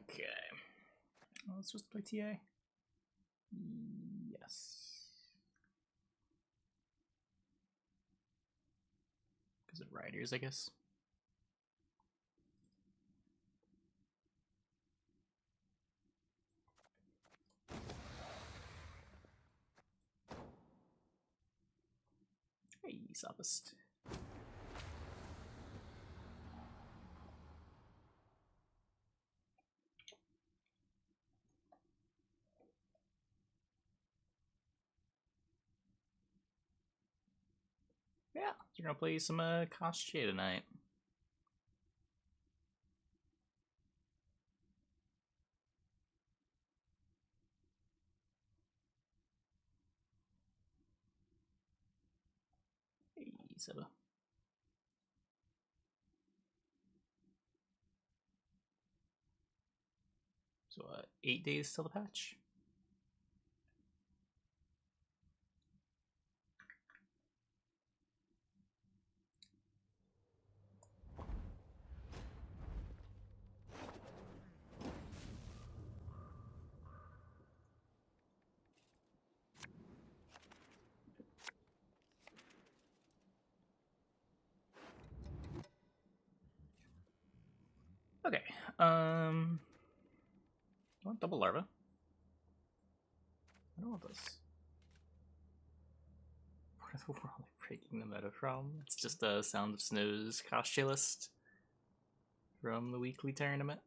Okay. Let's just play TA. Yes. Because of riders, I guess. Hey, Sophist. Yeah, you're gonna play some Koshchey tonight. Hey, Seba. So, 8 days till the patch. Okay, I want double larva. I don't want this. Where are we breaking the meta from? It's just a Sound of Snow's Koshchey list from the weekly tournament.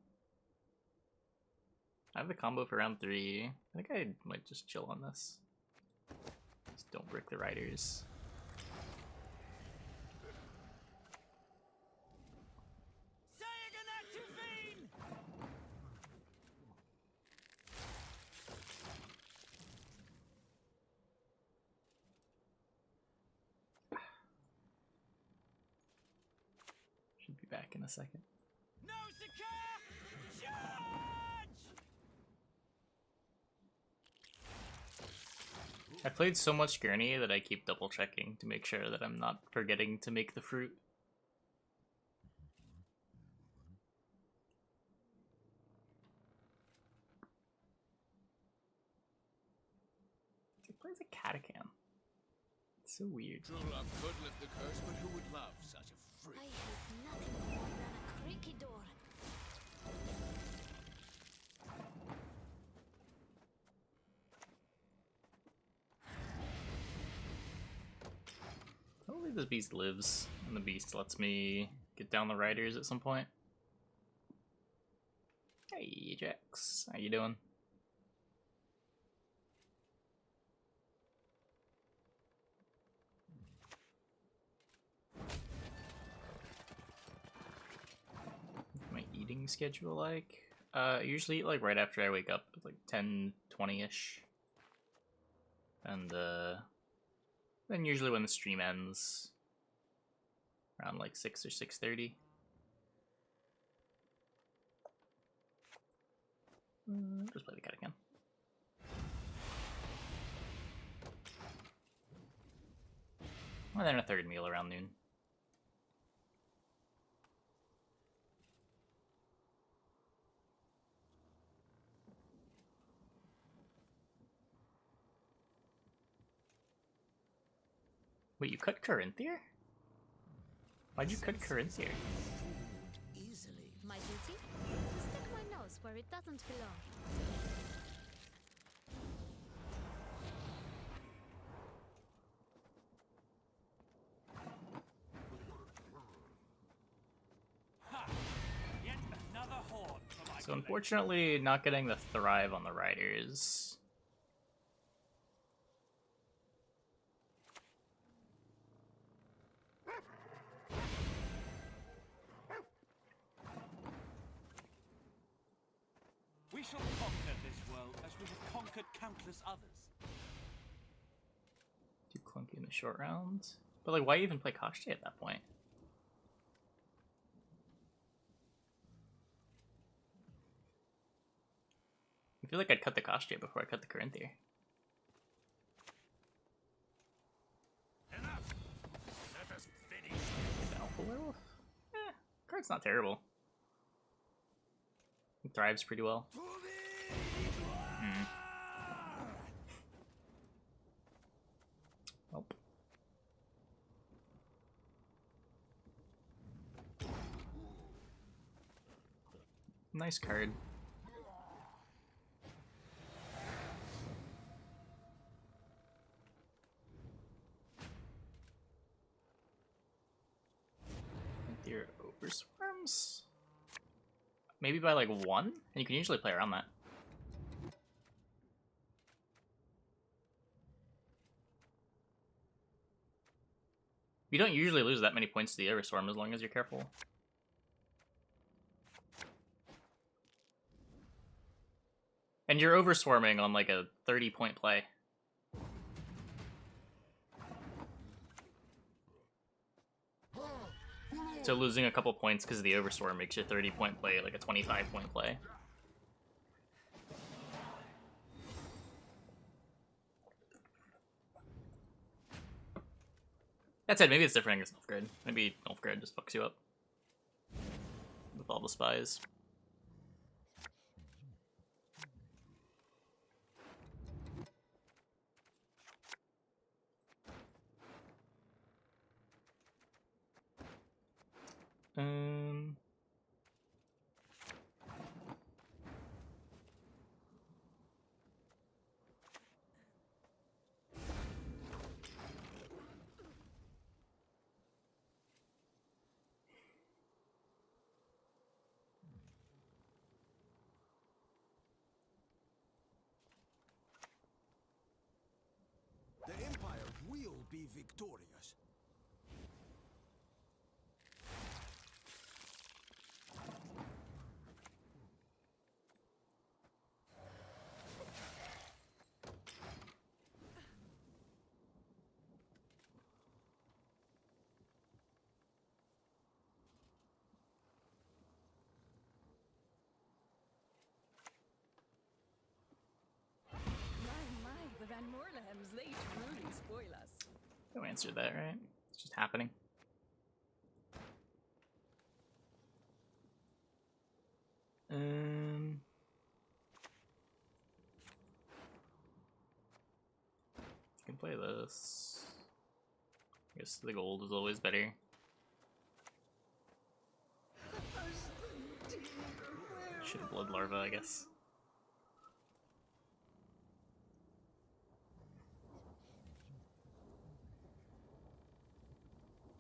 I have a combo for round 3. I think I might just chill on this. Just don't brick the riders. Should be back in a second. I played so much Gurney that I keep double checking to make sure that I'm not forgetting to make the fruit. He plays a Catacam. It's so weird. True love could lift the curse, but who would love such a freak? I hate nothing more than a creaky door. Hopefully this beast lives, and the beast lets me get down the riders at some point. Hey, Jax. How you doing? What's my eating schedule like? I usually eat like right after I wake up, like 10-20ish. And then usually when the stream ends, around like 6 or 6:30. Just play the cat again. And then a third meal around noon. Wait, you cut Corinthia? Why'd you cut Corinthia? Easily. My duty? Stick my nose where it doesn't belong. So unfortunately, not getting the Thrive on the riders. We shall conquer this world as we have conquered countless others. Too clunky in the short round. But like, why even play Koshchey at that point? I feel like I'd cut the Koshchey before I cut the Corinthia. Enough! Let us finish. Alpha Werewolf? Card's not terrible. It thrives pretty well. Nope. Nice card. Your overswarms? Maybe by like 1? And you can usually play around that. You don't usually lose that many points to the overswarm as long as you're careful. And you're overswarming on like a 30-point play. So losing a couple points because of the overswarm makes your 30-point play like a 25-point play. That said, maybe it's different against Nilfgaard. Maybe Nilfgaard just fucks you up with all the spies. The Empire will be victorious. The Van Morlehems, they truly spoil us. No answer to that, right? It's just happening. Can play this. I guess the gold is always better. Should have blood larva, I guess.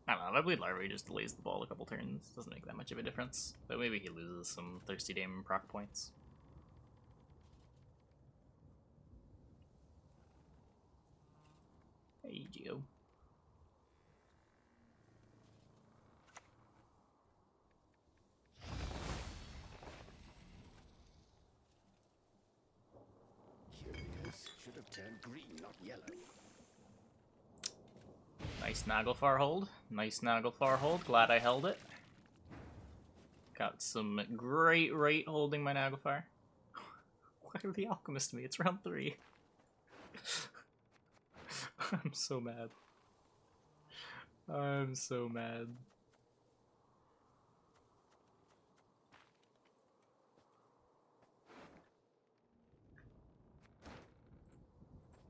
I don't know, if I bleed larva, he just delays the ball a couple turns. Doesn't make that much of a difference. But maybe he loses some Thirsty Dame proc points. Hey, Geo. Curious. Should have turned green, not yellow. Nice Naglfar hold. Nice Naglfar hold. Glad I held it. Got some great rate holding my Naglfar. Why did the Alchemist me? It's round 3. I'm so mad. I'm so mad.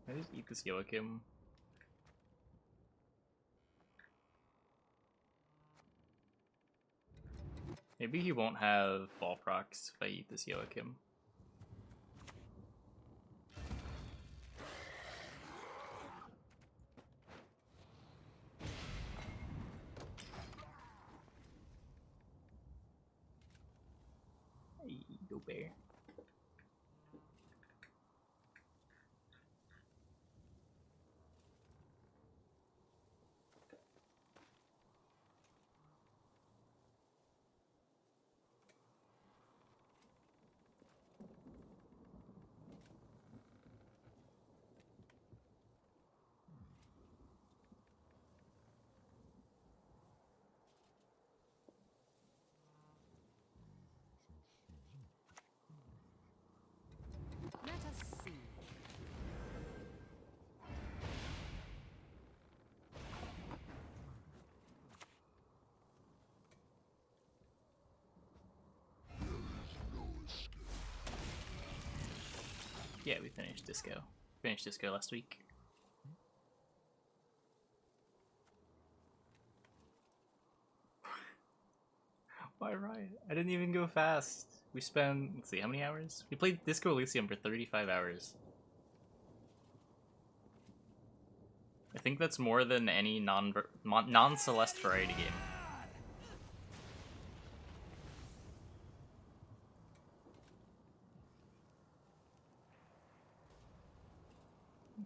Can I just eat this Joachim? Maybe he won't have ball procs if I eat this Joachim. Hey, go bear. Yeah, we finished Disco. Finished Disco last week. Why Riot? I didn't even go fast. We spent, let's see, how many hours? We played Disco Elysium for 35 hours. I think that's more than any non-Celeste variety game.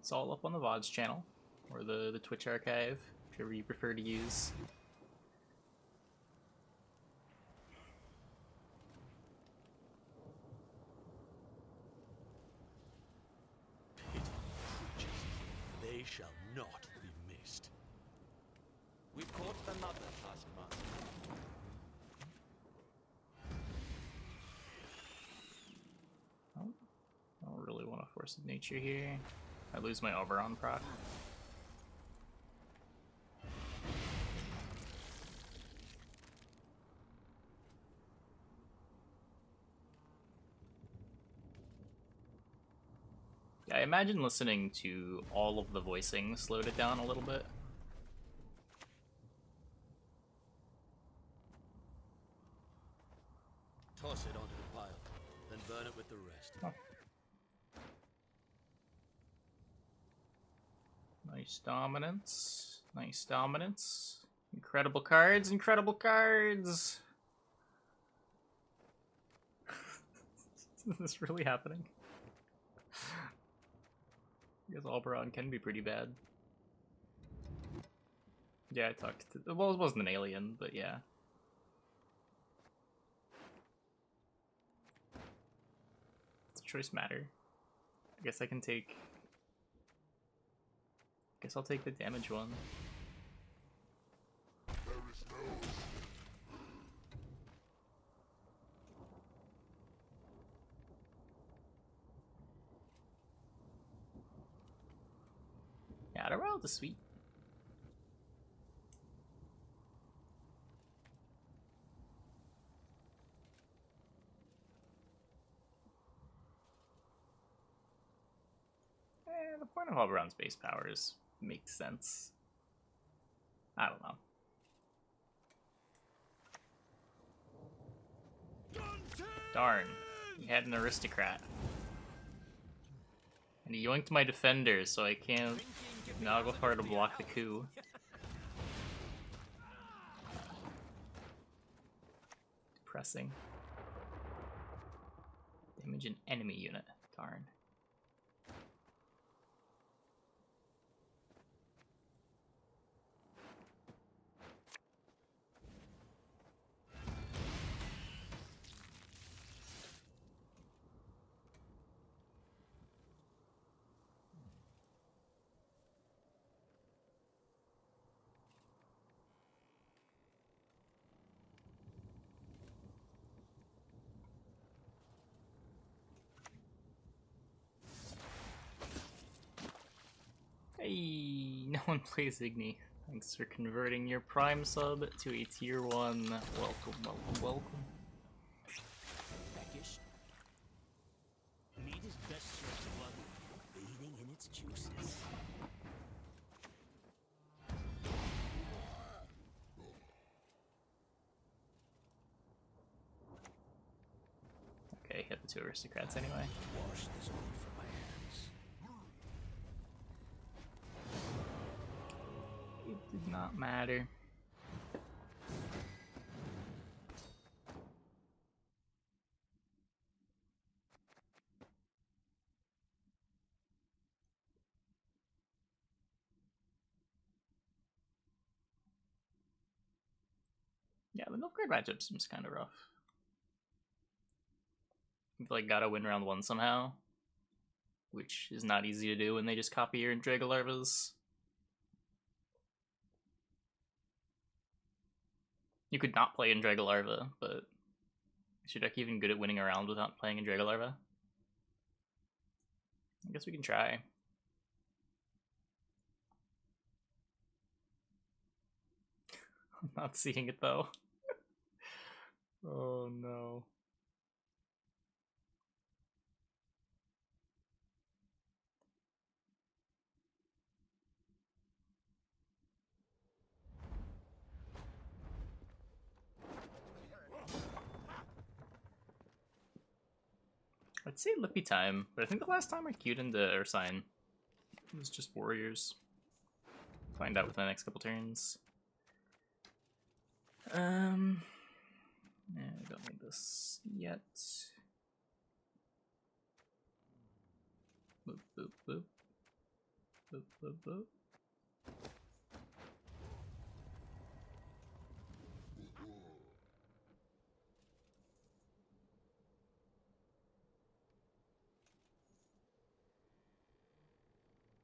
It's all up on the VODs channel, or the Twitch archive, whichever you prefer to use. They shall not be missed. We caught another taskmaster. I don't really want to force nature here. I lose my Oberon proc. Yeah, I imagine listening to all of the voicing slowed it down a little bit. Toss it onto the pile, then burn it with the rest. Oh. Nice dominance. Nice dominance. Incredible cards, incredible cards! Is this really happening? I guess Oberon can be pretty bad. Yeah, I talked to... Well, it wasn't an alien, but yeah. Does choice matter? I guess I can take... I guess I'll take the damage one. Yeah, the world is sweet. The point of Oberon's base powers makes sense. I don't know. Darn. He had an aristocrat. And he yoinked my defender, so I can't Naglfar to block the coup. Depressing. Damage an enemy unit. Darn. Hey, no one plays Igni. Thanks for converting your Prime sub to a tier 1. Welcome, welcome, welcome. Peckish. Meat is best served blood, bathing in its juices. Okay, hit the 2 aristocrats anyway. Wash this one from my hands. It did not matter. Yeah, the Nilfgaard matchup seems kind of rough. You've like gotta win round 1 somehow, which is not easy to do when they just copy your Dragolarvas. You could not play in Dragolarva, but is your deck even good at winning around without playing in Dragolarva? I guess we can try. I'm not seeing it though. Oh no. I'd say Lippy time, but I think the last time I queued into Ursine it was just warriors. Find out with my next couple turns. Yeah, I don't need this yet. Boop, boop, boop. Boop, boop, boop.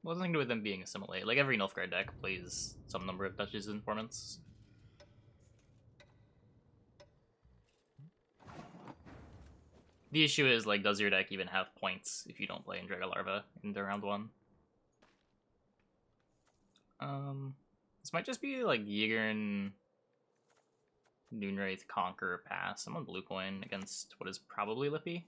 Well, nothing to do with them being assimilate. Like every Nilfgaard deck plays some number of Duchess Informants. The issue is, like, does your deck even have points if you don't play in Larva into round 1? This might just be like Yigern, Noonwraith, Conquer, pass. I'm on blue coin against what is probably Lippy.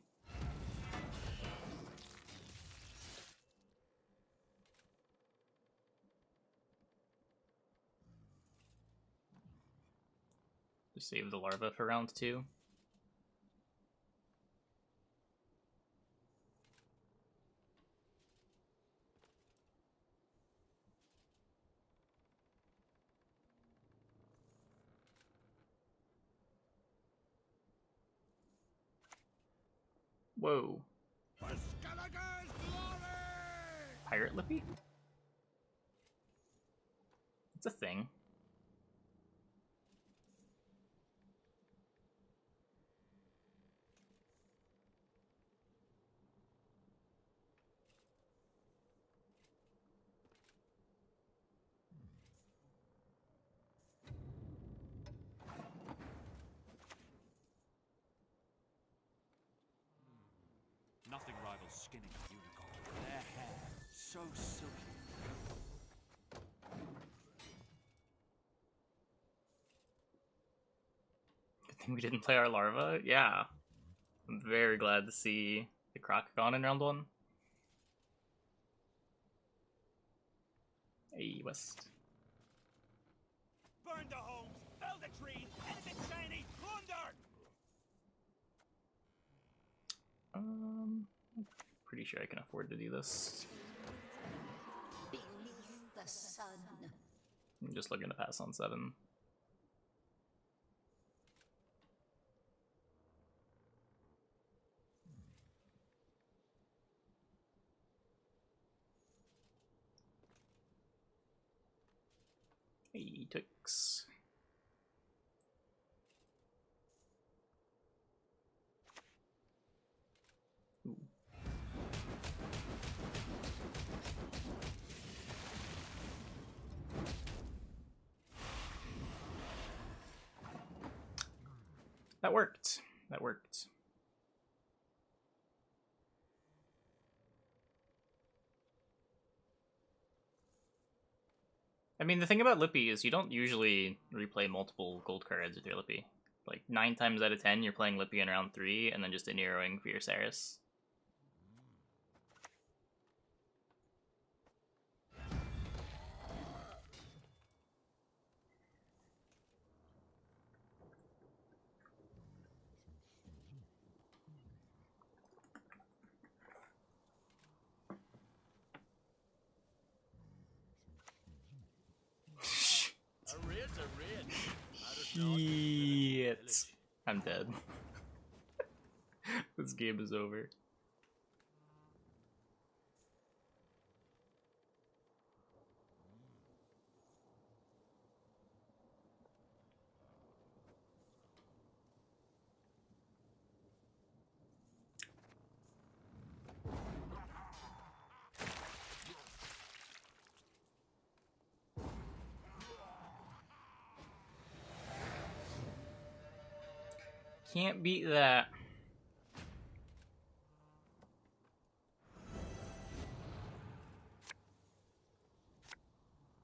Just save the larva for round 2. Whoa. Pirate Lippy? It's a thing. Nothing rivals skinning a unicorn. Their hair, so silky. Good thing we didn't play our larva. Yeah. I'm very glad to see the Croc gone in round 1. Hey, West. Burn the homes, fell the trees, anything shiny, plunder! Pretty sure I can afford to do this. Beneath the sun. I'm just looking to pass on 7. Hey, Tux. Ooh. That worked. That worked. I mean, the thing about Lippy is you don't usually replay multiple gold cards with your Lippy. Like, 9 times out of 10, you're playing Lippy in round 3, and then just in arrowing for your Saris. Shit. I'm dead. This game is over. Can't beat that.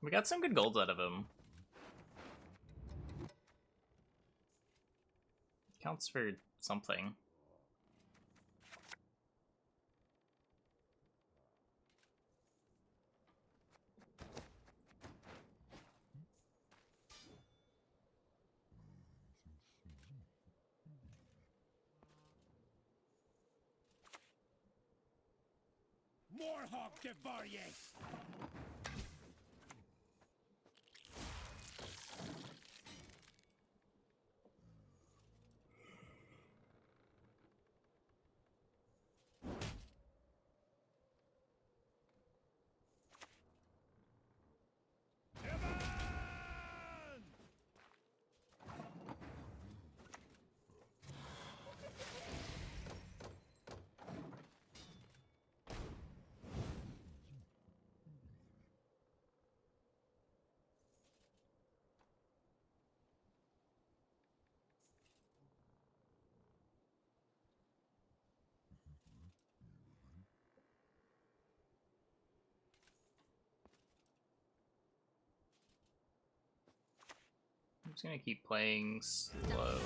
We got some good golds out of him. Counts for something. Warhawk Devarier! I'm just gonna keep playing slow.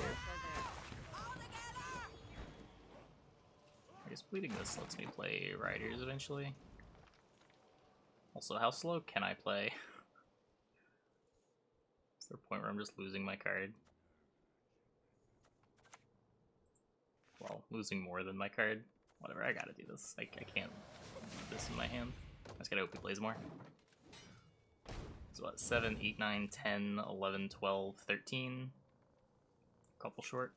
I guess bleeding this lets me play riders eventually. Also, how slow can I play? Is there a point where I'm just losing my card? Well, losing more than my card. Whatever, I gotta do this. I can't leave this in my hand. I just gotta hope he plays more. So what, 7, 8, 9, 10, 11, 12, 13? Couple short.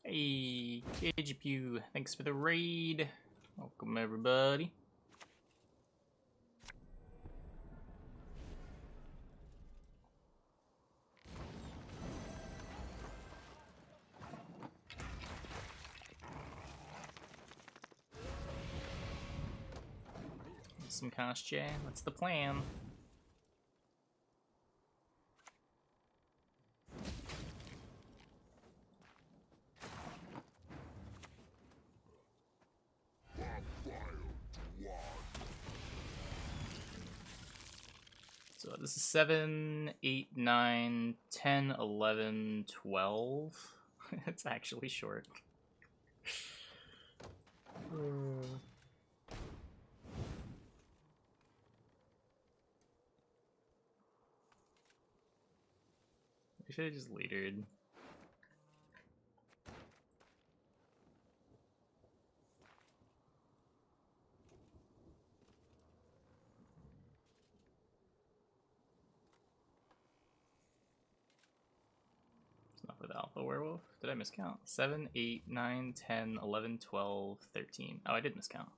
Hey, KGPU, thanks for the raid. Welcome everybody. Some Koshchey, what's the plan? So this is 7, 8, 9, 10, 11, 12. It's actually short. I should have just leadered. It's not with Alpha Werewolf. Did I miscount? 7, 8, 9, 10, 11, 12, 13. Oh, I did miscount.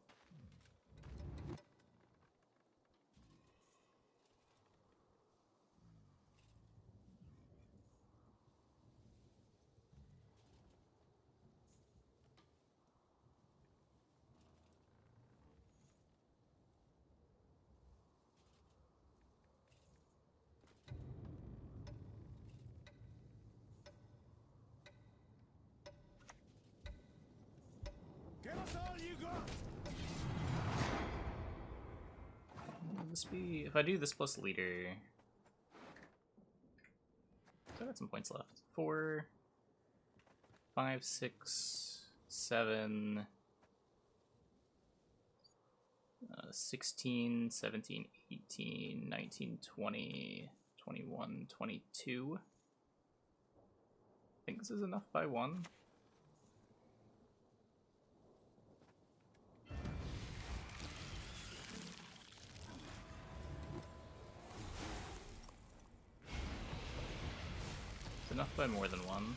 Give us all you got! Will this be... If I do this plus leader... So I got some points left. 4, 5, 6, 7... 16, 17, 18, 19, 20, 21, 22. I think this is enough by 1. It's enough by more than 1.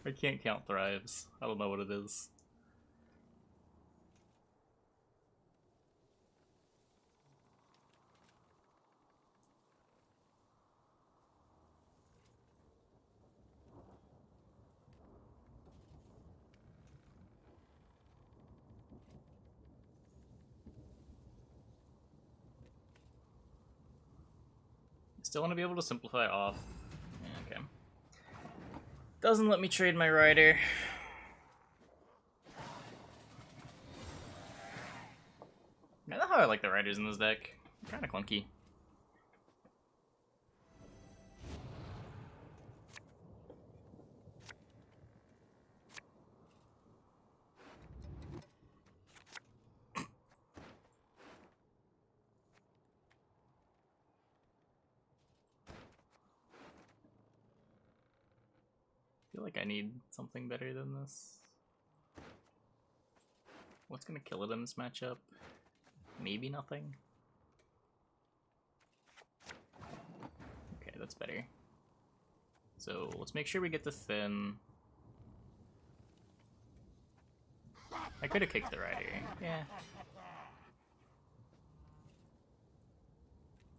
I can't count thrives. I don't know what it is. Still want to be able to simplify off. Yeah, okay. Doesn't let me trade my rider. I know how I like the riders in this deck. Kind of clunky. feel like I need something better than this. What's gonna kill it in this matchup? Maybe nothing. Okay, that's better. So let's make sure we get the Thin. I could have kicked the Rider. Yeah.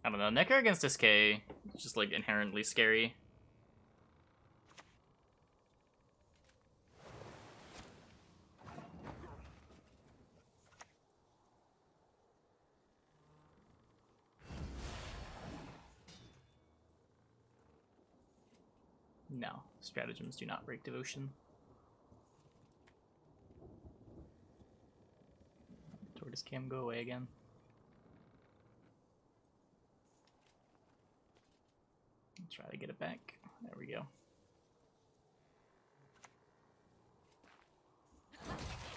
I don't know. Necker against SK is just like inherently scary. No, stratagems do not break devotion. Tortoise cam go away again. Try to get it back. There we go.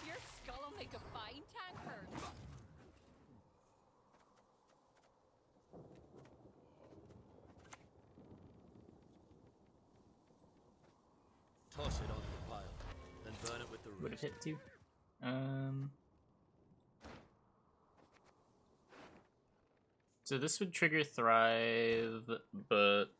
Your skull will make a fine tankard. Toss it onto the pile, then burn it with the Would have roost. hit too. So this would trigger Thrive, but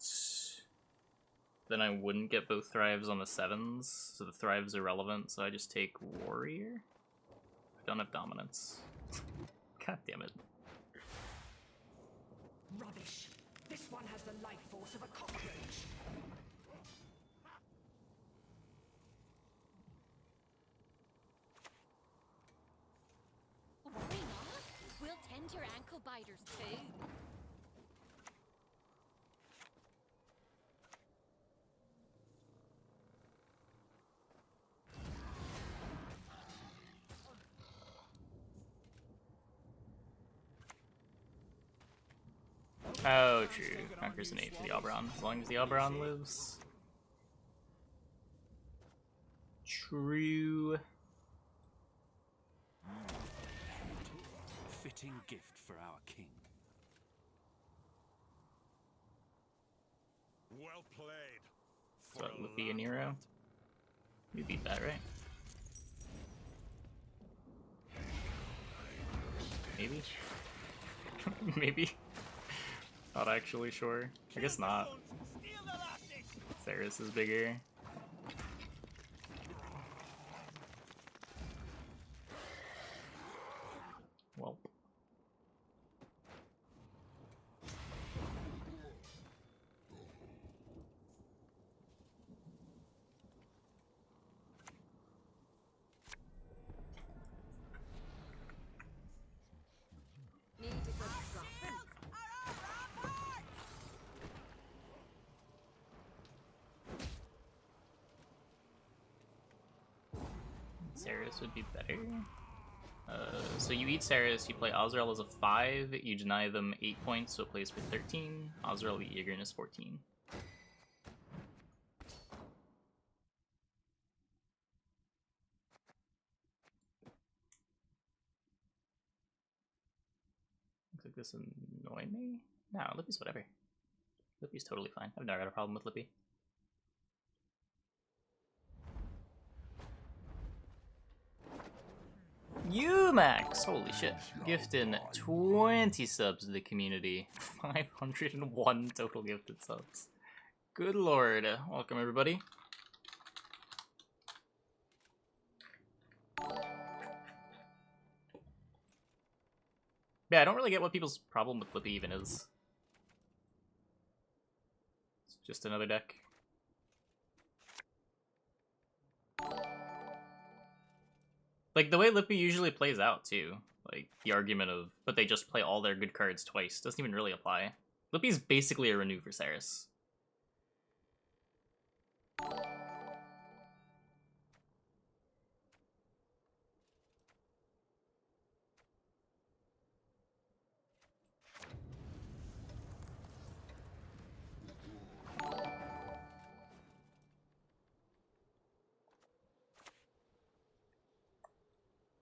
then I wouldn't get both Thrives on the 7s, so the Thrive's irrelevant, so I just take Warrior. I don't have Dominance. God damn it. Rubbish. This one has the life force of a cockroach. Worry not. We'll tend your ankle biters too. Oh, true. Conquers an 8 for the Oberon, as long as the Oberon lives. True. Fitting gift for our king. Well played. So that would be a Nero. You beat that, right? Maybe? Maybe? Not actually sure. I guess not. Ceres is bigger. Well. Need a good scruffing. Ceres would be better. So you eat Ceres, you play Azrael as a 5, you deny them 8 points, so it plays for 13. Azrael eat Ygritte is 14. Looks like this annoy me? No, Lippy's whatever. Lippy's totally fine. I've never had a problem with Lippy. Max! Holy shit. Gifting 20 subs to the community. 501 total gifted subs. Good lord. Welcome, everybody. Yeah, I don't really get what people's problem with Lippy even is. It's just another deck. Like, the way Lippy usually plays out, too. Like, the argument of, but they just play all their good cards twice, doesn't even really apply. Lippy's basically a renew for Ceres.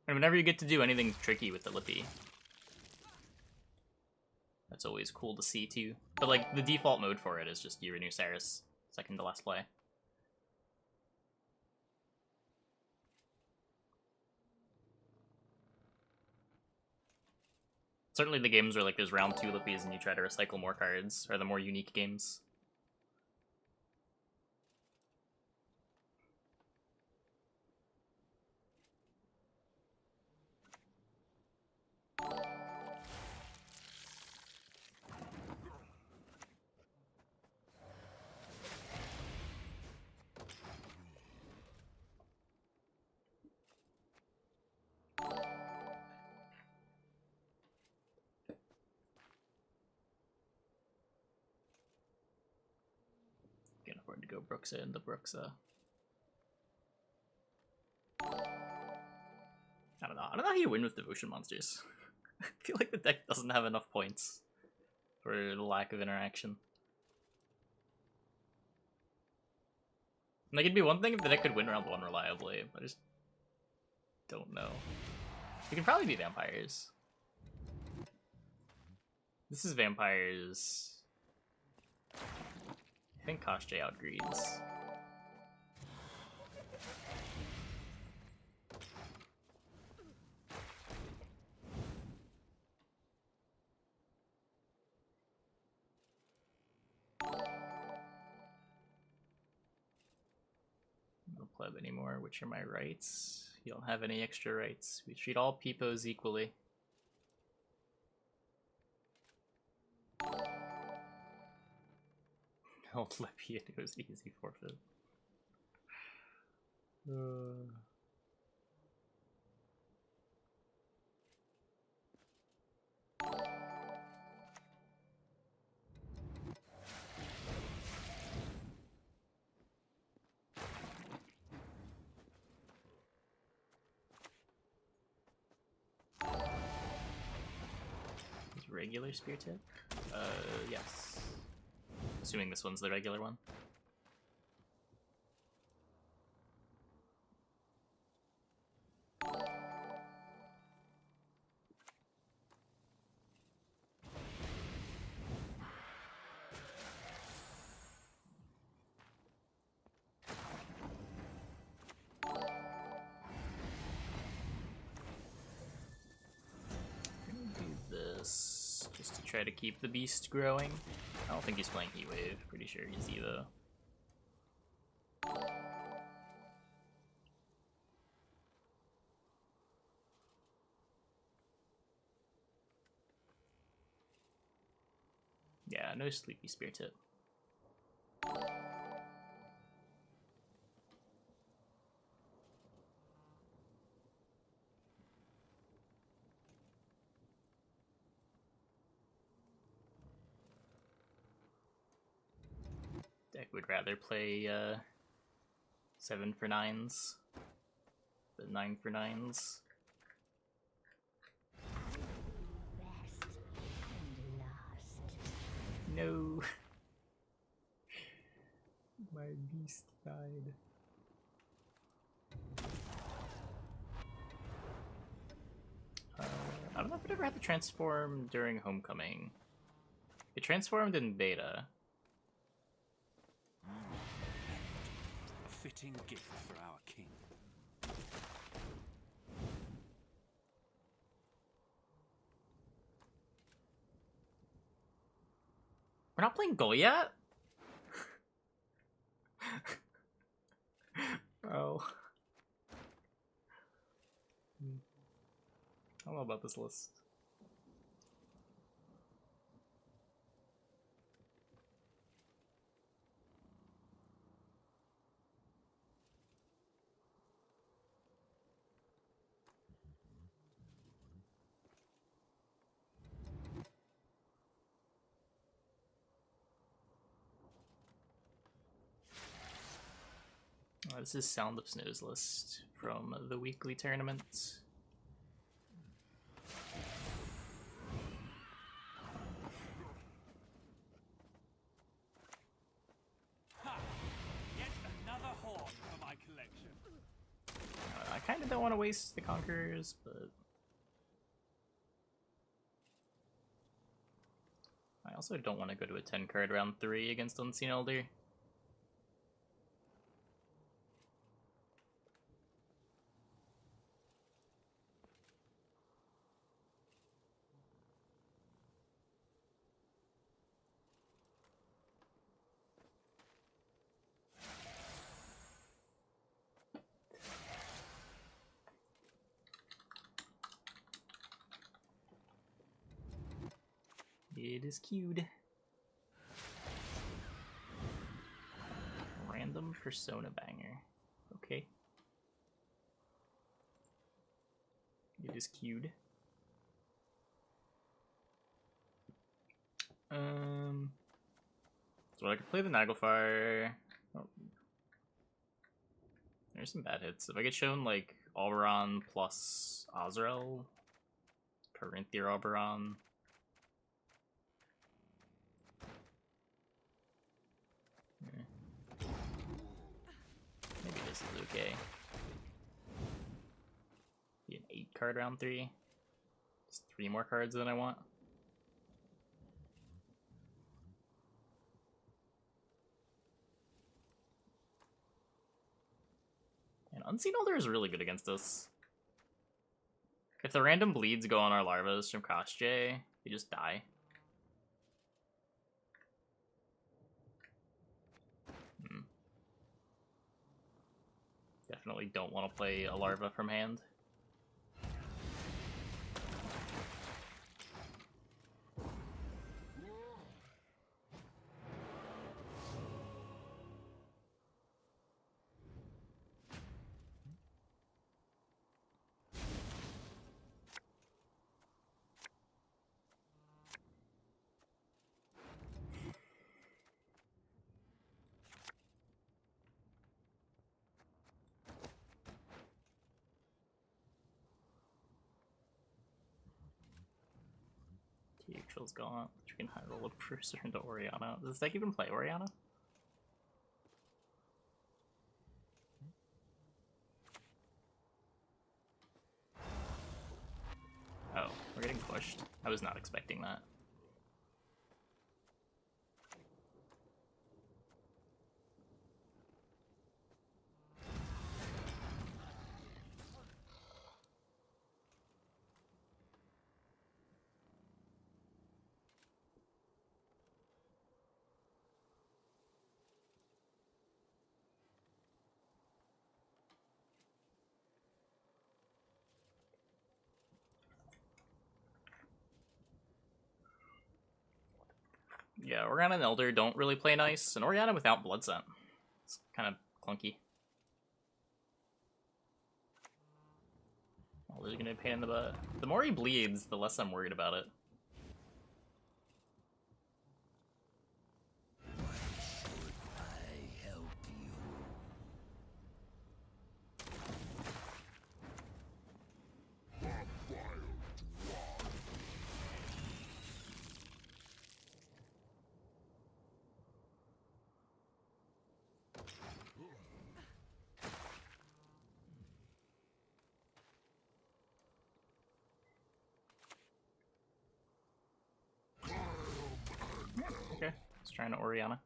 And whenever you get to do anything tricky with the Lippy, that's always cool to see too. But like the default mode for it is just you renew Ceres, second to last play. Certainly the games where like there's round 2 Lippies and you try to recycle more cards are the more unique games. Can't afford to go Bruxa into Bruxa. I don't know. I don't know how you win with devotion monsters. I feel like the deck doesn't have enough points for the lack of interaction. Like, it'd be one thing if the deck could win round 1 reliably, but I just don't know. We can probably be vampires. This is vampires. I think Koshchey outgreeds. No pleb anymore. Which are my rights? You don't have any extra rights. We treat all peepos equally. Old Lippy, it was easy forfeit. Is regular spear tip? Yes. Assuming this one's the regular one. Just to try to keep the beast growing. I don't think he's playing Heat Wave. Pretty sure he's Evo. Yeah, no Sleepy Spear Tip. Deck would rather play 7 for 9s than 9 for 9s. Best and last. No. My beast died. I don't know if it ever had to transform during Homecoming. It transformed in beta. A fitting gift for our king. We're not playing Goliath? Bro. I don't know about this list. This is Sound of Snow's list from the weekly tournament. Ha! Yet another horn for my collection. I kind of don't want to waste the Conquerors, but I also don't want to go to a 10 card round 3 against Unseen Elder. It is queued. Random persona banger. Okay. It is queued. So I could play the Naglfire. Oh. There's some bad hits. If I get shown like Oberon plus Azrael, Perinthier Oberon. Maybe this is okay. Be an 8-card round 3. Just 3 more cards than I want. And Unseen Elder is really good against us. If the random bleeds go on our larvas from Koshchey, they just die. Definitely don't want to play a larva from hand. Neutral's gone. You can high roll a Bruiser into Oriana. Does this deck even play Oriana? Oh, we're getting pushed. I was not expecting that. Yeah, Oriana and Elder don't really play nice, and Oriana without Blood Scent. It's kind of clunky. Elder's gonna be a pain in the butt. The more he bleeds, the less I'm worried about it. Okay, let's try an Oriana.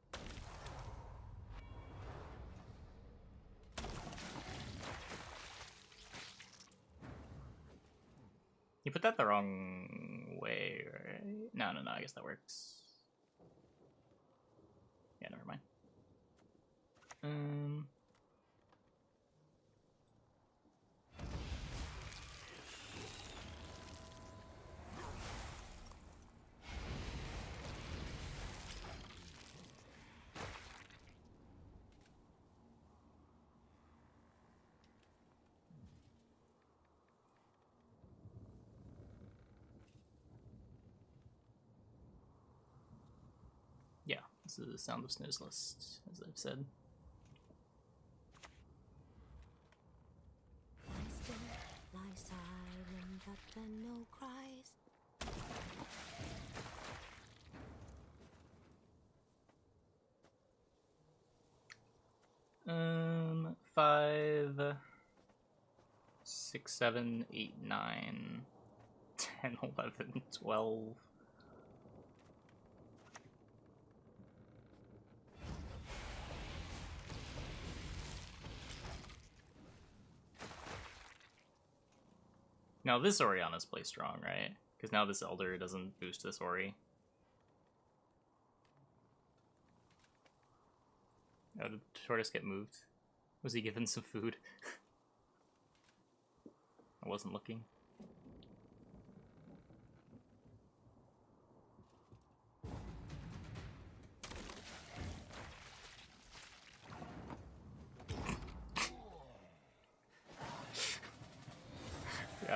You put that the wrong way, right? No, I guess that works. Yeah, never mind. Yeah, this is the sound of Snooze List, as I've said. Still lie silent, but then no cries. 5, 6, 7, 8, 9, 10, 11, 12. Now this Oriana's play strong, right? Because now this Elder doesn't boost this Ori. Oh, did Tortoise get moved? Was he given some food? I wasn't looking.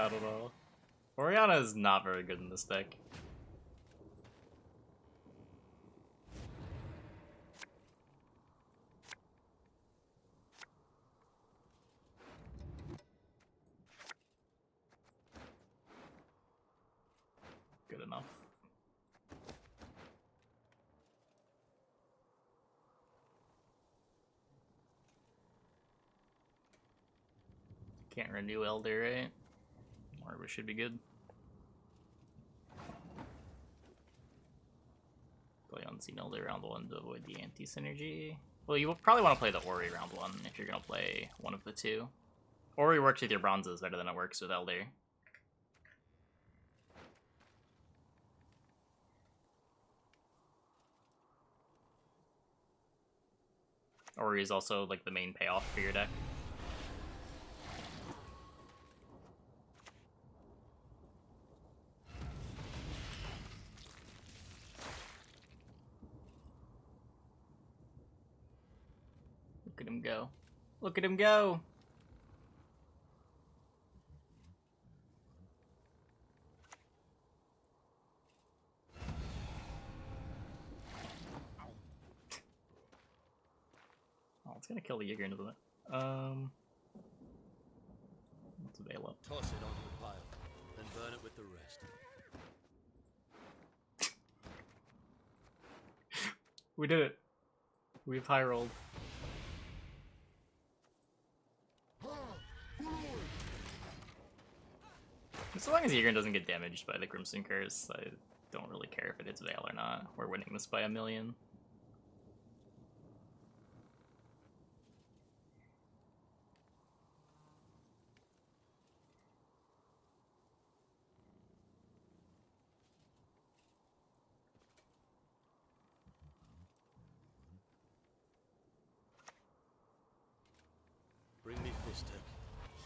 I don't know. Oriana is not very good in this deck. Good enough. Can't renew Elder, right? Or we should be good. Play Unseen Elder round 1 to avoid the anti-synergy. Well, you will probably want to play the Ori round 1 if you're going to play one of the two. Ori works with your bronzes better than it works with Elder. Ori is also like the main payoff for your deck. Look at him go. Look at him go! Oh, it's gonna kill the Yigger, isn't it? Let's avail up. Toss it onto the pile, then burn it with the rest. We did it. We've high rolled. As long as Yigger doesn't get damaged by the Crimson Curse, I don't really care if it hits Veil or not. We're winning this by 1,000,000. Bring me Fistek,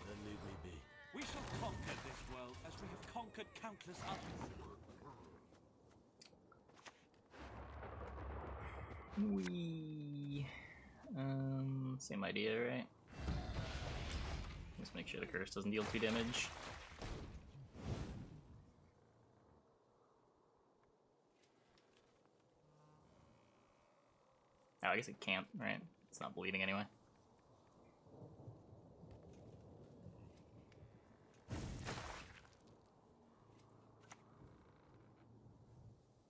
then leave me be. We shall conquer this world as we have conquered countless others. Wee. Same idea, right? Just make sure the curse doesn't deal 2 damage. Oh, I guess it can't, right? It's not bleeding anyway.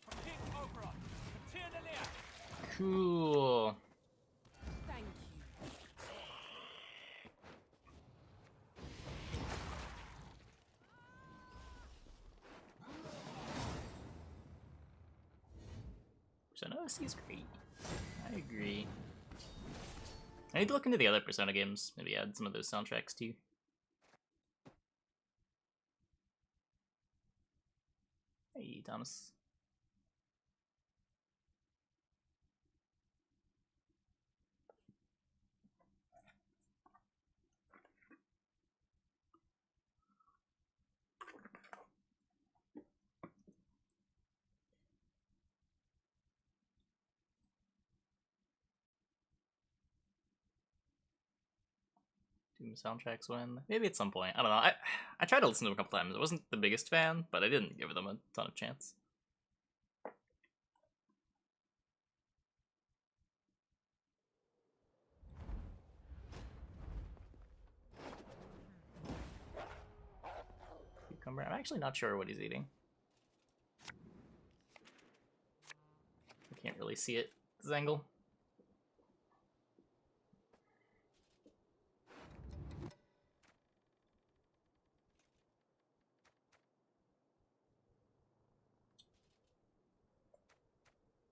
From King Oberon to Tyr Nelia. Cool. Thank you. Persona OC is great. I agree. I need to look into the other Persona games. Maybe add some of those soundtracks too. Hey, Thomas. Doom soundtracks when maybe at some point. I don't know. I tried to listen to them a couple times. I wasn't the biggest fan, but I didn't give them a ton of chance. Cucumber. I'm actually not sure what he's eating. I can't really see it. This angle.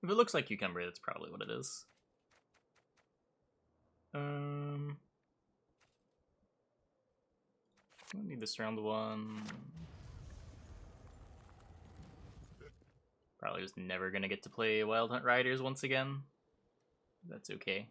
If it looks like cucumber, that's probably what it is. I need this round 1. Probably just never gonna get to play Wild Hunt Riders once again. That's okay.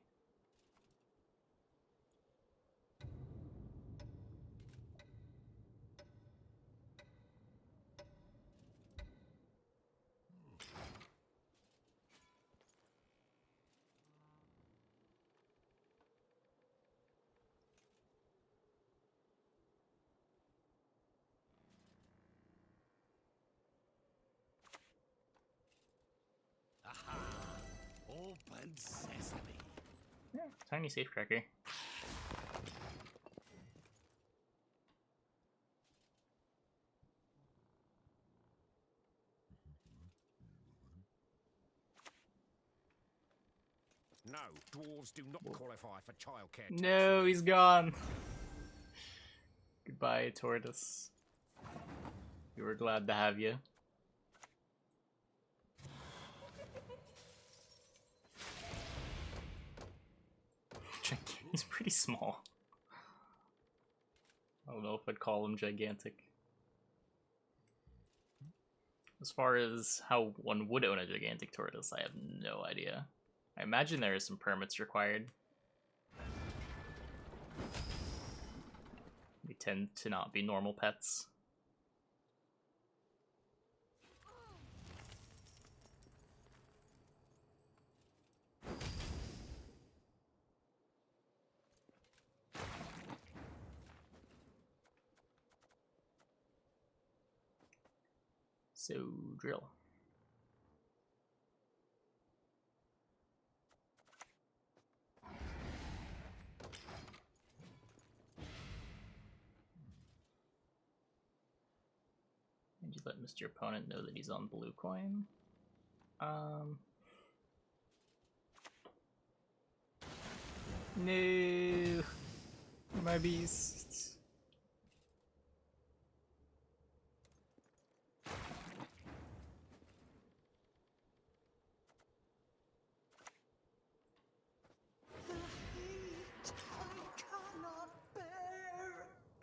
opened sesame. Yeah, tiny safecracker. No, dwarves do not qualify for childcare. No, he's gone. Goodbye, tortoise. We were glad to have you. He's pretty small. I don't know if I'd call him gigantic. As far as how one would own a gigantic tortoise, I have no idea. I imagine there is some permits required. They tend to not be normal pets. So, drill. And you let Mr. Opponent know that he's on blue coin. No, my beast.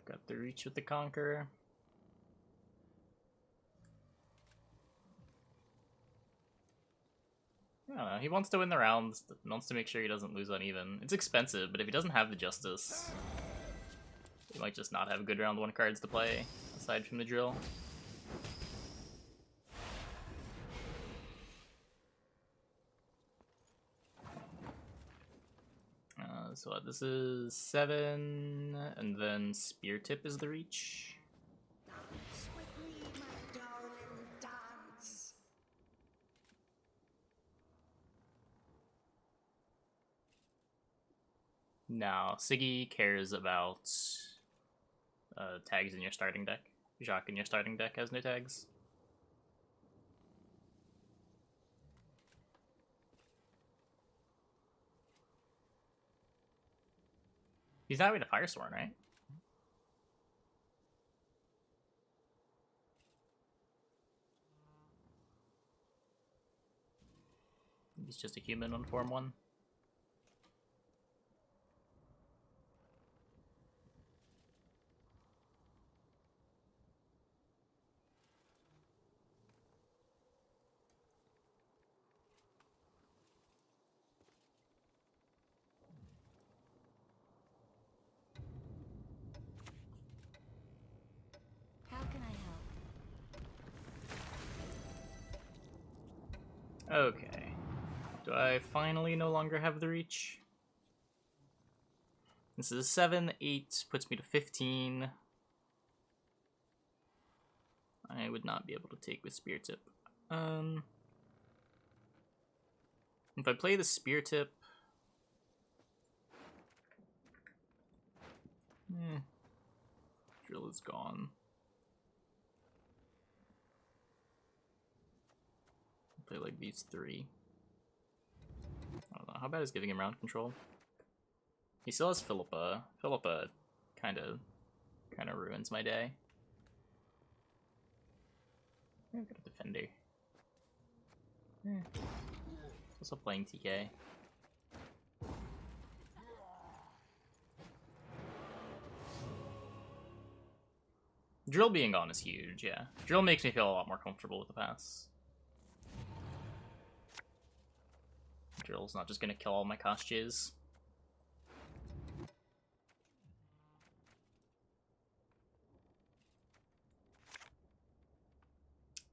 Got the reach with the Conqueror. I don't know, he wants to win the rounds, wants to make sure he doesn't lose uneven. It's expensive, but if he doesn't have the Justice, he might just not have good round 1 cards to play, aside from the drill. So what, this is 7, and then Spear Tip is the reach. Dance with me, my darling, dance. Now, Siggy cares about tags in your starting deck. Jacques in your starting deck has no tags. He's not with a Firesworn, right? He's just a human on Form 1. How can I help? Okay. Do I finally no longer have the reach? This is 7, 8, puts me to 15. I would not be able to take with Spear Tip. If I play the Spear Tip... Drill is gone. Play like these 3. I don't know, how bad is giving him round control? He still has Philippa. Philippa kinda ruins my day. I've got a defender. Also playing TK. Drill being gone is huge, yeah. Drill makes me feel a lot more comfortable with the pass. Drill's not just gonna kill all my Koshcheys.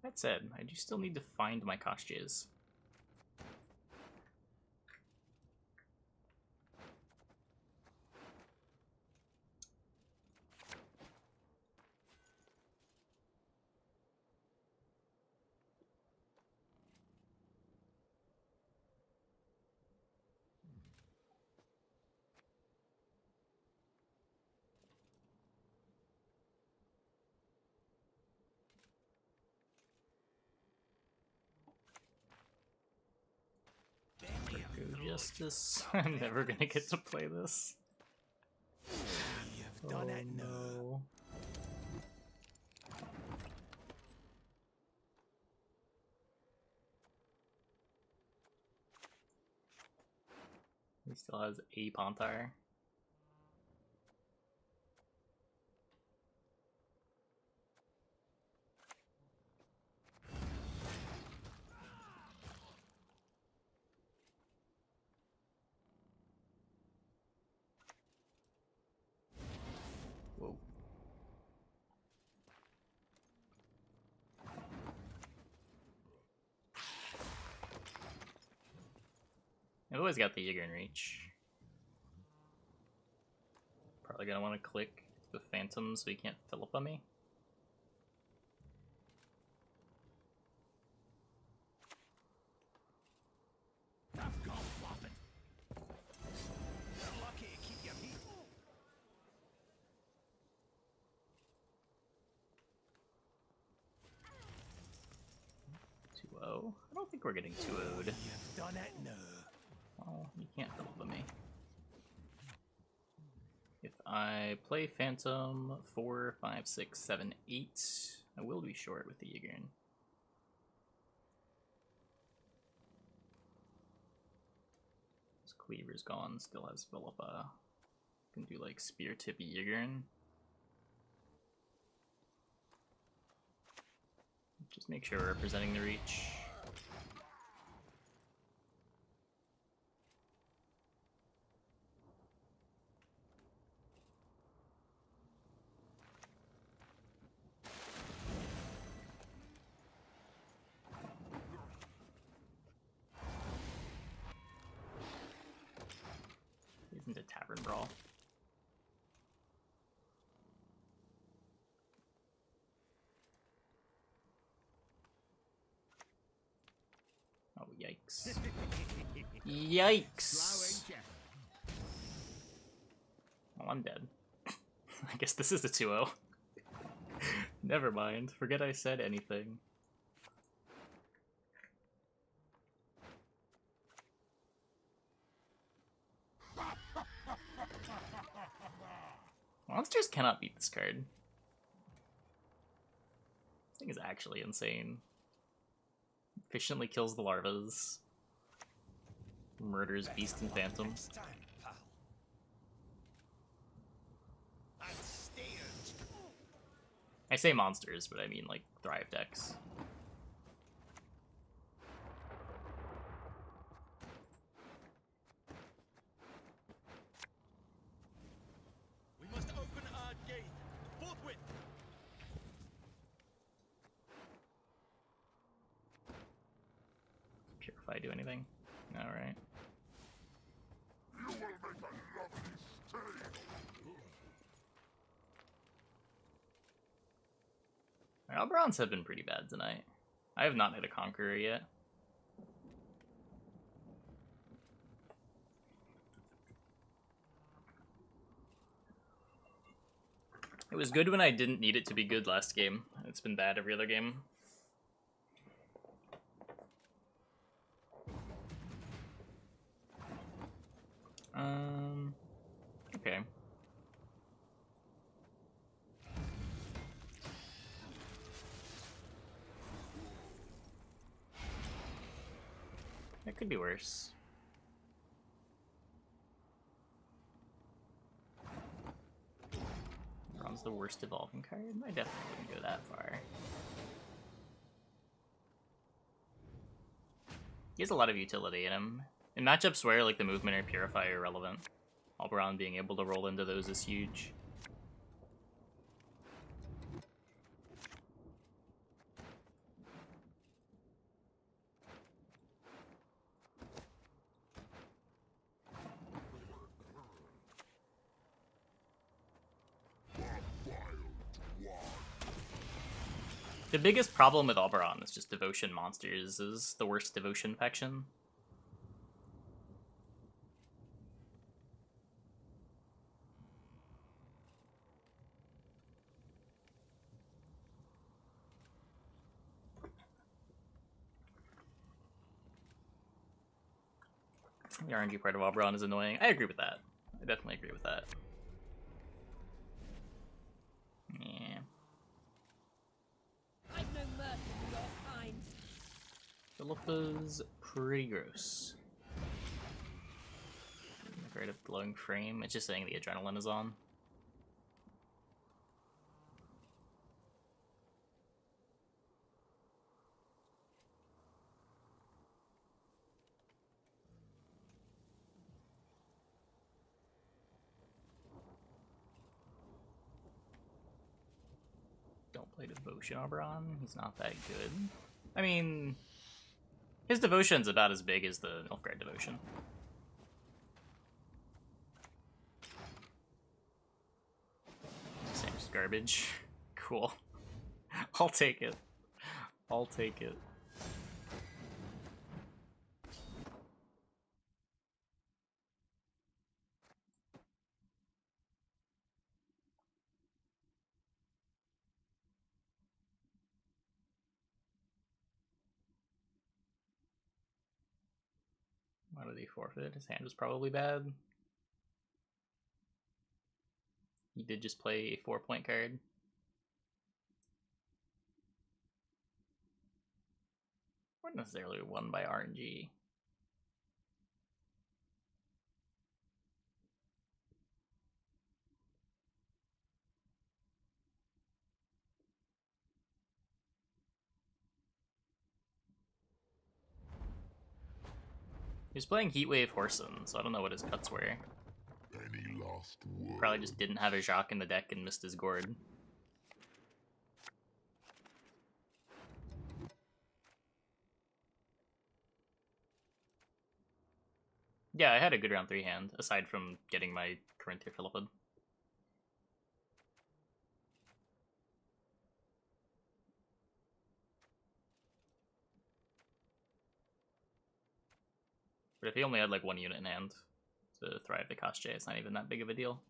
That said, I do still need to find my Koshcheys. Justice. I'm never gonna get to play this. You've done it now. No. He still has a Pontar. Whoa. I've always got the Yiger in reach. Probably gonna want to click the Phantom so he can't fill up on me. I've gone flopping. You're lucky to keep your feet. 2-0. I don't think we're getting 2-0'd. You've done it now. Well, you can't fill up on me. If I play Phantom 4, 5, 6, 7, 8, I will be short with the Yigern. His Cleaver's gone, still has Philippa. Can do like Spear Tip Yigern. Just make sure we're representing the reach. Isn't a Tavern Brawl. Oh, yikes. Yikes! Well, I'm dead. I guess this is a 2-0. Never mind. Forget I said anything. Monsters cannot beat this card. This thing is actually insane. Efficiently kills the larvas. Murders Beast and Phantom. Next time, pal. I'm steered. I say monsters, but I mean like Thrive decks. We must open our gate forthwith. Purify do anything? Alright. Our Alberons have been pretty bad tonight. I have not hit a Conqueror yet. It was good when I didn't need it to be good last game. It's been bad every other game. Okay. That could be worse. Ron's the worst evolving card? I definitely wouldn't go that far. He has a lot of utility in him. In matchups where like the movement or Purify are relevant, Alberon being able to roll into those is huge. The biggest problem with Alberon is just Devotion monsters is the worst Devotion faction. The RNG part of Oberon is annoying. I agree with that. I definitely agree with that. Yeah. I've no mercy for your kind. Philippa's pretty gross. I'm afraid of glowing frame. It's just saying the adrenaline is on. Don't play Devotion Oberon. He's not that good. I mean, his Devotion's about as big as the Nilfgaard Devotion. Same as garbage. Cool. I'll take it. I'll take it. Why did he forfeit? His hand was probably bad. He did just play a 4-point card. Not necessarily won by RNG. He was playing Heatwave Horson, so I don't know what his cuts were. Any last word? Probably just didn't have a Jacques in the deck and missed his gourd. Yeah, I had a good round 3 hand, aside from getting my Corinthia Philippid. But if he only had like 1 unit in hand to thrive the Koshchey, it's not even that big of a deal.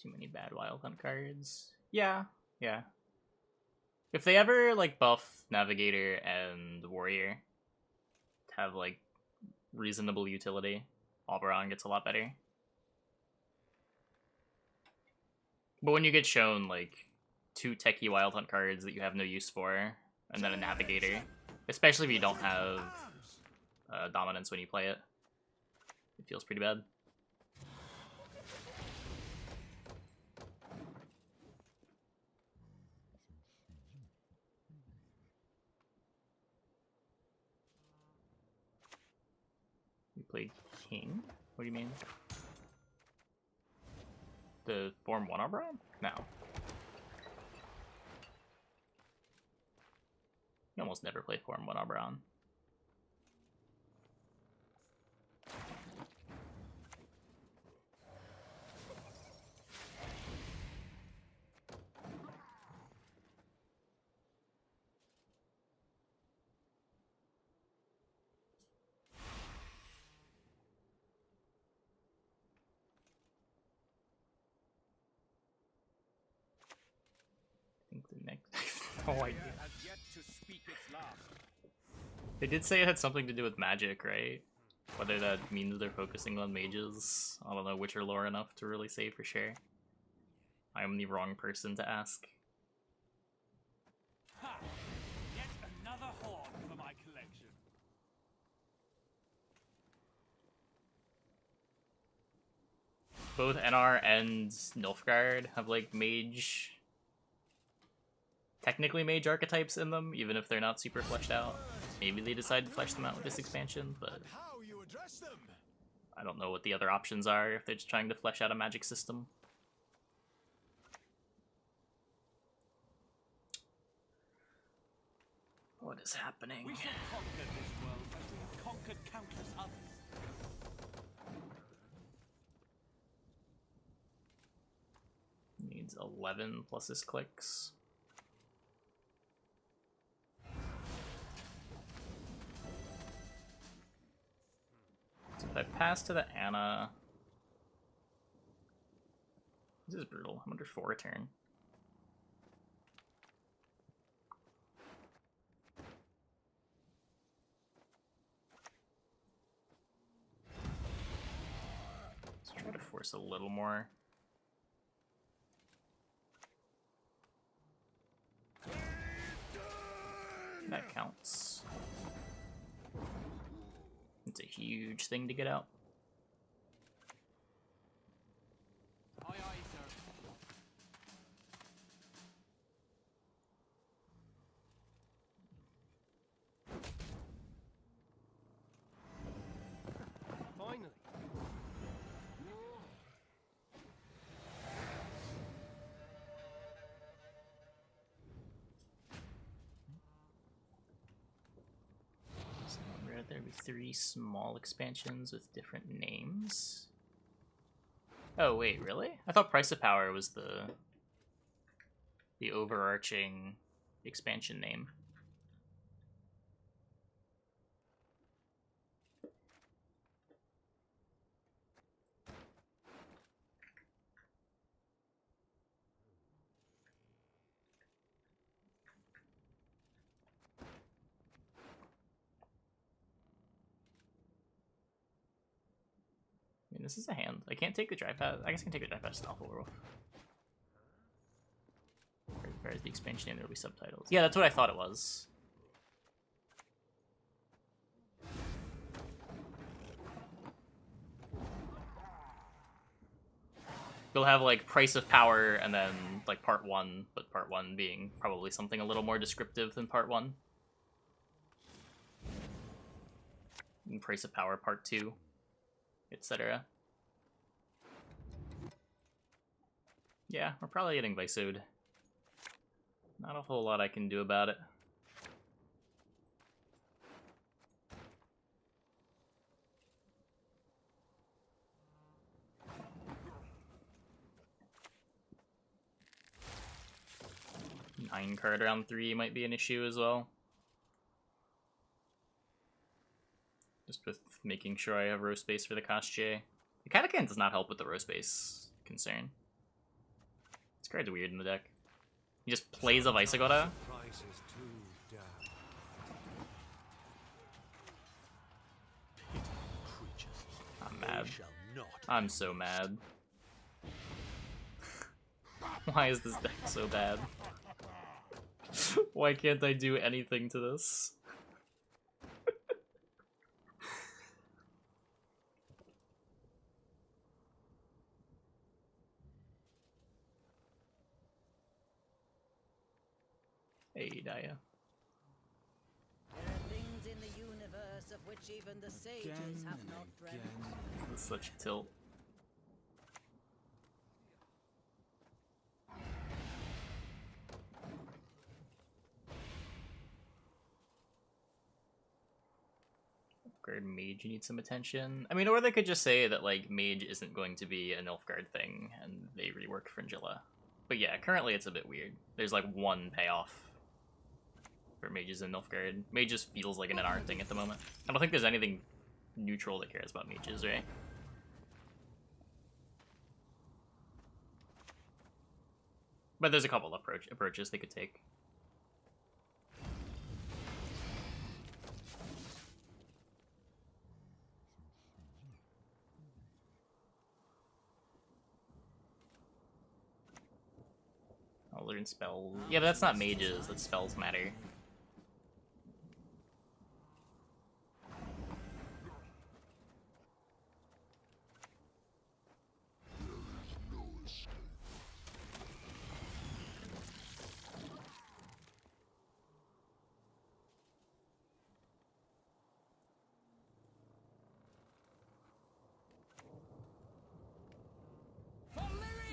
Too many bad wild hunt cards. Yeah. If they ever like buff Navigator and Warrior to have like reasonable utility, Oberon gets a lot better. But when you get shown like 2 techie wild hunt cards that you have no use for, and then a Navigator, especially if you don't have dominance when you play it, it feels pretty bad. You played King? What do you mean? The Form 1 Oberon? No. You almost never play Form 1 Oberon. I think the next... no idea. They did say it had something to do with magic, right? Whether that means they're focusing on mages, I don't know Witcher lore enough to really say for sure. I am the wrong person to ask. Ha! Yet another horn for my collection. Both NR and Nilfgaard have like mage... technically mage archetypes in them, even if they're not super fleshed out. Maybe they decide to flesh them out with this expansion, but How you address them? I don't know what the other options are if they're just trying to flesh out a magic system. What is happening? We shall conquer this world as we have conquered countless others. Needs 11 plus his clicks. pass to the Anna. This is brutal. I'm under 4 a turn. Let's try to force a little more. That counts. It's a huge thing to get out. Aye, aye, sir. Finally. So there'd be 3 small expansions with different names. Oh wait, really? I thought Price of Power was the overarching expansion name. I mean, this is a hand. I can't take the drive pass. I guess I can take the drive pass to Alpha Wolf. Where's the expansion name? There'll be subtitles. Yeah, that's what I thought it was. You'll have like Price of Power and then like part 1, but part 1 being probably something a little more descriptive than part 1. And Price of Power part 2, etc. Yeah, we're probably getting Visoed. Not a whole lot I can do about it. Nine card around 3 might be an issue as well. Just with making sure I have row space for the Koshchey. The Catachan does not help with the row space concern. This card's weird in the deck. He just plays a Visagoda. I'm mad. I'm so mad. Why is this deck so bad? Why can't I do anything to this? Hey, Daya. There are things in the universe of which even the sages have not dreamt. This is such a tilt. Upgrade Mage needs some attention. I mean, or they could just say that like Mage isn't going to be a Nilfgaard thing and they rework Fringilla. But yeah, currently it's a bit weird. There's like one payoff for Mages in Nilfgaard. Mage just feels like an NR thing at the moment. I don't think there's anything neutral that cares about Mages, right? But there's a couple of approaches they could take. I'll learn spells. Yeah, but that's not mages, that spells matter.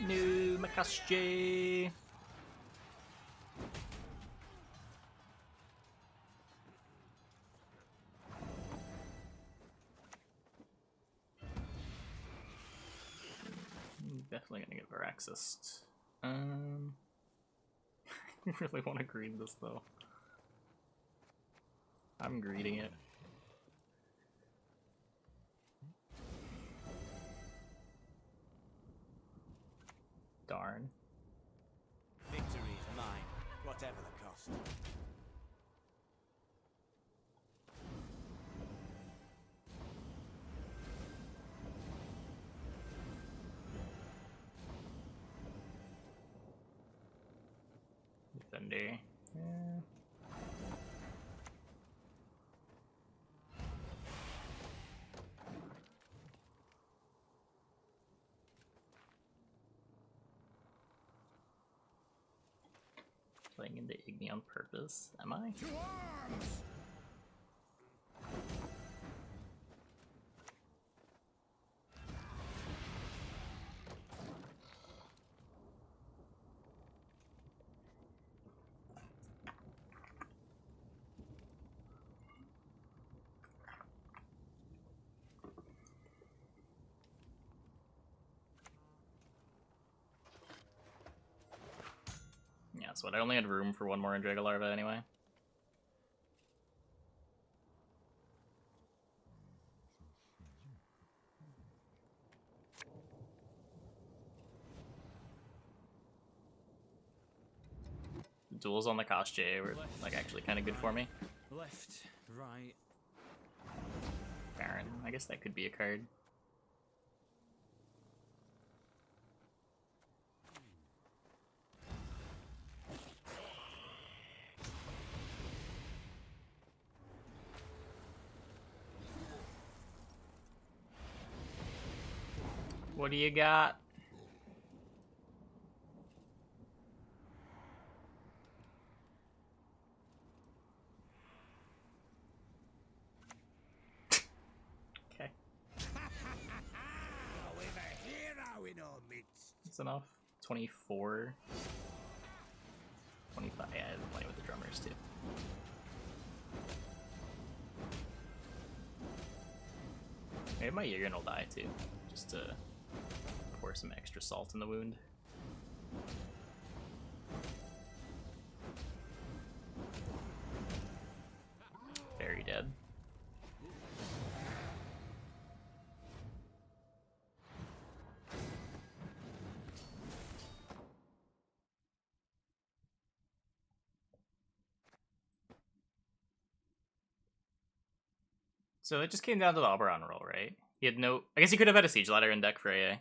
New Koshchey. Definitely gonna get Varaxist. I really want to greed this though. I'm greeding it. Darn. Victory is mine, whatever the cost. Defender. Yeah. Playing into Igni on purpose, am I? To arms! Yeah, so I only had room for one more Andrega larva anyway. Duels on the Koshchey were like actually kind of good for me. Left, right. Baron, I guess that could be a card. What do you got? Okay, We've a hero in our midst. that's enough. 24. 25. Yeah, I have plenty with the drummers too. Maybe my Jägerin will die too, just to pour some extra salt in the wound. Very dead. So it just came down to the Oberon roll, right? He had no... I guess he could have had a Siege Ladder in deck for AA.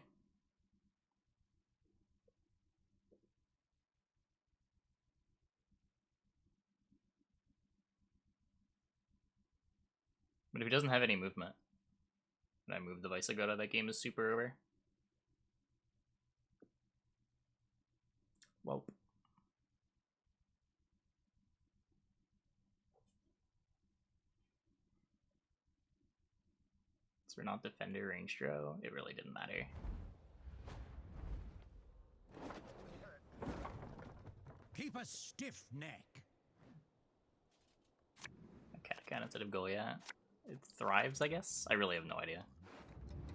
But if he doesn't have any movement, and I move the Visagoda, that game is super over. Well. So we're not Defender range draw. It really didn't matter. Keep a stiff neck. Catachan instead of Goliath. It thrives, I guess? I really have no idea.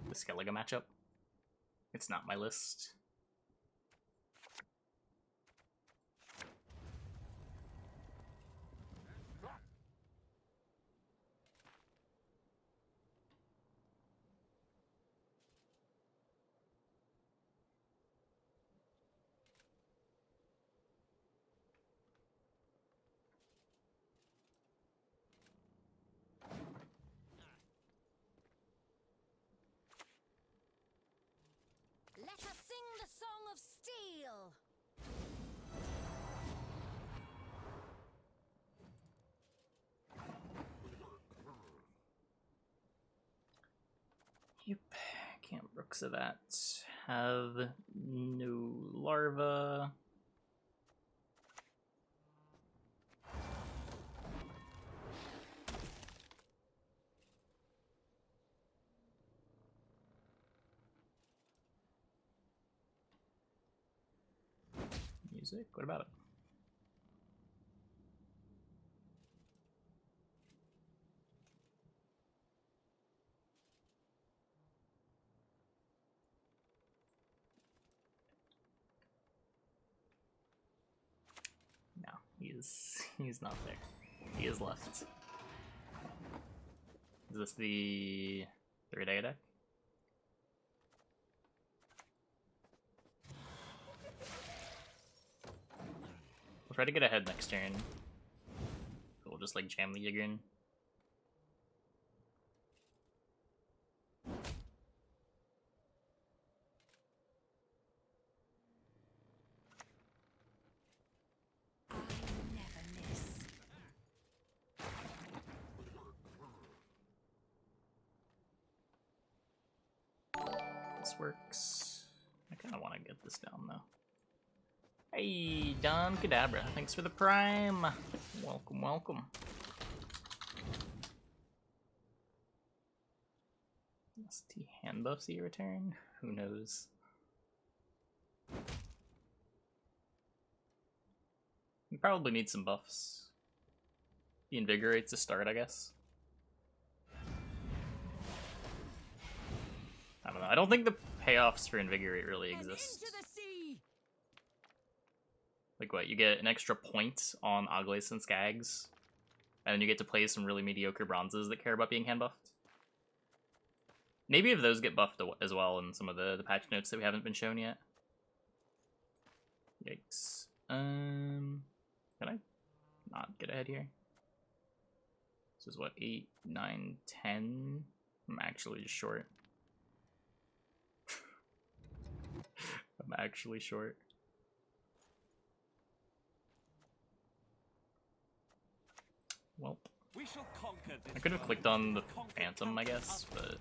The Skellige matchup. It's not my list. Let us sing the song of steel. Yep, can't Brooks of that. Have no larva. Music? What about it? No, he's not there. He is left. Is this the third A deck? try to get ahead next turn. We'll just like jam the Yigrin. This works. I kind of want to get this down though. Hey, Don Kadabra, thanks for the prime. Welcome, welcome. ST hand buffs you return? Who knows? We probably need some buffs. The Invigorate's a start, I guess. I don't know. I don't think the payoffs for Invigorate really exist. Like what? You get an extra point on Oglace and Skags, and then you get to play some really mediocre bronzes that care about being hand buffed. Maybe if those get buffed as well in some of the patch notes that we haven't been shown yet. Yikes. Can I not get ahead here? This is what, 8, 9, 10? I'm actually just short. I'm actually short. Well, I could have clicked on the Phantom, I guess, but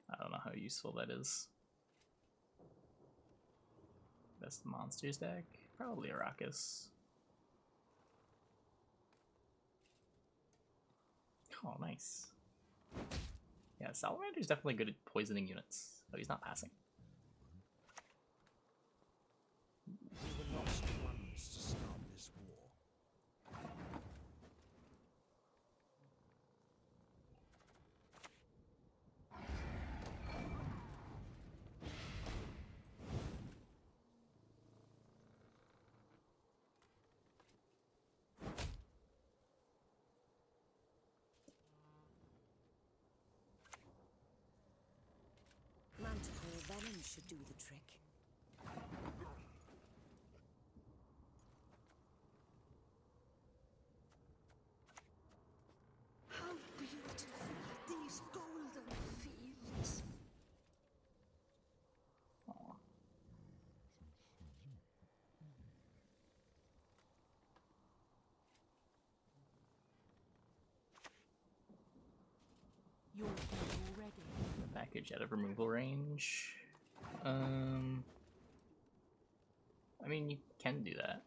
I don't know how useful that is. Best monsters deck? Probably Arrakis. Oh, nice. Yeah, Salamander's definitely good at poisoning units. Oh, he's not passing. We were the last ones to start this war. Manticore venom should do the trick. How beautiful these golden fields. You're already. The package out of removal range. I mean, you can do that.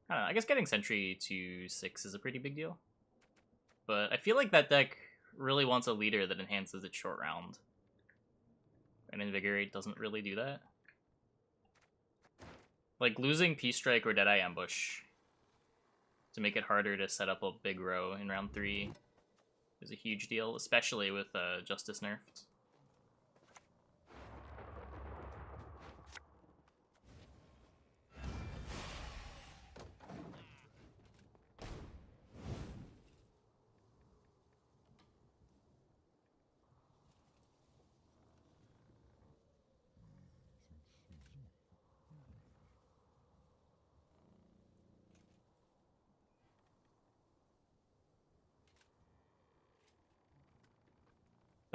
I don't know, I guess getting Sentry to 6 is a pretty big deal. But I feel like that deck really wants a leader that enhances its short round. And Invigorate doesn't really do that. Like, losing Peace Strike or Deadeye Ambush to make it harder to set up a big row in round 3 is a huge deal, especially with Justice nerfed.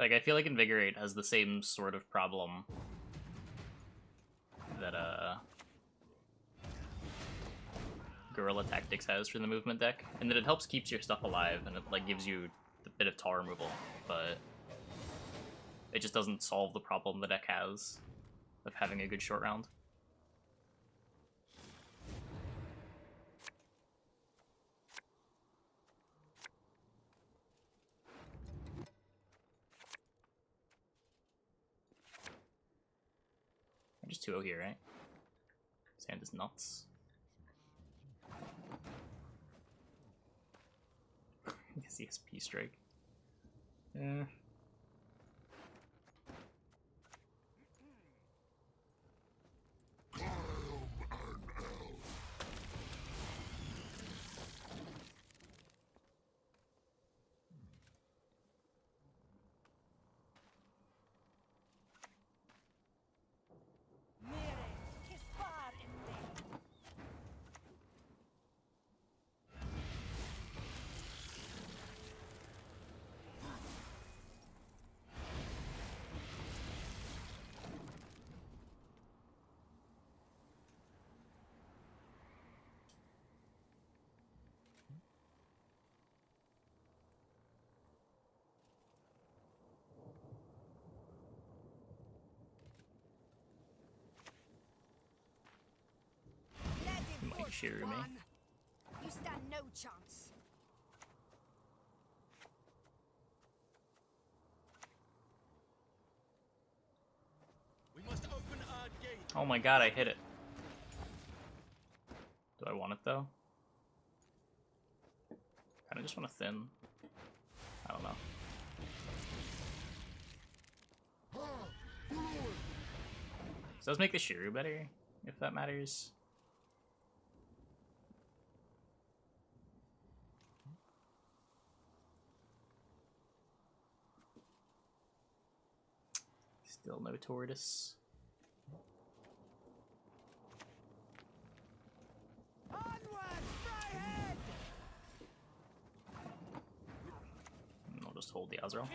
Like, I feel like Invigorate has the same sort of problem that Guerrilla Tactics has for the movement deck, and that it helps keeps your stuff alive, and it like gives you a bit of tar removal, but it just doesn't solve the problem the deck has of having a good short round. I'm just 2-0 here, right? His hand is nuts. I guess he has Peace Strike. Yeah. Shirumi. One. You stand no chance. We must open our gate. Oh my god, I hit it. Do I want it though? Kinda just want to thin. I don't know. Does make the Shiru better, if that matters. Still no tortoise. Onward, Fryhead! I'll just hold the Azrael.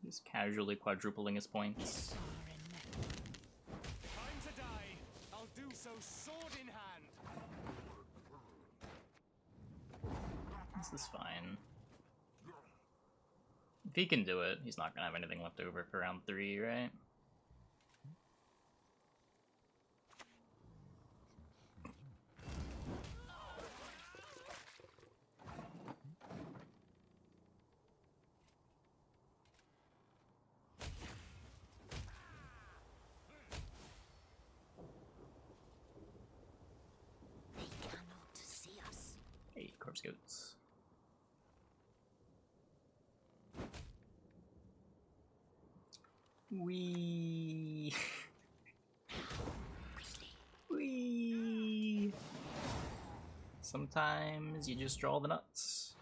Just casually quadrupling his points. Time to die. I'll do so sword in hand. This is fine. If he can do it, he's not gonna have anything left over for round 3, right? They cannot see us. Hey, corpse goats. Wee. Wee. Sometimes you just draw the nuts.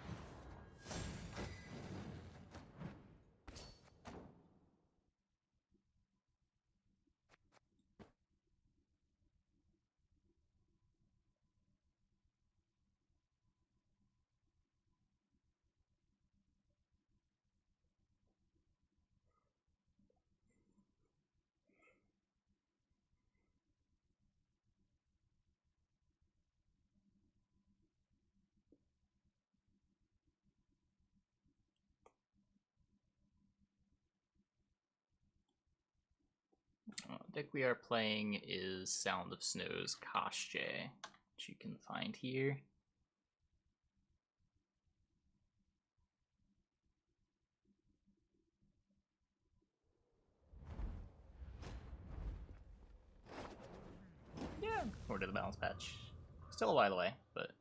The deck we are playing is Sound of Snow's Koshchey, which you can find here. Yeah, forward to the balance patch. Still a while away, but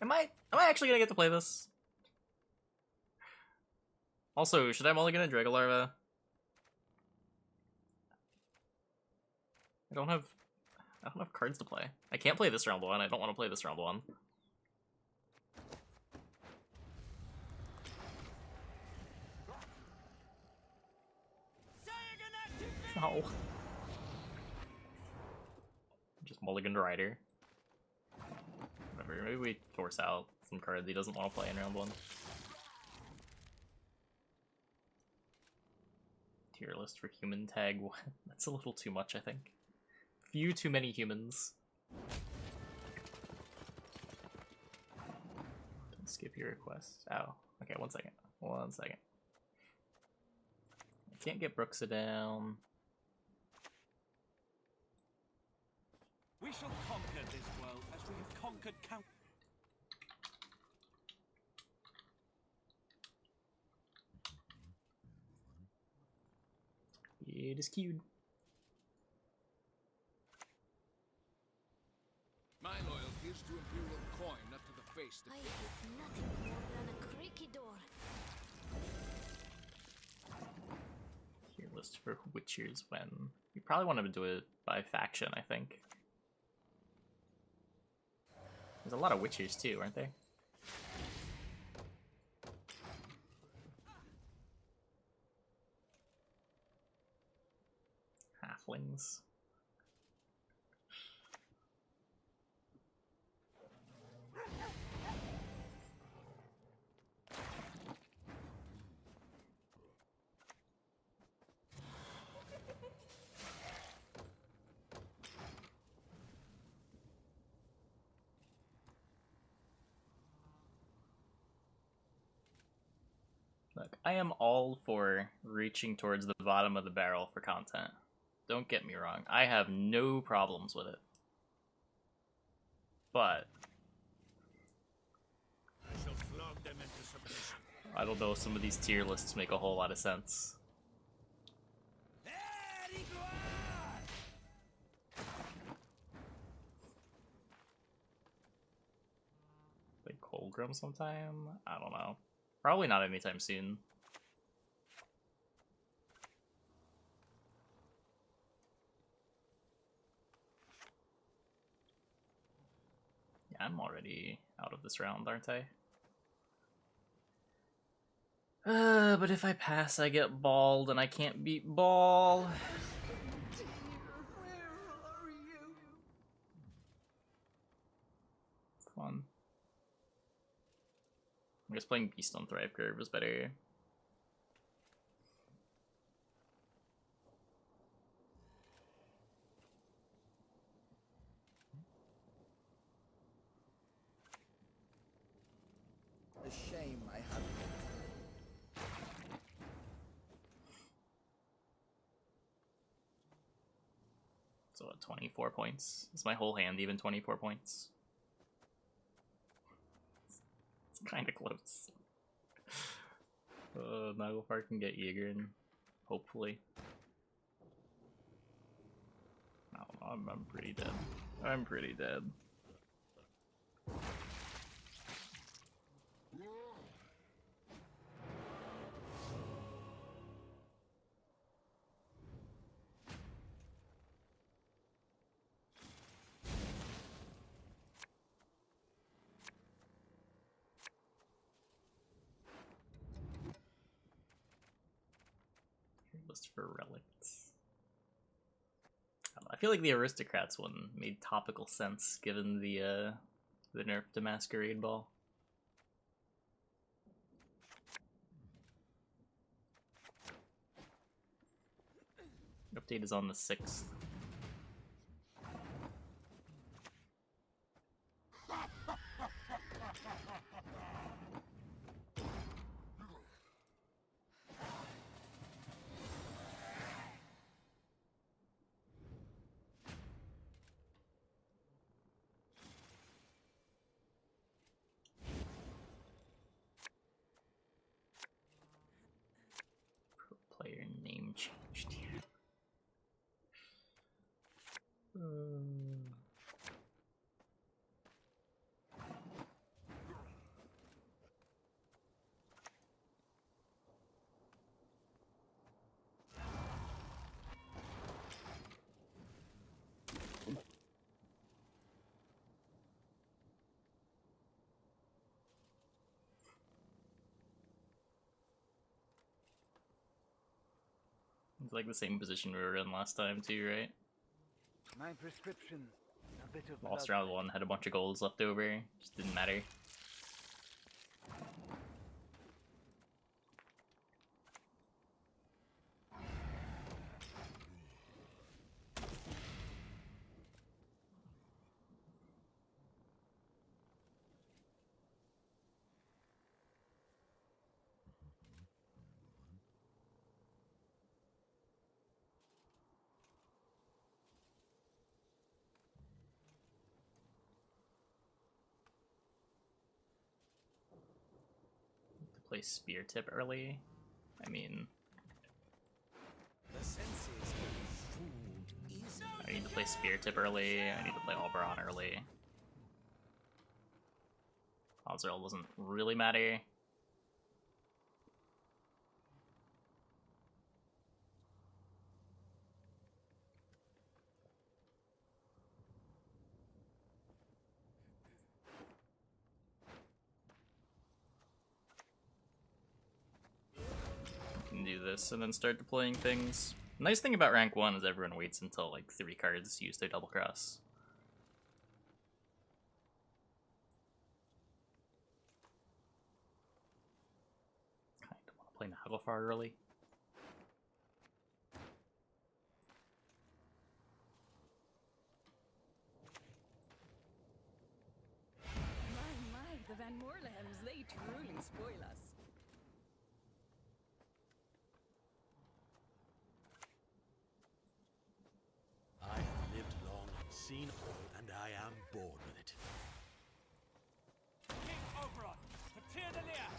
am I actually gonna get to play this? Also, should I mulligan a Dragolarva? I don't have cards to play. I can't play this round 1. I don't want to play this round 1. No. Just mulligan to Rider. Whatever, maybe we force out some cards he doesn't want to play in round 1. Tier list for human tag. That's a little too much, I think. Few too many humans. Don't skip your request. Oh, okay, 1 second. 1 second. I can't get Brooksa down. We shall conquer this world as we have conquered count. It is queued. My loyalty is to Imperial coin, not to the face that I hate nothing more than a creaky door. Tier list for Witchers when... You probably want to do it by faction, I think. There's a lot of witchers too, aren't there? Halflings. Look, I am all for reaching towards the bottom of the barrel for content. Don't get me wrong, I have no problems with it. But I shall flog them into submission. I don't know if some of these tier lists make a whole lot of sense. Like Colgrim sometime? I don't know. Probably not anytime soon. Yeah, I'm already out of this round, aren't I? But if I pass, I get balled, and I can't beat ball. Fun. I guess playing Beast on Thrive Curve is better. A shame I have. So at 24 points. Is my whole hand even 24 points? It's kind of close. Naglfar can get Ygritte, hopefully. I don't know, I'm pretty dead. I'm pretty dead. List for relics. I feel like the aristocrats one made topical sense given the nerf to Masquerade Ball. Update is on the 6th. Player name changed here. It's like the same position we were in last time too, right? My prescription. A bit of Lost blood. round 1, had a bunch of goals left over, just didn't matter. Play Spear Tip early. I mean, The senses can be fooled easily. I need to play Spear Tip early, I need to play Oberon early. Ozreal doesn't really matter. this and then start deploying things. Nice thing about rank 1 is everyone waits until like 3 cards use their double cross. Kinda wanna play Naglfar early. My, the Van Moorlehems, they truly spoil us. I have lived long, seen all, and I am bored with it. King Oberon, Patir de Lear!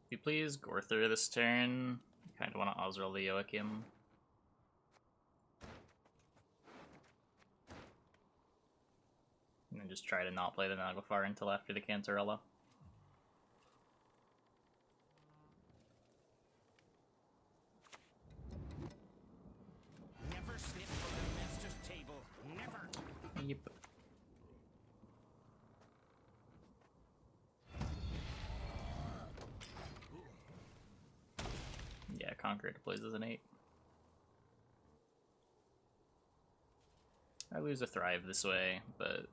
If you please, Gorther this turn. I kinda wanna Osril the Joachim. And then just try to not play the Naglfar until after the Cantarella. Never slip from the master's table. Never. Yep. Yeah, Conqueror deploys as an 8. I lose a Thrive this way, but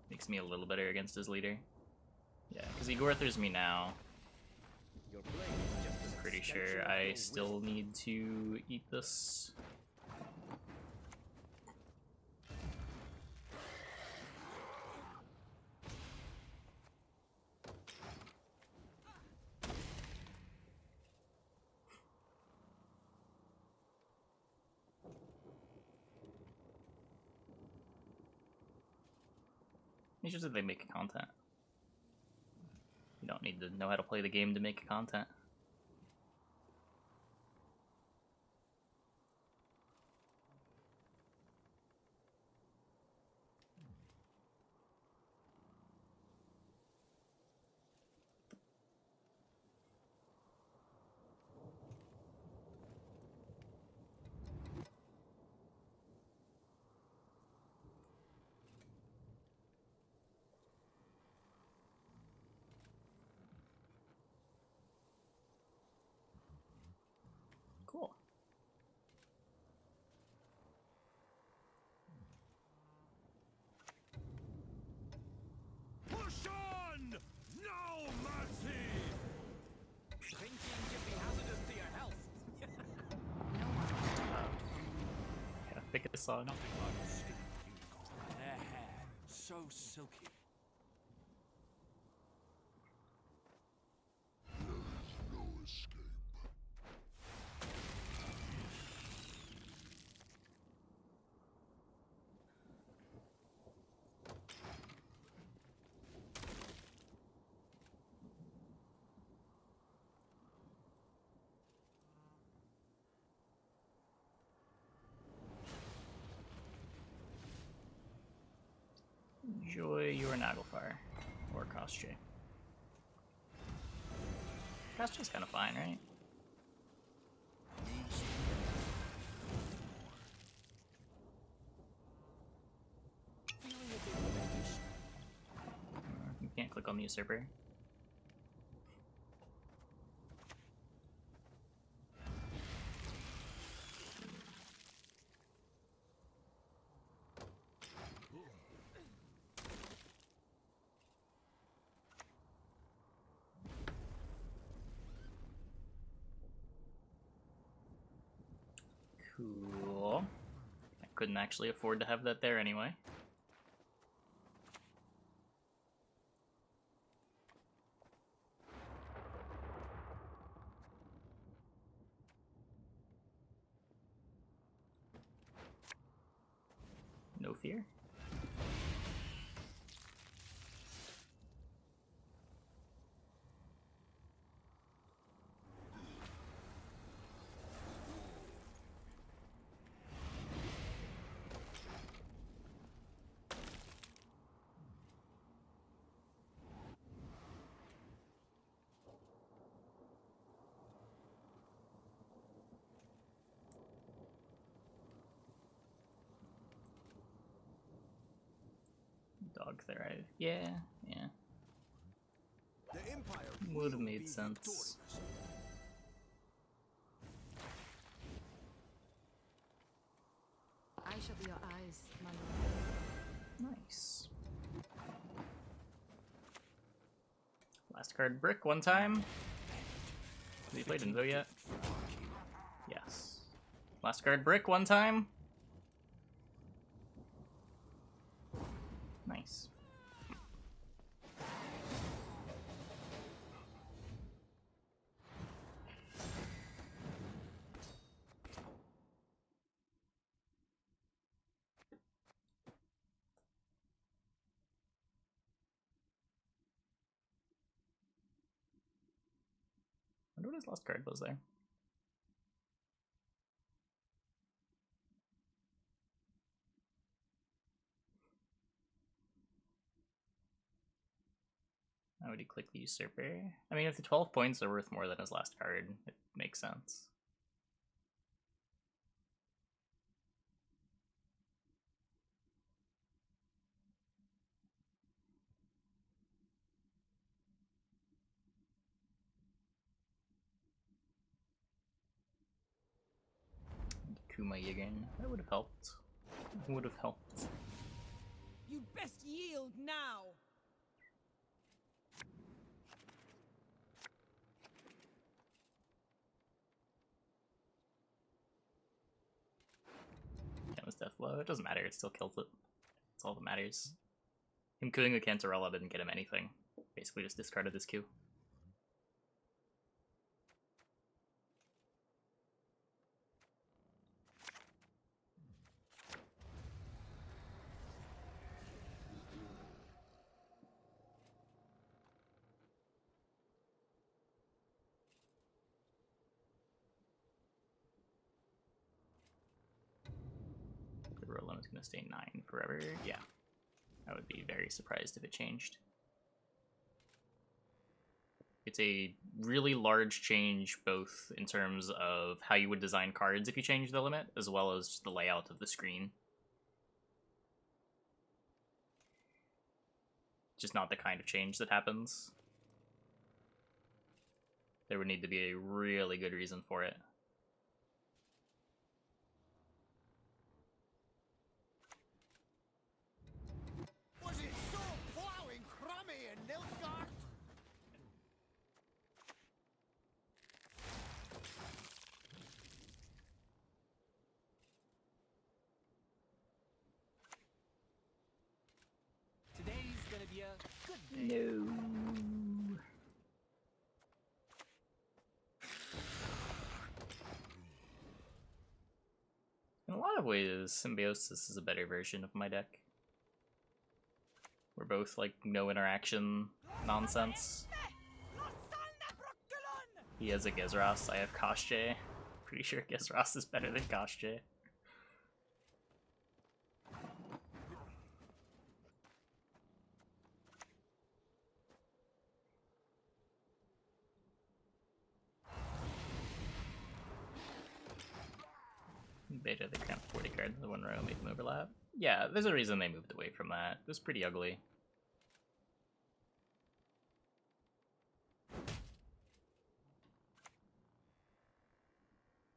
makes me a little better against his leader. Yeah, because he Gorthers me now. Pretty sure I still need to eat this. It's just that they make content. You don't need to know how to play the game to make content. Cool. Push on! No mercy! Thinking can be hazardous to your health. Gotta pick a song. Nothing like a skin unicorn. Their hair, so silky. No escape. Enjoy your Naglfar. Or Koshchey. Koshchey's kinda fine, right? You can't click on the usurper. Cool. I couldn't actually afford to have that there anyway. No fear. Dog Thrive. Yeah, yeah. The Empire Would have will made be sense. victorious. I shall be your eyes, my lord. Nice. Last card brick one time. Have you played Invo yet? Yes. Last card brick one time. Nice. I wonder what his last card was there. How would he click the usurper? I mean, if the 12 points are worth more than his last card, it makes sense. Kuma Yigan. That would have helped. Would have helped. You'd best yield now. Canvas Death Blow. It doesn't matter, it still kills it. That's all that matters. Him killing the Cantarella didn't get him anything. Basically just discarded his Q. The Roland is going to stay 9 forever. Yeah. I would be very surprised if it changed. It's a really large change both in terms of how you would design cards if you change the limit, as well as just the layout of the screen. Just not the kind of change that happens. There would need to be a really good reason for it. Was it so plowing crummy in Nilfgaard? Today's gonna be a good day. No. In a lot of ways, Symbiosis is a better version of my deck. We're both like no interaction nonsense. He has a Gizras, I have Koshchey. Pretty sure Gizras is better than Koshchey. Beta, they cramped 40 cards in the one row, make them overlap. Yeah, there's a reason they moved away from that. It was pretty ugly.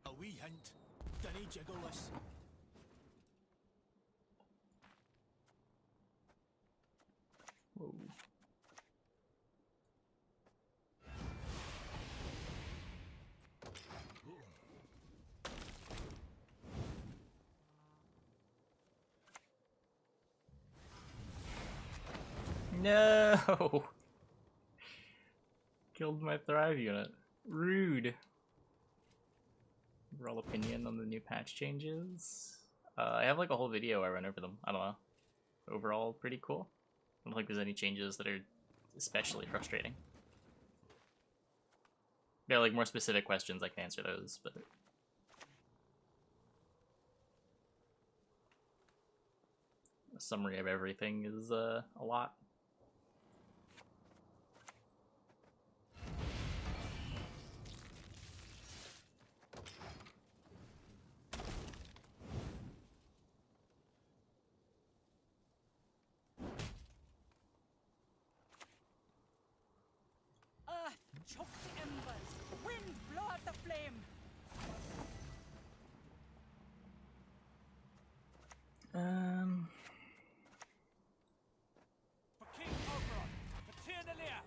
A wee hint. Dunny jiggleless. Whoa. No! Killed my Thrive unit. Rude. Overall opinion on the new patch changes? I have like a whole video where I run over them. I don't know. Overall, pretty cool. I don't think there's any changes that are especially frustrating. There are like more specific questions, I can answer those, but... a summary of everything is a lot. choke the embers. Wind, blow out the flame. For King Oberon, for Tyrnalia.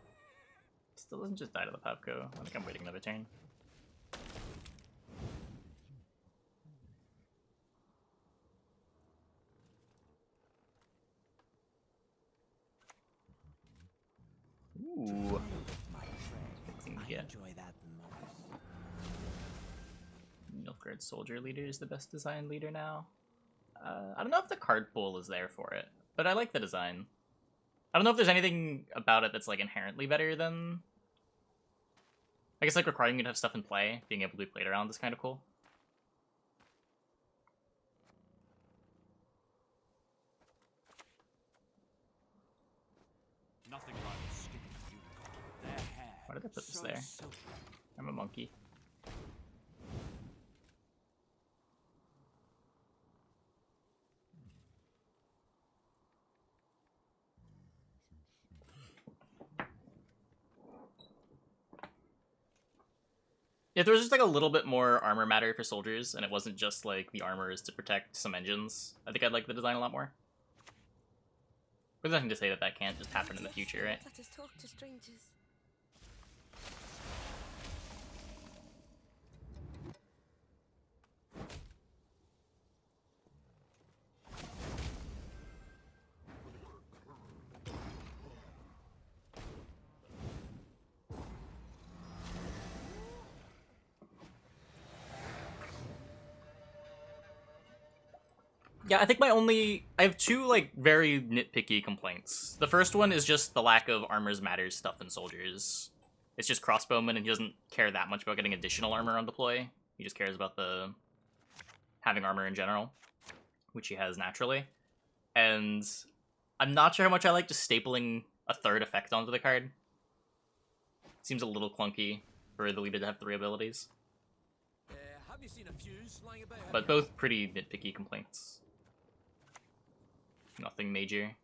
Still doesn't just die to the Popco. I think I'm waiting another turn. Ooh. Good thing to get. Enjoy that the most. Nilfgaard Soldier Leader is the best designed leader now. I don't know if the card pool is there for it, but I like the design. I don't know if there's anything about it that's like inherently better than... I guess like requiring you to have stuff in play, being able to be played around is kind of cool. Nothing like skinning a unicorn. Their hair. Why did I put this so there? silky. I'm a monkey. If there was just like a little bit more armor matter for soldiers, and it wasn't just like the armor is to protect some engines, I think I'd like the design a lot more. There's nothing to say that that can't just happen in the future, right? Let us talk to strangers. Yeah, I think I have two, like, very nitpicky complaints. The first one is just the lack of armors matters stuff in soldiers. It's just crossbowman, and he doesn't care that much about getting additional armor on deploy. He just cares about the having armor in general, which he has naturally. And I'm not sure how much I like just stapling a third effect onto the card. Seems a little clunky for the leader to have 3 abilities. Have you seen a fuse lying about? But both pretty nitpicky complaints. Nothing major.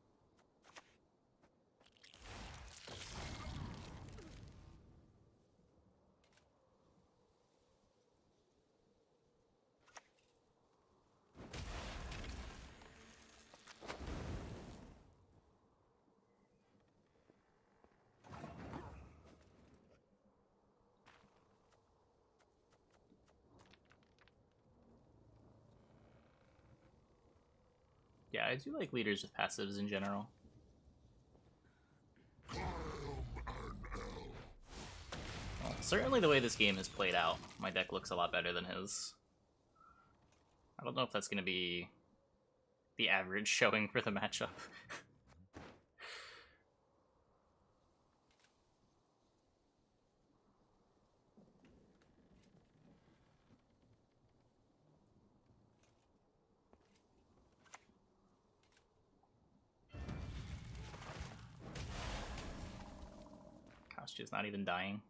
Yeah, I do like leaders with passives in general. Well, certainly the way this game has played out, my deck looks a lot better than his. I don't know if that's going to be the average showing for the matchup. Koshchey's not even dying.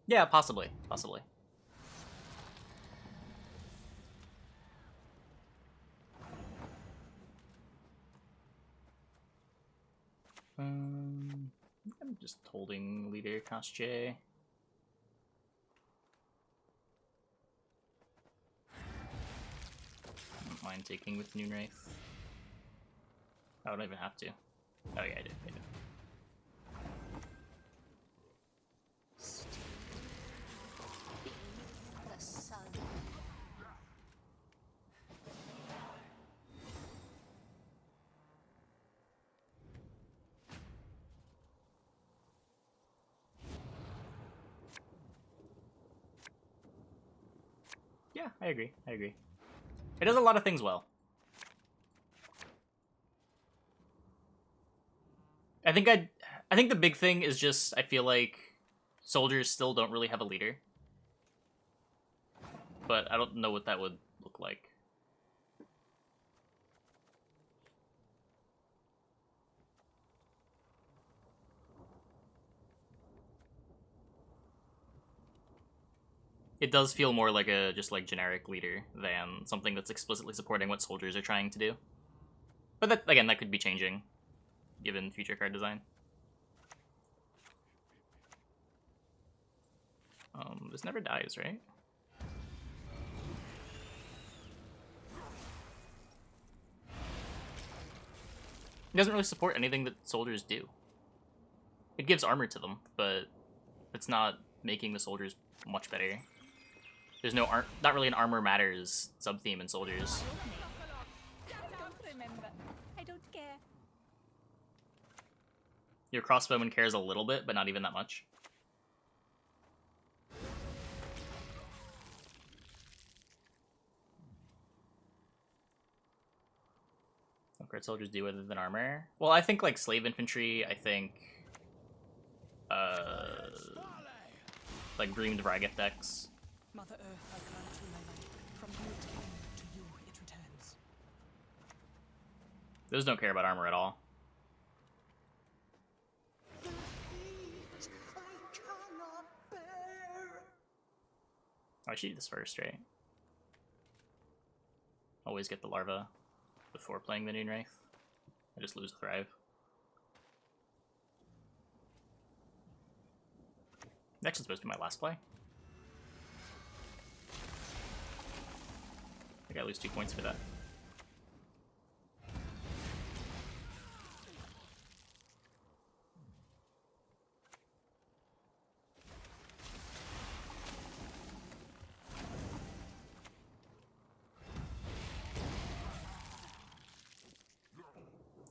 Yeah, possibly. Possibly. I'm just holding leader Koshchey. I don't mind taking with Noon Wraith. I don't even have to. Oh yeah, I did. The sun. Yeah, I agree. It does a lot of things well. I think the big thing is just I feel like soldiers still don't really have a leader. But I don't know what that would look like. It does feel more like a just like generic leader than something that's explicitly supporting what soldiers are trying to do. But that, again, that could be changing. given future card design. This never dies, right? It doesn't really support anything that soldiers do. It gives armor to them, but it's not making the soldiers much better. There's no not really an armor matters sub-theme in soldiers. I don't remember. I don't care. Your crossbowman cares a little bit, but not even that much. What card soldiers do other than armor? Well, I think like slave infantry, I think like Dreamed Vragat decks. Mother Earth, I grant you my life. From you it came, to you it returns. Those don't care about armor at all. Oh, I should do this first, right? Always get the larva before playing the Noon Wraith. I just lose a Thrive. Next is supposed to be my last play. I think I lose 2 points for that.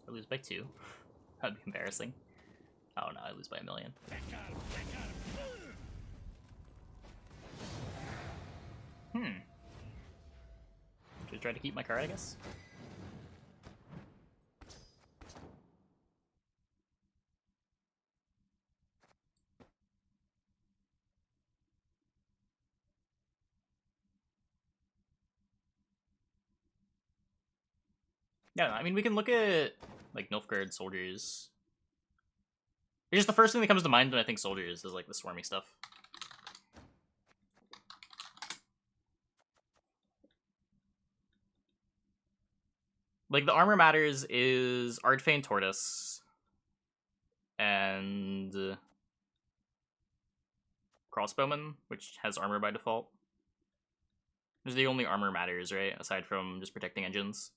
I lose by 2. That'd be embarrassing. Oh no, I lose by 1,000,000. Should try to keep my card, I guess. Yeah, I mean, we can look at, like, Nilfgaard soldiers. It's just the first thing that comes to mind when I think soldiers is, like, the swarmy stuff. Like, the armor matters is Ardfane Tortoise and Crossbowman, which has armor by default. Those are the only armor matters, right? Aside from just protecting engines.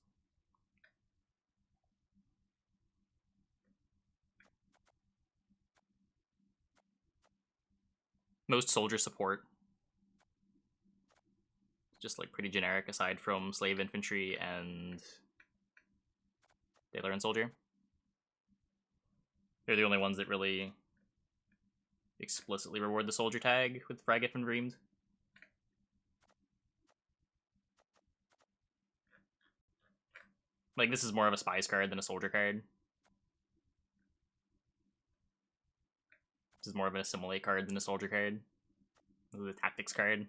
Most soldier support. Just like pretty generic aside from slave infantry and Daler and soldier. They're the only ones that really explicitly reward the soldier tag with Vragat and Dreamed. Like, this is more of a spies card than a soldier card. This is more of an assimilate card than a soldier card. This is a tactics card.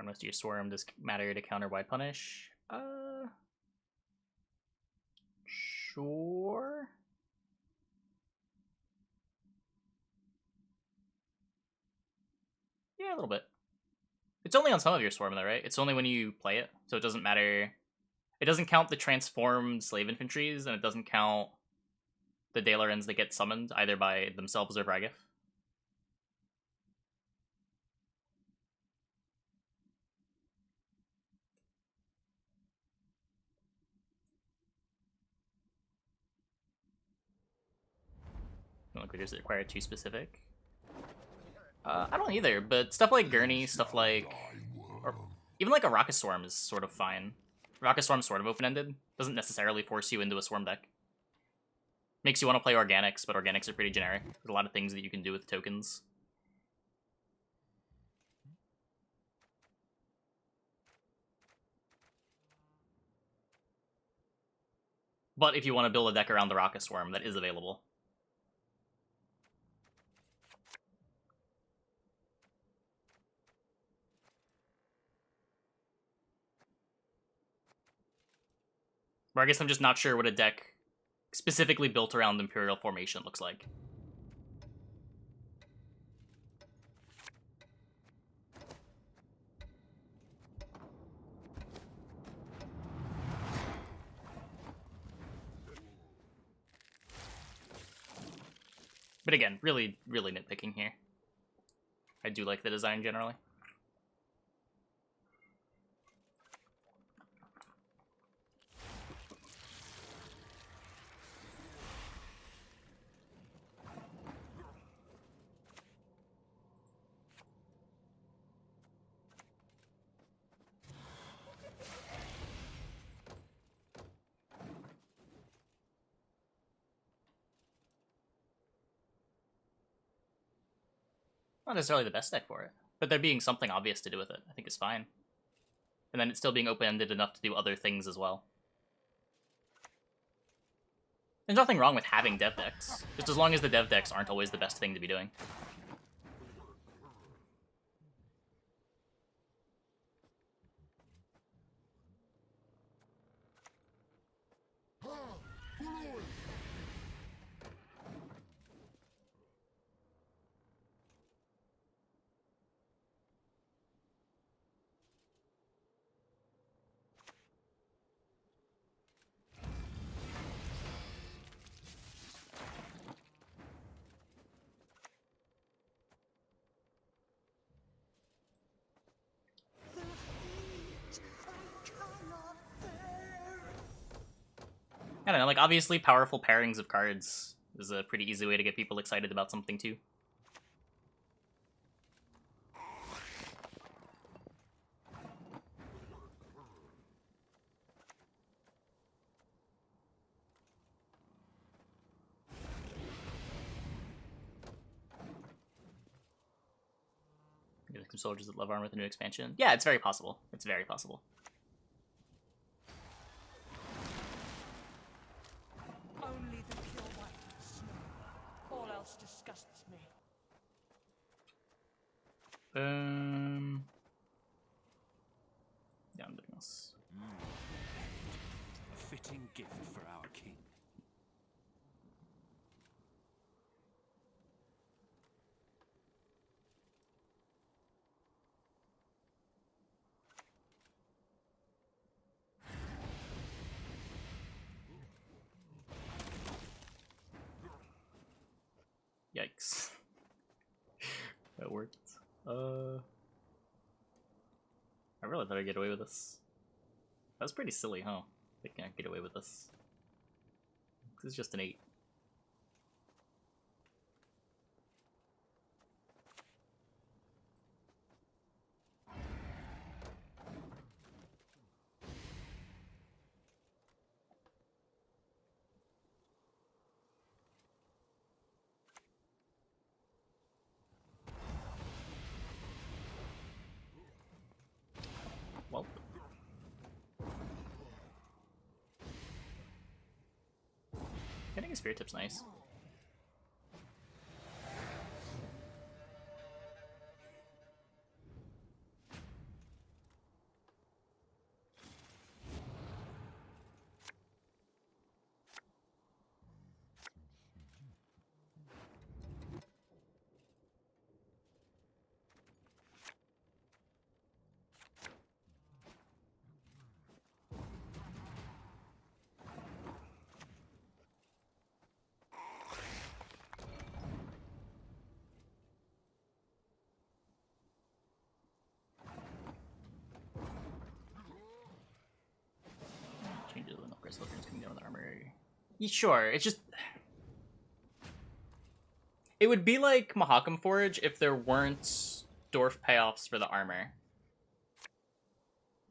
Must use Swarm does matter to counter wide punish. Sure. Yeah, a little bit. It's only on some of your Swarm though, right? It's only when you play it, so it doesn't matter. It doesn't count the transformed slave infantries, and it doesn't count the Dalerans that get summoned either by themselves or Vragith. Like creatures that require 2 specific. I don't either, but stuff like Gurney, stuff like, or even like a Rocket Swarm is sort of fine. Rocket Swarm's sort of open-ended. Doesn't necessarily force you into a Swarm deck. Makes you want to play organics, but organics are pretty generic. There's a lot of things that you can do with tokens. But if you want to build a deck around the Rocket Swarm, that is available. Or I guess I'm just not sure what a deck specifically built around Imperial formation looks like. But again, really, really nitpicking here. I do like the design generally. Not necessarily the best deck for it, but there being something obvious to do with it, I think is fine. And then it's still being open-ended enough to do other things as well. There's nothing wrong with having dev decks, just as long as the dev decks aren't always the best thing to be doing. I don't know, like, obviously powerful pairings of cards is a pretty easy way to get people excited about something, too. Some soldiers that love armor with a new expansion. Yeah, it's very possible. It's very possible. Only the pure white snow. All else disgusts me. Yeah, nothing else. A fitting gift for our king. Yikes. That worked. I really thought I'd get away with this. That was pretty silly, huh? They can't get away with this. This is just an 8. Well. Getting a spirit tip's nice. Changes when upgrade slippers can go with armor. Yeah, sure, it's just... It would be like Mahakam Forge if there weren't dwarf payoffs for the armor.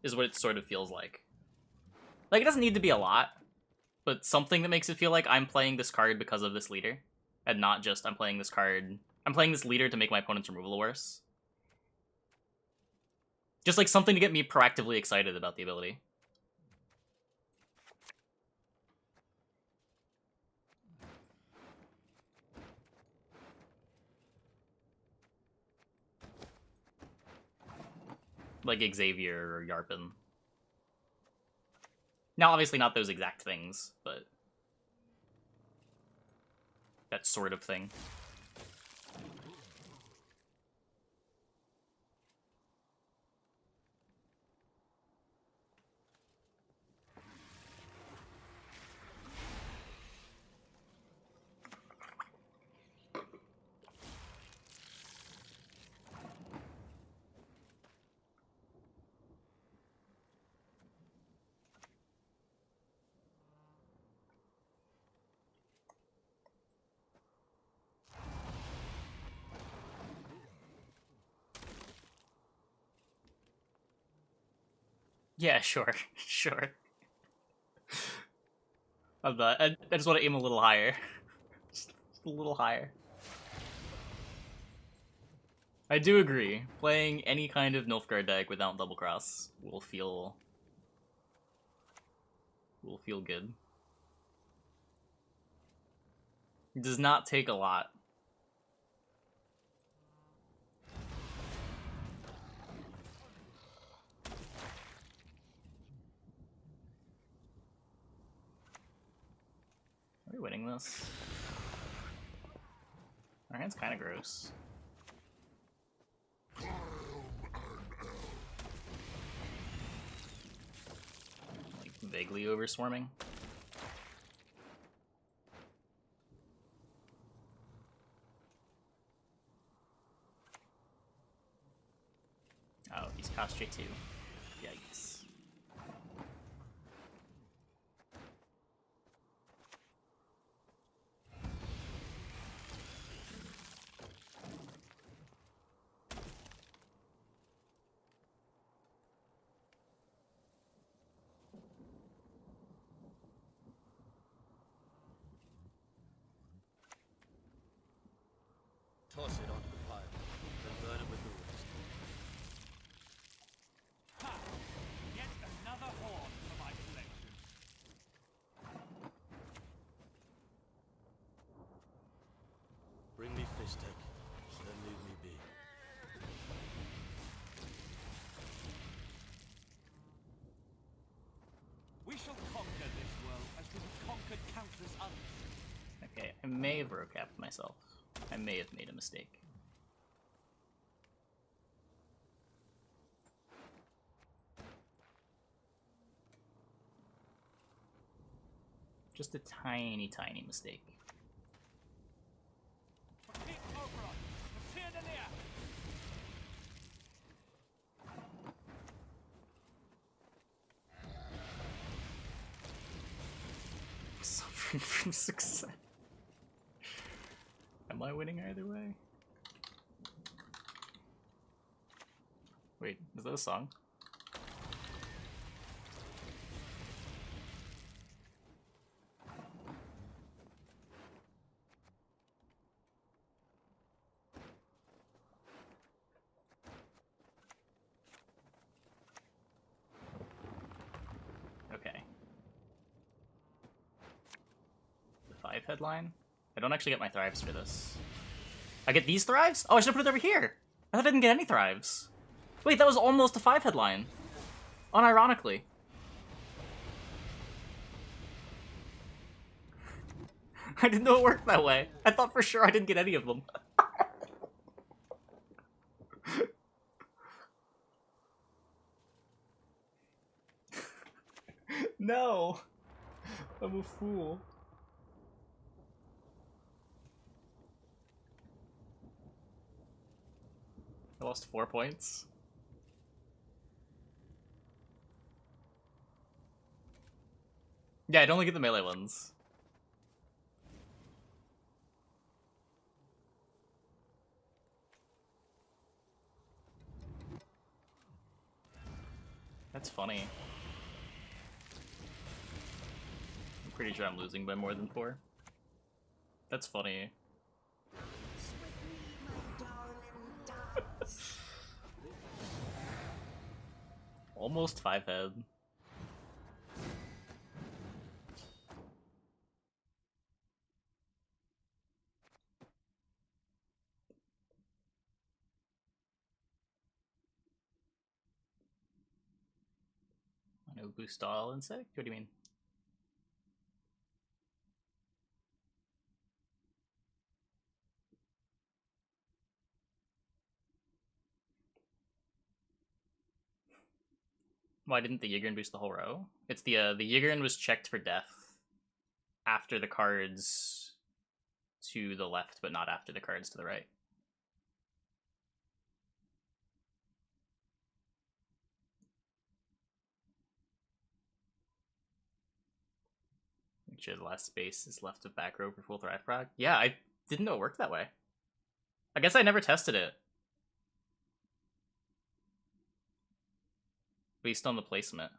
Is what it sort of feels like. Like, it doesn't need to be a lot, but something that makes it feel like I'm playing this card because of this leader, and not just I'm playing this card... I'm playing this leader to make my opponent's removal worse. Just like something to get me proactively excited about the ability. Like Xavier or Yarpin. Now, obviously not those exact things, but that sort of thing. Yeah, sure, sure. I just want to aim a little higher. Just a little higher. I do agree. Playing any kind of Nilfgaard deck without double cross will feel good. It does not take a lot. Are we winning this? Our hand's kind of gross. Like, vaguely overswarming. Oh, he's Koshchey too. Yikes. Toss it onto the pile, then burn it with the rest. Ha! Yet another horn for my collection. Bring me Fistek, then leave me be. We shall conquer this world as we have conquered countless others. Okay, I may have rocapped myself. I may have made a mistake. Just a tiny, tiny mistake. For King Oberon, for Tyr Suffering from success. Am I winning either way? Wait, is that a song? Okay. The 5 headline? I don't actually get my thrives for this. I get these thrives? Oh, I should have put it over here! I thought I didn't get any thrives. Wait, that was almost a 5 headline. Unironically. I didn't know it worked that way. I thought for sure I didn't get any of them. No! I'm a fool. I lost 4 points. Yeah, I'd only get the melee ones. That's funny. I'm pretty sure I'm losing by more than 4. That's funny. Almost 5 head. No boost all insect? What do you mean? Why didn't the Yigrin boost the whole row? It's the Yigrin was checked for death after the cards to the left, but not after the cards to the right. Make sure the last space is left of back row for full thrive proc. Yeah, I didn't know it worked that way. I guess I never tested it. Based on the placement.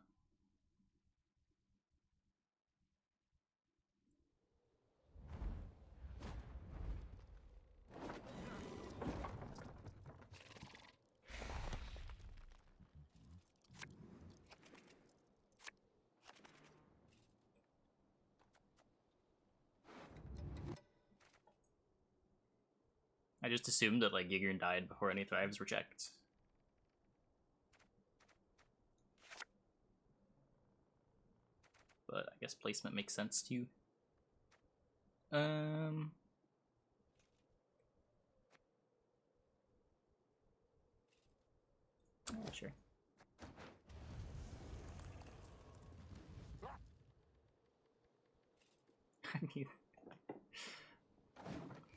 I just assumed that like Yigrin died before any thrives were checked. But I guess placement makes sense too. Yeah, sure. I mean,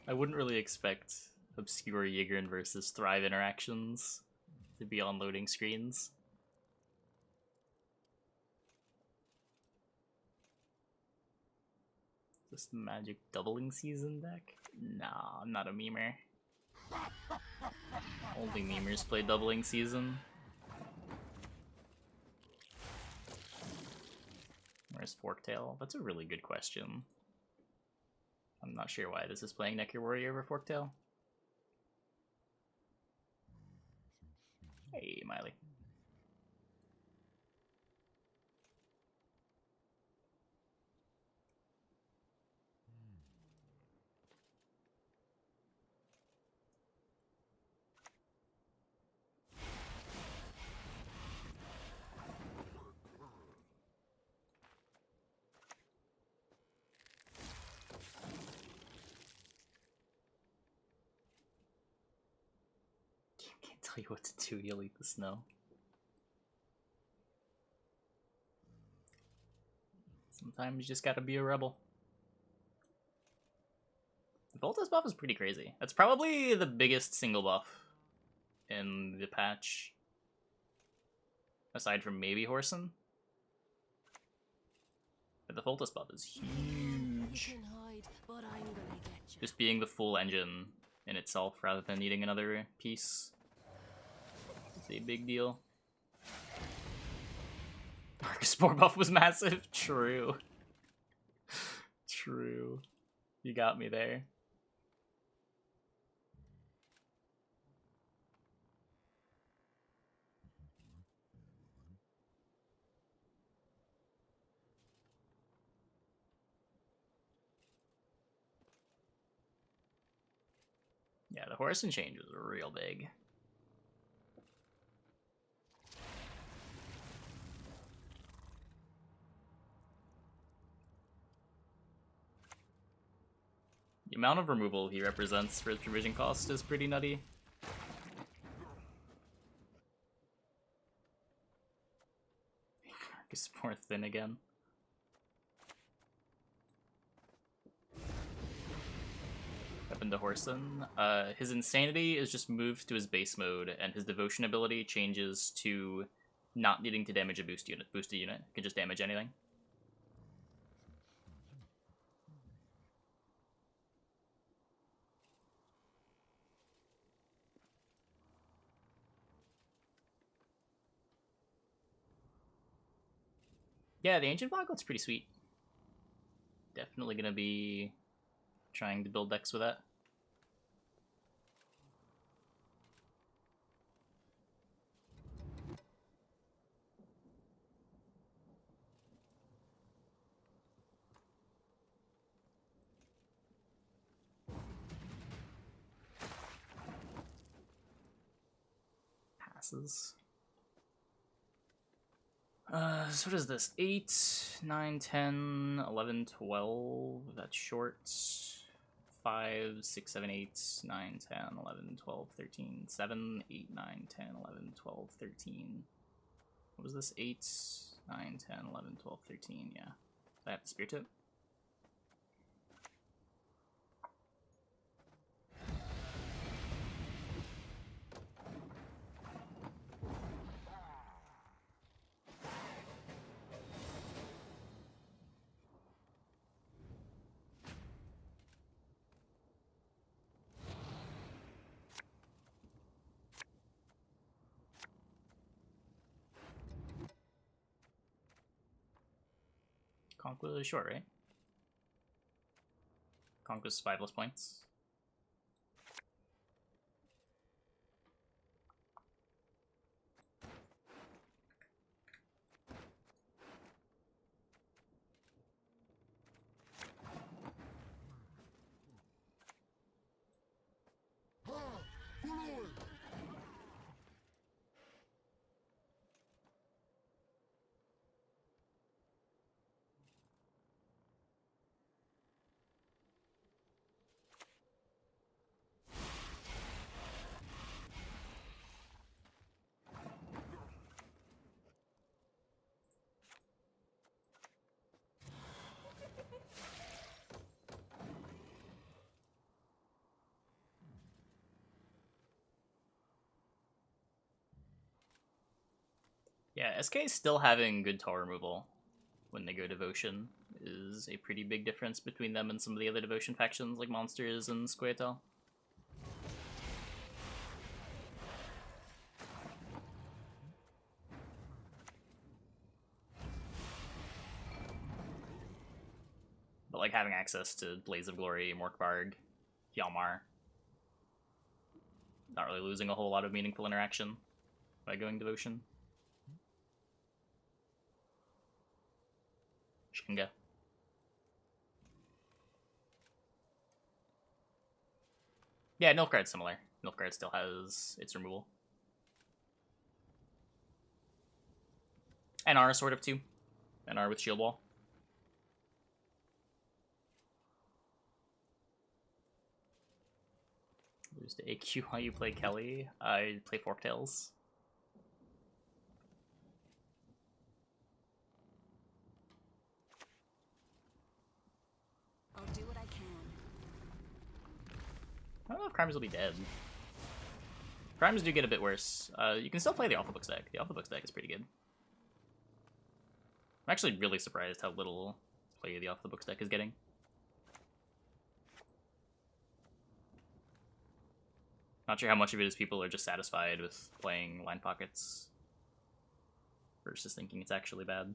I wouldn't really expect obscure Yigrin versus Thrive interactions to be on loading screens. Just Magic doubling season deck? Nah, I'm not a memer. Only memers play doubling season. Where's Forktail? That's a really good question. I'm not sure why this is playing Necker Warrior over Forktail. Hey, Miley. Can't tell you what to do, you'll eat the snow. Sometimes you just gotta be a rebel. The Volta's buff is pretty crazy. That's probably the biggest single buff in the patch. Aside from maybe Horson. But the Volta's buff is huge. Just being the full engine in itself rather than needing another piece is a big deal. Spore buff was massive. True. True. You got me there. Yeah, the Horson change was real big. The amount of removal he represents for his provision cost is pretty nutty. Is more thin again. Weapon to Horson. His Insanity is just moved to his base mode, and his Devotion ability changes to not needing to damage a boosted unit. Can just damage anything. Yeah, the Ancient Boglet's pretty sweet. Definitely gonna be trying to build decks with that. Passes. So what is this? 8, 9, 10, 11, 12. That's short. 5, 6, 7, 8, 9, 10, 11, 12, 13. 7, 8, 9, 10, 11, 12, 13. What was this? 8, 9, 10, 11, 12, 13. Yeah. I have the spear tip. Conk was short, right? Conk was 5 less points. Yeah, SK still having good tower removal when they go Devotion is a pretty big difference between them and some of the other Devotion factions like Monsters and Squirtle. But like having access to Blaze of Glory, Morkvarg, Hjalmar, not really losing a whole lot of meaningful interaction by going Devotion. Shinga. Yeah, Nilfgaard's similar. Nilfgaard still has its removal. And R sort of too. And R with Shield Wall. Lose to AQ while you play Kelly. I play Forktails. I'll do what I can. I don't know if Crimes will be dead. Crimes do get a bit worse. You can still play the Alpha Books deck. The Alpha Books deck is pretty good. I'm actually really surprised how little play the Alpha Books deck is getting. Not sure how much of it is people are just satisfied with playing Line Pockets versus thinking it's actually bad.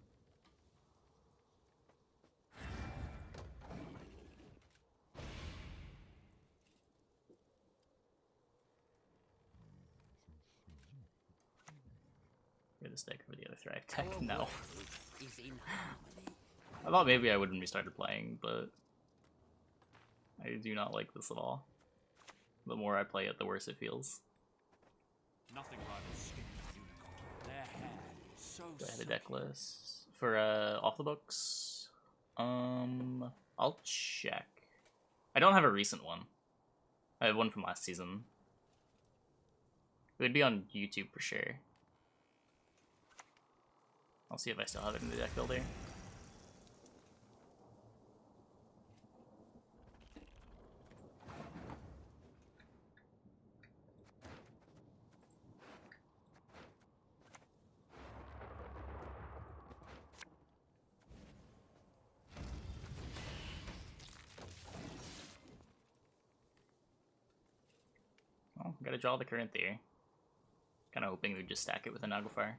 This deck over the other Thrive deck? No. I thought maybe I wouldn't be started playing, but I do not like this at all. The more I play it, the worse it feels. Nothing rivals skin of unicorn. Their hair so Do I have a deck list? For off the books? I'll check. I don't have a recent one. I have one from last season. It would be on YouTube for sure. I'll see if I still have it in the deck builder. Well, gotta draw the current there. Kinda hoping we'd just stack it with a Naglfar.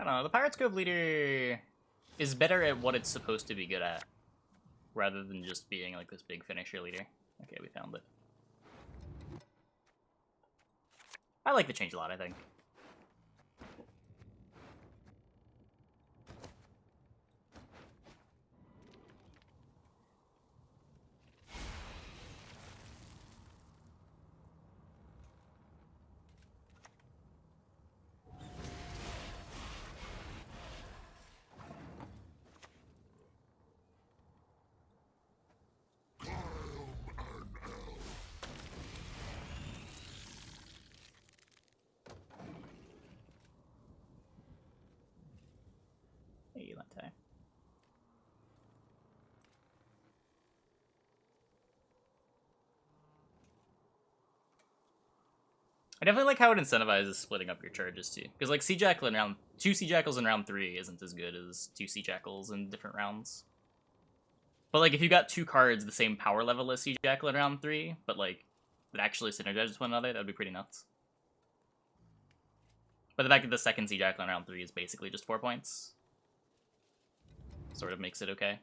I don't know, the Pirates Cove leader is better at what it's supposed to be good at, rather than just being like this big finisher leader. Okay, we found it. I like the change a lot, I think. Hey, Lente. I definitely like how it incentivizes splitting up your charges too, because like Sea Jackal in round 2 Sea Jackals in round 3 isn't as good as 2 Sea Jackals in different rounds. But like if you got 2 cards the same power level as Sea Jackal in round 3, but like that actually synergizes with one another, that'd be pretty nuts. But the fact that the second Sea Jackal in round 3 is basically just 4 points sort of makes it okay.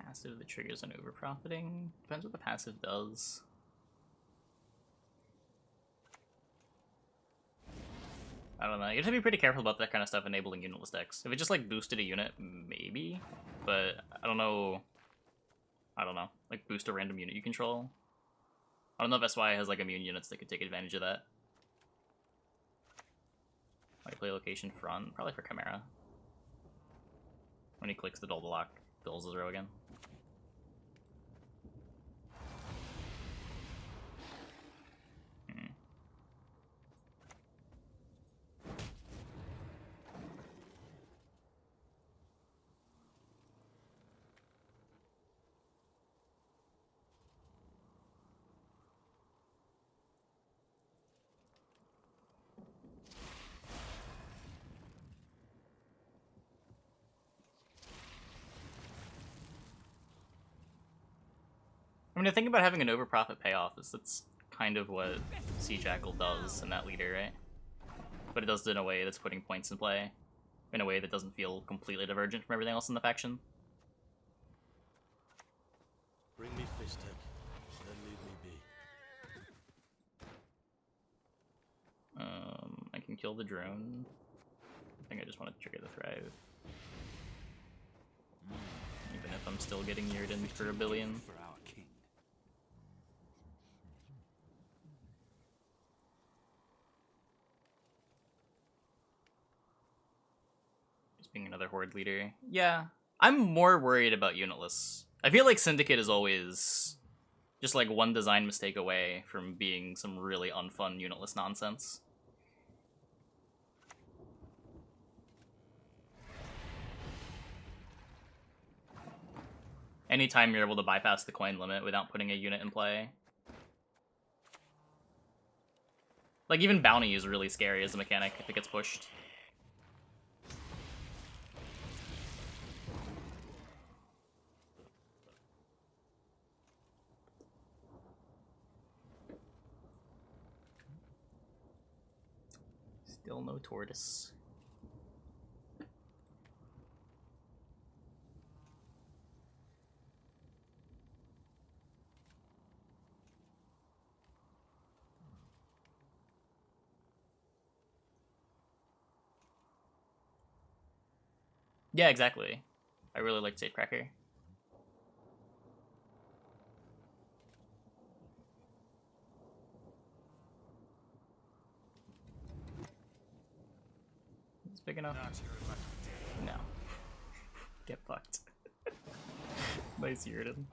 Passive that triggers an overprofiting. Depends what the passive does. I don't know. You have to be pretty careful about that kind of stuff enabling unitless decks. If it just like boosted a unit, maybe. But I don't know. I don't know. Like boost a random unit you control. I don't know if SY has like immune units that could take advantage of that. Might play location front, probably for Chimera. When he clicks the double lock, fills his row again. I mean, the thing about having an overprofit payoff is that's kind of what Sea Jackal does in that leader, right? But it does it in a way that's putting points in play, in a way that doesn't feel completely divergent from everything else in the faction. Bring me Fish Tech, then leave me be. I can kill the drone. I think I just want to trigger the Thrive. Even if I'm still getting geared in for a billion. For our king. Just being another Horde leader. Yeah. I'm more worried about unitless. I feel like Syndicate is always just like one design mistake away from being some really unfun unitless nonsense. Anytime you're able to bypass the coin limit without putting a unit in play. Like, even Bounty is really scary as a mechanic if it gets pushed. Still no tortoise. Yeah, exactly. I really like Safecracker. It's big enough. Not your lucky day. No. Get fucked. Nice Yrden.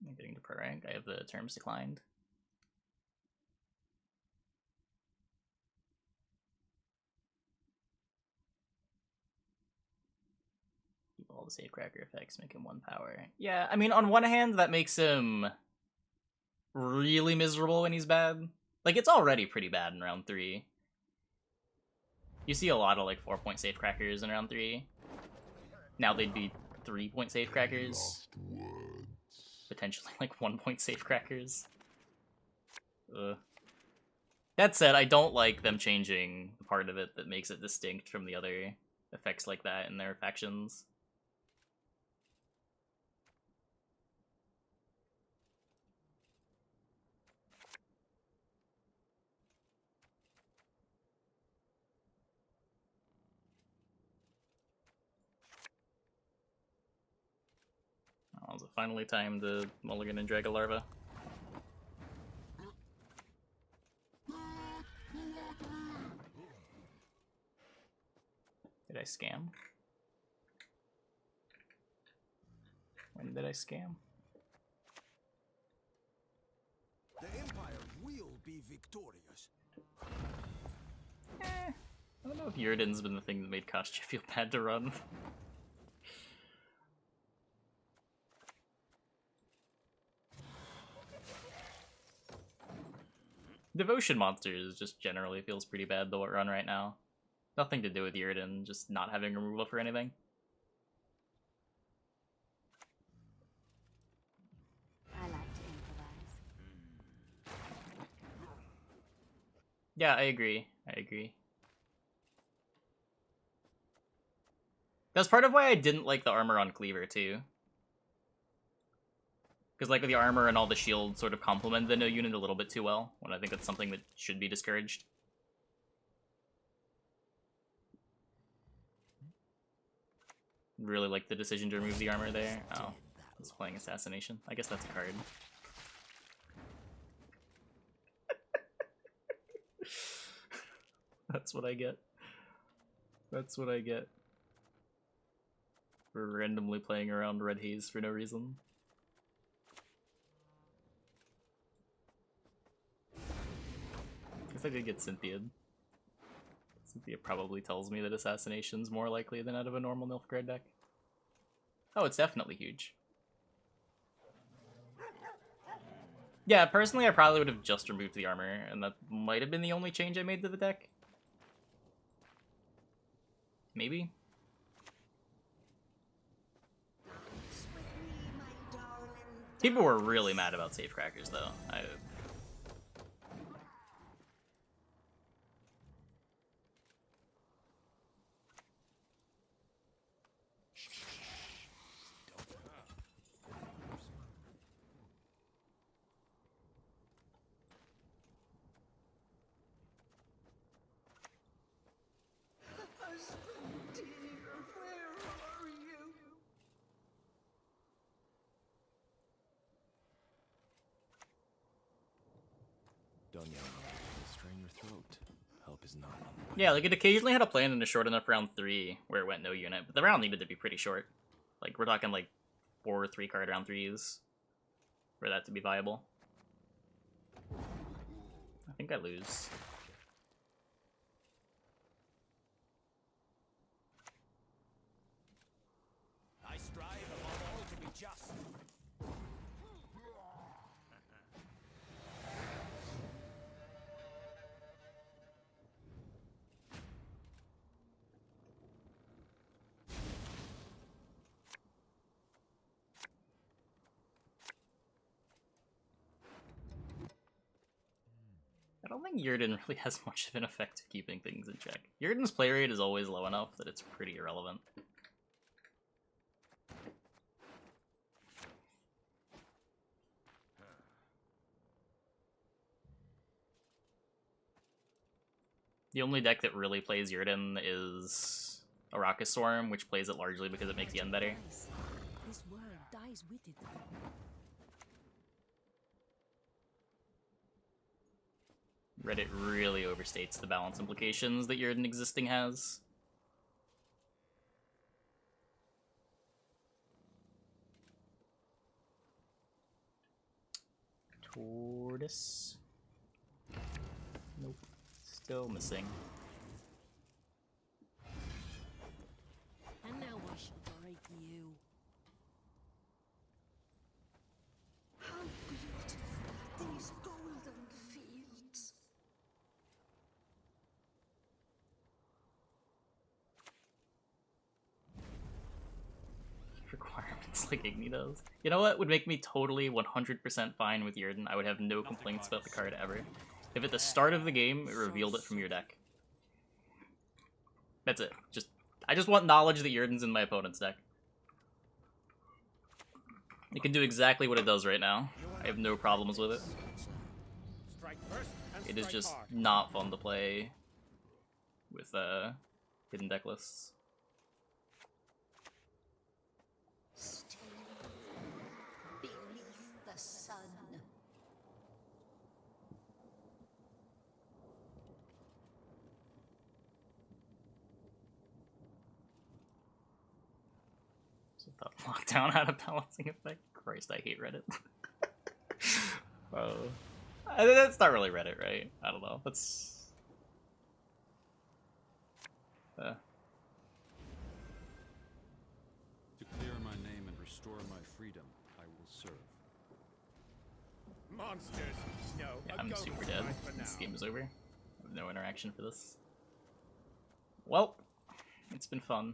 I'm getting to pro rank. I have the terms declined. Keep all the safecracker effects, make him 1 power. Yeah, I mean, on one hand, that makes him really miserable when he's bad. Like, it's already pretty bad in round 3. You see a lot of, like, 4-point safecrackers in round 3. Now they'd be 3-point safecrackers. Potentially, like, 1-point safecrackers. Ugh. That said, I don't like them changing the part of it that makes it distinct from the other effects like that in their factions. Oh, is it finally time to mulligan and drag a larva? Did I scam? When did I scam? The Empire will be victorious. I don't know if Yrden's been the thing that made Koshchey feel bad to run. Devotion Monsters just generally feels pretty bad to run right now. Nothing to do with Yrden, just not having removal for anything. I like to improvise. Yeah, I agree. That's part of why I didn't like the armor on Cleaver, too. Because, like, the armor and all the shields sort of complement the no unit a little bit too well, when I think that's something that should be discouraged. Really like the decision to remove the armor there. Oh, it's playing Assassination. I guess that's a card. That's what I get. That's what I get. For randomly playing around Red Haze for no reason. Guess I did get Cynthia'd. Cynthia probably tells me that Assassination's more likely than out of a normal Nilfgaard deck. Oh, it's definitely huge. Yeah, personally I probably would have just removed the armor, and that might have been the only change I made to the deck. Maybe? People were really mad about safecrackers, though. Strain your throat. Help is not on the way. Yeah, like it occasionally had a plan in a short enough round 3 where it went no unit, but the round needed to be pretty short. Like, we're talking like 4 3-card round 3s for that to be viable. I think I lose. I strive above all to be just. I don't think Yrden really has much of an effect of keeping things in check. Yrden's play rate is always low enough that it's pretty irrelevant. The only deck that really plays Yurden is Araka Storm, which plays it largely because it makes Yen better. This world dies with it. Reddit really overstates the balance implications that Yurden existing has. Tortoise. Nope. Still missing. And now I shall break you. How beautiful these golden fields. Requirements like Igni does. You know what would make me totally 100% fine with Yurden? I would have no complaints about the card ever. If at the start of the game, it revealed it from your deck. That's it. I just want knowledge that Yurden's in my opponent's deck. It can do exactly what it does right now. I have no problems with it. It is just not fun to play with hidden deck lists. Stay beneath the sun. So lockdown had a balancing effect. Christ, I hate Reddit. Oh, that's not really Reddit, right? I don't know. That's. To clear my name and restore my freedom, I will serve. Monsters! No. Yeah, I'm super dead. This game is over. I have no interaction for this. Well, it's been fun.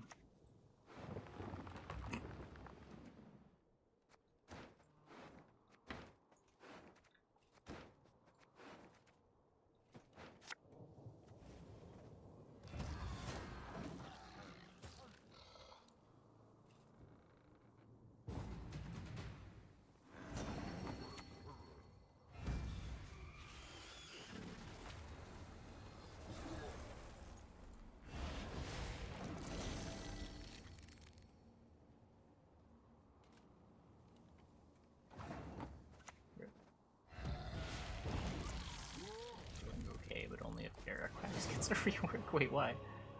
Okay, but only if Arachrax gets a rework. Wait, why?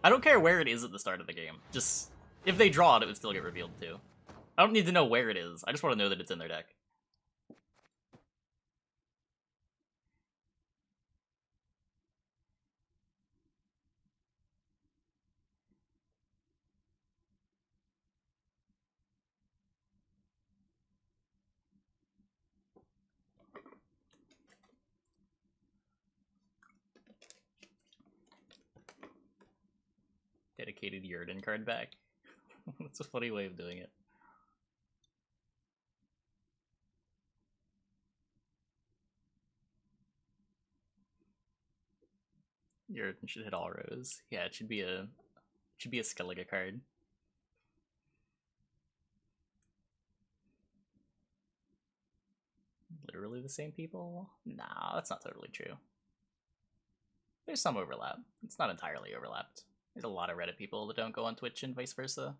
I don't care where it is at the start of the game. Just, if they draw it, it would still get revealed too. I don't need to know where it is. I just want to know that it's in their deck. Dedicated Yurden card back. That's a funny way of doing it. Yurden should hit all rows. Yeah, it should be a Skellige card. Literally the same people? Nah, that's not totally true. There's some overlap. It's not entirely overlapped. There's a lot of Reddit people that don't go on Twitch and vice versa.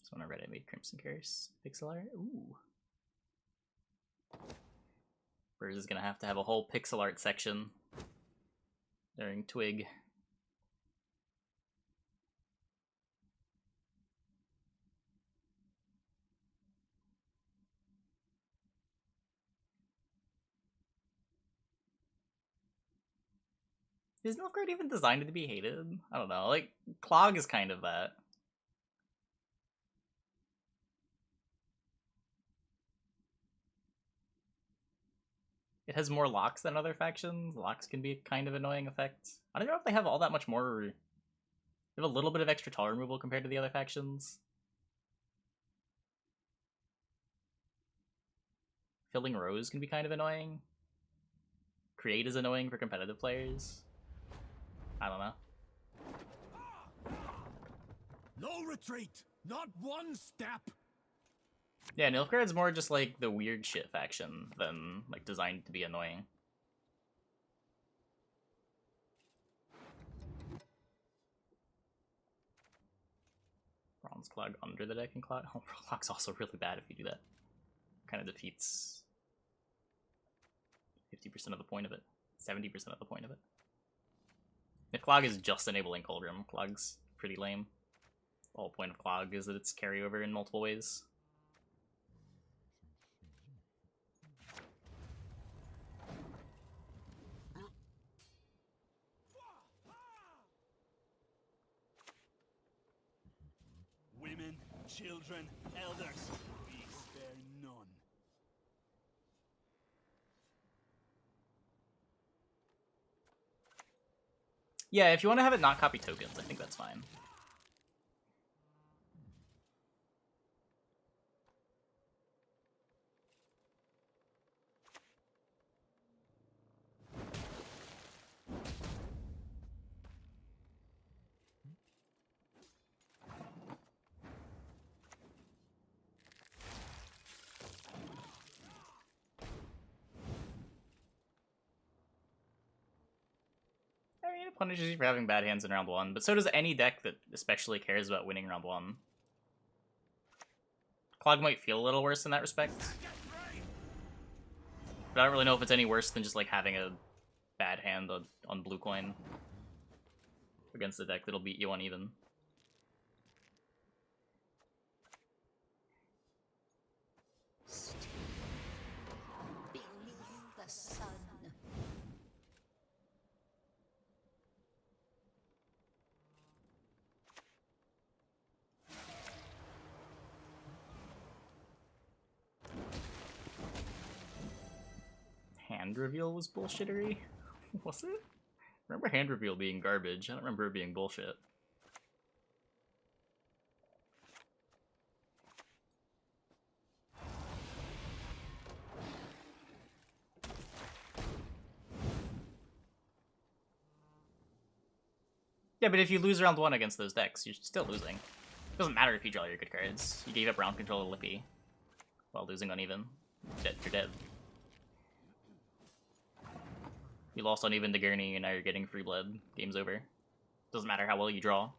So on Reddit made Crimson Curse pixel art. Ooh. Burrs is gonna have to have a whole pixel art section during Twig. Is Nilfgaard even designed to be hated? I don't know. Like, Clog is kind of that. It has more locks than other factions. Locks can be a kind of annoying effect. I don't know if they have all that much more. They have a little bit of extra tile removal compared to the other factions. Filling rows can be kind of annoying. Create is annoying for competitive players. I don't know. No retreat! Not one step! Yeah, Nilfgaard's more just like the weird shit faction than like designed to be annoying. Bronze Clog under the deck and Clog. Oh, Clog's also really bad if you do that. Kind of defeats 50% of the point of it. 70% of the point of it. If Clog is just enabling Coldrum, Clog's pretty lame. The whole point of Clog is that it's carryover in multiple ways. Women, children, elders, we spare none. Yeah, if you want to have it not copy tokens, I think that's fine. I mean, it punishes you for having bad hands in round 1, but so does any deck that especially cares about winning round 1. Clog might feel a little worse in that respect. But I don't really know if it's any worse than just like having a bad hand on blue coin against a deck that'll beat you uneven. Beneath the sun. Hand reveal was bullshittery? Was it? I remember hand reveal being garbage. I don't remember it being bullshit. Yeah, but if you lose round 1 against those decks, you're still losing. It doesn't matter if you draw your good cards. You gave up round control to Lippy while losing uneven. You're dead. You lost uneven to Gurney, and now you're getting free blood. Game's over. Doesn't matter how well you draw.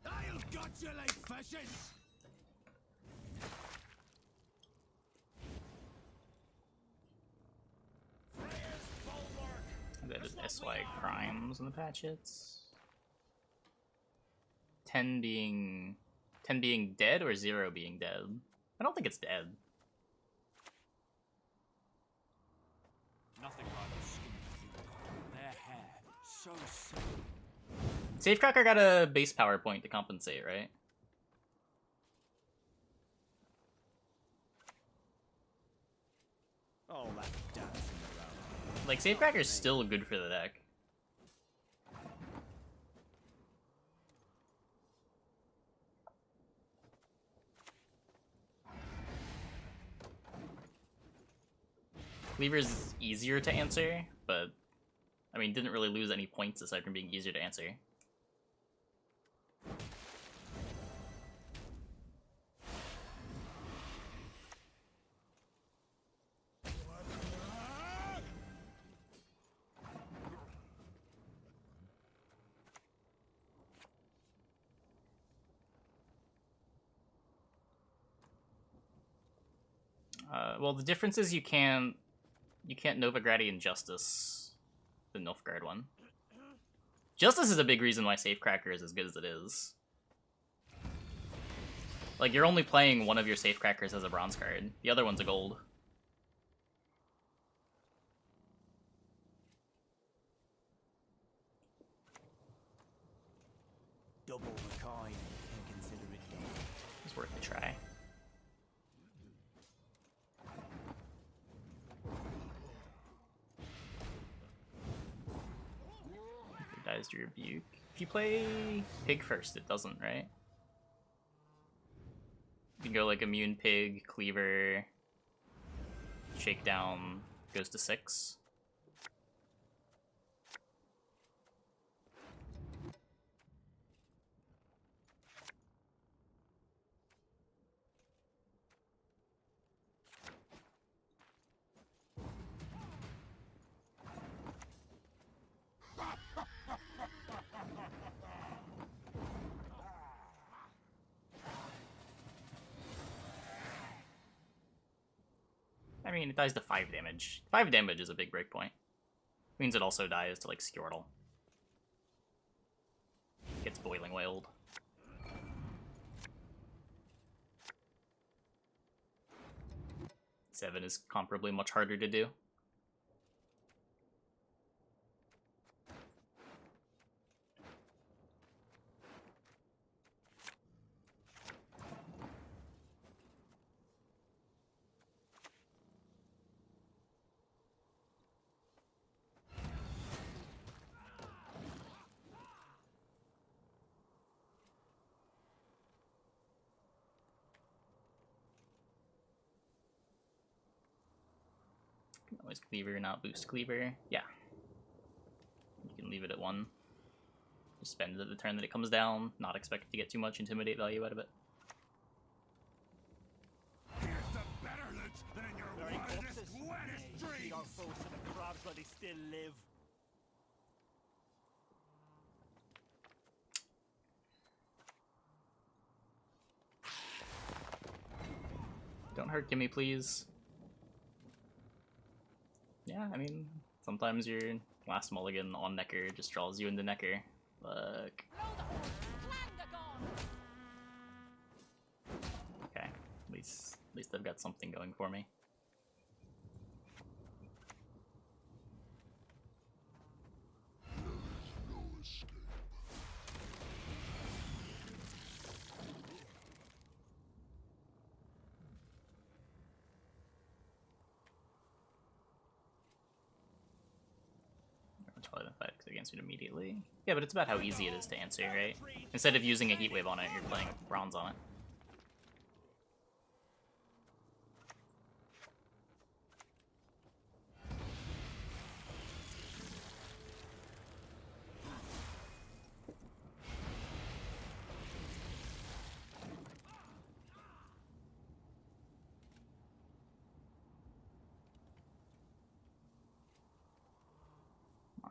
I'll gut you like fishes! That is SY crimes in the patch hits. 10 being dead or 0 being dead? I don't think it's dead. Nothing rivals skin. Their hair, so simple. Safecracker got a base power point to compensate, right? Oh, that dancing around. Like, Safecracker's still good for the deck. Cleaver's easier to answer, but I mean, didn't really lose any points aside from being easier to answer. Well, the difference is you can't Novigradian Justice the Nilfgaard one. Justice is a big reason why Safecracker is as good as it is. Like, you're only playing one of your Safecrackers as a bronze card. The other one's a gold. Double the coin and consider it done. It's worth a try. Misty Rebuke. If you play Pig first, it doesn't, right? You can go like Immune Pig, Cleaver, Shakedown, goes to 6. I mean, it dies to 5 damage. 5 damage is a big breakpoint. Means it also dies to, like, Squirtle. Gets Boiling Wailed. Seven is comparably much harder to do. Always Cleaver, not boost Cleaver. Yeah. You can leave it at 1. Just spend it at the turn that it comes down, not expect to get too much Intimidate value out of it. Here's the betterment than in your Very wildest, corpses. wettest Feed dreams! our foes to the crabs while they still live. Don't hurt Gimme, please. Yeah, I mean, sometimes your last mulligan on Necker just draws you into Necker. Look. Okay, at least I've got something going for me. No escape. Toilet Effects against it immediately. Yeah, but it's about how easy it is to answer, right? Instead of using a Heat Wave on it, you're playing Bronze on it.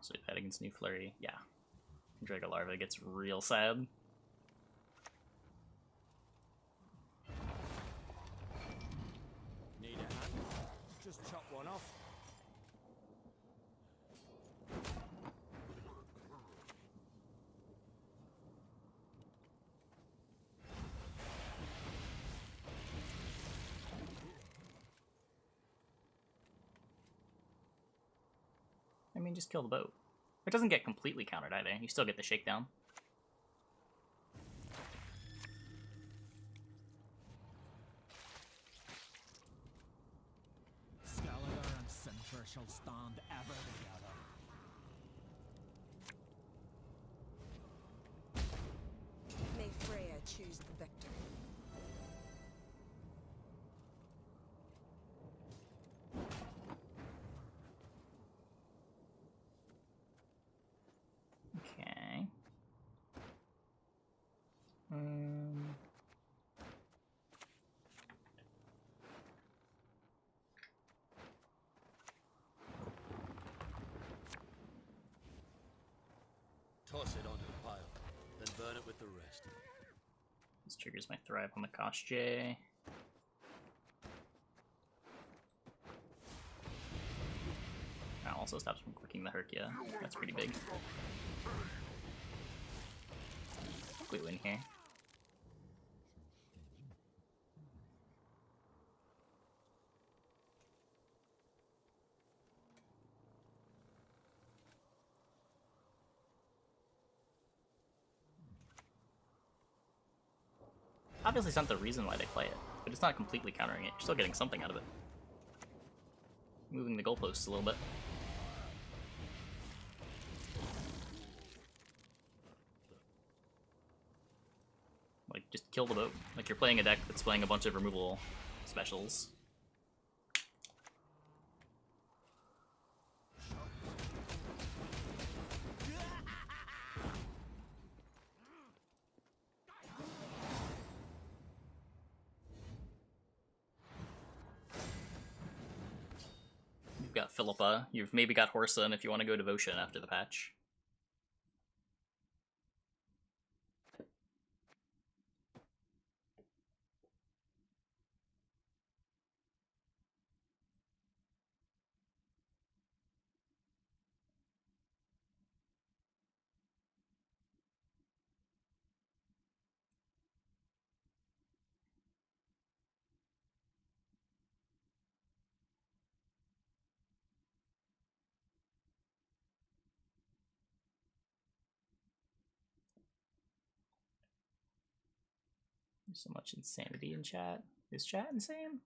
So that against New Flurry, yeah. Drago Larva gets real sad. Need a hand? Just chop one off. I mean, just kill the boat. It doesn't get completely countered either. You still get the shakedown. Skeletor and Sinfer shall stand ever together. May Freya choose the victor. Okay. Toss it onto the pile, then burn it with the rest. This triggers my Thrive on the Koshchey. That also stops from clicking the Herkia. That's pretty big. I think we win here. Obviously it's not the reason why they play it, but it's not completely countering it. You're still getting something out of it. Moving the goalposts a little bit. just kill the boat. Like, you're playing a deck that's playing a bunch of removal specials. You've got Philippa. You've maybe got Horson if you want to go Devotion after the patch. There's so much insanity in chat. Is chat insane?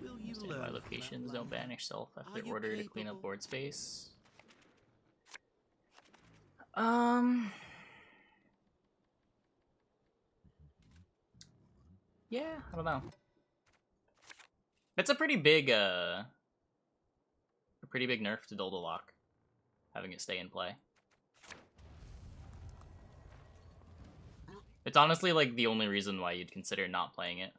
Will you Stand by learn locations, don't banish self after order to clean up board space. Yeah, I don't know. It's a pretty big nerf to Doldalock, having it stay in play. It's honestly like the only reason why you'd consider not playing it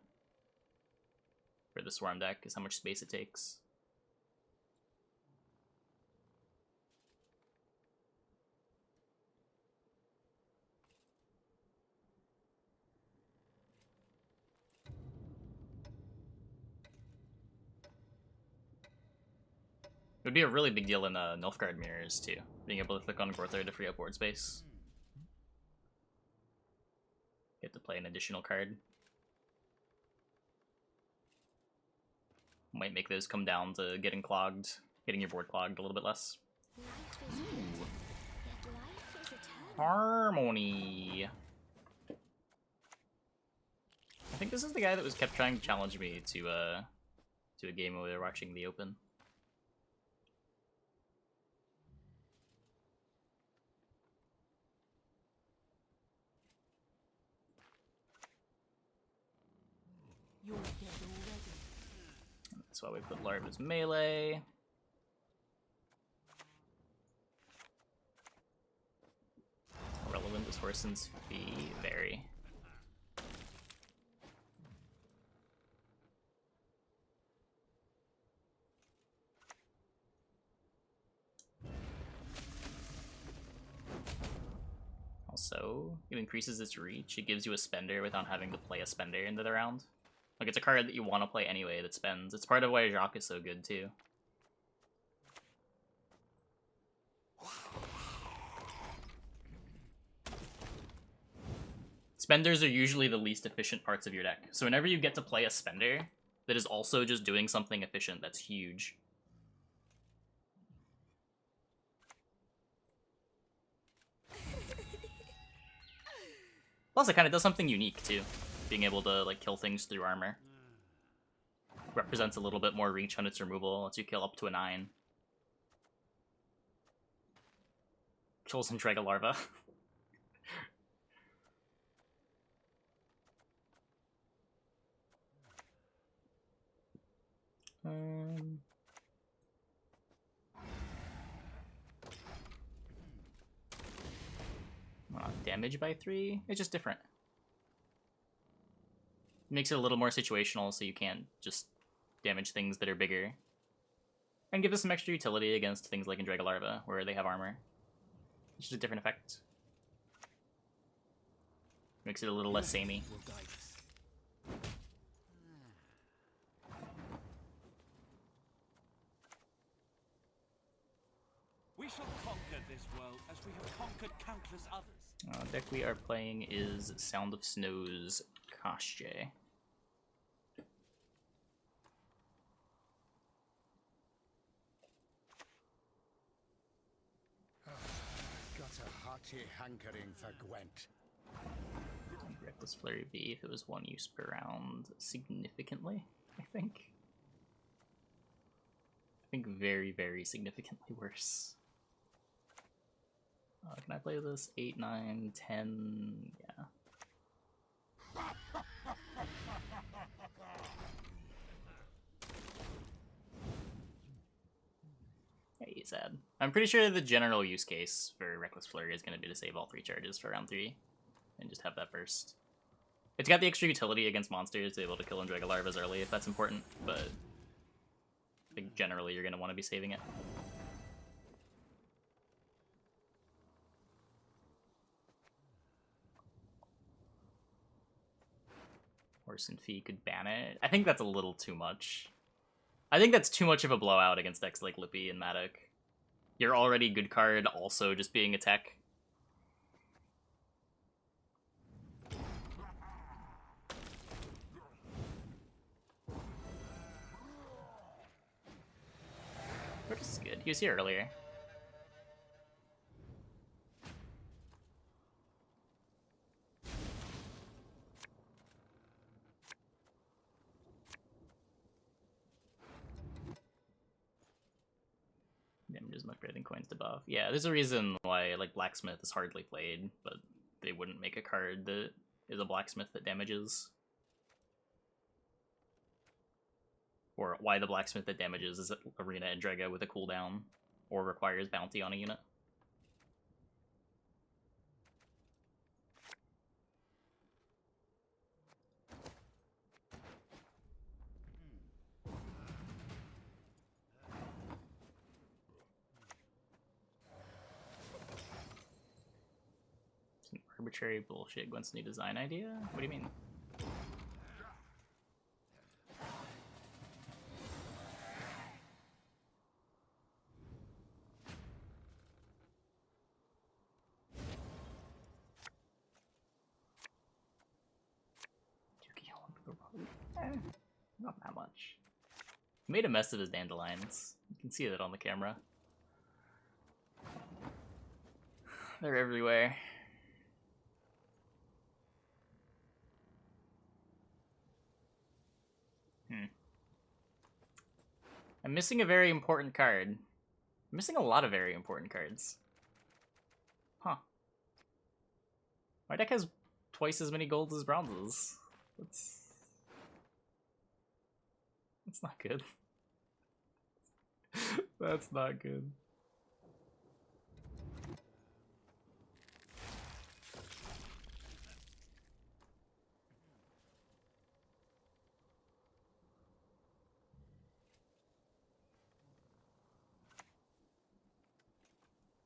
for the Swarm deck is how much space it takes. It would be a really big deal in Nilfgaard mirrors too, being able to click on Gorthar to free up board space. Get to play an additional card. Might make those come down to getting your board clogged a little bit less. Ooh. Harmony. I think this is the guy that kept trying to challenge me to a game where we were watching the Open. You're dead already. That's why we put Larva's melee. How relevant is Horson's fee? Very. Also, it increases its reach. It gives you a spender without having to play a spender into the round. Like, it's a card that you want to play anyway that spends. It's part of why Jacques is so good, too. Spenders are usually the least efficient parts of your deck. So whenever you get to play a spender that is also just doing something efficient, that's huge. Plus, it kind of does something unique, too. Being able to, like, kill things through armor. Represents a little bit more reach on its removal. Lets you kill up to a 9. Kills and Draga Larva. Damage by 3? It's just different. It makes it a little more situational so you can't just damage things that are bigger. And give us some extra utility against things like Draga Larva, where they have armor. It's just a different effect. Makes it a little less samey. We shall conquer this world as we have conquered countless others. Deck we are playing is Sound of Snow's Koshchey. Got a hearty hankering for Gwent. Reckless Flurry V if it was 1 use per round significantly, I think. think very, very significantly worse. Can I play this? 8, 9, 10, yeah. Yeah, he's sad. I'm pretty sure the general use case for Reckless Flurry is going to be to save all 3 charges for round 3 and just have that burst. It's got the extra utility against monsters to be able to kill and drag larvas early if that's important, but I think generally you're going to want to be saving it. Horse and Fee could ban it. I think that's a little too much. I think that's too much of a blowout against decks like Lippy and Matic. You're already good card, also just being a tech. This is good. He was here earlier. Damages much better than coins to buff. Yeah, there's a reason why like Blacksmith is hardly played, but they wouldn't make a card that is a Blacksmith that damages. Or why the Blacksmith that damages is Arena and Draga with a cooldown, or requires bounty on a unit. It's an arbitrary bullshit Gwent's new design idea? What do you mean? Not that much. He made a mess of his dandelions. You can see that on the camera. They're everywhere. I'm missing a very important card. I'm missing a lot of very important cards. Huh. My deck has twice as many golds as bronzes. That's not good. That's not good.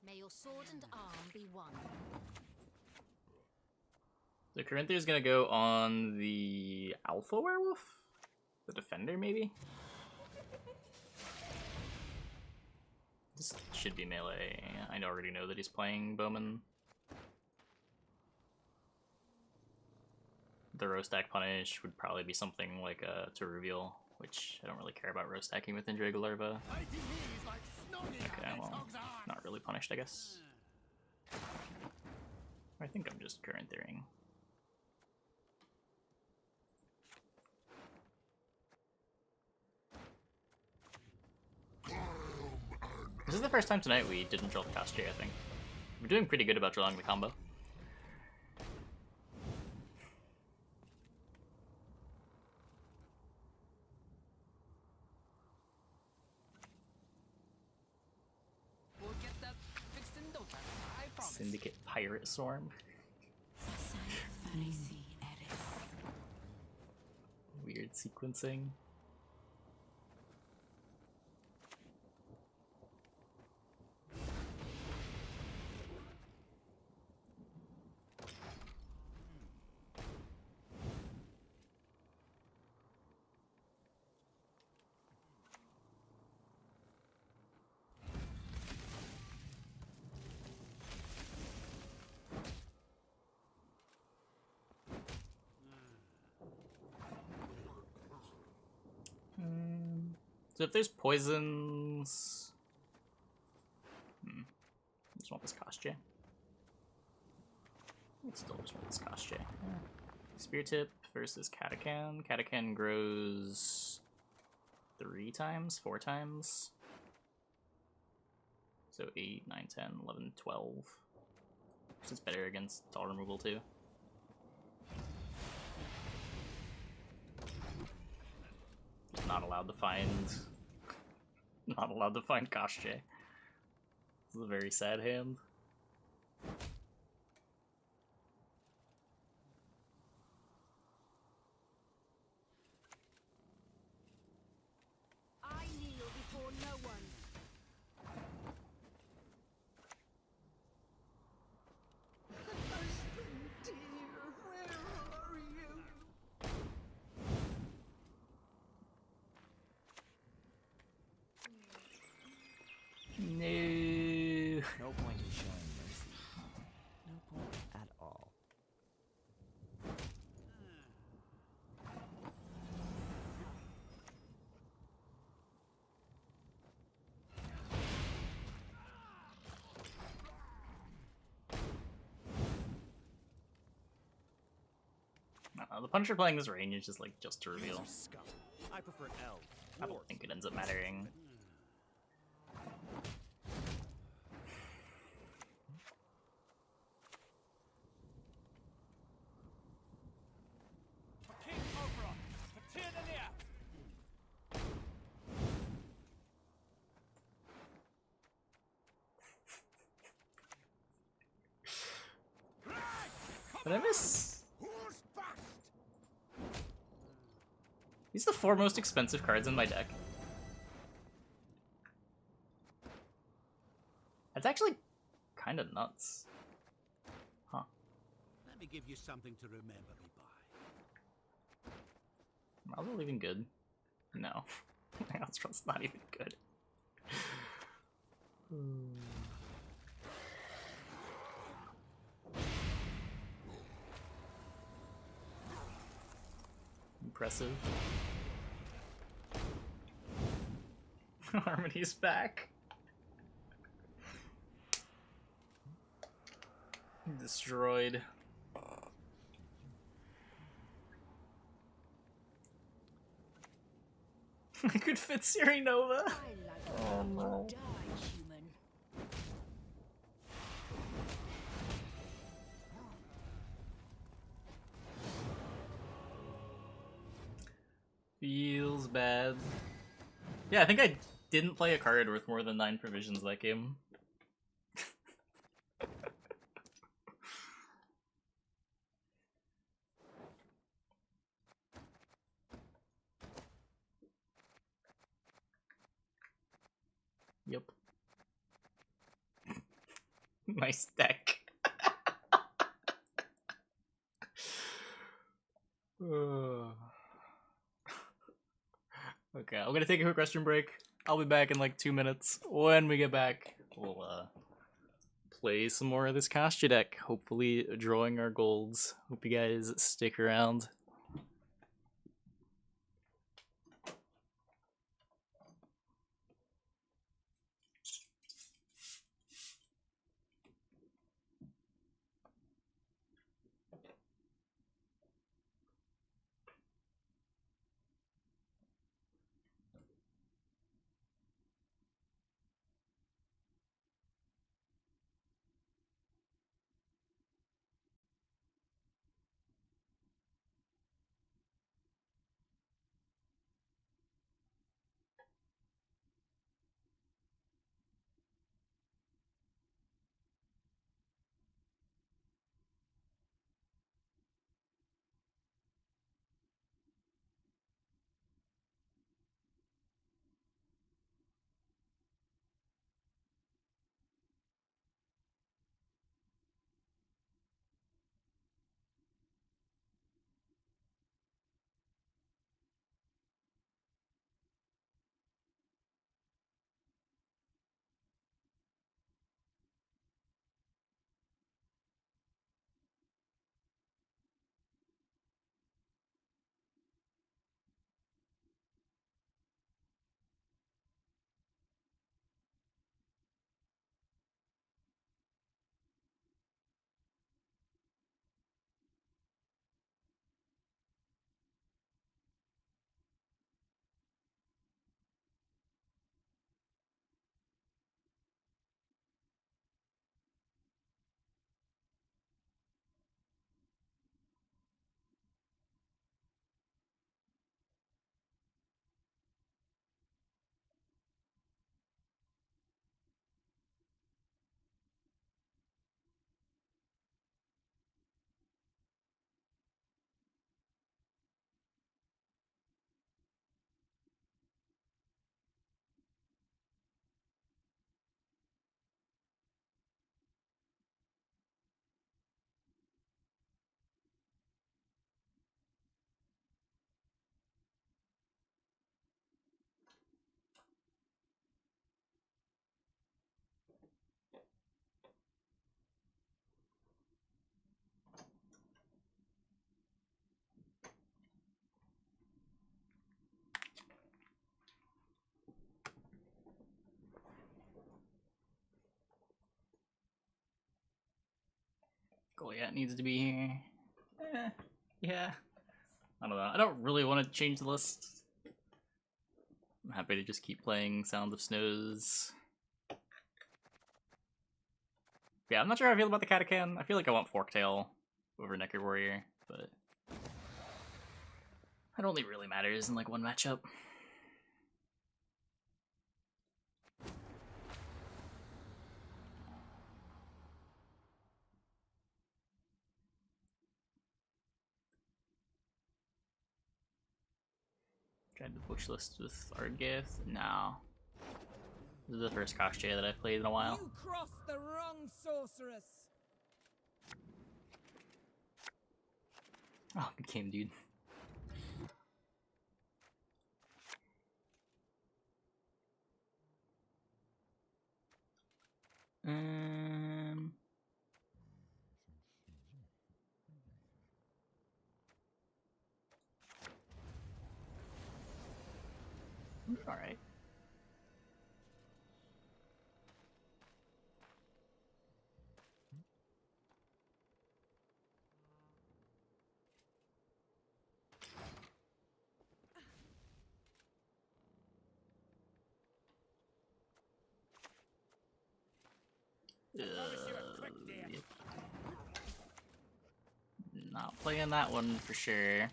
May your sword and arm be one. So Corinthia's gonna go on the Alpha Werewolf? The Defender, maybe? This should be melee. I already know that he's playing Bowman. The row stack punish would probably be something like to reveal, which I don't really care about row stacking with Draga Larva. Okay, well, not really punished, I guess. I think I'm just current theorying. This is the first time tonight we didn't draw the Koshchey, I think. We're doing pretty good about drawing the combo. We'll get that fixed in no time, I promise. Syndicate Pirate Swarm. Weird sequencing. So if there's poisons... I just want this Koshchey. I still just want this Koshchey. Yeah. Spear Tip versus Catachan. Catachan grows 3 times? 4 times? So 8, 9, 10, 11, 12. Which is better against tall removal too. Not allowed to find... Not allowed to find Koshchey. This is a very sad hand. I kneel before no one. No. No point in showing mercy. No point at all. The Punisher playing this range is just like just to reveal. Scum. I prefer L. I don't think it ends up mattering. King Oberon, Patir the Lear. Did I miss? These are the 4 most expensive cards in my deck. That's actually kind of nuts. Huh. Let me give you something to remember me by. Are they even good? No. Alstron's not even good. Impressive. Harmony's back. Destroyed. I could fit Siri Nova. Oh no. Feels bad. Yeah, I think I didn't play a card worth more than 9 provisions that game. Yep. Nice deck. Okay, I'm gonna take a quick restroom break. I'll be back in like 2 minutes. When we get back, we'll play some more of this Koshchey deck. Hopefully drawing our golds. Hope you guys stick around. Goliath needs to be here. Yeah. I don't know. I don't really want to change the list. I'm happy to just keep playing Sound of Snows. Yeah, I'm not sure how I feel about the Katakan. I feel like I want Forktail over Necker Warrior, but that only really matters in like one matchup. Tried the push list with Ardgith. No. This is the first Koshchey that I've played in a while. You crossed the wrong sorceress. Oh, good game, dude. All right. Yep. Not playing that one for sure.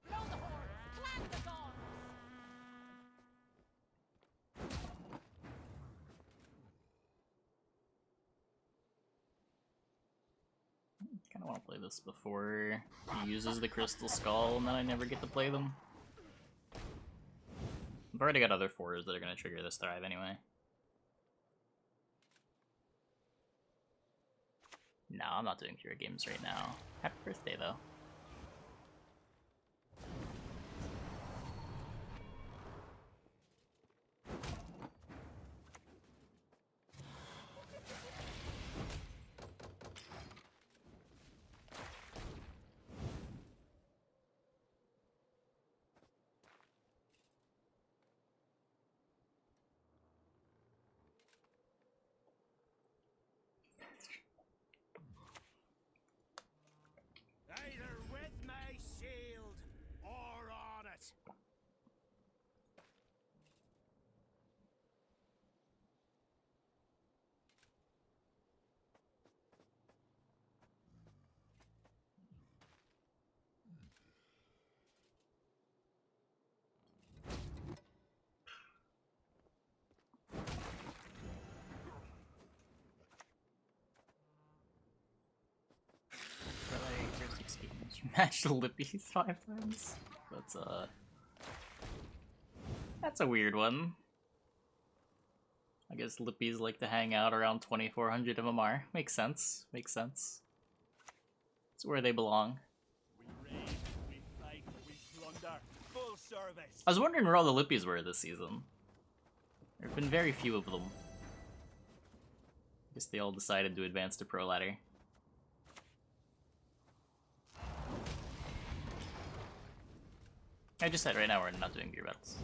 Blow the horns, clang the gong. Kind of want to play this before he uses the Crystal Skull, and then I never get to play them. I've already got other 4s that are going to trigger this Thrive anyway. No, I'm not doing Cure Games right now. Happy birthday, though. Either with my shield or on it. You matched the Lippies 5 times? That's a weird one. I guess Lippies like to hang out around 2400 MMR. Makes sense. Makes sense. It's where they belong. We raid, we fight, we plunder. Full service. I was wondering where all the Lippies were this season. There have been very few of them. I guess they all decided to advance to Pro Ladder. I just said right now we're not doing beer battles.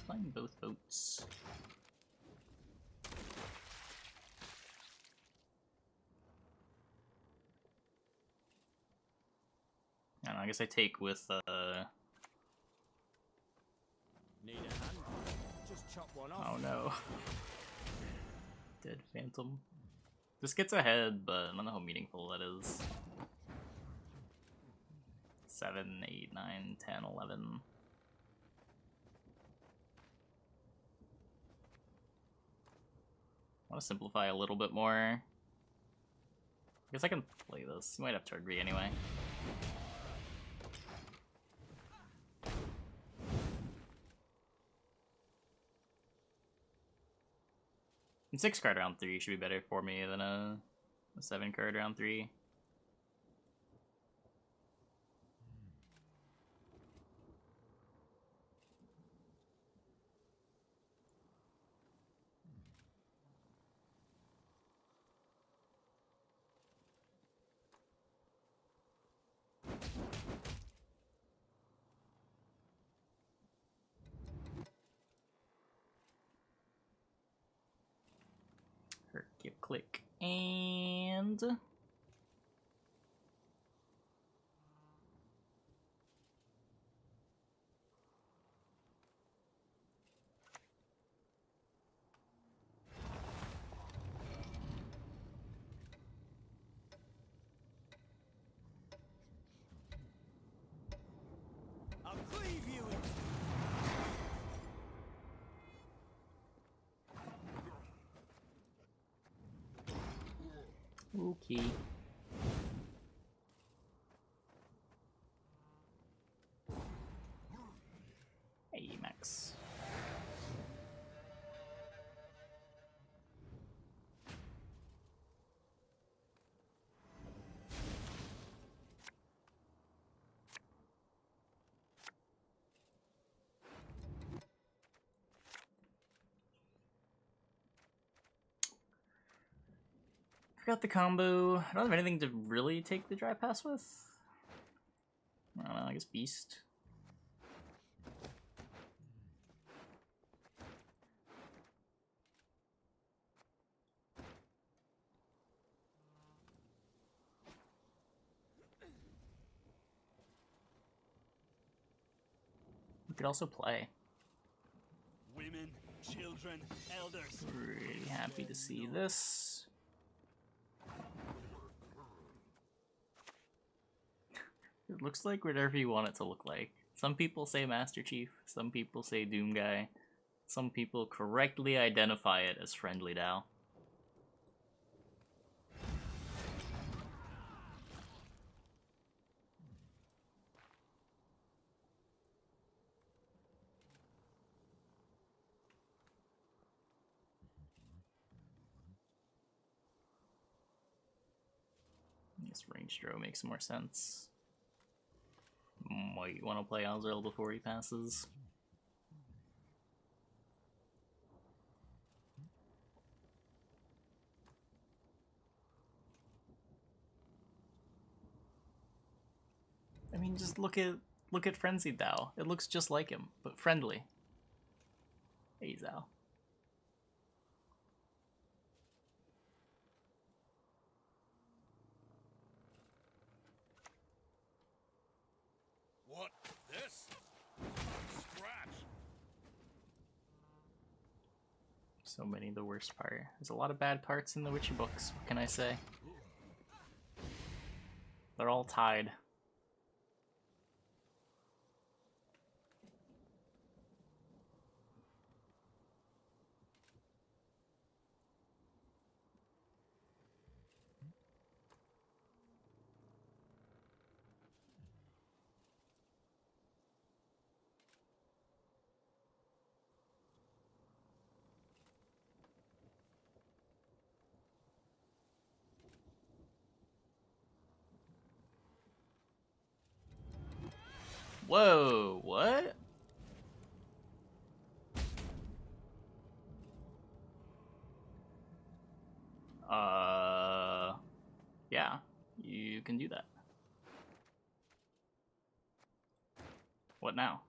Flying both boats. I don't know, I guess I take with Need a hand? Just chop one off. oh no. Dead Phantom. This gets ahead, but I don't know how meaningful that is. 7, 8, 9, 10, 11. I want to simplify a little bit more. I guess I can play this. You might have to agree anyway. And 6 card round 3 should be better for me than a 7 card round 3. Give click and I'll cleave you in. okay. Hey, Max. Forgot the combo. I don't have anything to really take the dry pass with. I don't know, I guess Beast. We could also play. Women, children, elders. Really happy to see this. It looks like whatever you want it to look like. Some people say Master Chief, some people say Doom Guy, some people correctly identify it as Friendly Dao. I guess Range Throw makes more sense. Might want to play Azrael before he passes. I mean, just look at Frenzied Dao. It looks just like him, but friendly. Hey, Zao. What? This? Scratch. So many the worst part. There's a lot of bad parts in the Witcher books, what can I say? They're all tied. Whoa, what? Yeah, you can do that. What now?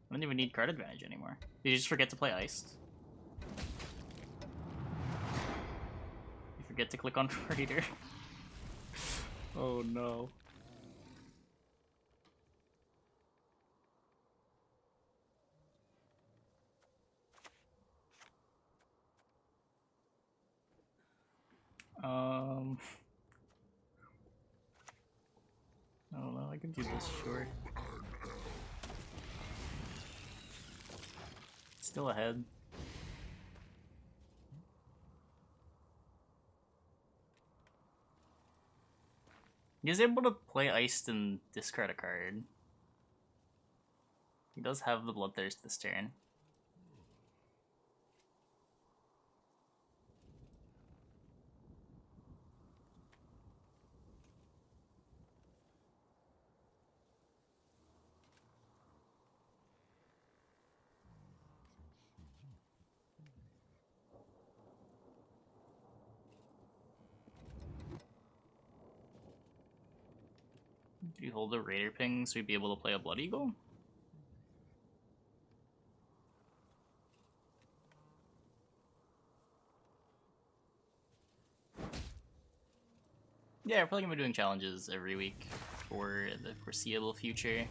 I don't even need card advantage anymore. Did you just forget to play Iced? You forget to click on Raider. Oh no. I don't know, I can do this, sure. Still ahead. He's able to play Iced and discard a card. He does have the Bloodthirst this turn. Do you hold a Raider ping so we'd be able to play a Blood Eagle? Yeah, we're probably gonna be doing challenges every week for the foreseeable future.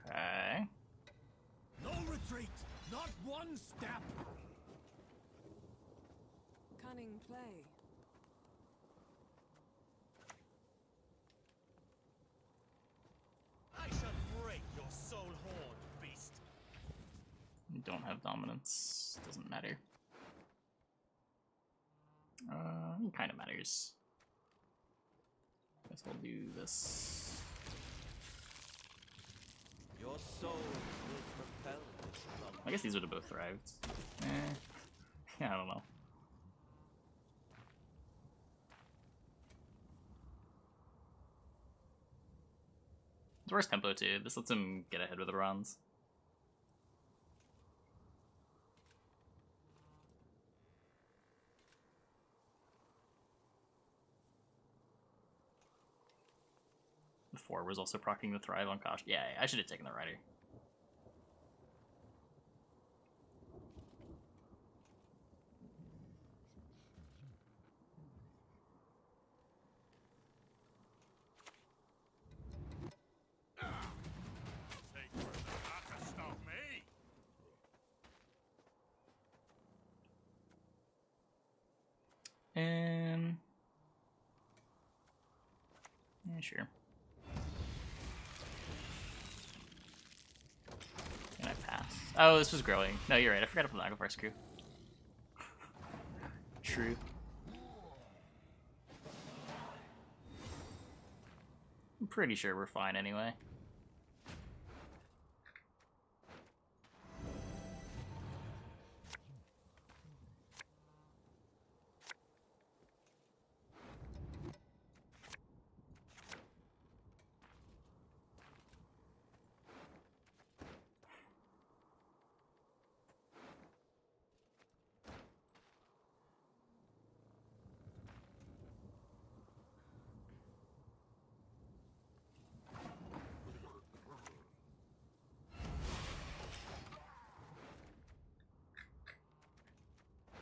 Okay. No retreat! Not one step! Cunning play. I shall break your soul horn, beast! We don't have dominance. Doesn't matter. It kind of matters. Guess I'll do this. Your soul will propel this lump. I guess these would have both thrived. Yeah, I don't know. It's worse tempo too. This lets him get ahead with the bronze. The 4 was also proccing the Thrive on Koshchey. Yeah, I should have taken the Rider. Yeah, sure. Can I pass? Oh, this was growing. No, you're right. I forgot to put the Aquafar's crew. True. I'm pretty sure we're fine anyway.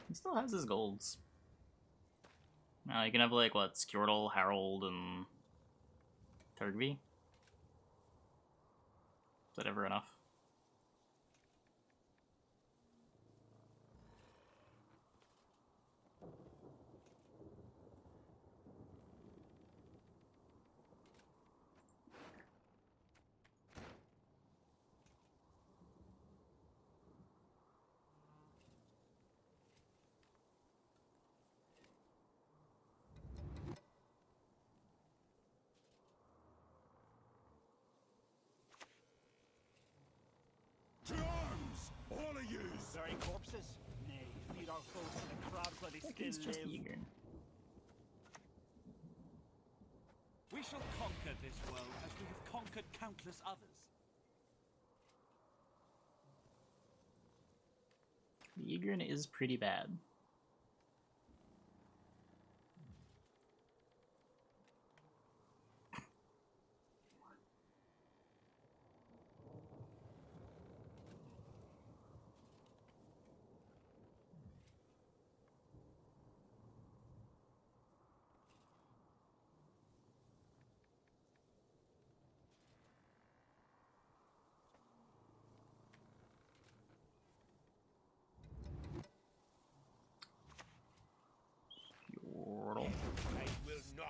He still has his golds. Now you can have like what, Squirtle, Harold, and Turgby? Is that ever enough? To arms! All of yous! Very corpses? Nay, feed our foes to the crowds while they He's still just live. eager. We shall conquer this world as we have conquered countless others. The Egrin is pretty bad.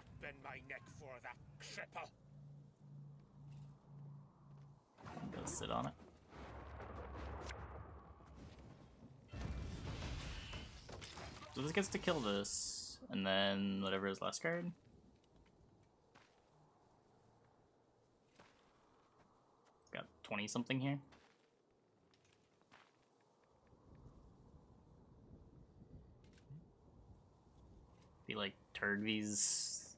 not bend my neck for that cripple. Go sit on it. So this gets to kill this, and then whatever his last card. Got 20 something here. Be like Turgvy's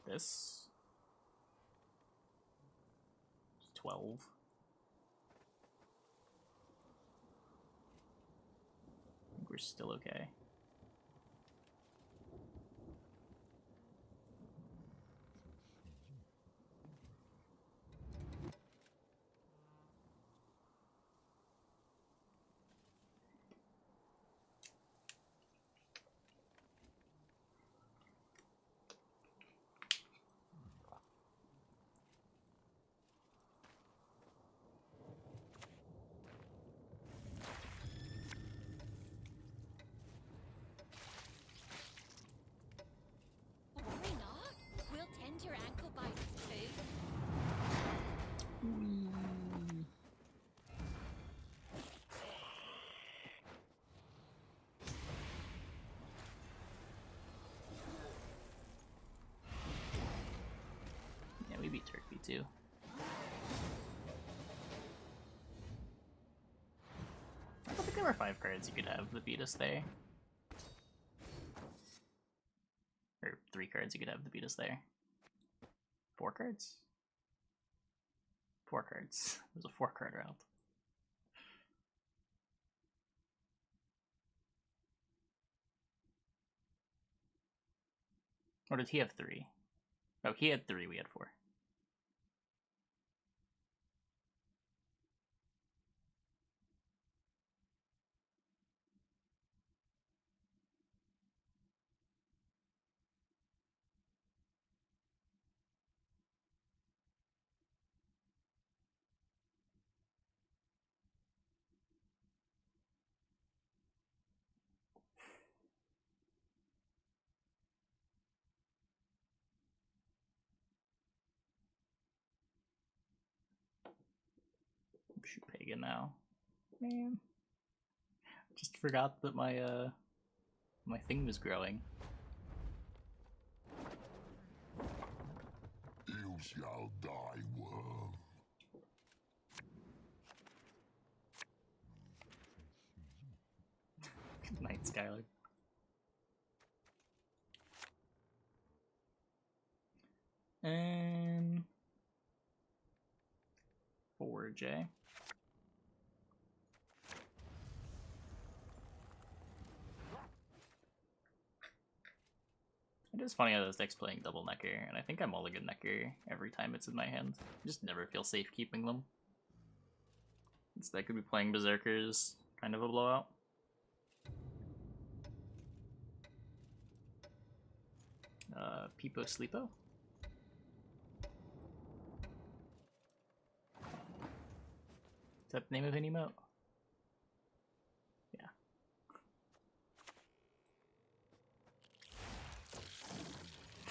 this. 12. I think we're still okay. Worry not. We'll tend your ankle biters too. Yeah, we beat Turkey too. I don't think there were 5 cards you could have that beat us there. Or 3 cards you could have that beat us there. 4 cards? 4 cards. It was a 4 card round. Or did he have 3? Oh, he had 3, we had 4. Shoot Pagan now. Man. Just forgot that my my thing was growing. You shall die, worm. Good night, Skylar. And 4J. It is funny how this deck's playing double Necker, and I think I mulligan Necker every time it's in my hand. I just never feel safe keeping them. This deck could be playing Berserkers, kind of a blowout. Peepo Sleepo? Is that the name of an emote? Yeah.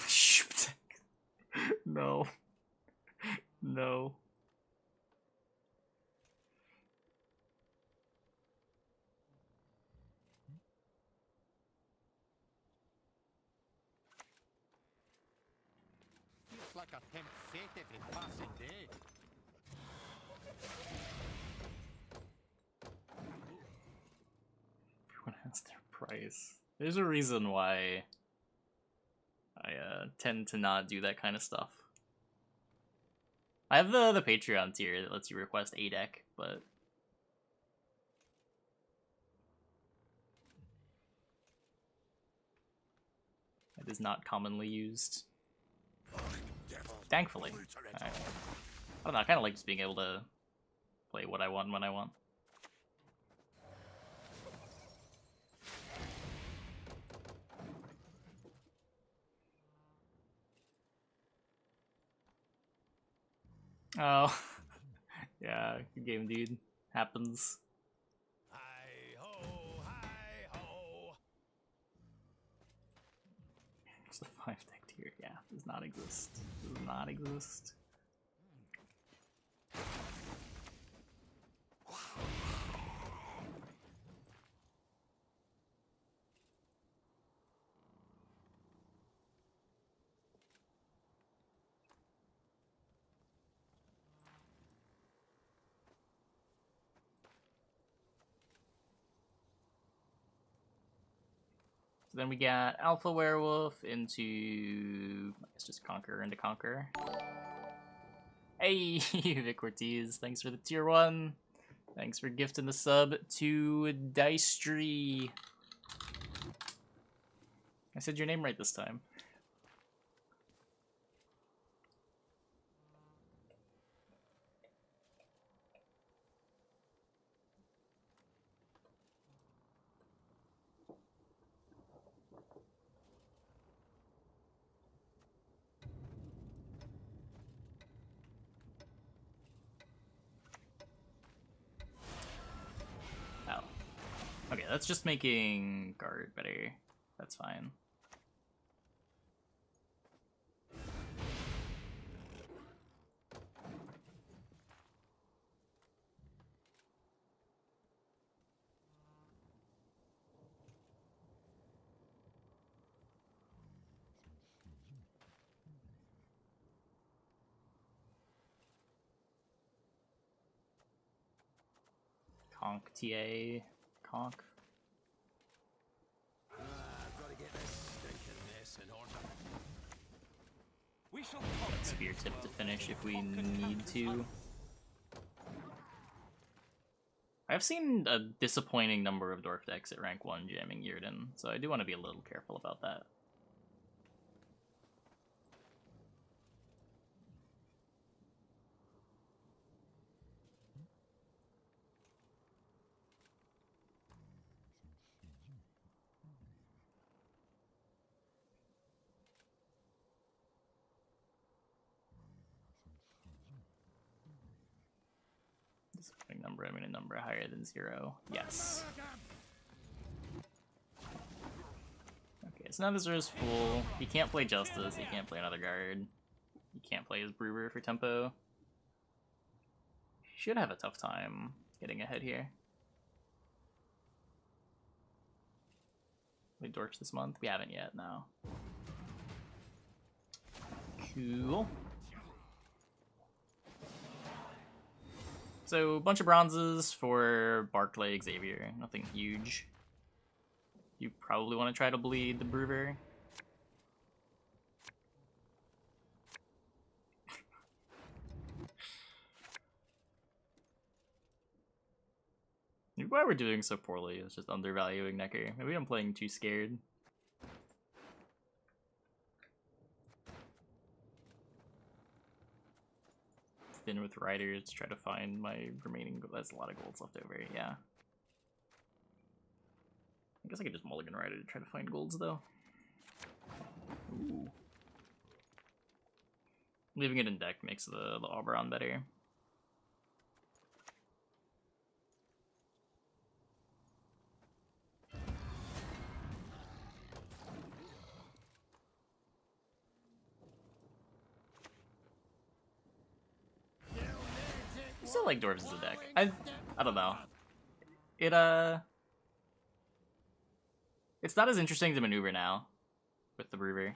Shoot. No. No. Feels like I tempt fate every passing day. Everyone has their price. There's a reason why I tend to not do that kind of stuff. I have the Patreon tier that lets you request a deck, but it is not commonly used. Thankfully. I don't know, I kind of like just being able to play what I want when I want. Oh, yeah, good game, dude. Happens. Hi-ho, hi-ho. It's the 5 deck here. Yeah, does not exist. Does not exist. So then we got Alpha Werewolf into, I guess, just Conqueror into Conqueror. Hey, Vic Ortiz, thanks for the tier 1. Thanks for gifting the sub to Dicetree. I said your name right this time. Oh. Okay, that's just making guard better. That's fine. Conk TA. Conk. I've got to get this stinking mess in order. We shall Spear tip to finish if we need to. I've seen a disappointing number of Dwarf decks at rank 1 jamming Yrden, so I do want to be a little careful about that. Disappointing number, I mean a number higher than 0. Yes. Okay, so now this is full. He can't play Justice, he can't play another guard. He can't play his Brewer for tempo. Should have a tough time getting ahead here. We Dorch this month? We haven't yet, no. Cool. So, a bunch of bronzes for Barclay Xavier. Nothing huge. You probably want to try to bleed the Brewer. Maybe why we're doing so poorly is just undervaluing Necker. Maybe I'm playing too scared. Thin with riders, try to find my remaining. That's a lot of golds left over, yeah. I guess I could just mulligan rider to try to find golds though. Ooh. Leaving it in deck makes the Oberon better. I still like Dwarves as a deck. I don't know. It's not as interesting to maneuver now with the Brewer. I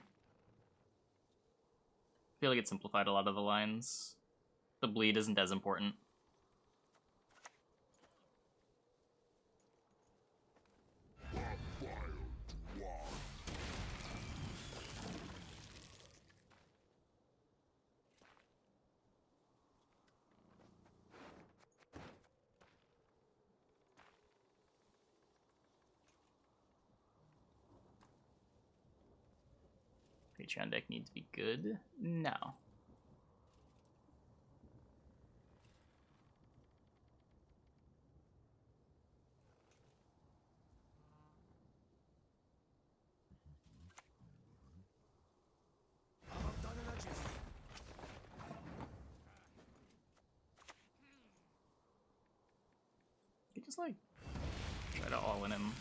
feel like it simplified a lot of the lines. The bleed isn't as important. Patreon deck needs to be good. No. You just like try to all in him.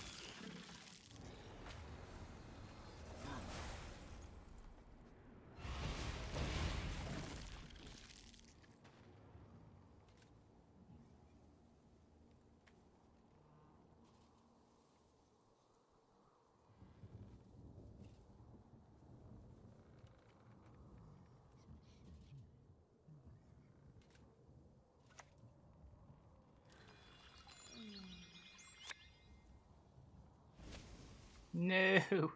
No!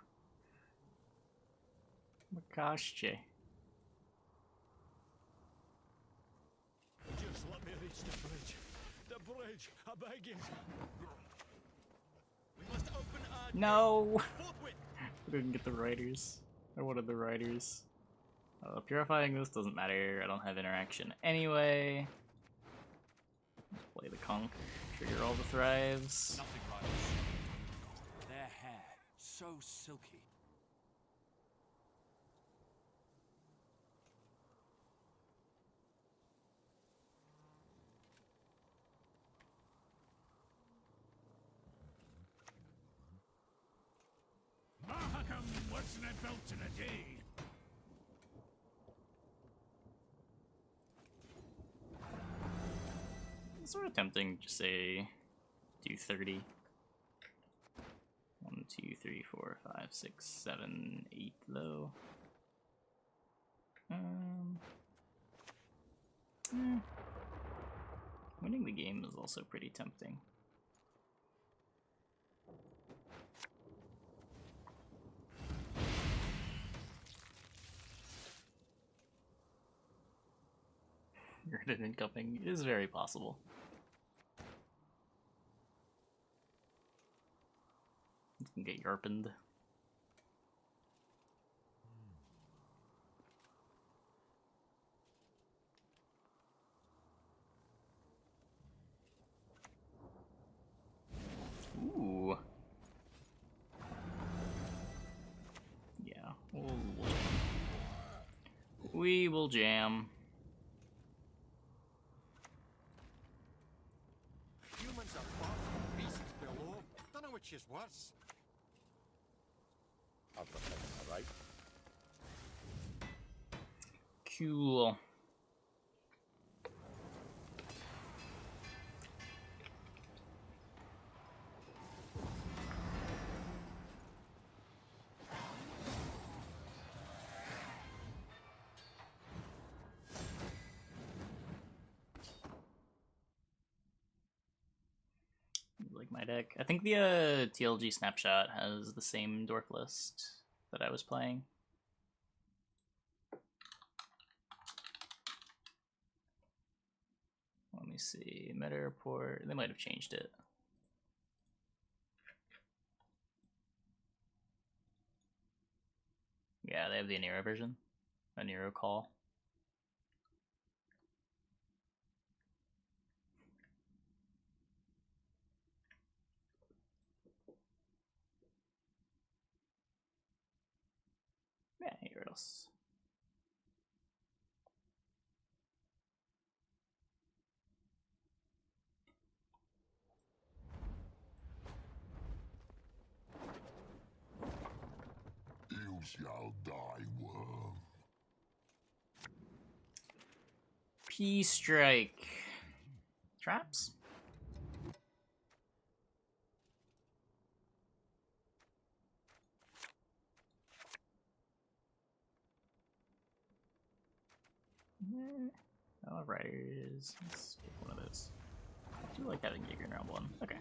Koshchey. Just let me reach the bridge. The bridge, I beg you. We must open our No! forthwith. I didn't get the riders. I wanted the riders. Purifying this doesn't matter. I don't have interaction anyway. Let's play the conch. Trigger all the thrives. Nothing right. Their hair, so silky. Mahakam wasn't a belt in a day. It's sort of tempting to say do 30. 1, 2, 3, 4, 5, 6, 7, 8 though. Winning the game is also pretty tempting. Graded incoming is very possible. You can get yarpened. Ooh. Yeah, we will jam. Humans above, beasts below. Don't know which is worse. I've got that right. Cool. Like my deck. I think the TLG snapshot has the same dork list that I was playing. Let me see. Meta report. They might have changed it. Yeah, they have the Aniro version. Aniro call. Yeah, here else. You shall die, worm. P-Strike. Traps? Oh, riders. Let's pick one of those. I do like having Jaeger in round 1. Okay.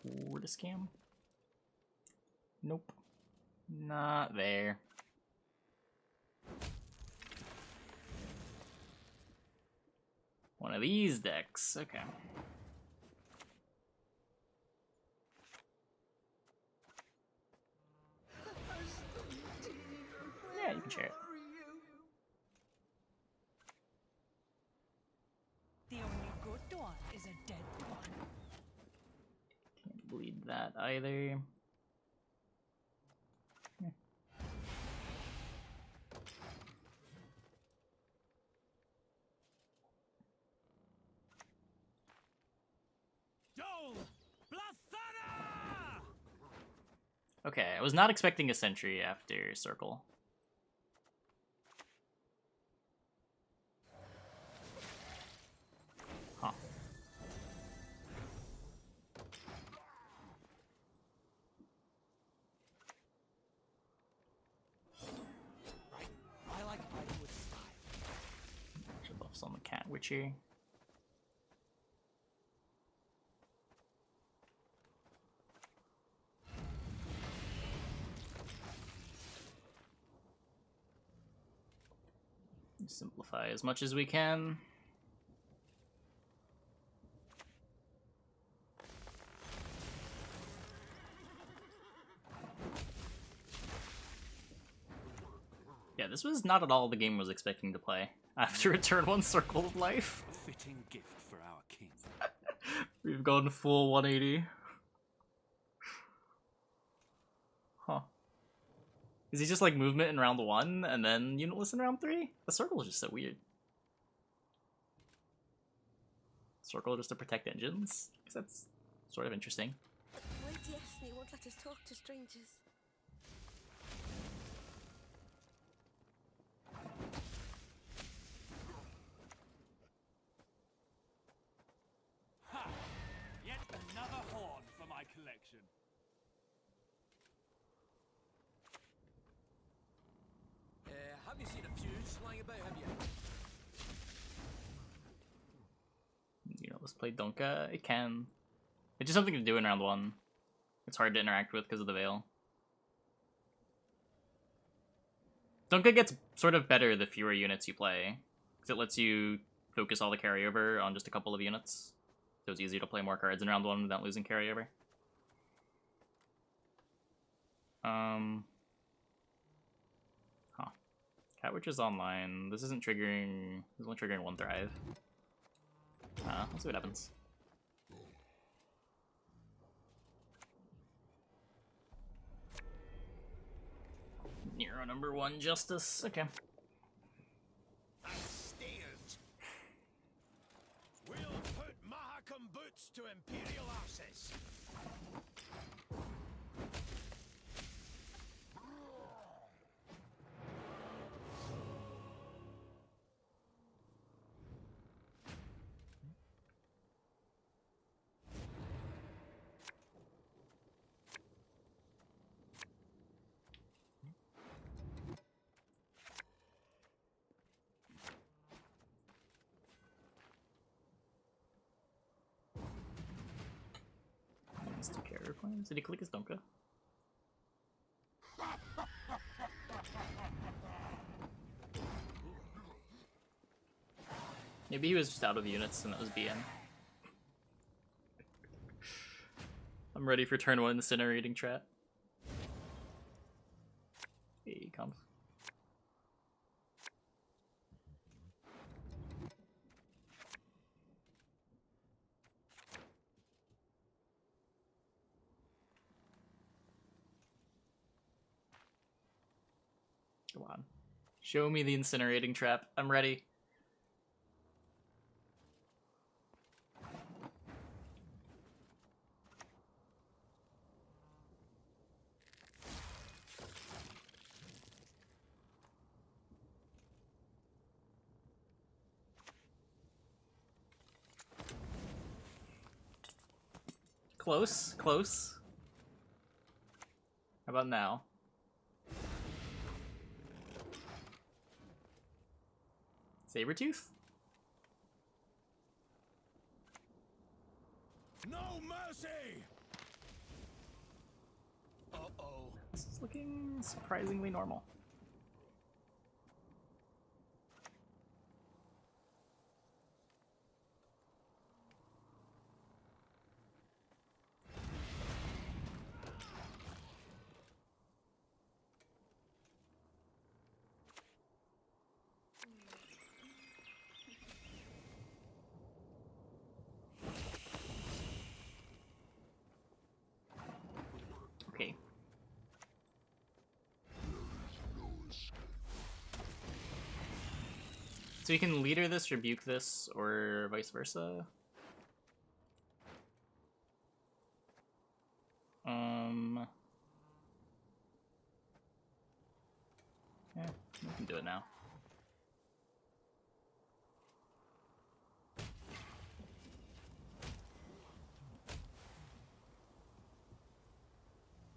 Tortoise cam? Nope. Not there. One of these decks. Okay. Yeah, you can share it. The only good one is a dead one. Can't bleed that either. Okay, I was not expecting a sentry after circle. Huh. I like fighting with style. Should buffs on the cat witcher. Simplify as much as we can. Yeah, this was not at all the game I was expecting to play after a turn 1 Circle of Life. A fitting gift for our king. We've gone full 180. Huh. Is he just like movement in round 1 and then unitless in round 3? The circle is just so weird. Circle just to protect engines? Because that's sort of interesting. Wait, yes, he won't let us talk to strangers. Ha! Yet another horn for my collection. Have you seen a fuse lying about, have you? Let's play Donka. It can. It's just something to do in round 1. It's hard to interact with because of the Veil. Donka gets sort of better the fewer units you play, because it lets you focus all the carryover on just a couple of units. So it's easier to play more cards in round 1 without losing carryover. Huh. Cat Witch is online. This isn't triggering. This is only triggering 1 Thrive. Let's see what happens. Nero number 1 Justice. Okay. I stand. We'll put Mahakam boots to Imperial arses. Mr. Carrier Planes. Did he click his Donka? Maybe he was just out of the units and that was BN. I'm ready for turn 1 incinerating trap. Hey, conf. Come on. Show me the incinerating trap. I'm ready. Close, close. How about now? Sabretooth? No mercy! Uh-oh. This is looking surprisingly normal. Okay. So you can leader this, rebuke this, or vice versa. Yeah, we can do it now.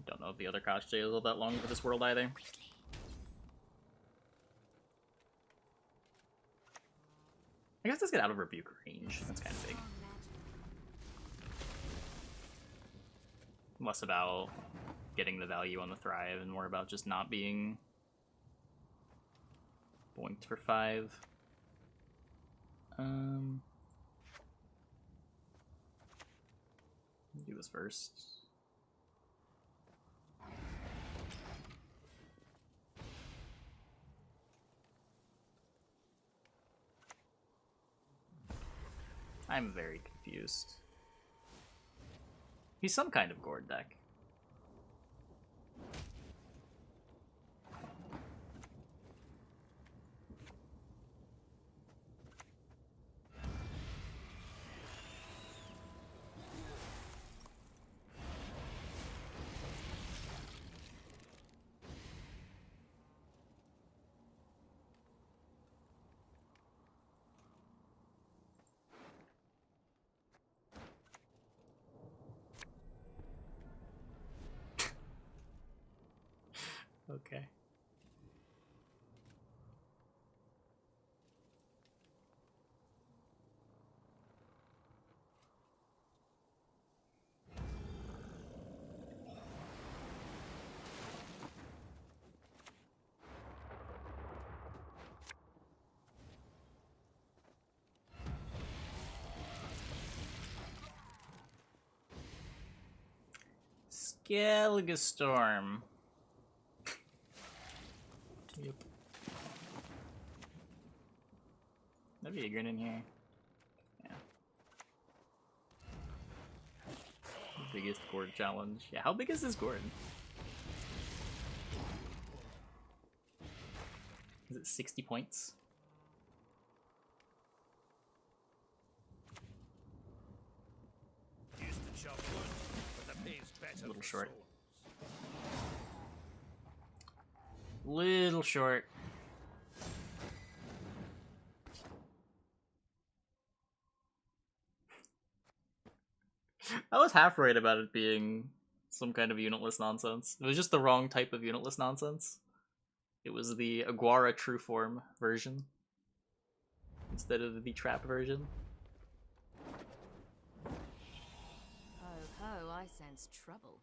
Don't know if the other Koshchey is all that long for this world either. I guess let's get out of rebuke range. That's kind of big. Less about getting the value on the Thrive and more about just not being Boinked for 5. Do this first. I'm very confused. He's some kind of gourd deck. Okay. Skelligestorm. Yep. That'd be a grin in here. Yeah. Biggest gourd challenge. Yeah, how big is this gourd? Is it 60 points? Used to chop wood, but the pain's better A little for short. souls. Little short. I was half right about it being some kind of unitless nonsense. It was just the wrong type of unitless nonsense. It was the Aguara True Form version instead of the trap version. Ho ho, I sense trouble.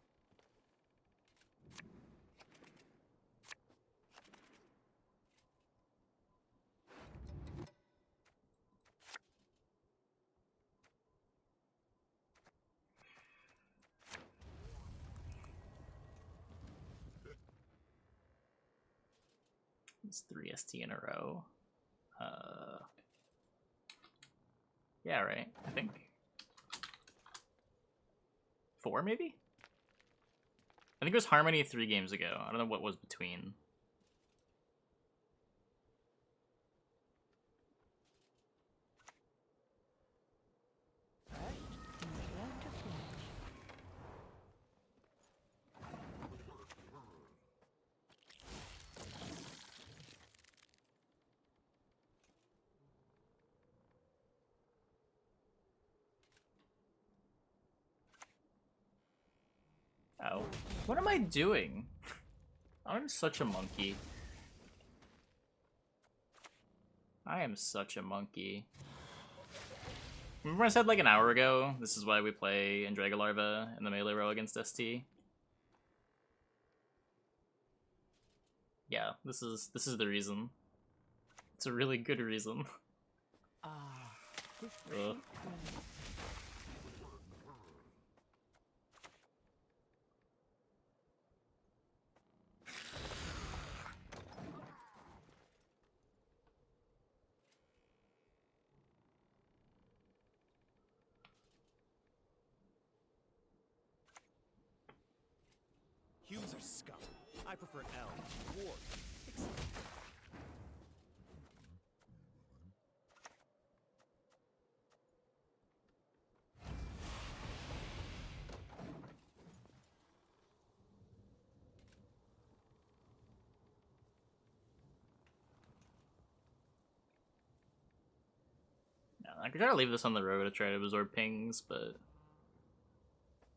It's 3 ST in a row. Yeah, right. I think 4 maybe. I think it was Harmony 3 games ago. I don't know what was between. Oh, what am I doing? I'm such a monkey. I am such a monkey. Remember I said like an hour ago, this is why we play Andragolarva in the melee row against ST? Yeah, this is the reason. It's a really good reason. Ugh. Humans are scum. I prefer elves, dwarves. I could try to leave this on the road to try to absorb pings, but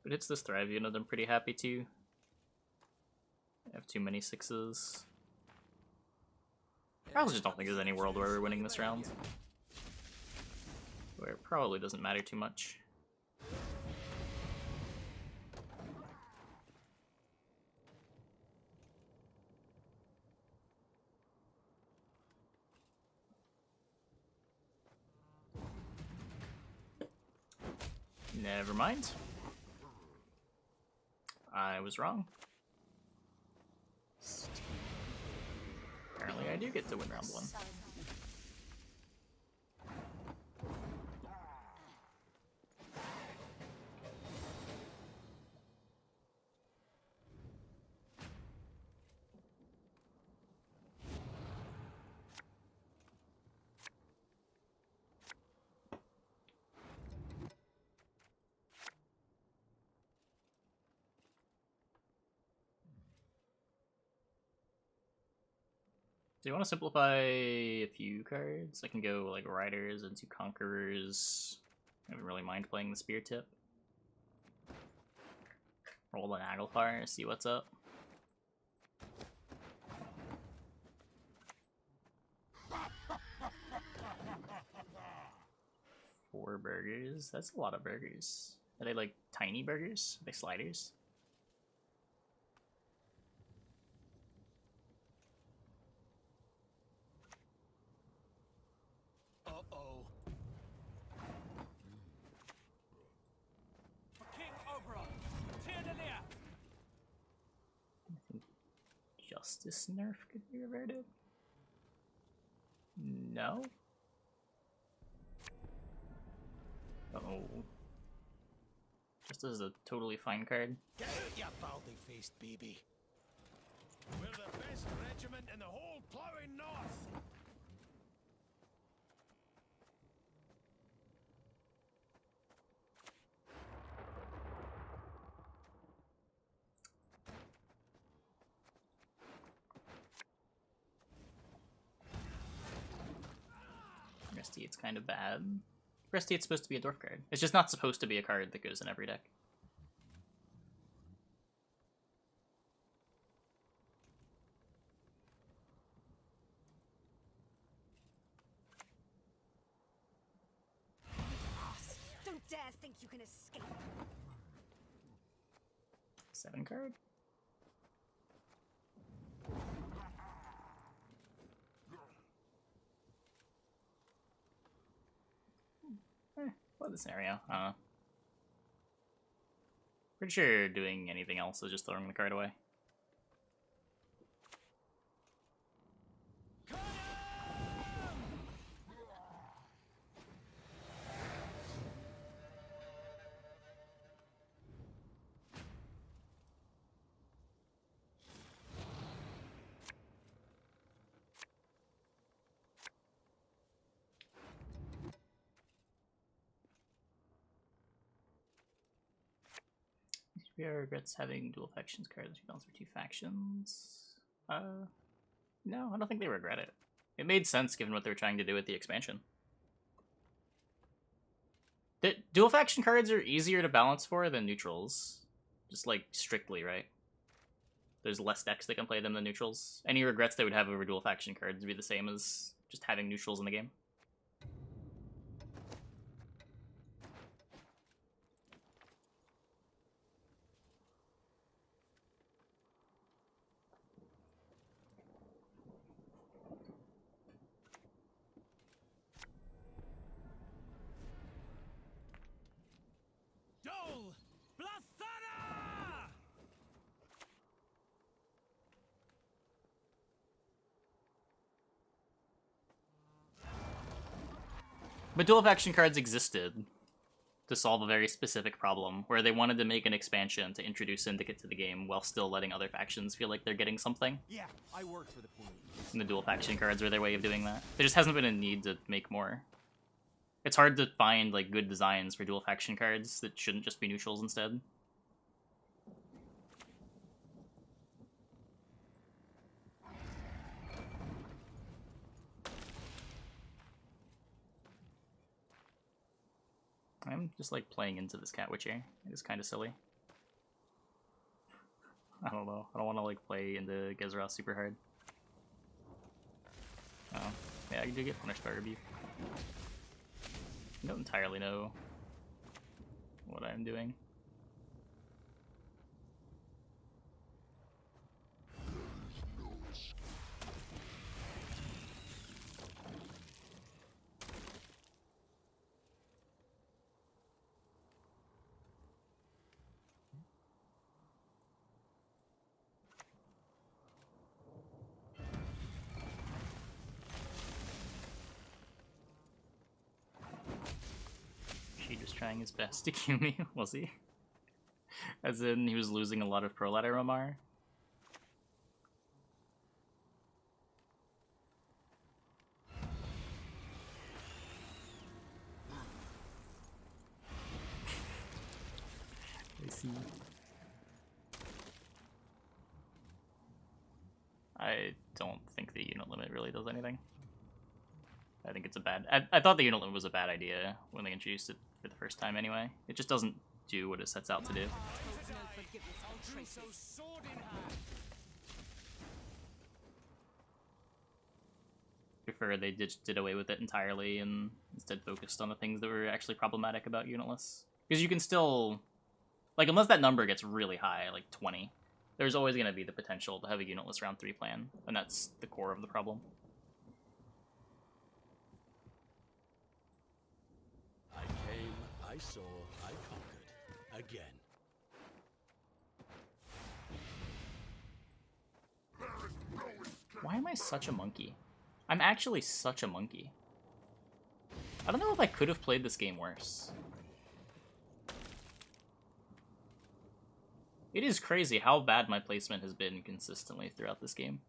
if it hits this Thrive unit, I'm pretty happy to. I have too many 6s. I also just don't think there's any world where we're winning this round. Where it probably doesn't matter too much. Never mind. I was wrong. Apparently I do get to win round 1. Do you want to simplify a few cards? I can go like Riders into Conquerors. I don't really mind playing the Spear Tip. Roll an Naglfire, see what's up. Four burgers? That's a lot of burgers. Are they like tiny burgers? Are they sliders? Uh-oh. King Oberon, Tear I think Justice nerf could be reverted. No? Uh-oh. Justice is a totally fine card. Get out, you baldy-faced baby. We're the best regiment in the whole plowing north. Resty, it's kind of bad. Resty, it's supposed to be a dwarf card. It's just not supposed to be a card that goes in every deck. Don't dare think you can escape. 7 card? What the scenario? I don't know. Pretty sure doing anything else is just throwing the card away. Rare regrets having dual factions cards balance for 2 factions. No, I don't think they regret it. It made sense given what they were trying to do with the expansion. The dual faction cards are easier to balance for than neutrals. Just like strictly, right? There's less decks that can play them than neutrals. Any regrets they would have over dual faction cards would be the same as just having neutrals in the game. But dual faction cards existed to solve a very specific problem, where they wanted to make an expansion to introduce Syndicate to the game while still letting other factions feel like they're getting something. Yeah, I work for the police. And the dual faction cards were their way of doing that. There just hasn't been a need to make more. It's hard to find like good designs for dual faction cards that shouldn't just be neutrals instead. I'm just like playing into this Cat Witcher. It's kind of silly. I don't know. I don't want to like play into Gezra super hard. Oh, yeah, you do get punished by rebuke. I don't entirely know what I'm doing. trying his best to Q me, was he? As in, he was losing a lot of pro ladder Omar. I see. I don't think the unit limit really does anything. I think it's a bad... I thought the unit limit was a bad idea when they introduced it for the first time anyway. It just doesn't do what it sets out to do. I prefer they did away with it entirely and instead focused on the things that were actually problematic about unitless. Because you can still... Like, unless that number gets really high, like 20, there's always going to be the potential to have a unitless round 3 plan, and that's the core of the problem. I came, I saw, I conquered. Again. Why am I such a monkey? I'm actually such a monkey. I don't know if I could have played this game worse. It is crazy how bad my placement has been consistently throughout this game.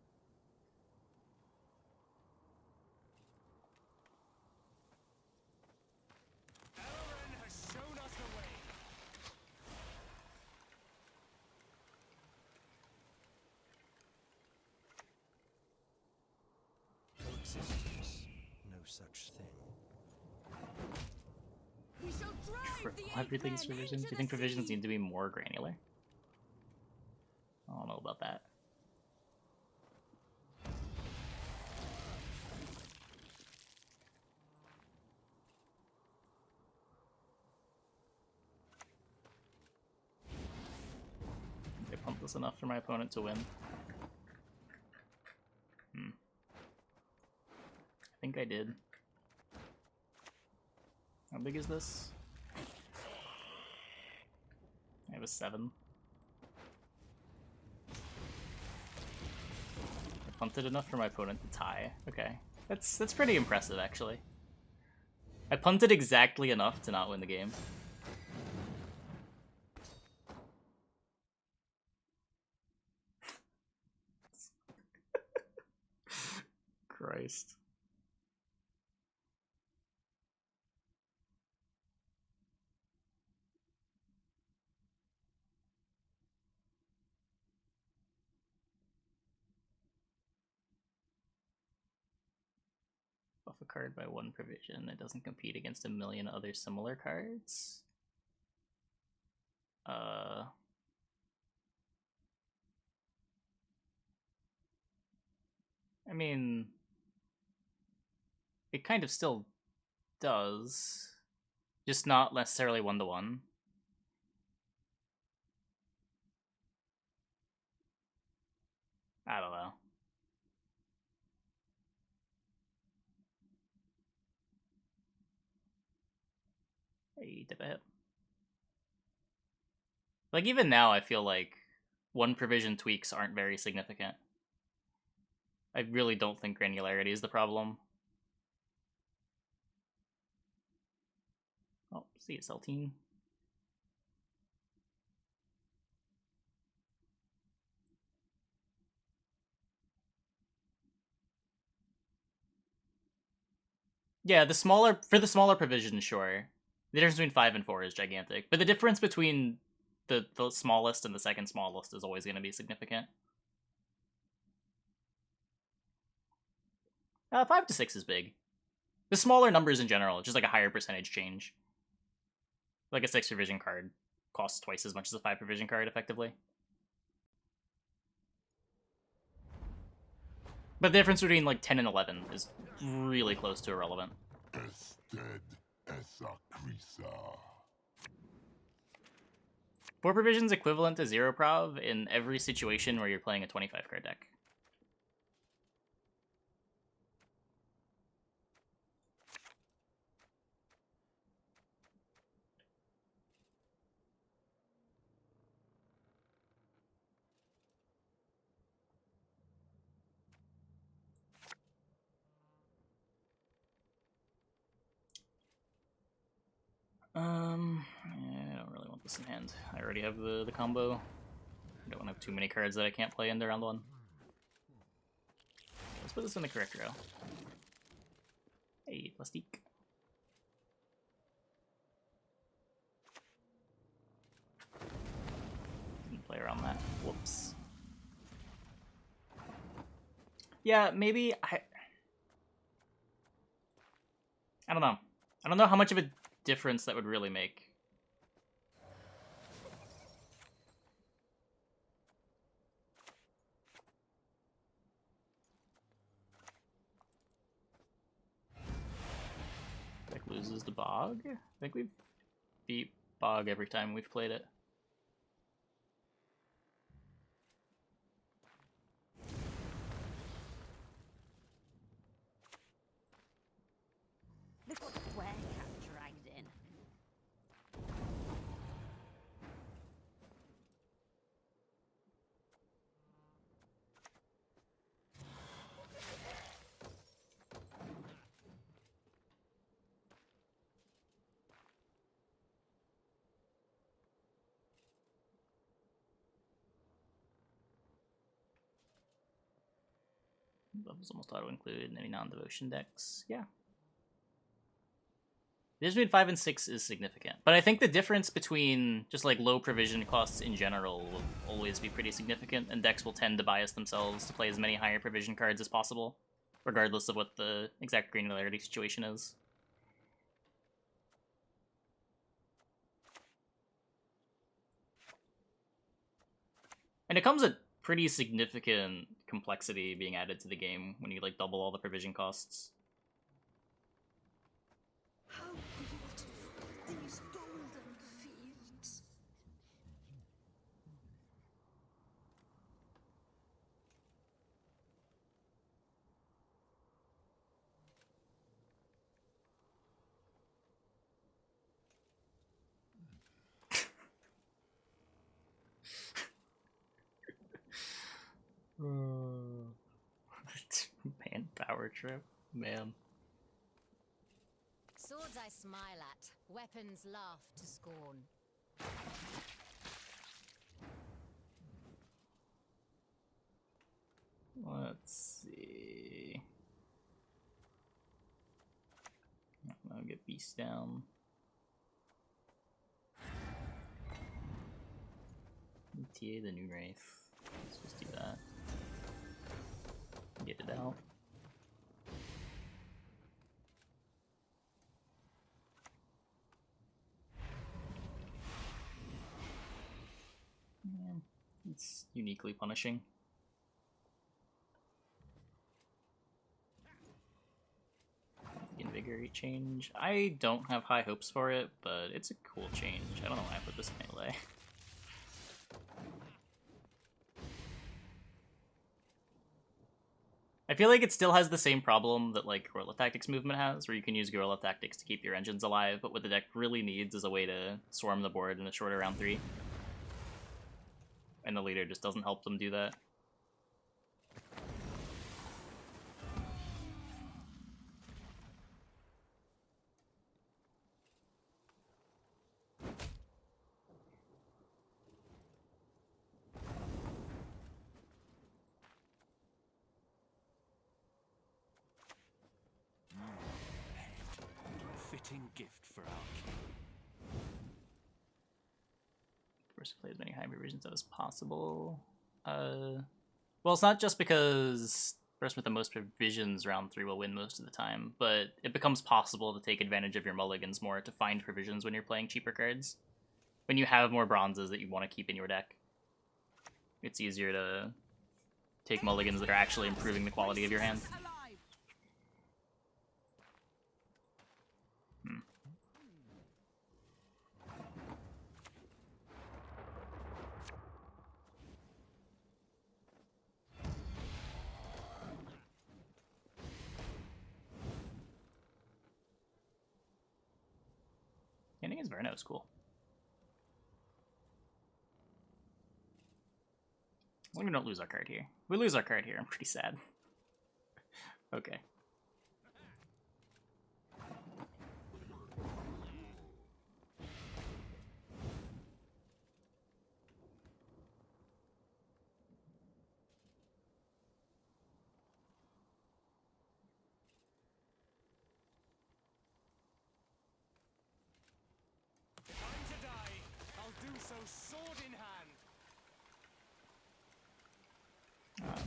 Coexistence. No such thing. We shall drive the Everything's provisions? Do you think provisions need to be more granular? I don't know about that. I pumped this enough for my opponent to win. I think I did. How big is this? I have a 7. I punted enough for my opponent to tie. Okay. That's pretty impressive, actually. I punted exactly enough to not win the game. Christ. Buff a card by 1 provision. It doesn't compete against a million other similar cards. I mean, it kind of still does, just not necessarily 1-to-1. I don't know. Hey, dip a hit. Like, even now, I feel like 1 provision tweaks aren't very significant. I really don't think granularity is the problem. Oh, see you, Saltine. Yeah, the smaller provision, sure. The difference between 5 and 4 is gigantic, but the difference between the smallest and the second smallest is always going to be significant. 5 to 6 is big. The smaller numbers in general, just like a higher percentage change. Like a 6 provision card costs twice as much as a 5 provision card, effectively. But the difference between like 10 and 11 is really close to irrelevant. Ested esa crisa. 4 provisions equivalent to 0 prov in every situation where you're playing a 25 card deck. I don't really want this in hand. I already have the combo. I don't want to have too many cards that I can't play into round 1. Let's put this in the correct row. Hey, plastique. Didn't play around that. Whoops. Yeah, maybe I don't know. I don't know how much of a difference that would really make. Deck loses the Bog? I think we've beat Bog every time we've played it. Look what the werecat dragged in. Levels almost auto-include any non-devotion decks. Yeah. The difference between 5 and 6 is significant. But I think the difference between just like low provision costs in general will always be pretty significant, and decks will tend to bias themselves to play as many higher provision cards as possible, regardless of what the exact granularity situation is. And it comes at pretty significant complexity being added to the game when you like double all the provision costs. How beautiful these golden fields. Manpower trip, man. Swords I smile at, weapons laugh to scorn. Let's see. I'll get Beast down. TA the new Wraith. Let's just do that. Get it out. Yeah, it's uniquely punishing. The Invigorate change. I don't have high hopes for it, but it's a cool change. I don't know why I put this melee. I feel like it still has the same problem that like Guerrilla Tactics movement has, where you can use Guerrilla Tactics to keep your engines alive, but what the deck really needs is a way to swarm the board in a shorter round 3. And the leader just doesn't help them do that. Fitting gift for our king. Force to play as many high provisions as possible. Well, it's not just because the person with the most provisions round 3 will win most of the time, but it becomes possible to take advantage of your mulligans more to find provisions when you're playing cheaper cards. When you have more bronzes that you want to keep in your deck, it's easier to take mulligans that are actually improving the quality of your hand. Ending is Verno is cool. As long as we don't lose our card here. If we lose our card here, I'm pretty sad. Okay. sword in hand.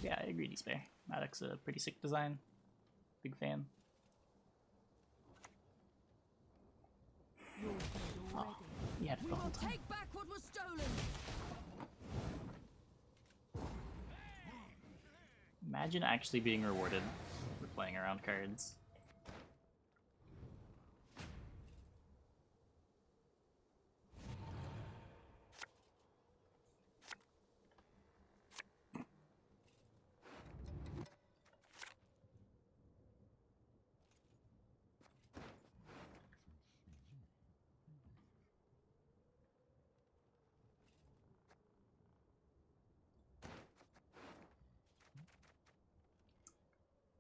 Yeah, I agree, Despair. Maddox's a pretty sick design. Big fan. Oh, he had it the whole time. Take back what was stolen. Imagine actually being rewarded for playing around cards.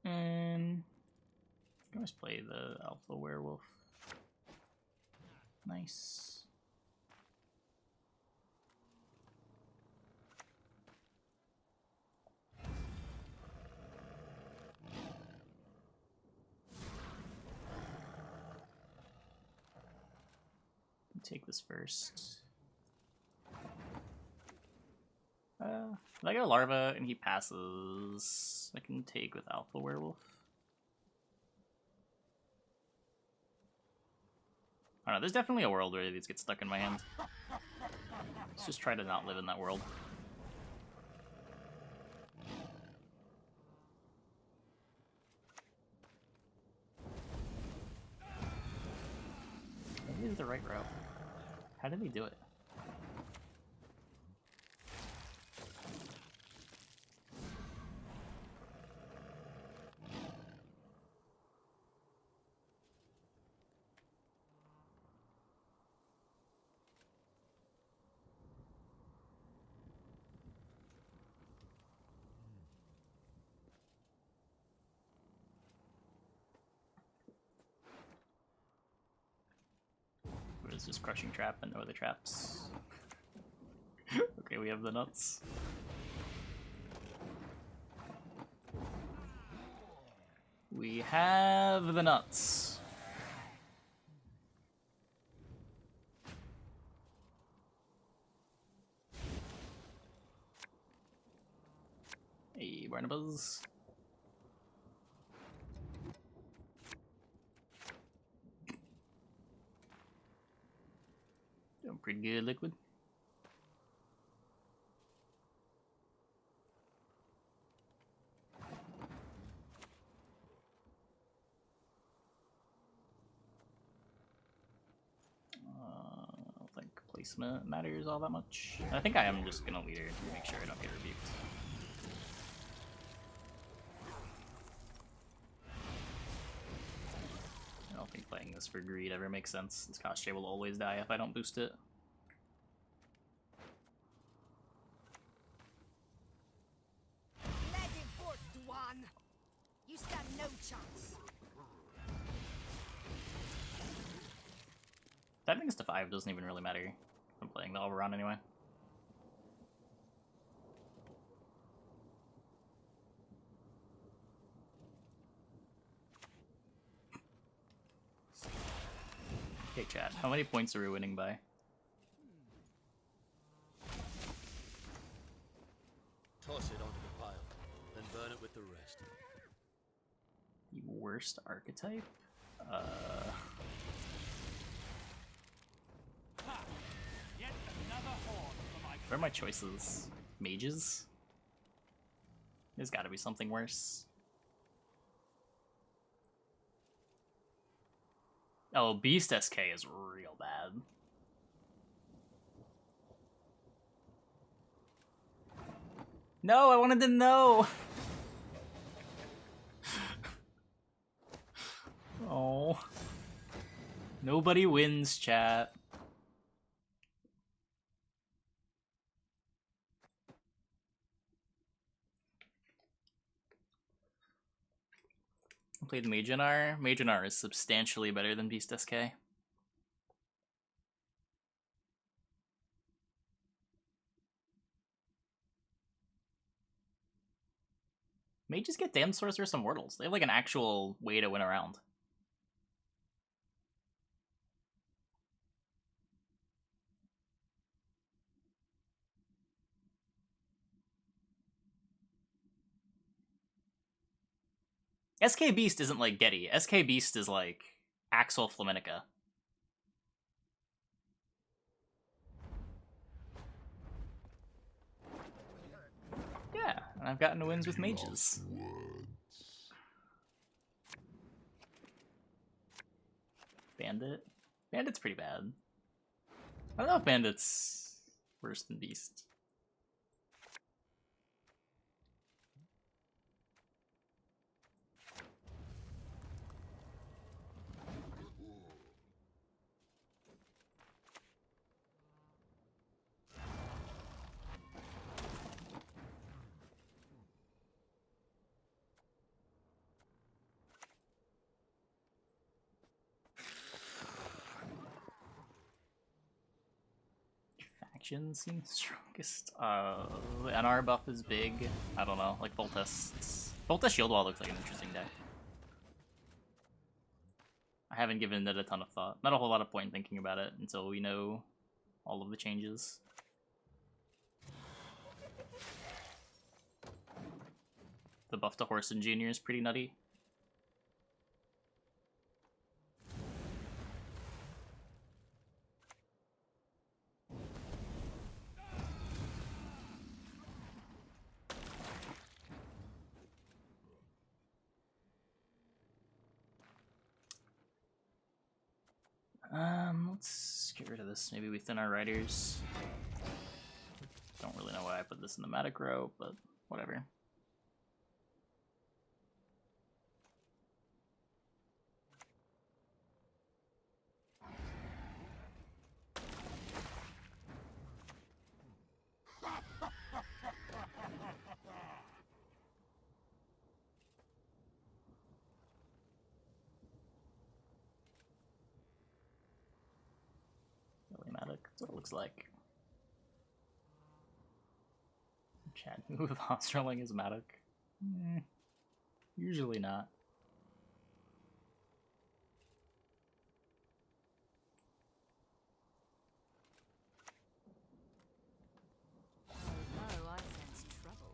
And I can always play the Alpha Werewolf. Nice. Take this first. If I get a larva and he passes, I can take with Alpha Werewolf. I don't know, there's definitely a world where these get stuck in my hand. Let's just try to not live in that world. Maybe it's the right route. How did he do it? What is this crushing trap and no other traps? Okay, we have the nuts. We have the nuts. Hey, Barnabas. Doing pretty good, Liquid. I don't think placement matters all that much. I think I am just gonna leader to make sure I don't get rebuked. I don't think playing this for greed ever makes sense. This Koshchey will always die if I don't boost it. Let him forth, Duan. You stand no chance. Typing this to 5 doesn't even really matter if I'm playing the Oberon anyway. Okay, chat, how many points are we winning by? Toss it onto the pile, then burn it with the rest. The worst archetype? Yet another horde for my What are my choices? Mages? There's gotta be something worse. Oh, Beast SK is real bad. No, I wanted to know! Oh. Nobody wins, chat. I played Maginar. Maginar is substantially better than Beast SK. Mages get Damned Sorceress Immortals. They have like an actual way to win around. SK Beast isn't like Getty. SK Beast is like Axel Flaminica. Yeah, and I've gotten wins with mages. Bandit? Bandit's pretty bad. I don't know if Bandit's worse than Beast. Faction seems strongest. The NR buff is big. I don't know, like Voltes. Voltes Shield Wall looks like an interesting deck. I haven't given it a ton of thought. Not a whole lot of point thinking about it until we know all of the changes. The buff to Horse and Junior is pretty nutty. Let's get rid of this. Maybe we thin our riders. Don't really know why I put this in the Matic row, but whatever. That's what it looks like. Chat move Australing is Matic. Usually not. Oh no, I sense trouble.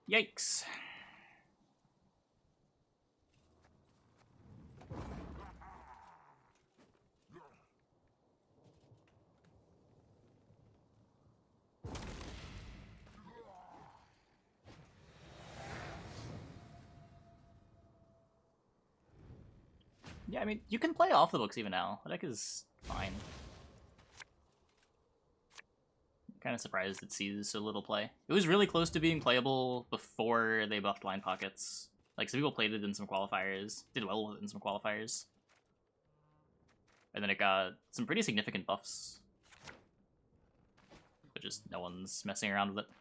Yikes. Yeah, I mean, you can play off the books even now. The deck is fine. Kind of surprised it sees so little play. It was really close to being playable before they buffed line pockets. Like, some people played it in some qualifiers, did well with it in some qualifiers. And then it got some pretty significant buffs. But just no one's messing around with it.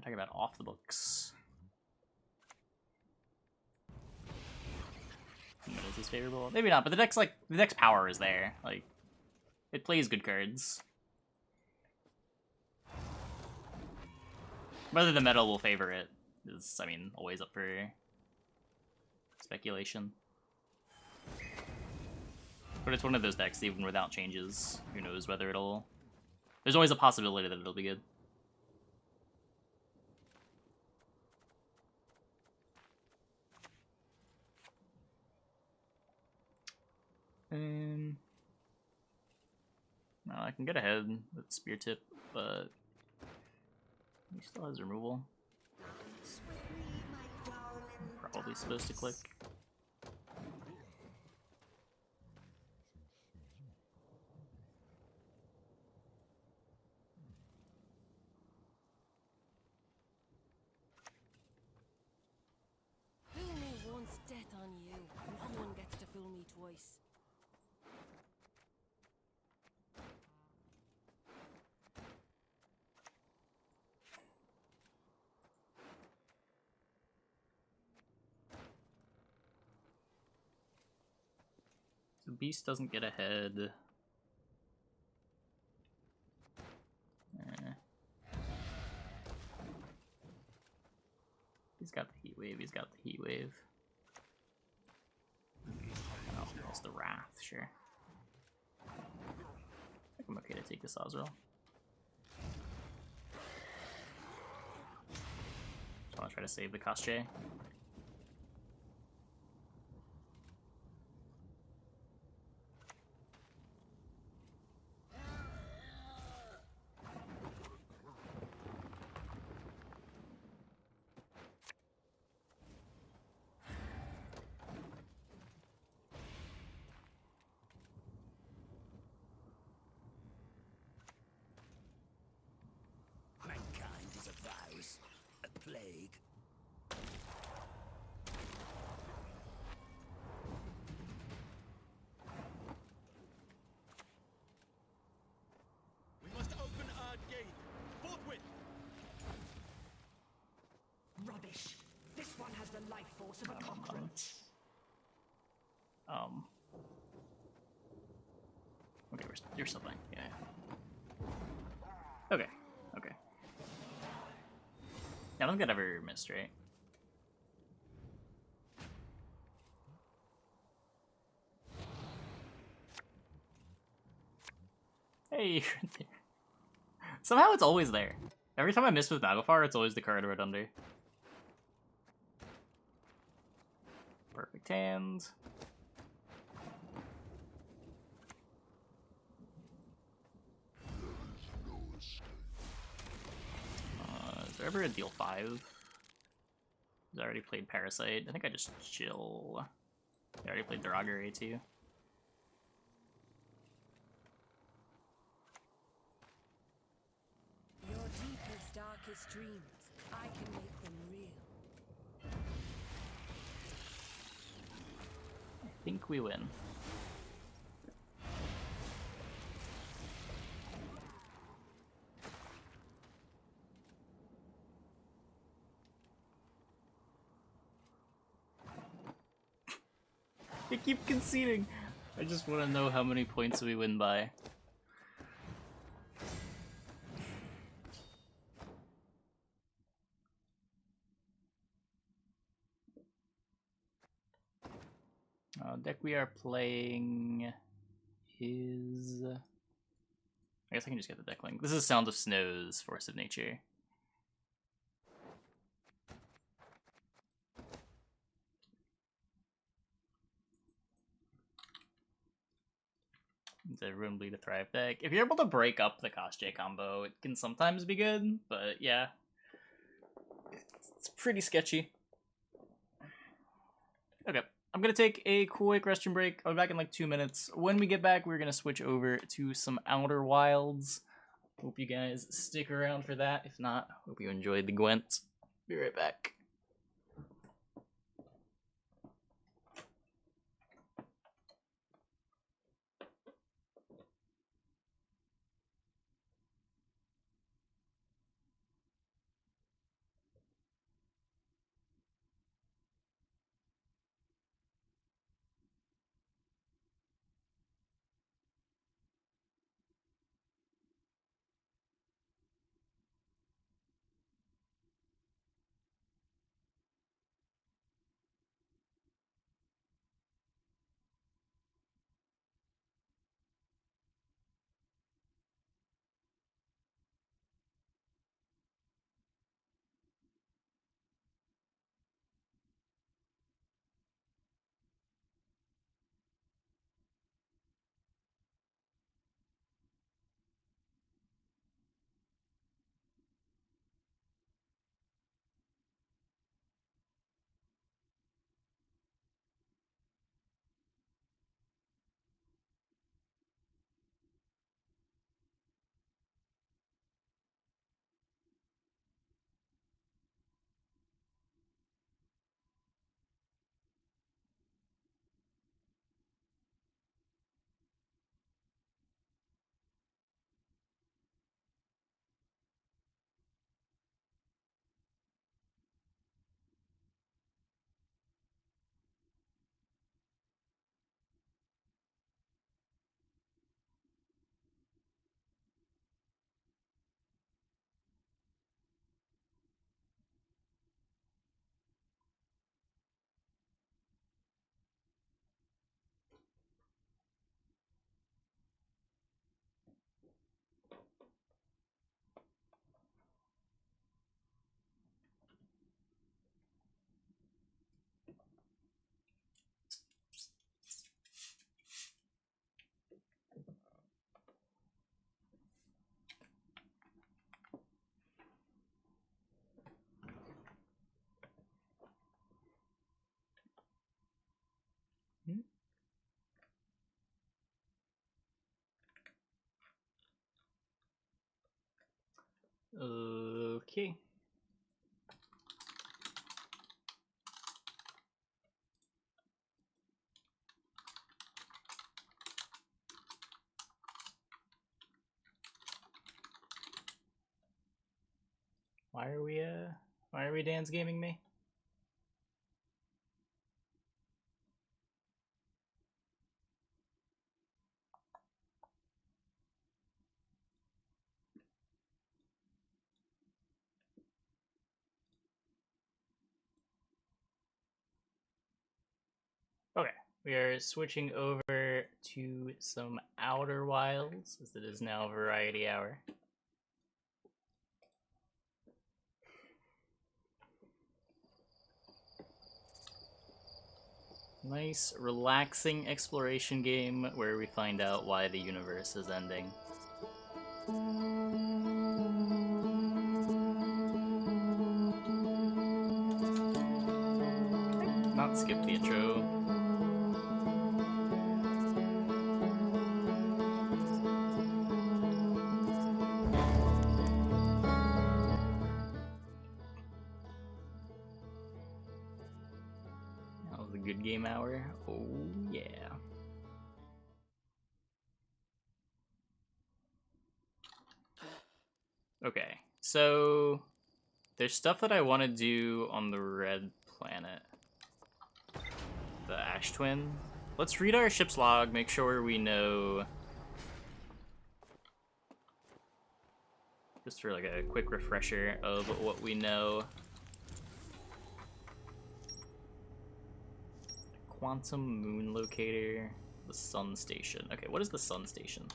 Talking about off the books. Is this favorable? Maybe not, but the deck's power is there. Like, it plays good cards. Whether the meta will favor it is, I mean, always up for speculation. But it's one of those decks, even without changes, who knows whether it'll... There's always a possibility that it'll be good. No, I can get ahead with Spear Tip, but he still has removal. Probably supposed to click. Fool me once, death on you. No one gets to fool me twice. Beast doesn't get ahead. He's got the heat wave. He's got the heat wave. Oh, that's the wrath. Sure. I think I'm okay to take this Azrael. Just want to try to save the Koshchey. Mankind is a virus, a plague. We must open our gate. Forthwith. Rubbish. This one has the life force of a cockroach. Okay, you're still fine. Yeah. Okay. Okay. Yeah, I don't think I'd ever missed, right? Hey, you're right there. Somehow it's always there. Every time I miss with Naglfar, it's always the card right under. Perfect hand. Is there ever a deal 5? I already played Parasite. I think I just chill. I already played Derogatory too. Your deepest, darkest dreams, I can make them real. I think we win. They keep conceding. I just want to know how many points we win by. Deck we are playing is... I guess I can just get the deck link. This is Sound of Snow's Force of Nature. Does everyone bleed a Thrive deck? If you're able to break up the Koshchey combo, it can sometimes be good, but yeah. It's pretty sketchy. Okay, I'm gonna take a quick restroom break. I'll be back in like 2 minutes. When we get back, we're gonna switch over to some Outer Wilds. Hope you guys stick around for that. If not, hope you enjoyed the Gwent. Be right back. Okay. Why are we dance gaming me? Okay, we are switching over to some Outer Wilds, as it is now Variety Hour. Nice, relaxing exploration game where we find out why the universe is ending. Not skip the intro. That was a good game hour. Oh yeah. Okay, so there's stuff that I want to do on the red planet. The Ash Twin. Let's read our ship's log, make sure we know. Just for like a quick refresher of what we know. Quantum Moon Locator, the Sun Station. Okay, what is the Sun Station?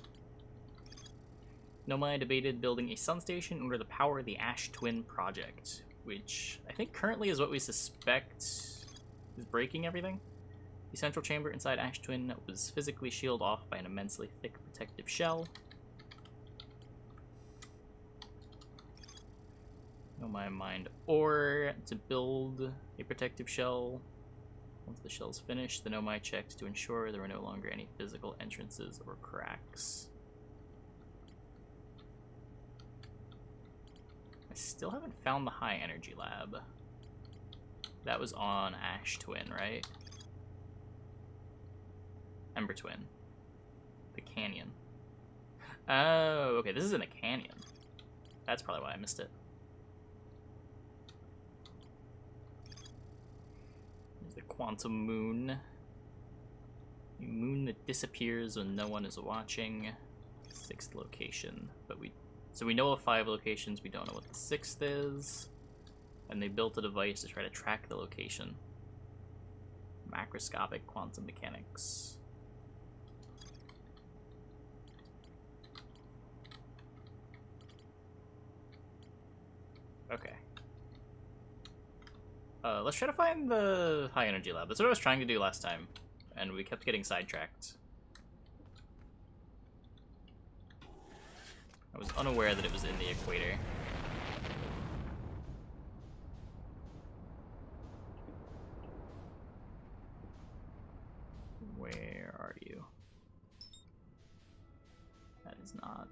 Nomai debated building a sun station in order to power the Ash Twin project, which I think currently is what we suspect is breaking everything. The central chamber inside Ash Twin was physically shielded off by an immensely thick protective shell. Nomai mined ore to build a protective shell. Once the shell's finished, the Nomai checked to ensure there were no longer any physical entrances or cracks. I still haven't found the high energy lab. That was on Ash Twin, right? Ember Twin. The canyon. Oh, okay, this is in a canyon. That's probably why I missed it. There's the Quantum Moon. A moon that disappears when no one is watching. 6th location. So we know of 5 locations, we don't know what the 6th is. And they built a device to try to track the location. Macroscopic quantum mechanics. Okay. Let's try to find the high energy lab. That's what I was trying to do last time, and we kept getting sidetracked. I was unaware that it was in the equator. Where are you? That is not...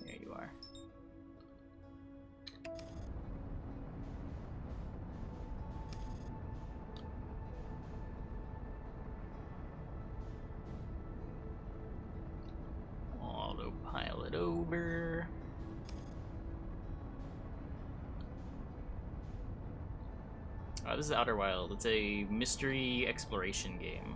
There you are. Autopilot over. This is Outer Wild. It's a mystery exploration game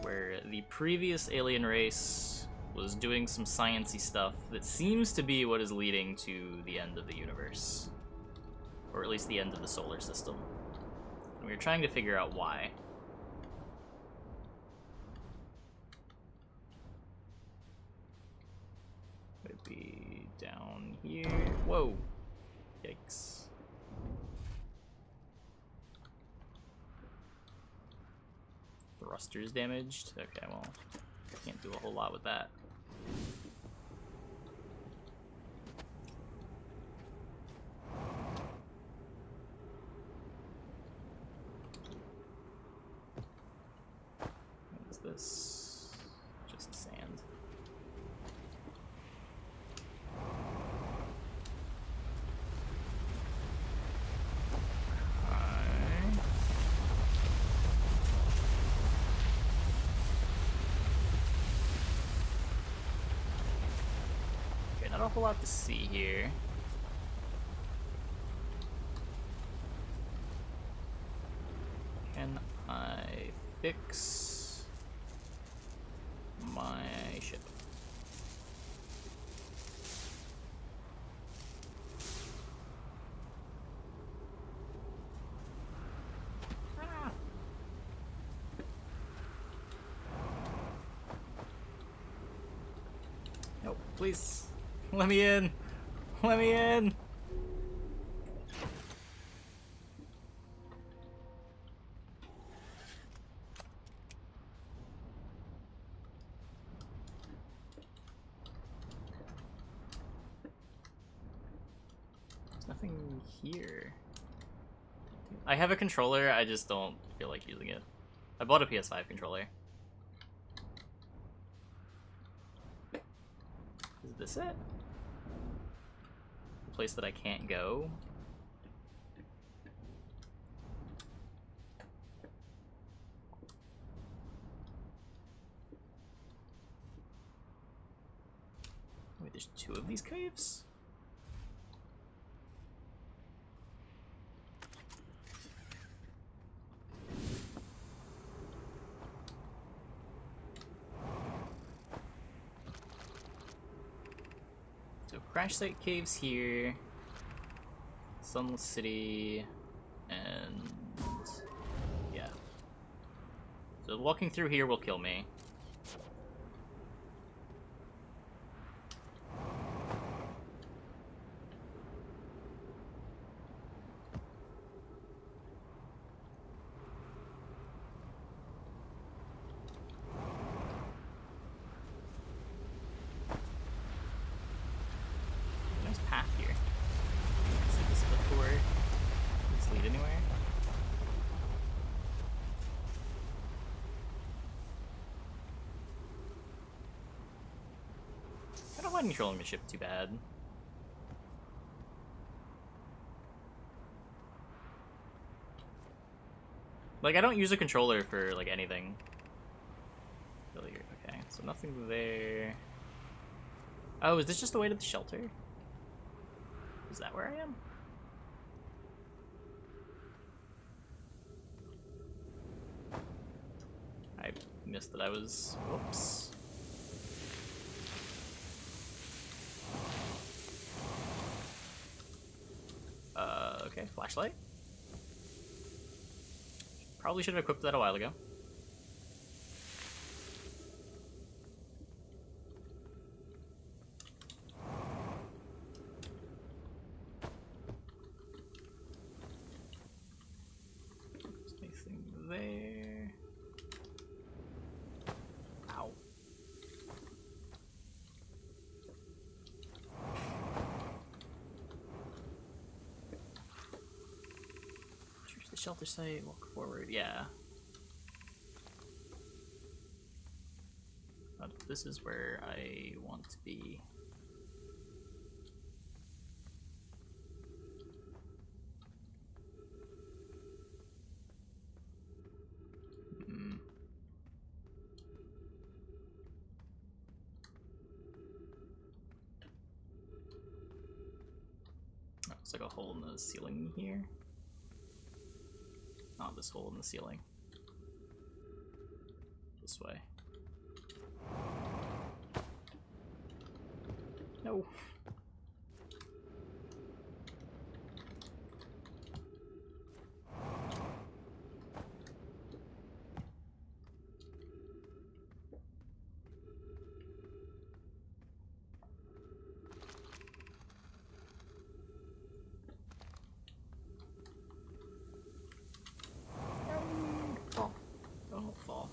where the previous alien race was doing some sciencey stuff that seems to be what is leading to the end of the universe, or at least the end of the solar system. And we were trying to figure out why. Would it be down here? Whoa! Yikes. Thrusters damaged? Okay, well, can't do a whole lot with that. What is this? Just sand. Okay, not a whole lot to see here. Can I fix my ship? Ah. No, please. Let me in. Let me in. Nothing here. I have a controller, I just don't feel like using it. I bought a PS5 controller. Is this it? The place that I can't go? Wait, there's 2 of these caves? So Crash Site Caves here, Sunless City, and yeah. So walking through here will kill me. Path here. Let's see this before. Does this lead anywhere? I don't mind controlling the ship too bad. Like, I don't use a controller for like anything. Really, okay, so nothing there. Oh, is this just the way to the shelter? Is that where I am? I missed that I was... Whoops. Okay, flashlight. Probably should have equipped that a while ago. There. Ow. Reach the shelter site, walk forward, yeah. But this is where I want to be. Looks like a hole in the ceiling here. Not this hole in the ceiling. This way. No. Don't fall.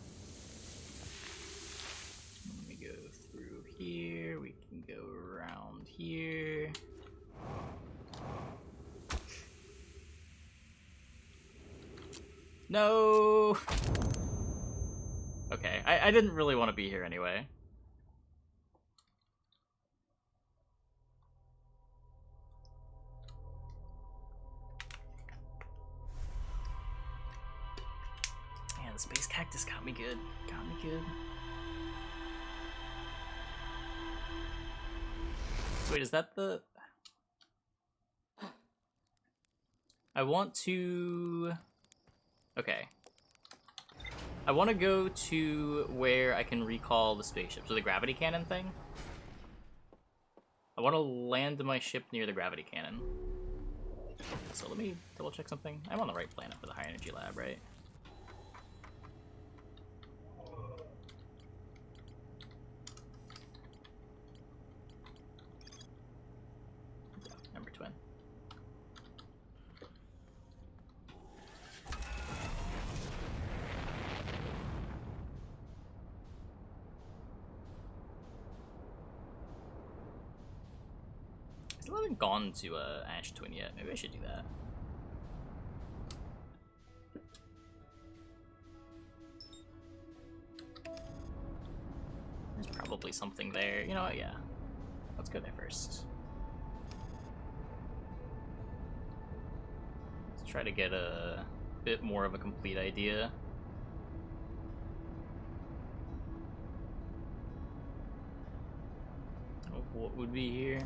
Let me go through here. We can go around here. No! Okay, I didn't really want to be here anyway. the space cactus got me good. Got me good. So wait, is that the... I want to... Okay. I want to go to where I can recall the spaceship. So the gravity cannon thing. I want to land my ship near the gravity cannon. So let me double check something. I'm on the right planet for the high energy lab, right? Number twin. I still haven't gone to Ash Twin yet. Maybe I should do that. There's probably something there. You know what? Yeah. Let's go there first. Let's try to get a bit more of a complete idea. Of what would be here.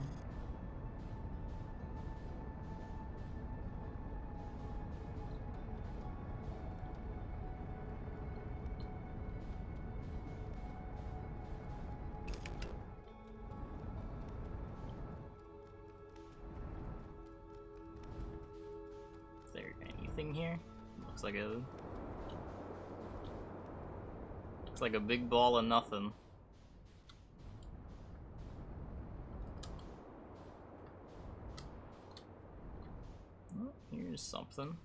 Is there anything here? Looks like a big ball of nothing. Oh, here's something.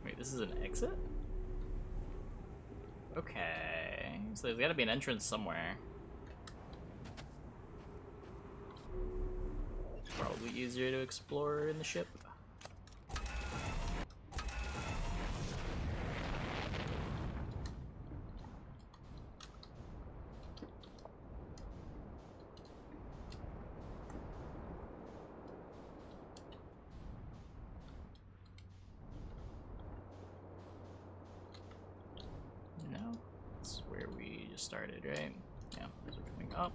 Wait, this is an exit? Okay, so there's gotta be an entrance somewhere. Probably easier to explore in the ship. No, that's where we just started, right? Yeah, those are coming up.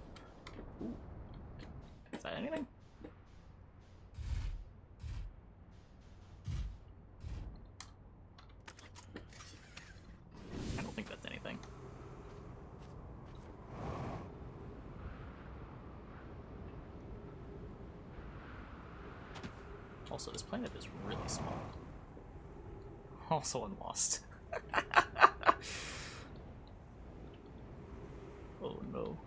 Ooh. Is that anything? I don't think that's anything. Also, this planet is really small. Also, I'm lost. Oh no.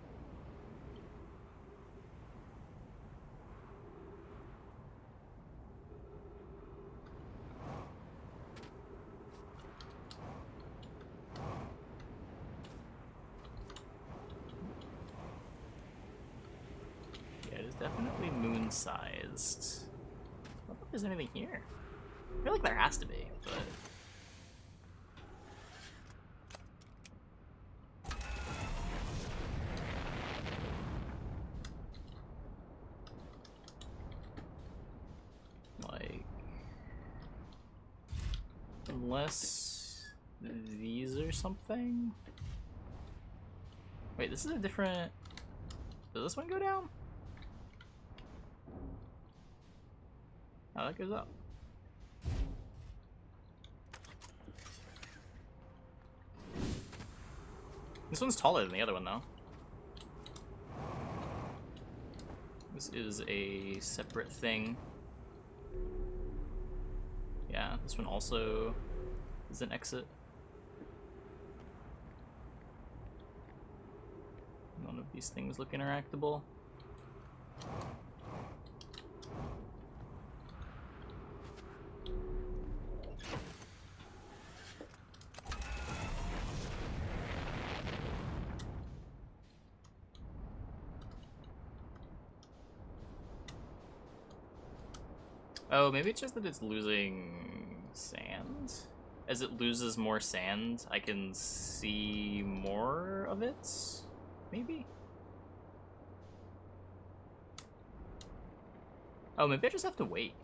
Yeah, it is definitely moon-sized. I don't think there's anything here. I feel like there has to be, but... like... unless... these are something? Wait, this is a different... Does this one go down? Oh, that goes up. This one's taller than the other one, though. This is a separate thing. Yeah, this one also is an exit. None of these things look interactable. Oh, maybe it's just that it's losing sand? as it loses more sand, I can see more of it? Maybe? Oh, maybe I just have to wait.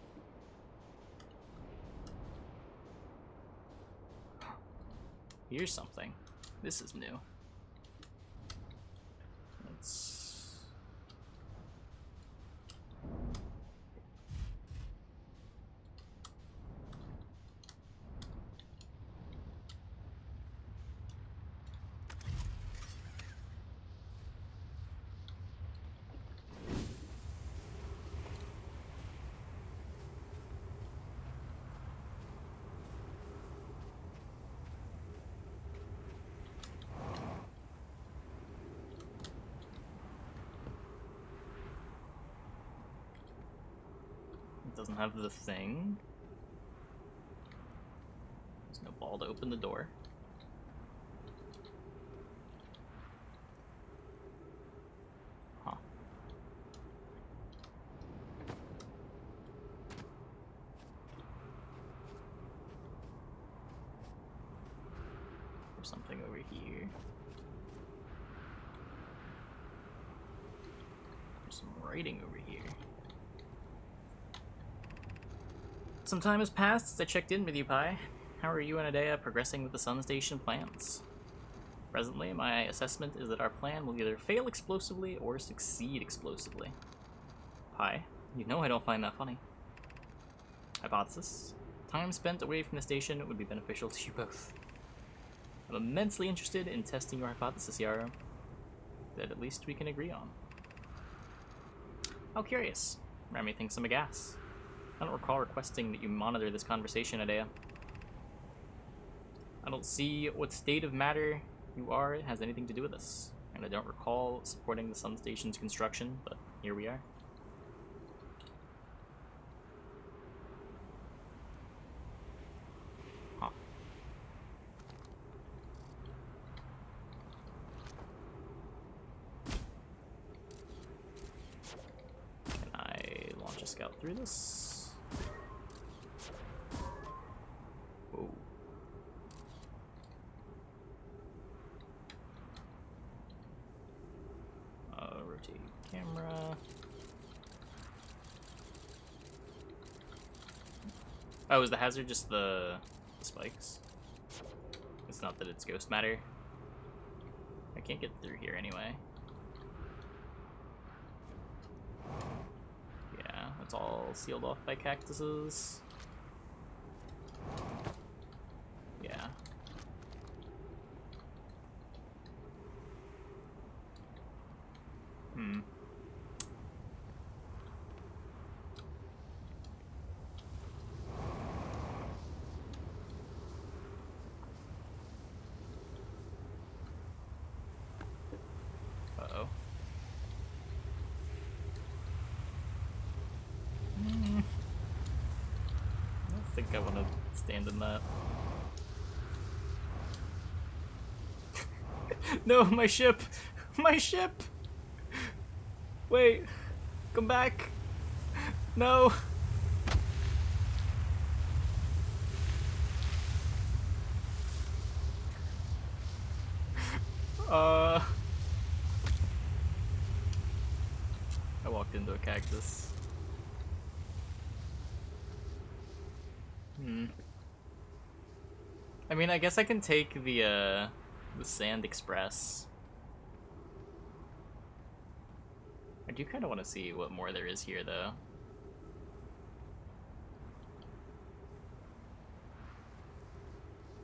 Here's something. This is new. Let's... It doesn't have the thing. There's no ball to open the door. Huh. There's something over here. There's some writing over here. Some time has passed since I checked in with you, Pi. How are you and Adea progressing with the Sun Station plans? Presently, my assessment is that our plan will either fail explosively or succeed explosively. Pi, you know I don't find that funny. Hypothesis. Time spent away from the station would be beneficial to you both. I'm immensely interested in testing your hypothesis, Yarrow. That at least we can agree on. How curious. Remy thinks I'm a gas. I don't recall requesting that you monitor this conversation, Adea. I don't see what state of matter you are has anything to do with this, and I don't recall supporting the Sun Station's construction, but here we are. Huh. Can I launch a scout through this? Whoa. Rotate camera. Oh, is the hazard just the spikes? It's not that it's ghost matter. I can't get through here anyway. Yeah, it's all sealed off by cactuses. Yeah. Hmm. Uh-oh. I don't think I want to stand in that. No, my ship! My ship! Wait, come back! No! I walked into a cactus. I mean, I guess I can take the Sand Express. I do kind of want to see what more there is here, though.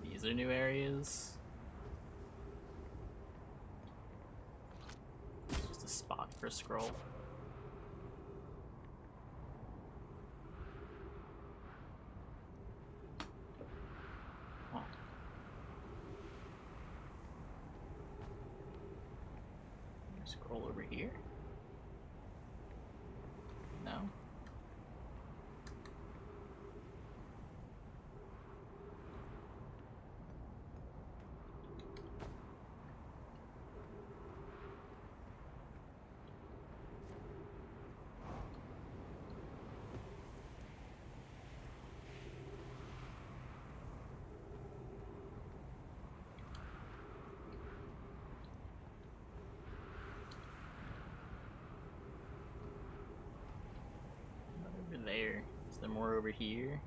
These are new areas. Just a spot for a scroll. Huh. Scroll over here. No. more over here.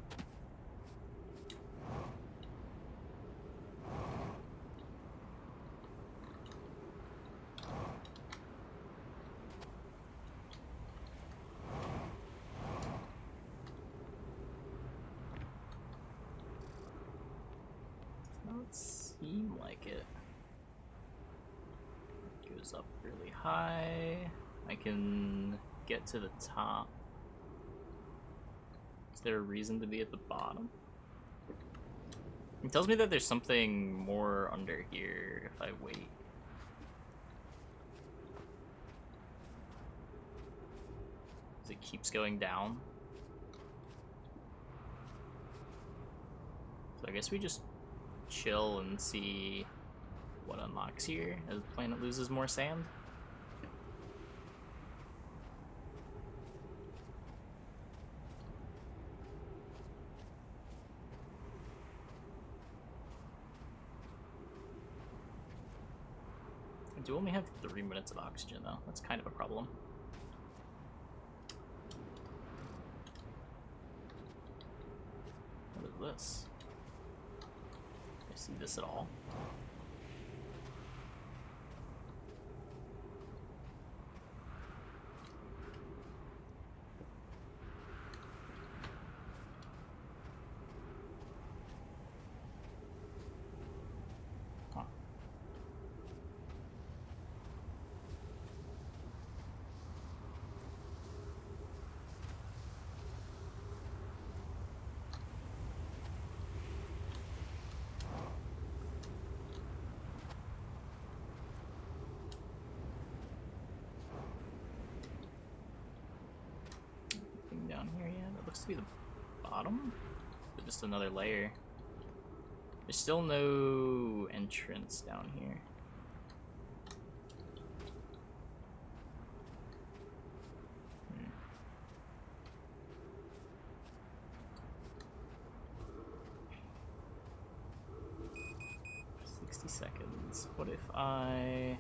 Doesn't seem like it. Goes up really high. I can get to the top. Is there a reason to be at the bottom? It tells me that there's something more under here if I wait. It keeps going down. So I guess we just chill and see what unlocks here as the planet loses more sand. I do only have 3 minutes of oxygen though. That's kind of a problem. What is this? Do I see this at all? Huh. Anything down here yet? It looks to be the bottom, but just another layer. There's still no entrance down here. Hmm. 60 seconds. What if I...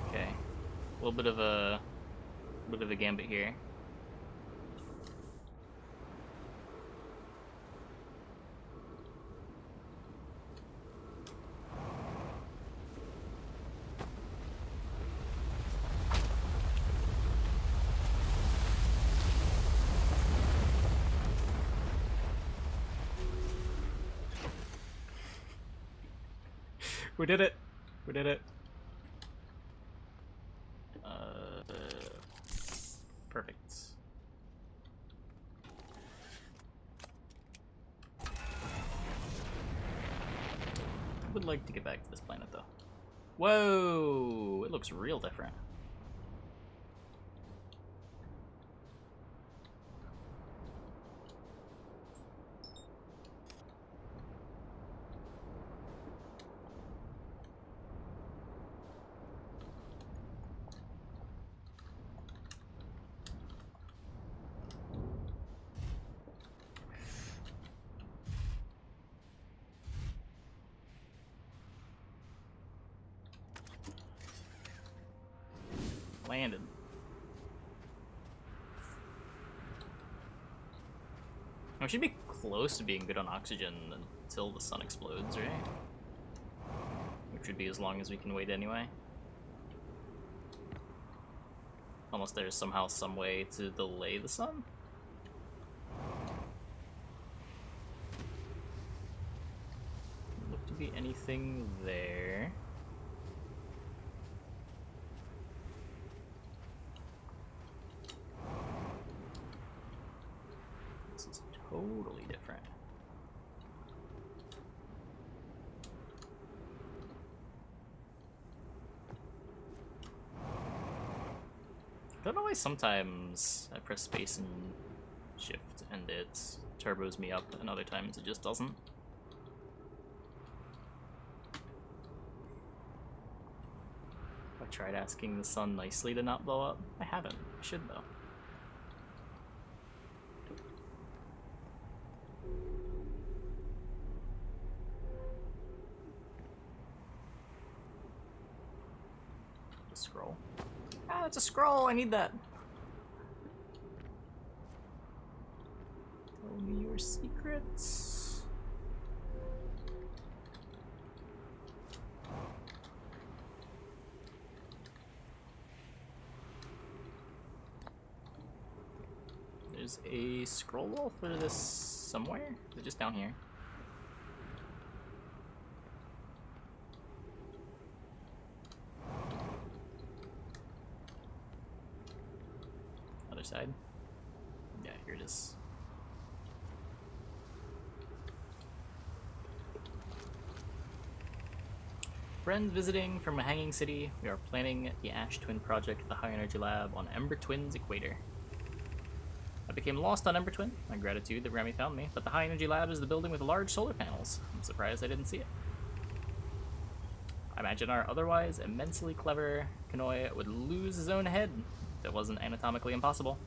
Okay. A little bit of a gambit here. We did it! We did it! Perfect. I would like to get back to this planet though. Whoa! It looks real different. Landed. We should be close to being good on oxygen until the sun explodes, right? Which would be as long as we can wait anyway. Unless there's somehow some way to delay the sun. Doesn't look to be anything there. Totally different. I don't know why sometimes I press space and shift and it turbos me up, and other times it just doesn't. I tried asking the sun nicely to not blow up. I haven't. I should though. scroll. Ah, it's a scroll! I need that! Tell me your secrets. There's a scroll wall for this somewhere? Is it just down here? Other side? Yeah, here it is. Friends visiting from a hanging city, we are planning the Ash Twin project at the High Energy Lab on Ember Twin's equator. I became lost on Ember Twin, my gratitude that Remy found me, but the High Energy Lab is the building with large solar panels. I'm surprised I didn't see it. I imagine our otherwise immensely clever Koshchey would lose his own head if it wasn't anatomically impossible.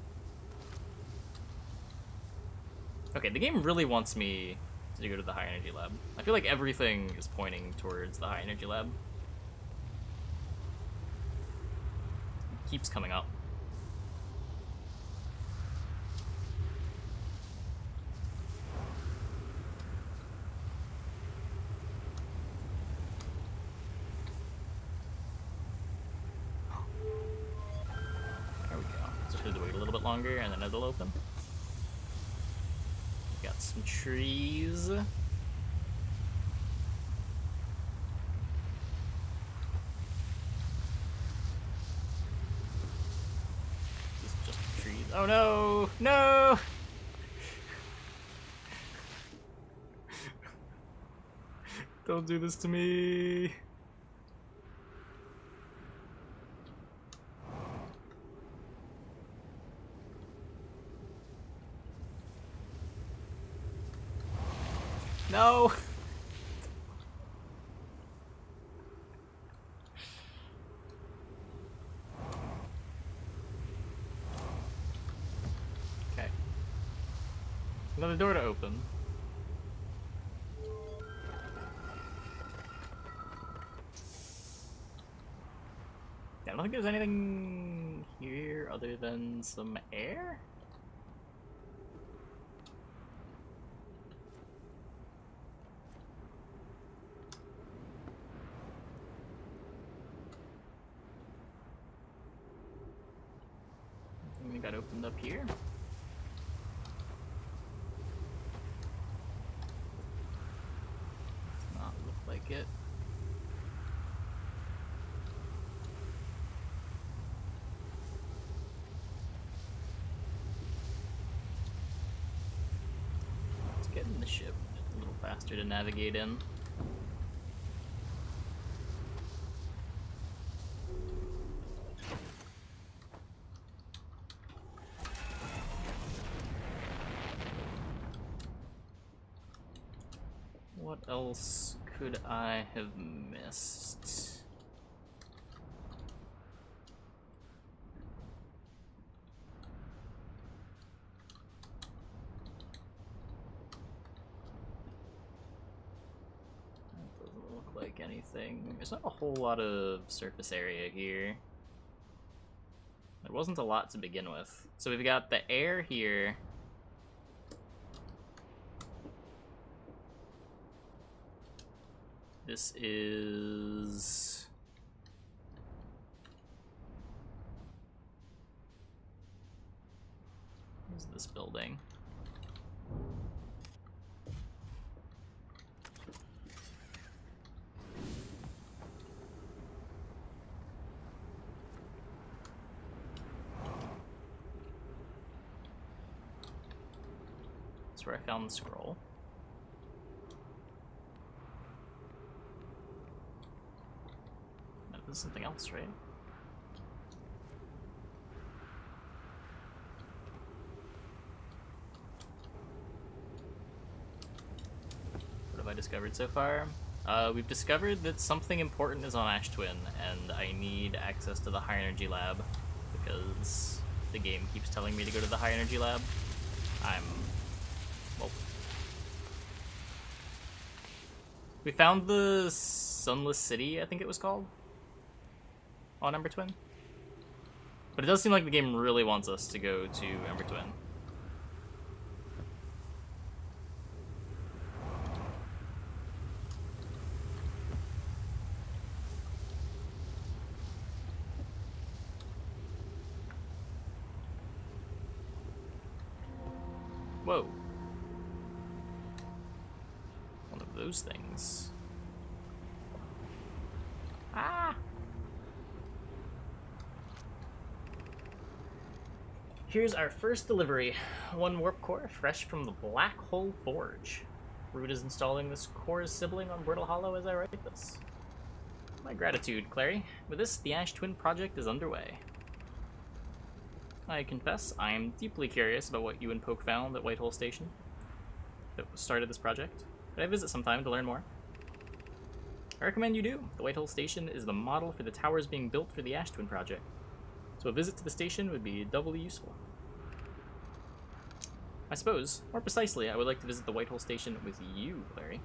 Okay, the game really wants me to go to the High Energy Lab. I feel like everything is pointing towards the High Energy Lab. It keeps coming up. There we go. Just have to wait a little bit longer and then it'll open. Got some trees. This is just trees. Oh no! No! Don't do this to me! No! Okay. Another door to open. Yeah, I don't think there's anything here other than some air? We got opened up here. Does not look like it. Let's get in the ship. A little faster to navigate in. What else could I have missed? That doesn't look like anything. There's not a whole lot of surface area here. There wasn't a lot to begin with. So we've got the air here. This is... what is this building? That's where I found the scroll. No, this is something else, right? What have I discovered so far? We've discovered that something important is on Ash Twin, and I need access to the High Energy Lab, because the game keeps telling me to go to the High Energy Lab. Well... we found the Sunless City, I think it was called. on Ember Twin. But it does seem like the game really wants us to go to Ember Twin. Whoa. One of those things. Ah! Here's our first delivery. One warp core, fresh from the Black Hole Forge. Root is installing this core's sibling on Brittle Hollow as I write this. My gratitude, Clary. With this, the Ash Twin project is underway. I confess, I am deeply curious about what you and Poke found at Whitehole Station that started this project. Could I visit sometime to learn more? I recommend you do. The Whitehole Station is the model for the towers being built for the Ash Twin project, so a visit to the station would be doubly useful. I suppose, more precisely, I would like to visit the Whitehole Station with you, Clary.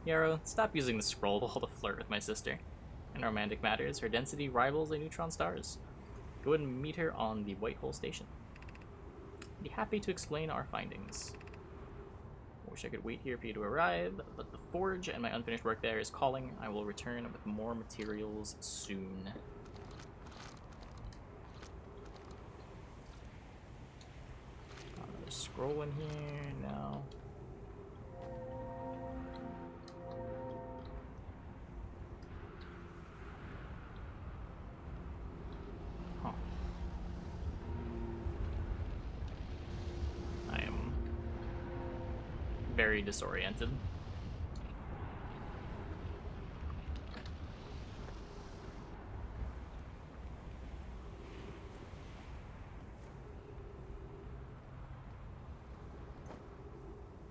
Yarrow, stop using the scroll ball to flirt with my sister. In romantic matters, her density rivals a neutron star's. Go and meet her on the Whitehole Station. I'd be happy to explain our findings. I wish I could wait here for you to arrive, but the forge and my unfinished work there is calling. I will return with more materials soon. Another scroll in here, no. Very disoriented.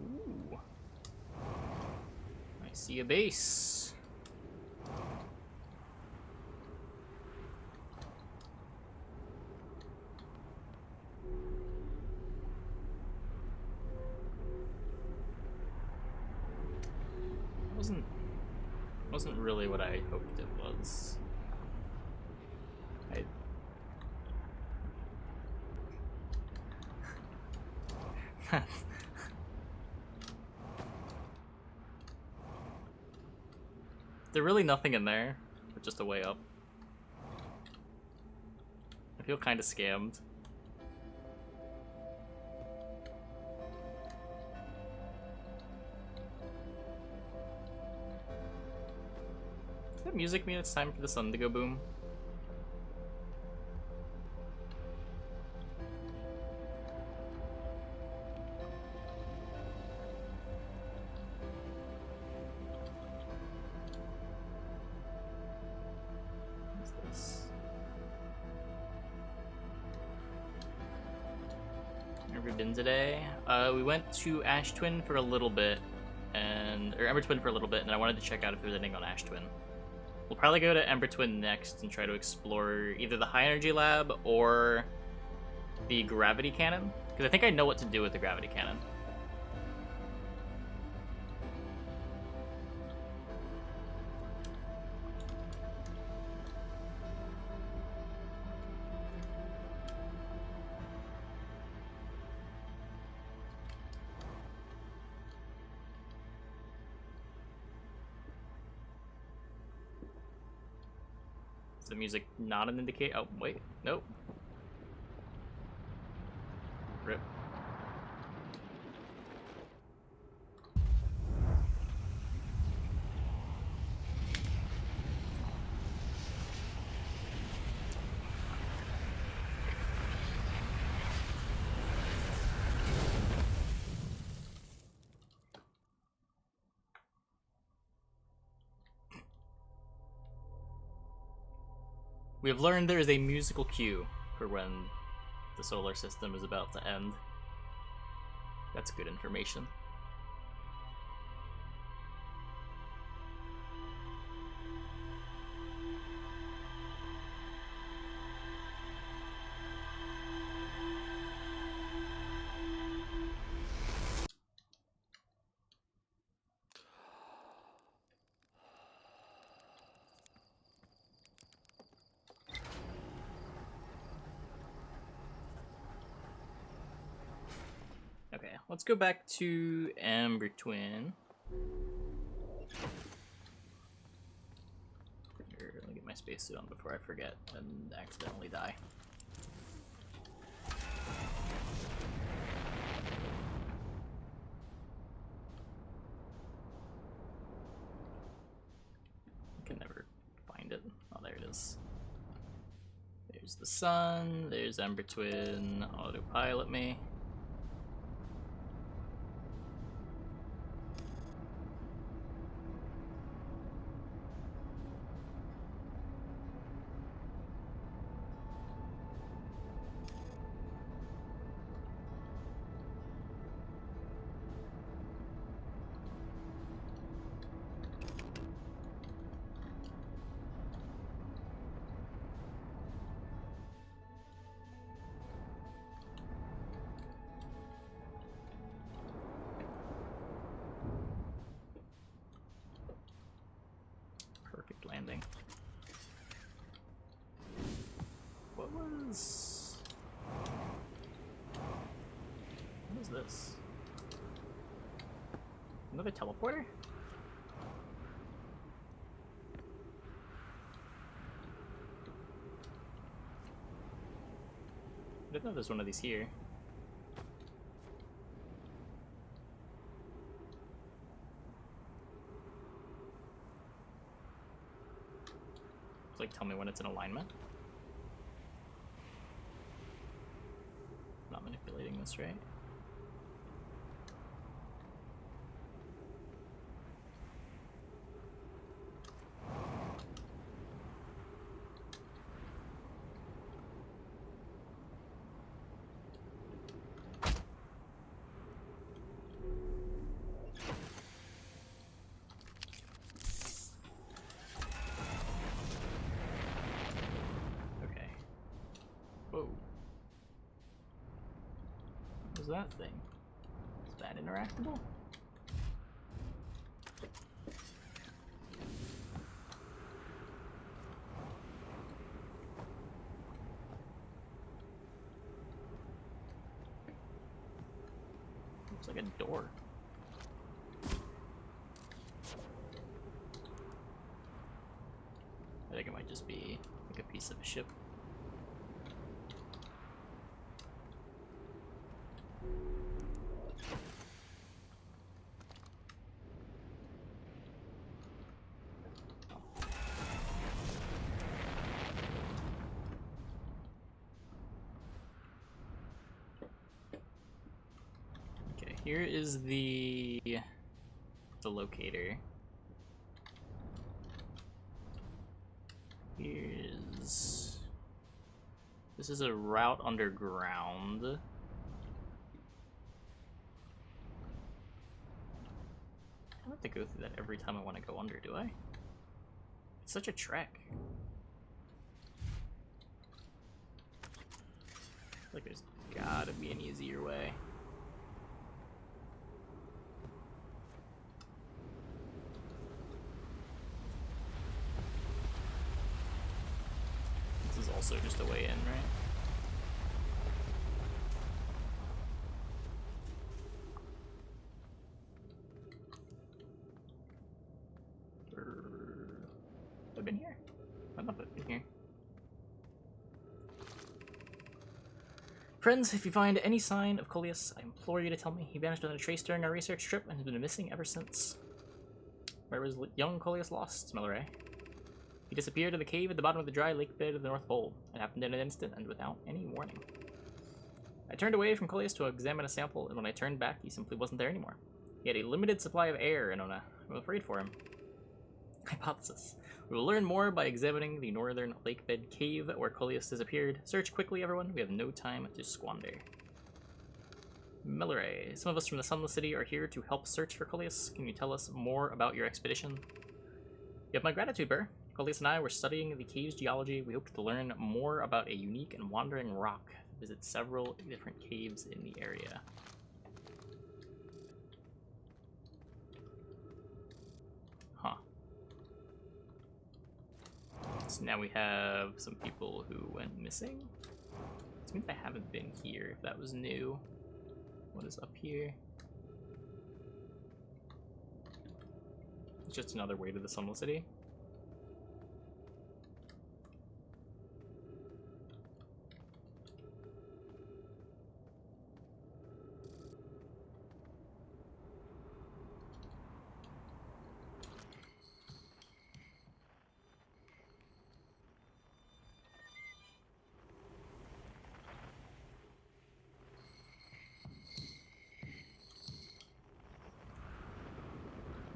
Ooh. I see a base. Wasn't really what I hoped it was. There's really nothing in there, but just a way up. I feel kind of scammed. Does that music mean it's time for the sun to go boom? What's this? Where have we been today? We went to Ash Twin for a little bit, or Ember Twin for a little bit, and I wanted to check out if there was anything on Ash Twin. We'll probably go to Ember Twin next and try to explore either the High Energy Lab or the Gravity Cannon, because I think I know what to do with the Gravity Cannon. Is the music not an indicator? Oh, wait. Nope. Rip. We have learned there is a musical cue for when the solar system is about to end. That's good information. let's go back to Amber Twin. Here, let me get my spacesuit on before I forget and accidentally die. I can never find it. Oh, there it is. There's the sun, there's Ember Twin, autopilot me. Perfect landing. What was this? Another teleporter? I didn't know there's one of these here. Like, tell me when it's in alignment. I'm not manipulating this, right? Whoa. What was that thing? Is that interactable? Looks like a door. I think it might just be like a piece of a ship. Here is the locator. This is a route underground. I don't have to go through that every time I want to go under, do I? It's such a trek. I feel like there's gotta be an easier way. This is also just a way in, right? I've been here. I love it. Been here. Friends, if you find any sign of Koshchey, I implore you to tell me. He vanished without a trace during our research trip and has been missing ever since. Where was young Koshchey lost, Smelleray? He disappeared in the cave at the bottom of the dry lake bed of the North Pole. It happened in an instant and without any warning. I turned away from Koshchey to examine a sample, and when I turned back, he simply wasn't there anymore. He had a limited supply of air, and I'm afraid for him. Hypothesis. We will learn more by examining the northern lakebed cave where Koshchey disappeared. Search quickly, everyone. We have no time to squander. Smelleray. Some of us from the Sunless City are here to help search for Koshchey. Can you tell us more about your expedition? You have my gratitude, Burr. Koshchey and I were studying the cave's geology. We hoped to learn more about a unique and wandering rock. Visit several different caves in the area. Huh. So now we have some people who went missing. This means I haven't been here, if that was new. What is up here? It's just another way to the Sunless City.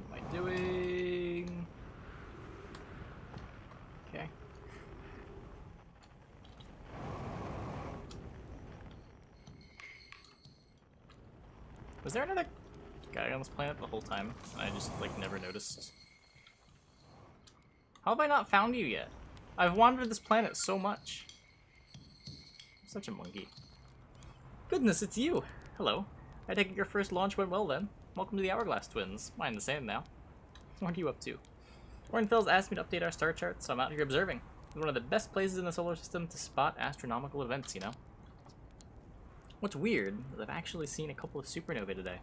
What am I doing? Okay. Was there another guy on this planet the whole time? I just, like, never noticed. How have I not found you yet? I've wandered this planet so much. I'm such a monkey. Goodness, it's you! Hello. I take it your first launch went well then. Welcome to the Hourglass Twins. Mine the same now. What are you up to? Orenfels asked me to update our star chart, so I'm out here observing. It's one of the best places in the solar system to spot astronomical events, you know? What's weird is I've actually seen a couple of supernovae today.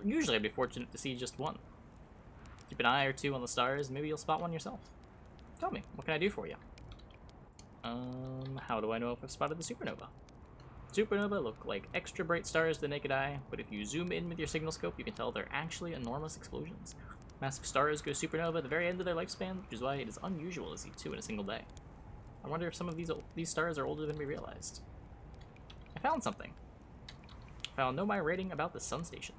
Usually I'd be fortunate to see just one. Keep an eye or two on the stars, maybe you'll spot one yourself. Tell me, what can I do for you? How do I know if I've spotted the supernova? Supernova look like extra bright stars to the naked eye, but if you zoom in with your signal scope, you can tell they're actually enormous explosions. Massive stars go supernova at the very end of their lifespan, which is why it is unusual to see two in a single day. I wonder if some of these stars are older than we realized. I found something. I found Nomai writing about the sun station.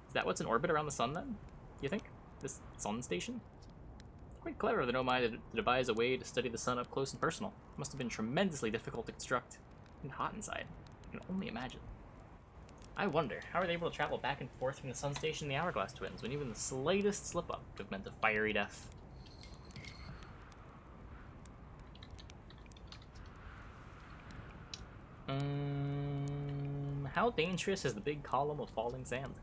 Is that what's in orbit around the sun then? You think? This sun station? Quite clever of the Nomai to devise a way to study the sun up close and personal. It must have been tremendously difficult to construct. And hot inside. I can only imagine. I wonder, how are they able to travel back and forth from the sun station and the Hourglass Twins when even the slightest slip-up could have meant a fiery death? How dangerous is the big column of falling sand?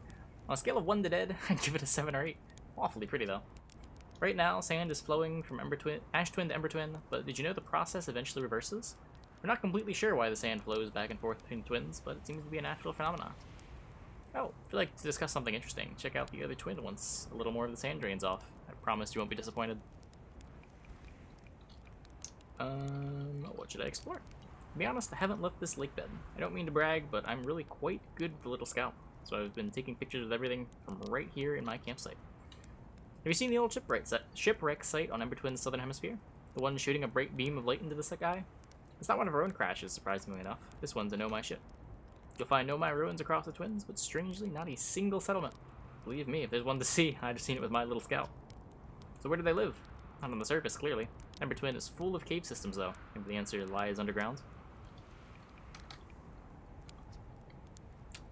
On a scale of 1 to dead, I'd give it a 7 or 8. Awfully pretty, though. Right now, sand is flowing from Ash Twin to Ember Twin, but did you know the process eventually reverses? We're not completely sure why the sand flows back and forth between twins, but it seems to be a natural phenomenon. Oh, if you'd like to discuss something interesting, check out the other twin once a little more of the sand drains off. I promise you won't be disappointed. What should I explore? To be honest, I haven't left this lake bed. I don't mean to brag, but I'm really quite good with the little scout, so I've been taking pictures of everything from right here in my campsite. Have you seen the old shipwreck site on Ember Twin's southern hemisphere? The one shooting a bright beam of light into the sky? It's not one of our own crashes, surprisingly enough. This one's a Nomai ship. You'll find Nomai ruins across the Twins, but strangely not a single settlement. Believe me, if there's one to see, I'd have seen it with my little scout. So where do they live? Not on the surface, clearly. Ember Twin is full of cave systems, though. Maybe the answer lies underground.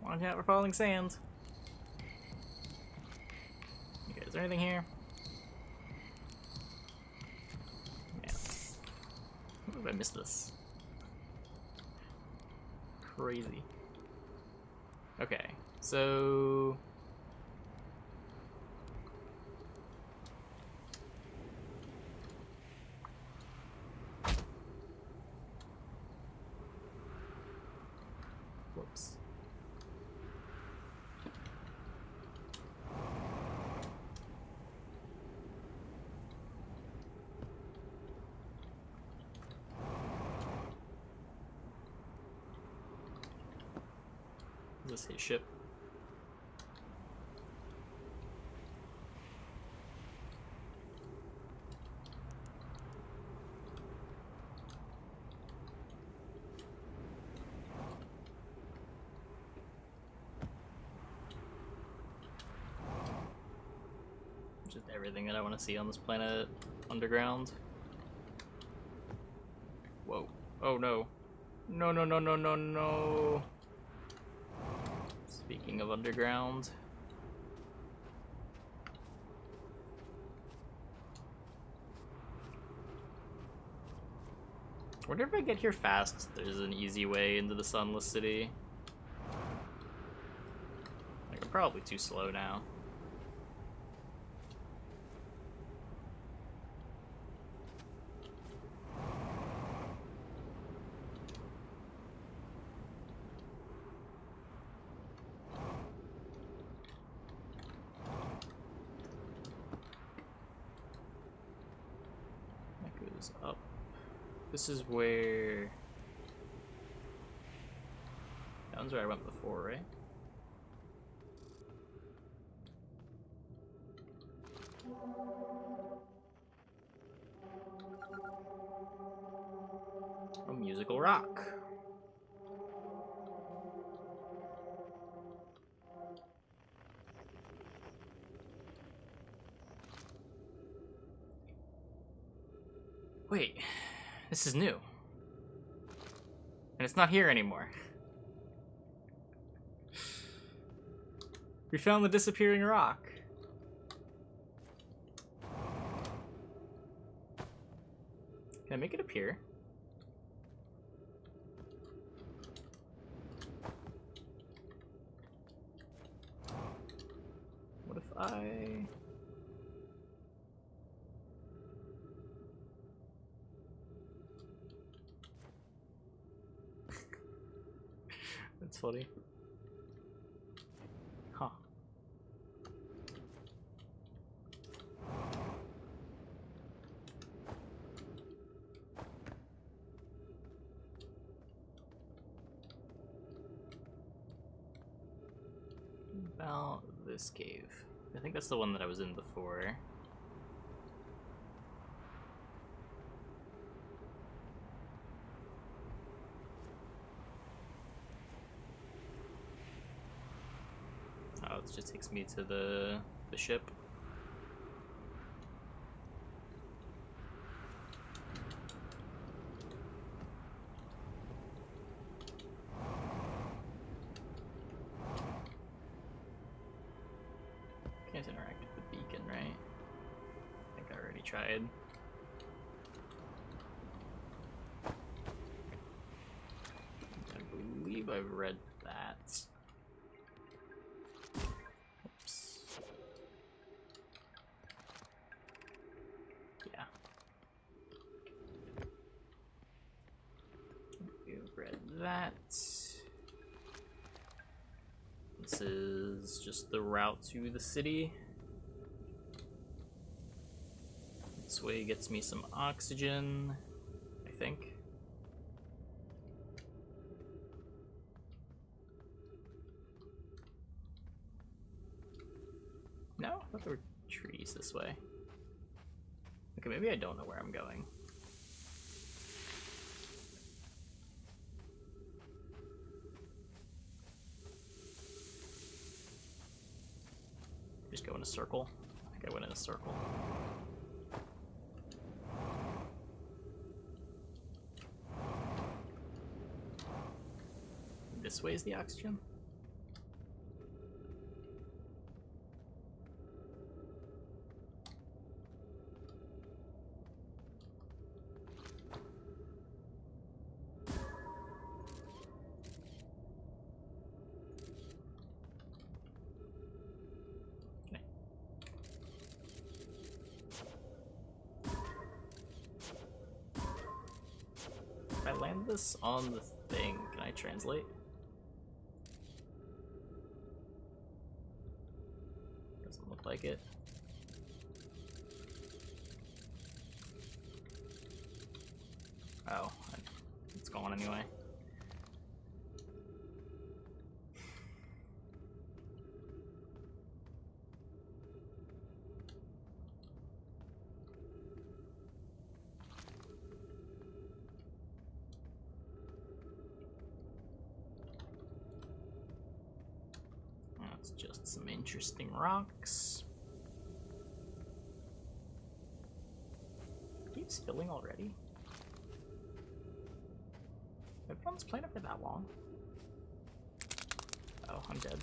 Watch out for falling sand. Okay, is there anything here? Yeah. What if I missed this? Crazy. Okay, so... Whoops. Is this his ship? Just everything that I want to see on this planet underground. Whoa. Oh no. No, no, no, no, no, no. Speaking of underground. I wonder if I get here fast, there's an easy way into the Sunless City. Like, I'm probably too slow now. goes up. This is where... That one's where I went before, right? A musical rock. Wait, this is new. And it's not here anymore. We found the disappearing rock. Can I make it appear? What if I... That's funny. Huh. About this cave. I think that's the one that I was in before. Oh, it just takes me to the ship. Can't interact with the beacon, right? I think I already tried. I believe I've read that. Oops. Yeah. You've read that. This is just the route to the city. This way gets me some oxygen, I think. No? I thought there were trees this way. Okay, maybe I don't know where I'm going. Just go in a circle. I think I went in a circle. This way is the oxygen? If I land this on the thing, can I translate? Doesn't look like it. Oh, it's gone anyway. That's just some interesting rocks. Keeps filling already. Have I been on this planet for that long? Oh, I'm dead.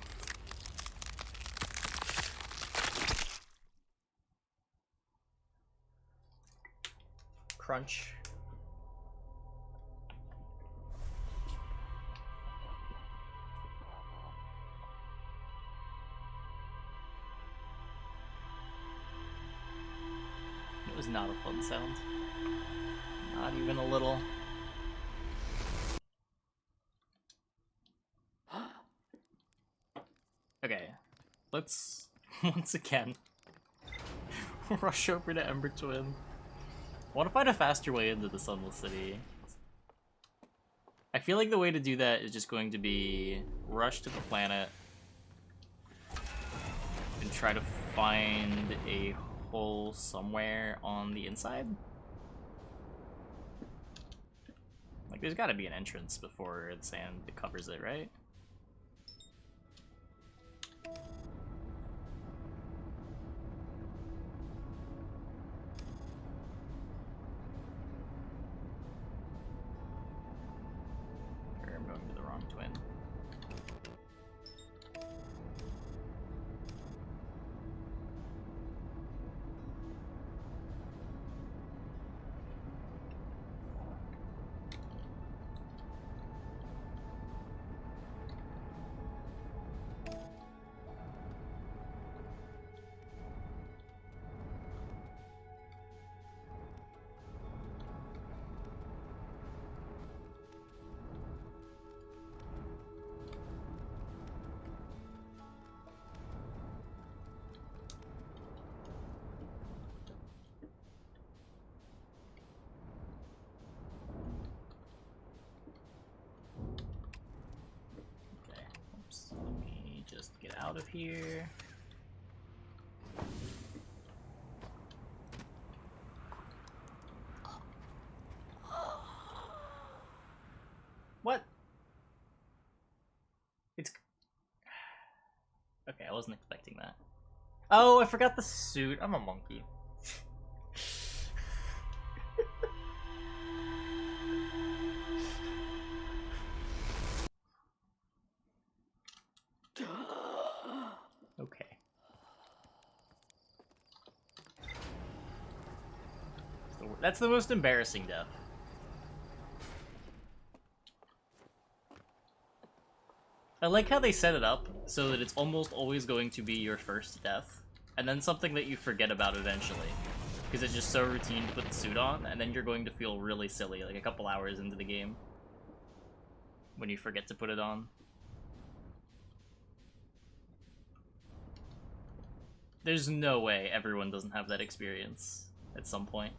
Crunch. It was not a fun sound. Not even a little. Okay, let's once again rush over to Ember Twin want to find a faster way into the Sunless City. I feel like the way to do that is just going to be rush to the planet and try to find a hole somewhere on the inside. Like, there's got to be an entrance before the sand covers it, right? Or I'm going to the wrong twin. Let me just get out of here. What? It's... Okay, I wasn't expecting that. Oh, I forgot the suit. I'm a monkey. Okay. That's the most embarrassing death. I like how they set it up so that it's almost always going to be your first death, and then something that you forget about eventually. Because it's just so routine to put the suit on, and then you're going to feel really silly, like a couple hours into the game, when you forget to put it on. There's no way everyone doesn't have that experience at some point.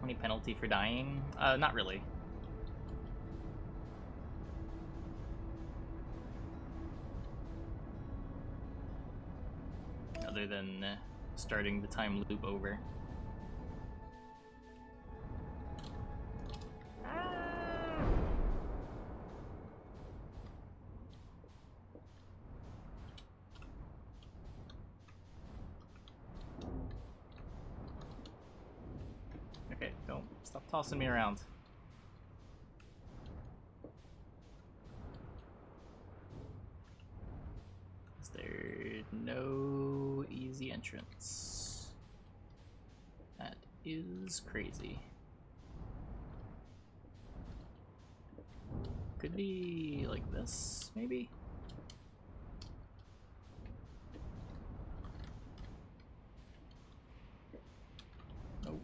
Any penalty for dying? Not really. Other than starting the time loop over. Okay, don't stop tossing me around. Is there no easy entrance? That is crazy. Could be like this, maybe? Nope.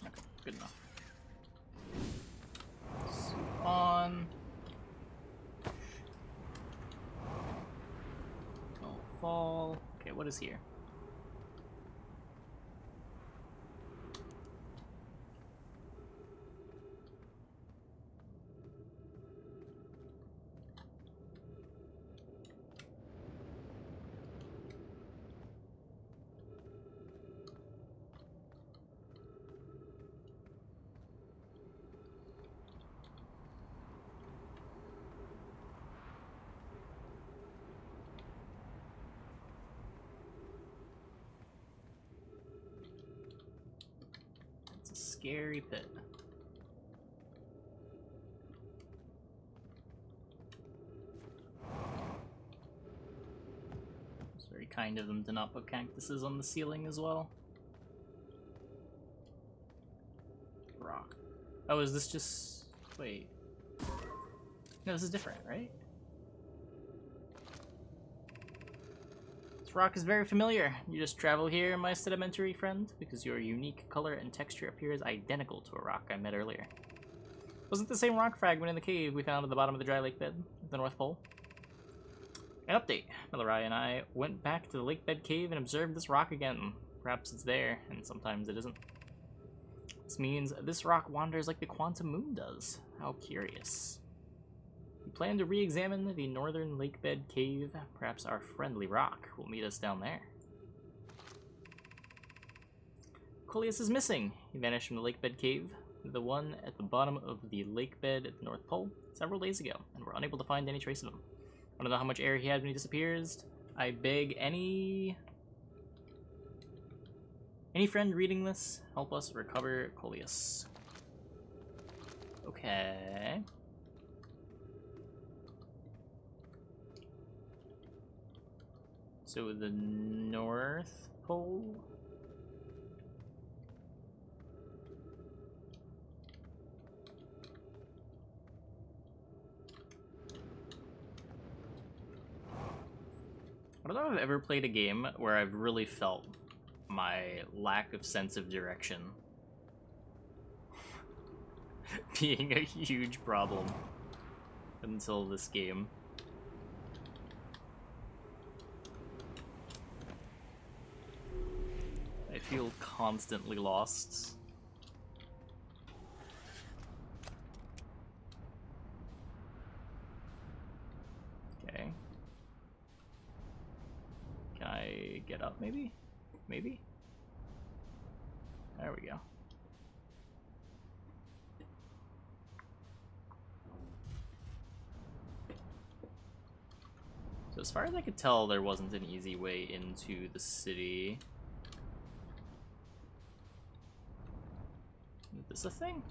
Okay, good enough. Suit on. Don't fall. Okay, what is here? Scary pit. It's very kind of them to not put cactuses on the ceiling as well. Rock. Oh, is this just... Wait. No, this is different, right? This rock is very familiar. You just travel here, my sedimentary friend, because your unique color and texture appears identical to a rock I met earlier. Was it the same rock fragment in the cave we found at the bottom of the dry lake bed at the North Pole? An update. Millerai and I went back to the lake bed cave and observed this rock again. Perhaps it's there, and sometimes it isn't. This means this rock wanders like the quantum moon does. How curious. We plan to re-examine the northern lake bed cave. Perhaps our friendly rock will meet us down there. Coleus is missing. He vanished from the lake bed cave, the one at the bottom of the lake bed at the North Pole, several days ago, and we're unable to find any trace of him. I don't know how much air he had when he disappears. I beg any friend reading this, help us recover Coleus. Okay. So the North Pole? I don't know if I've ever played a game where I've really felt my lack of sense of direction being a huge problem until this game. I feel constantly lost. Okay. Can I get up, maybe? Maybe? There we go. So as far as I could tell, there wasn't an easy way into the city. Is this a thing?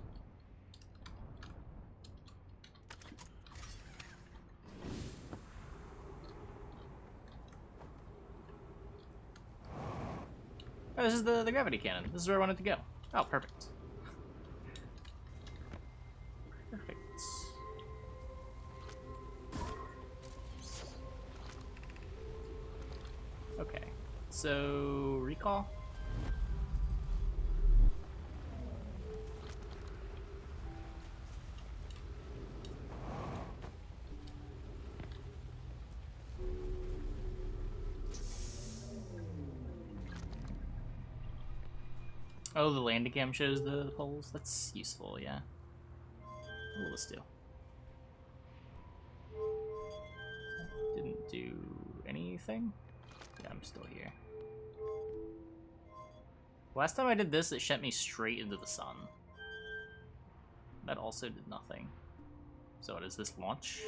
Oh, this is the gravity cannon. This is where I wanted to go. Oh, perfect. Perfect. Okay. So, recall? Oh, the landing cam shows the poles? That's useful, yeah. What will this do? Didn't do anything? Yeah, I'm still here. Last time I did this, it sent me straight into the sun. That also did nothing. So what is this, launch?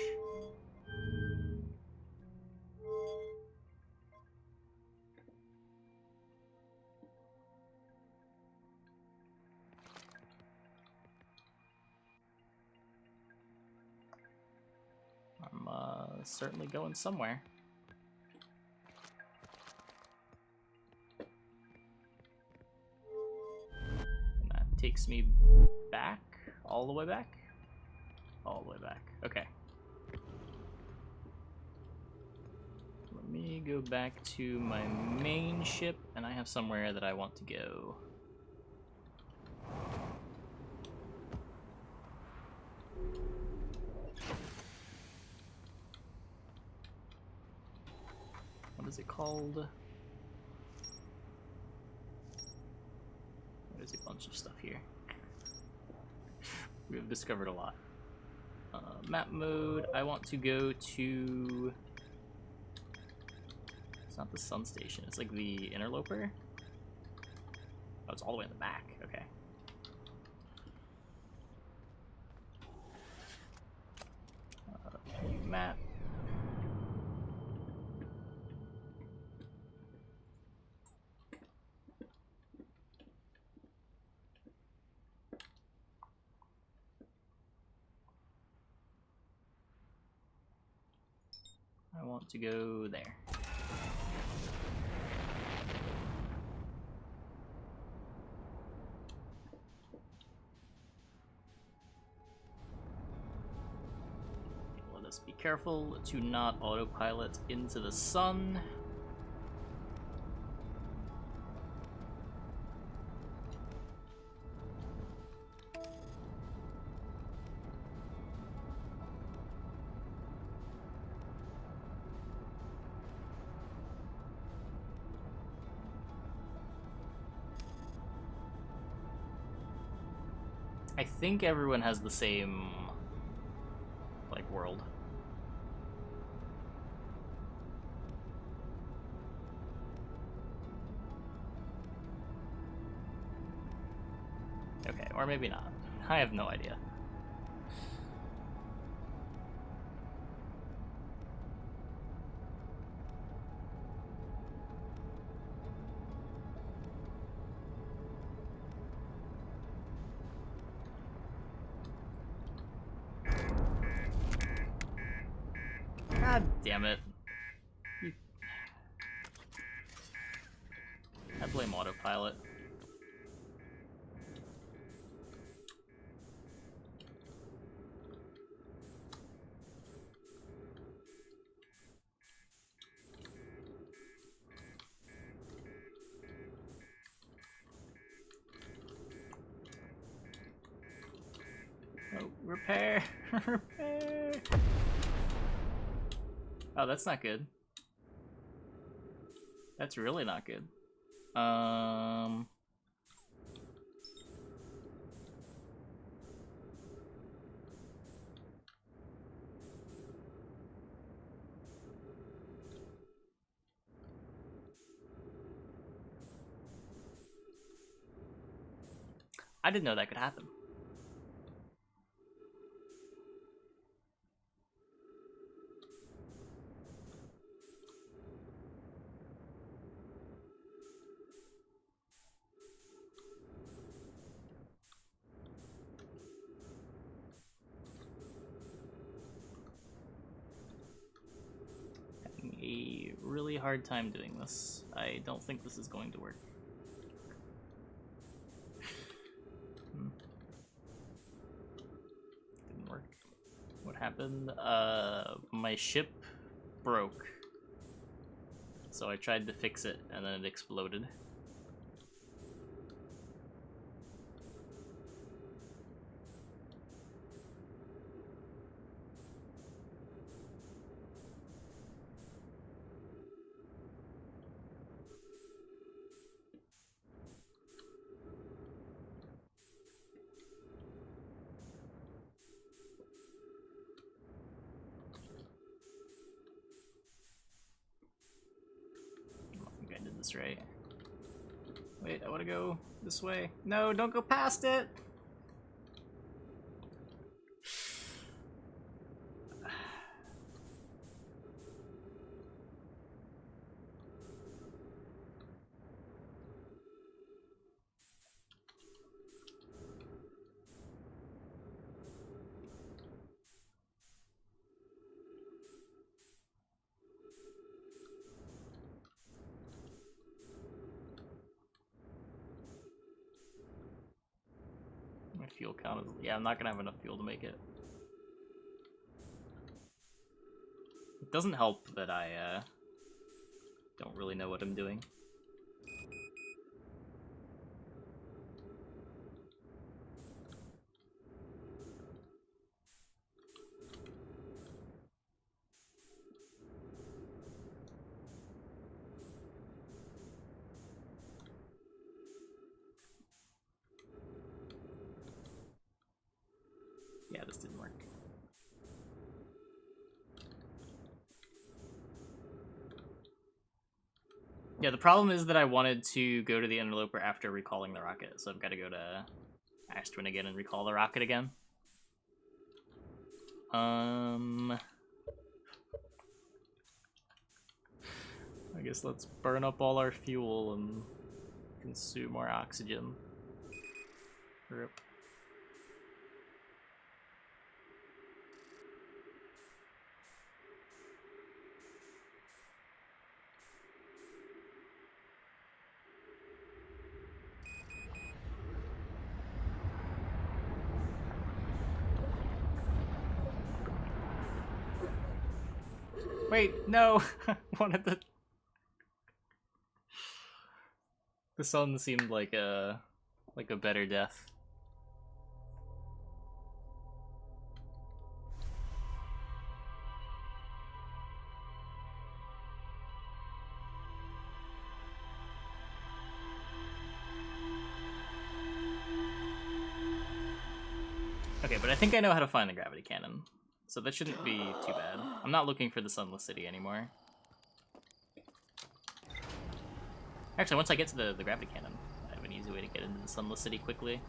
I'm certainly going somewhere. And that takes me back? All the way back? All the way back. Okay. Let me go back to my main ship, and I have somewhere that I want to go. What is it called? There's a bunch of stuff here. We have discovered a lot. Map mode, I want to go to... It's not the sun station, it's like the interloper. Oh, it's all the way in the back, okay. Map. I want to go there. Let us be careful to not autopilot into the sun. I think everyone has the same, like, world. Okay, or maybe not. I have no idea. God damn it. I blame autopilot. Oh, repair! Repair! Oh, that's not good. That's really not good. I didn't know that could happen. Having a really hard time doing this. I don't think this is going to work. Didn't work. What happened? My ship broke. So I tried to fix it and then it exploded. This right. Wait, I want to go this way. No, don't go past it! My fuel count is... yeah, I'm not gonna have enough fuel to make it. It doesn't help that I, don't really know what I'm doing. Yeah, this didn't work. Yeah, the problem is that I wanted to go to the Interloper after recalling the rocket, so I've got to go to Ashtwin again and recall the rocket again. I guess let's burn up all our fuel and consume our oxygen. Rip. Wait, no! Wanted the... The sun seemed like a better death. Okay, but I think I know how to find the gravity cannon, so that shouldn't be too bad. I'm not looking for the Sunless City anymore. Actually, once I get to the gravity cannon, I have an easy way to get into the Sunless City quickly.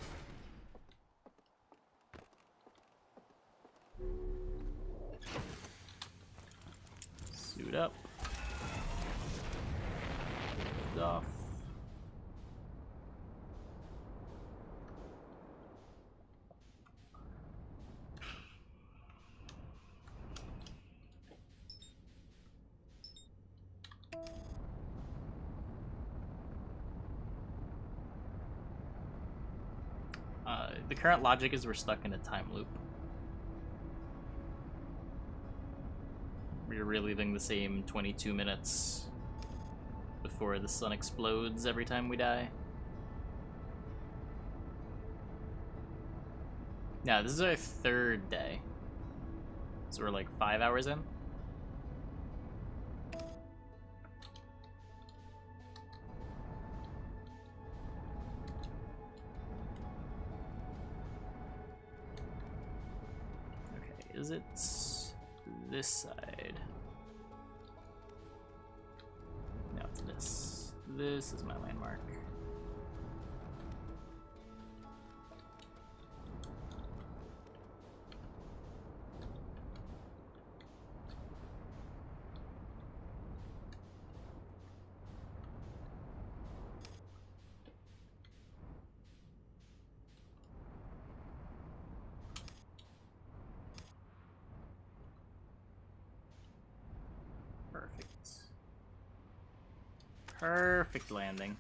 Suit up. Lift off. The current logic is we're stuck in a time loop. We're reliving the same 22 minutes before the sun explodes every time we die. Now, this is our 3rd day. So we're like 5 hours in. Is it this side? No, it's this. This is my landmark. Perfect landing.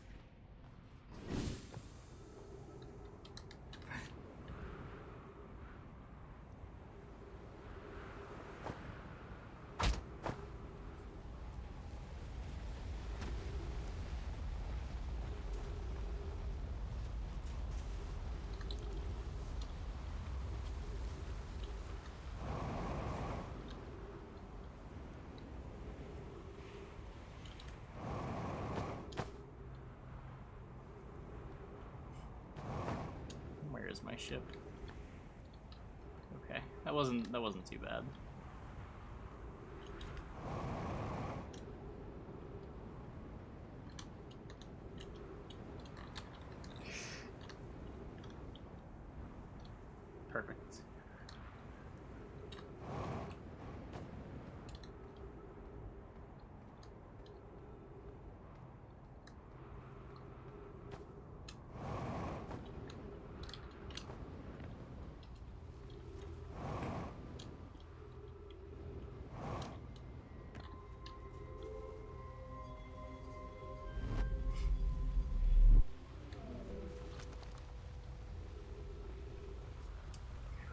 Is my ship. Okay, that wasn't too bad. Perfect.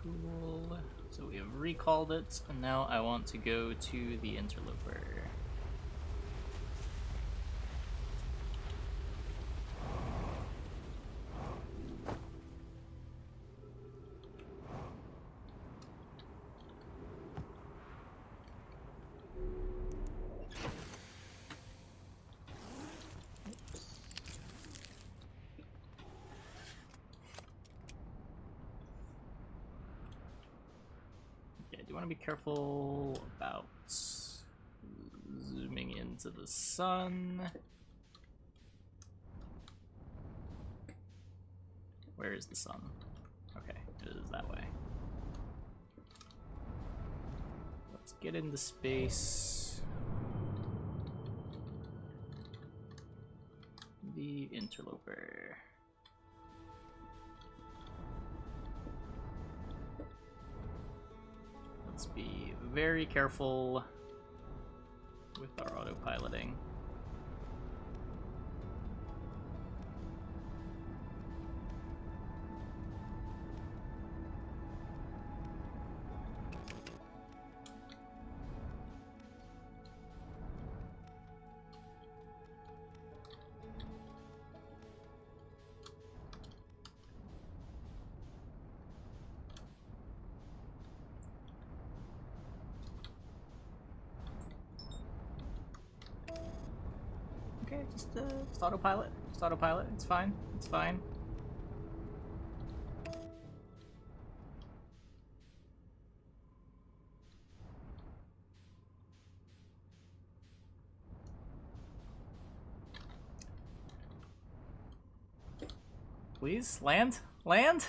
Cool. So we have recalled it, and now I want to go to the interloper. Do want to be careful about zooming into the sun. Where is the sun? Okay, it is that way. Let's get into space. The interloper. Let's be very careful with our autopiloting. Okay, just autopilot. Just autopilot. It's fine. It's fine. Please, land? Land?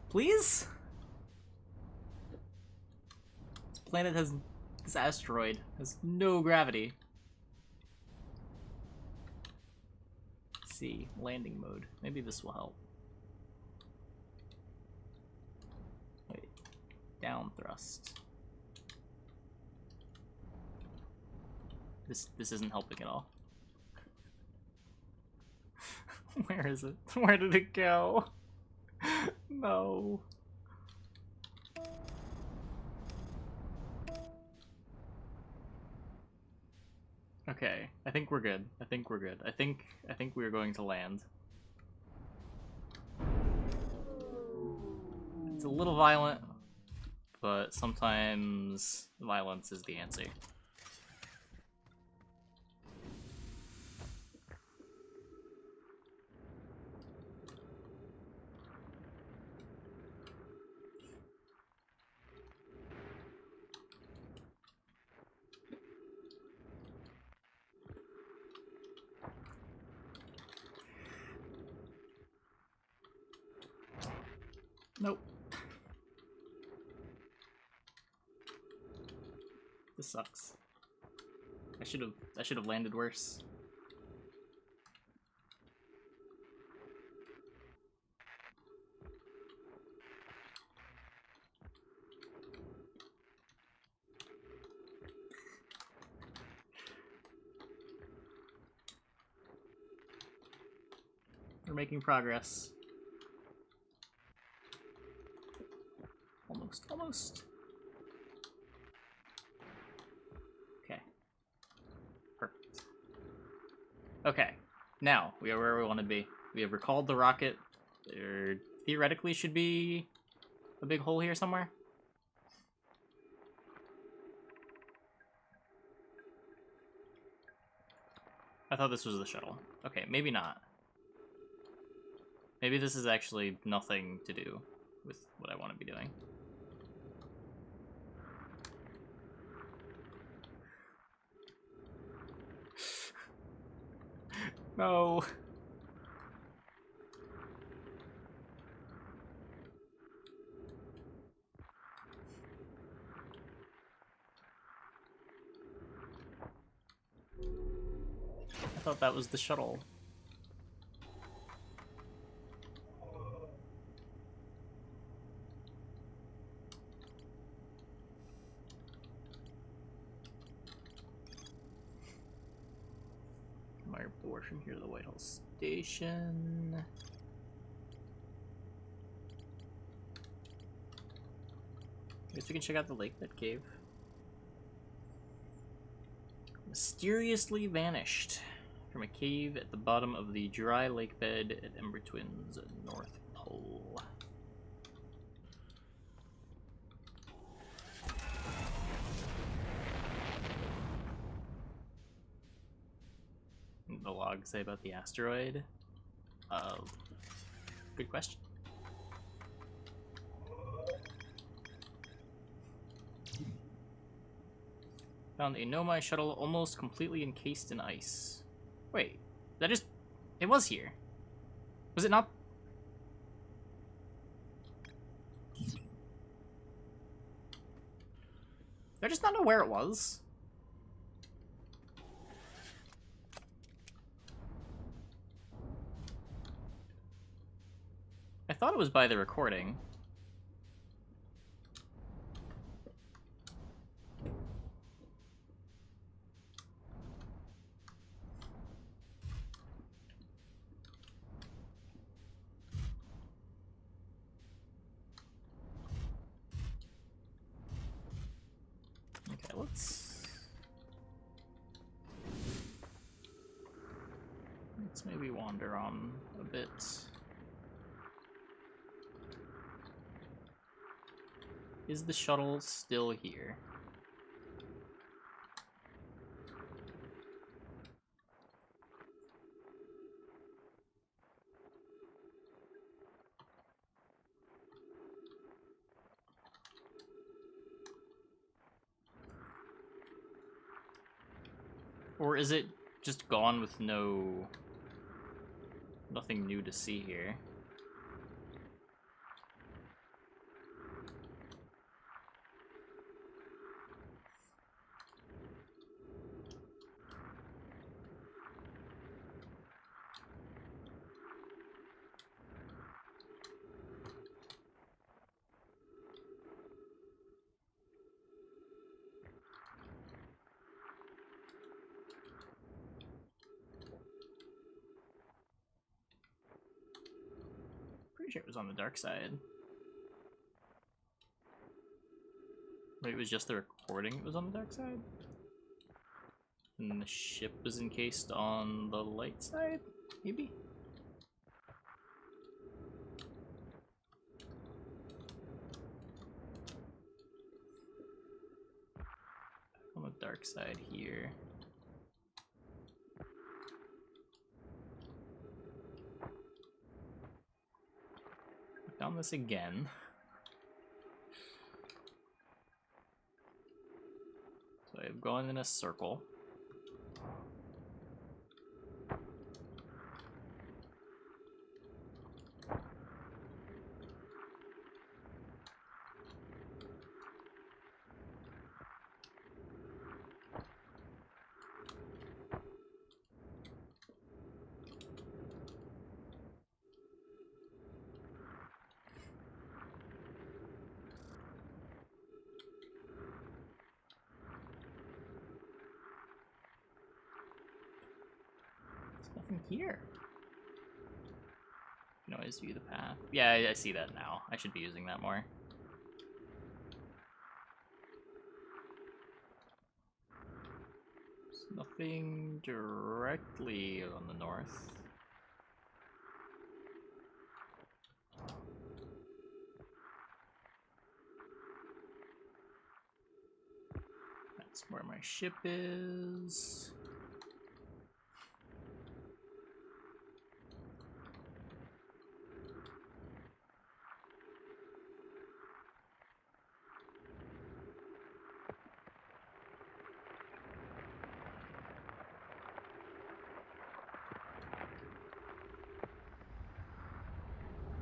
Please? This planet has... This asteroid has no gravity. Let's see, landing mode. Maybe this will help. Wait. Down thrust. This isn't helping at all. Where is it? Where did it go? No. Okay, I think we're good. I think we're good. I think we're going to land. It's a little violent, but sometimes violence is the answer. Nope. This sucks. I should have landed worse. We're making progress. Almost. Okay. Perfect. Okay. Now, we are where we want to be. We have recalled the rocket. There theoretically should be a big hole here somewhere. I thought this was the shuttle. Okay, maybe not. Maybe this is actually nothing to do with what I want to be doing. No. I thought that was the shuttle. My board from here to the Whitehall Station. I guess we can check out the lake bed cave. Mysteriously vanished from a cave at the bottom of the dry lake bed at Ember Twins North Pole. The log say about the asteroid? Good question. Found a Nomai shuttle almost completely encased in ice. Wait, that just... It was here. Was it not? Did I just not know where it was? I thought it was by the recording. Okay, let's maybe wander on a bit. Is the shuttle still here? Or is it just gone with nothing new to see here? Pretty sure it was on the dark side. Maybe it was just the recording it was on the dark side? And the ship was encased on the light side? Maybe? On the dark side here. I found this again. So I've gone in a circle. Nothing here. You can always view the path. Yeah, I see that now. I should be using that more. There's nothing directly on the north. That's where my ship is.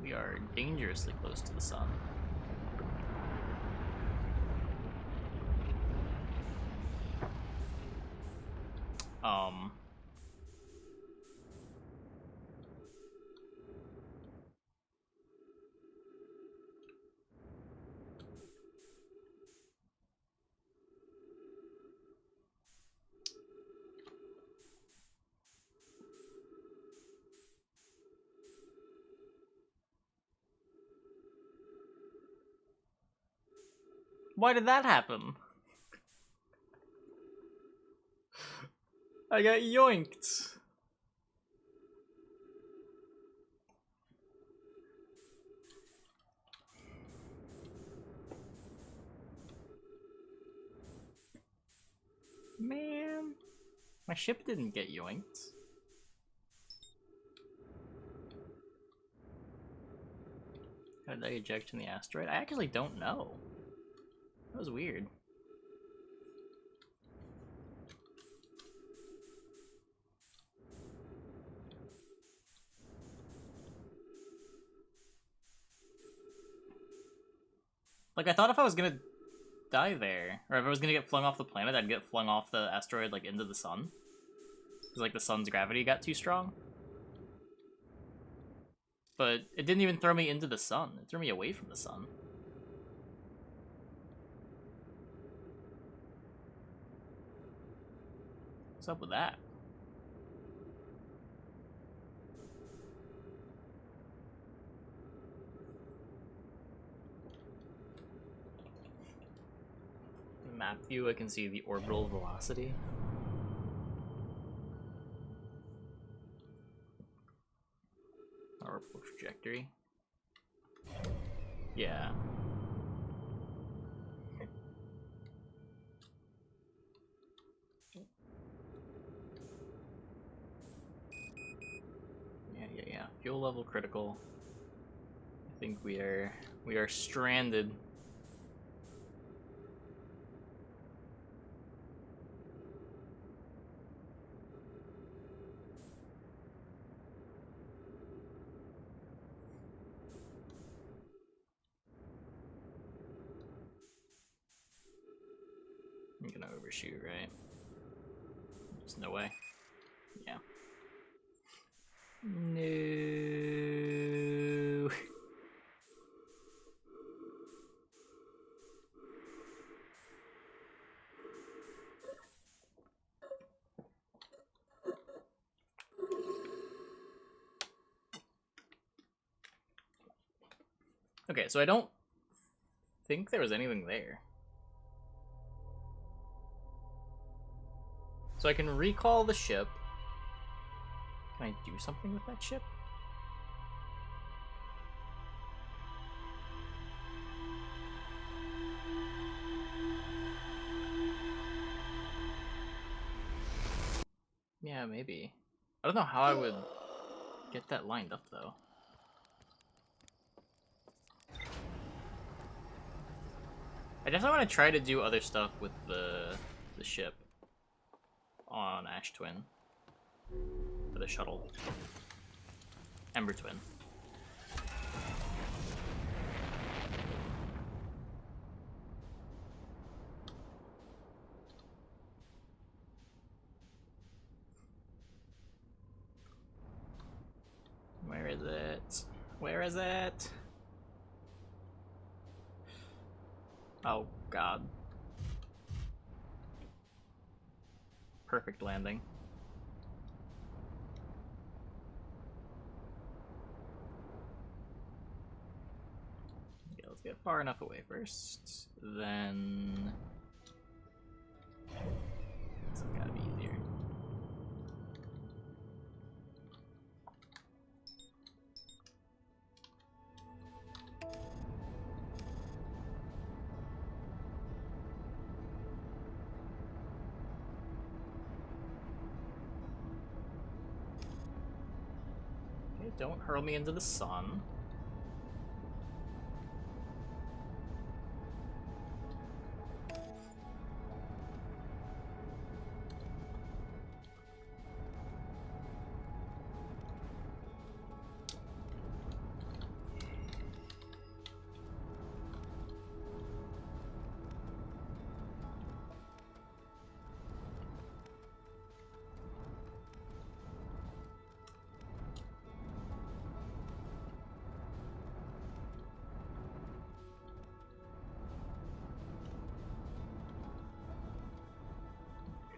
We are dangerously close to the sun. Why did that happen? I got yoinked. Man, my ship didn't get yoinked. How did I eject in the asteroid? I actually don't know. That was weird. Like, I thought if I was gonna die there, or if I was gonna get flung off the planet, I'd get flung off the asteroid, like, into the sun. Because, like, the sun's gravity got too strong. But it didn't even throw me into the sun. It threw me away from the sun. What's up with that? In the map view, I can see the orbital velocity. Orbital trajectory. Yeah. Yeah. Fuel level critical. I think we are stranded. gonna overshoot, right? There's no way. Yeah. No. Okay, so I don't think there was anything there. So I can recall the ship. Can I do something with that ship? Yeah, maybe. I don't know how I would get that lined up, though. I definitely want to try to do other stuff with the ship on Ash Twin. For the shuttle. Ember Twin. Where is it? Where is it? Oh, God. Perfect landing. Okay, let's get far enough away first. Then... It's gotta be easier. Okay, don't hurl me into the sun.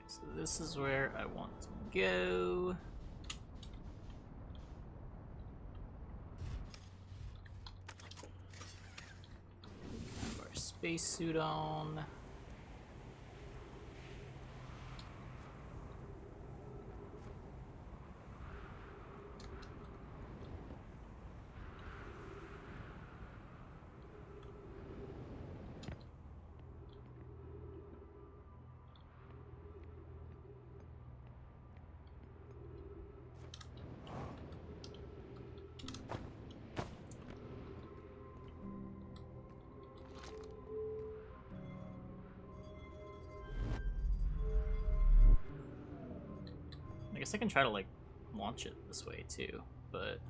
So this is where I want to go. Have our spacesuit on. I guess I can try to, like, launch it this way, too, but...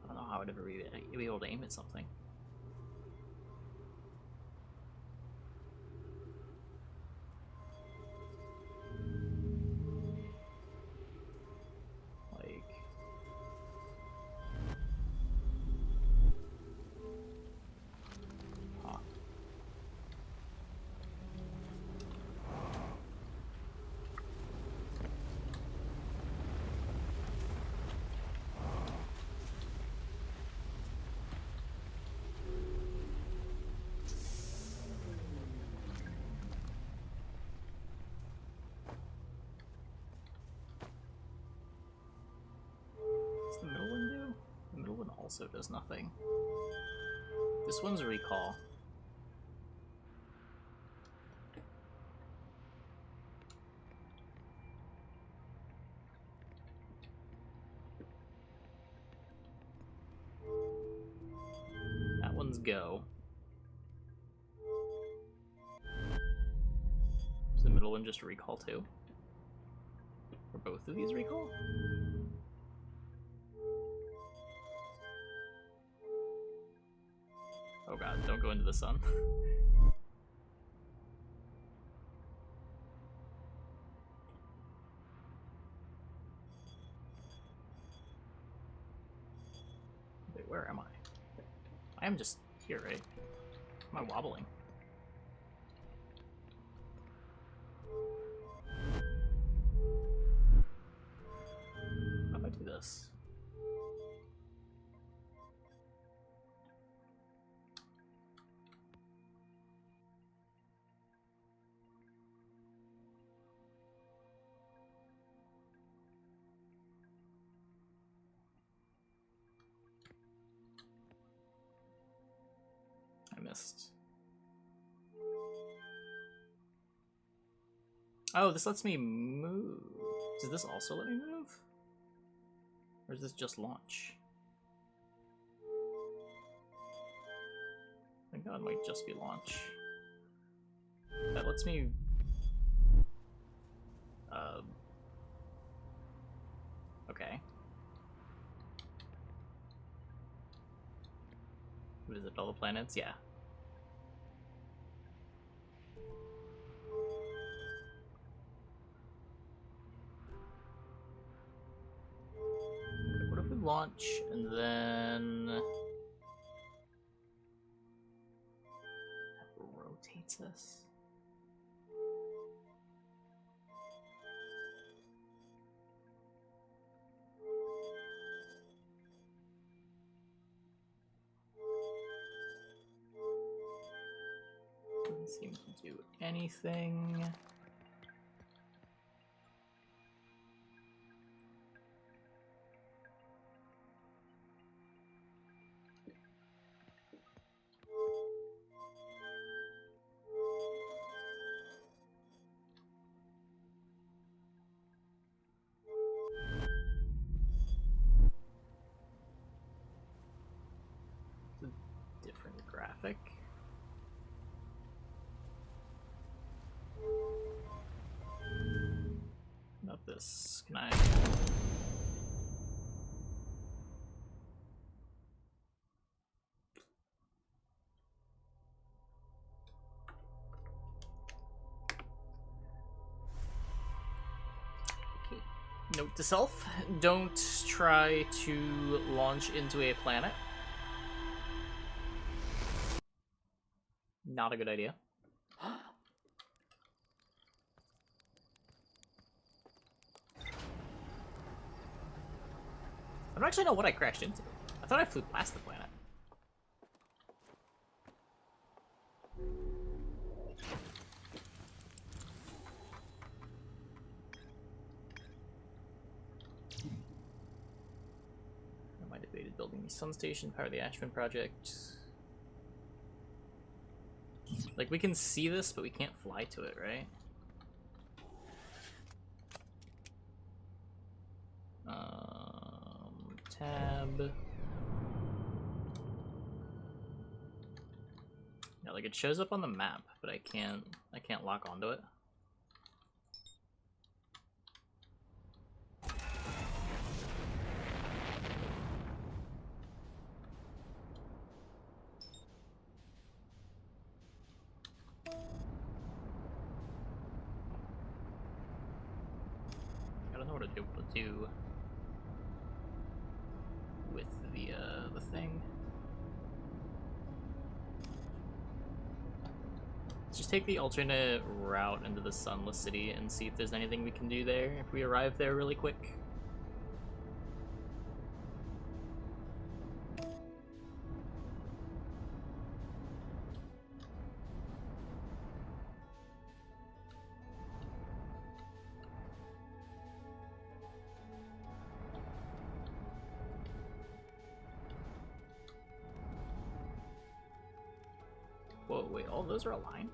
I don't know how I'd ever be able to aim at something. Like... Huh. What's the middle one do? The middle one also does nothing. This one's recall. That one's go. Is the middle one just recall too? Or both of these recall? Oh god, don't go into the sun. Wait, where am I? I am just here, right? Am I wobbling? How do I do this? I missed. Oh, this lets me move. Does this also let me move? Or is this just launch? I think that might just be launch. That lets me... Okay. What is it, all the planets? Yeah. Okay, what if we launch and then... that rotates us? Doesn't seem to do anything. It's a different graphic. Not this. Can I? Okay. Note to self: don't try to launch into a planet. Not a good idea. I don't actually know what I crashed into. I thought I flew past the planet. Am I debated building the sun station, power the Ashman project? Like, we can see this, but we can't fly to it, right? Tab. Yeah, like it shows up on the map, but I can't lock onto it. I don't know what to do with the thing. Let's just take the alternate route into the Sunless City and see if there's anything we can do there if we arrive there really quick. Whoa, wait, all those are aligned?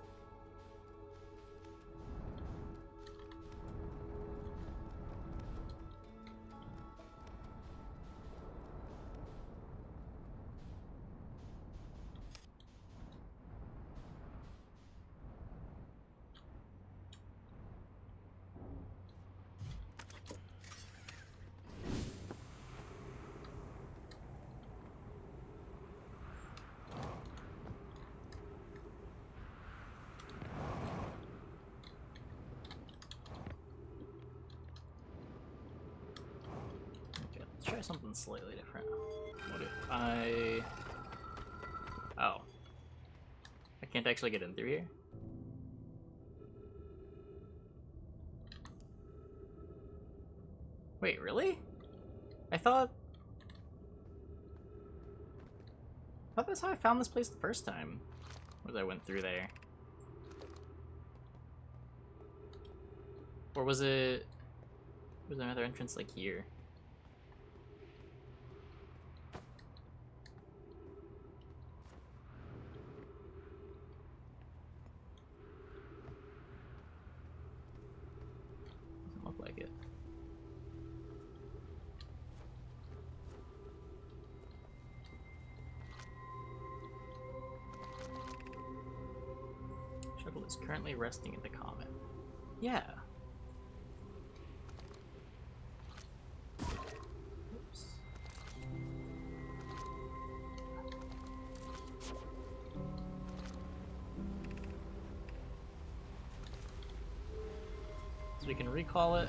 try something slightly different. What if I... Oh. I can't actually get in through here? Wait, really? I thought that's how I found this place the first time. Was I went through there. Or was it... Was there another entrance like here? Doesn't look like it. Shuttle is currently resting at the Comet. Yeah. Oops. So we can recall it.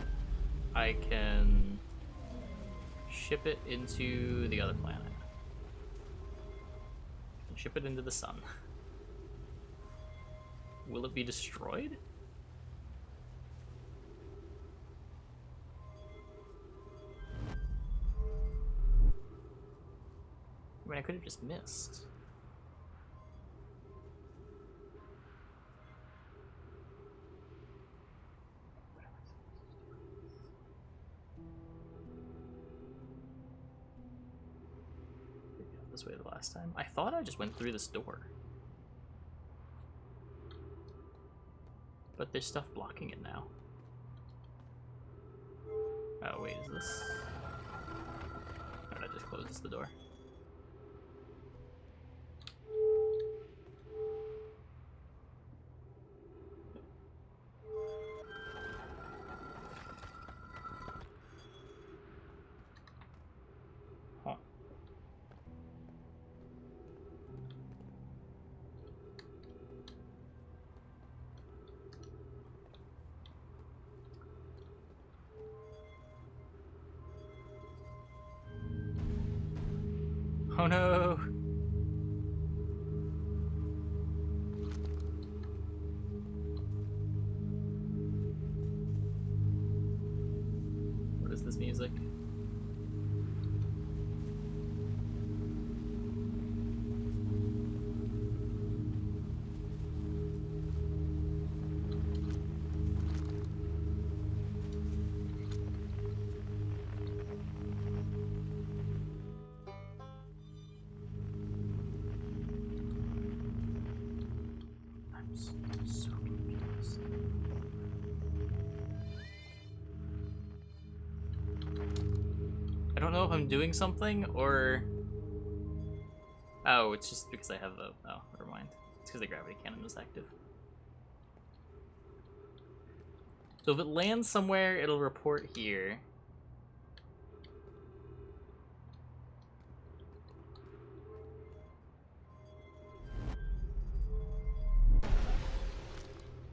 I can ship it into the other planet. And ship it into the sun. Will it be destroyed? I mean, I could have just missed. This way the last time. I thought I just went through this door. But there's stuff blocking it now. Oh wait, is this... Oh, that just closes the door. Huh. Oh no! What is this music? So confused. I don't know if I'm doing something or... Oh, it's just because I have a... Oh, never mind. It's because the gravity cannon was active. So if it lands somewhere, it'll report here.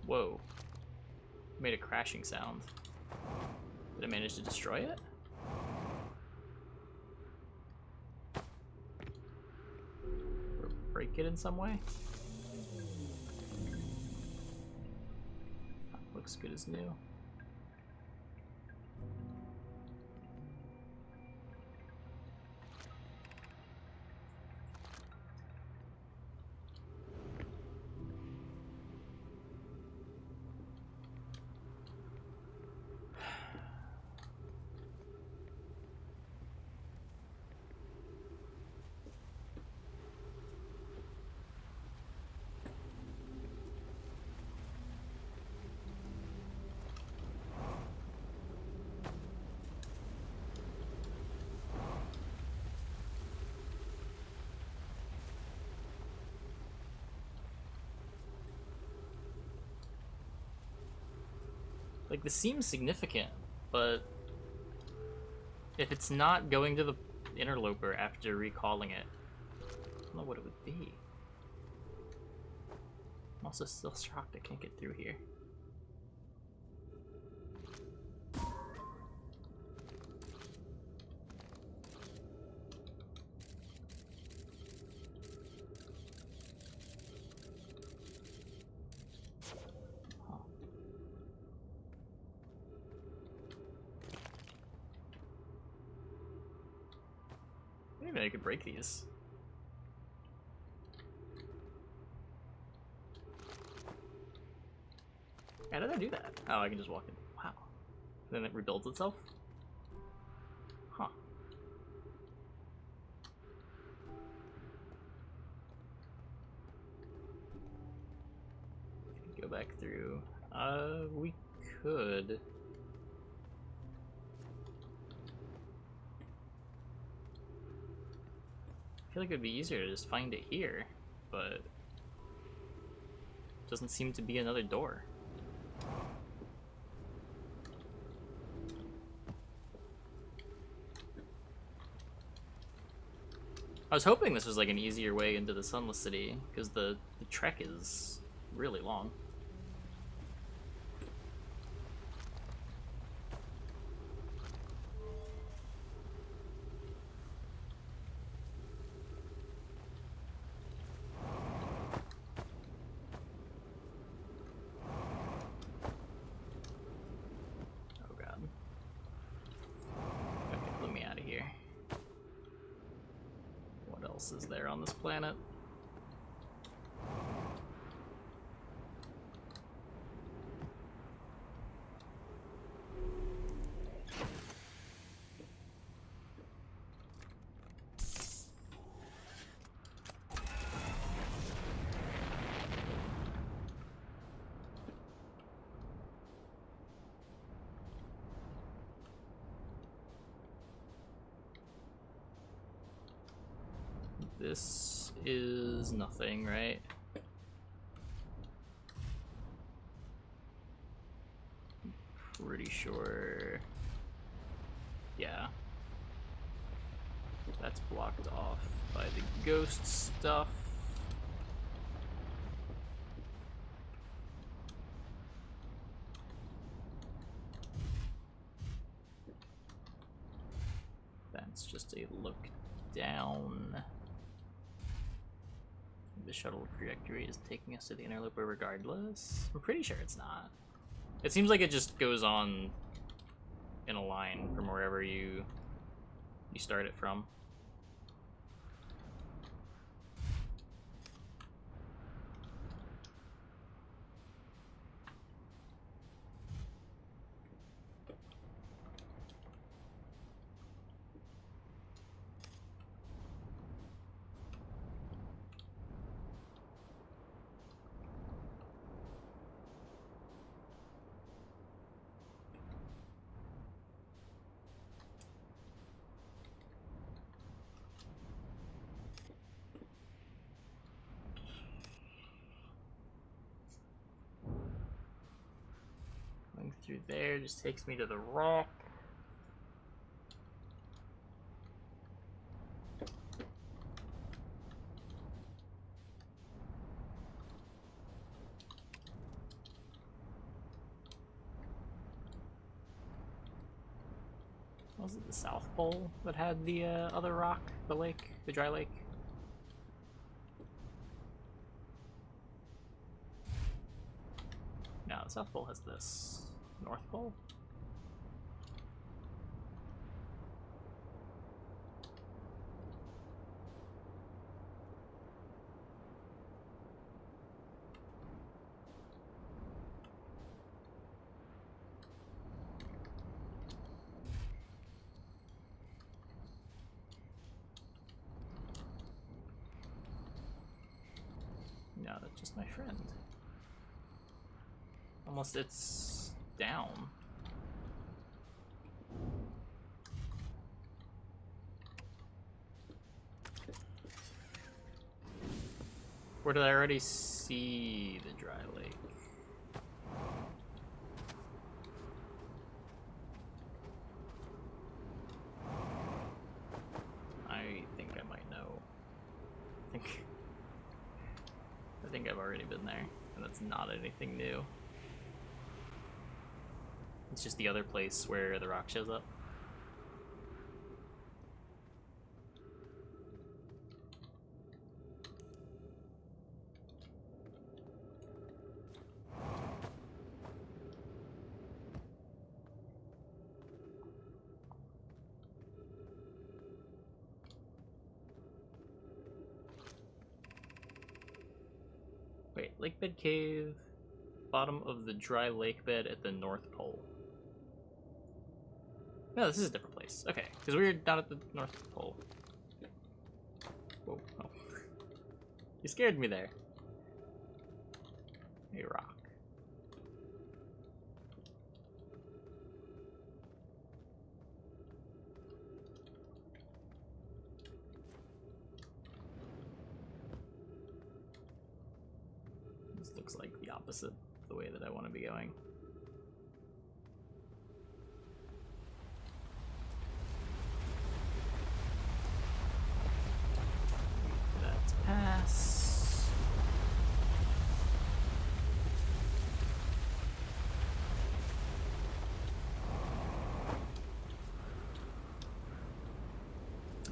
Whoa. Made a crashing sound. Did I manage to destroy it? Or break it in some way? Looks good as new. Like, this seems significant, but if it's not going to the interloper after recalling it, I don't know what it would be. I'm also still shocked I can't get through here. Maybe I could break these. How did I do that? Oh, I can just walk in. Wow. Then it rebuilds itself? Huh. Go back through. We could. I feel like it would be easier to just find it here, but doesn't seem to be another door. I was hoping this was like an easier way into the Sunless City, because the trek is really long. Oh god. Okay, let me out of here. What else is there on this planet? This is nothing, right? Pretty sure. Yeah. That's blocked off by the ghost stuff. That's just a look down. The shuttle trajectory is taking us to the interloper regardless. I'm pretty sure it's not. It seems like it just goes on in a line from wherever you start it from. Going through there just takes me to the rock. Was it the South Pole that had the other rock? The lake? The dry lake? No, the South Pole has this. North Pole? No, that's just my friend. Almost it's down. Or did I already see the dry lake? I think I might know. I think I've already been there, and that's not anything new. It's just the other place where the rock shows up. Wait, lake bed cave, bottom of the dry lake bed at the North Pole. No, this is a different place. Okay, because we were down at the North Pole. Whoa, oh. You scared me there. A rock. This looks like the opposite of the way that I want to be going. That's pass.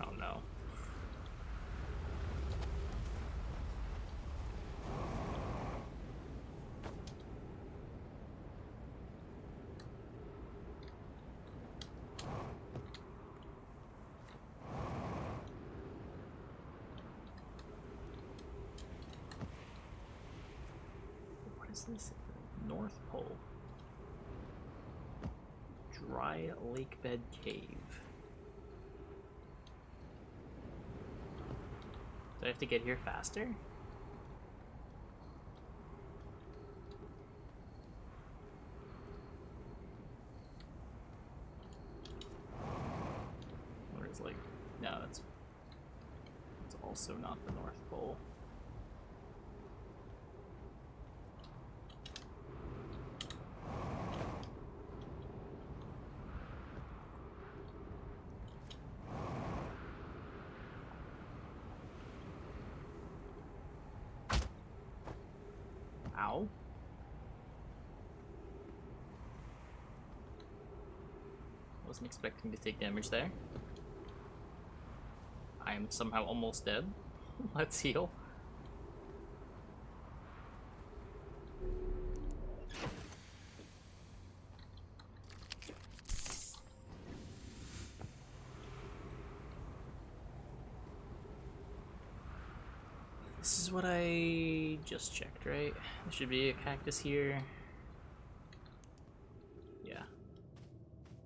Oh no. What is this? North Pole. Dry lake bed cave. Do I have to get here faster? Or is like, no, that's also not the North Pole. Ow. Wasn't expecting to take damage there. I am somehow almost dead. Let's heal. This is what I just checked, right? There should be a cactus here. Yeah.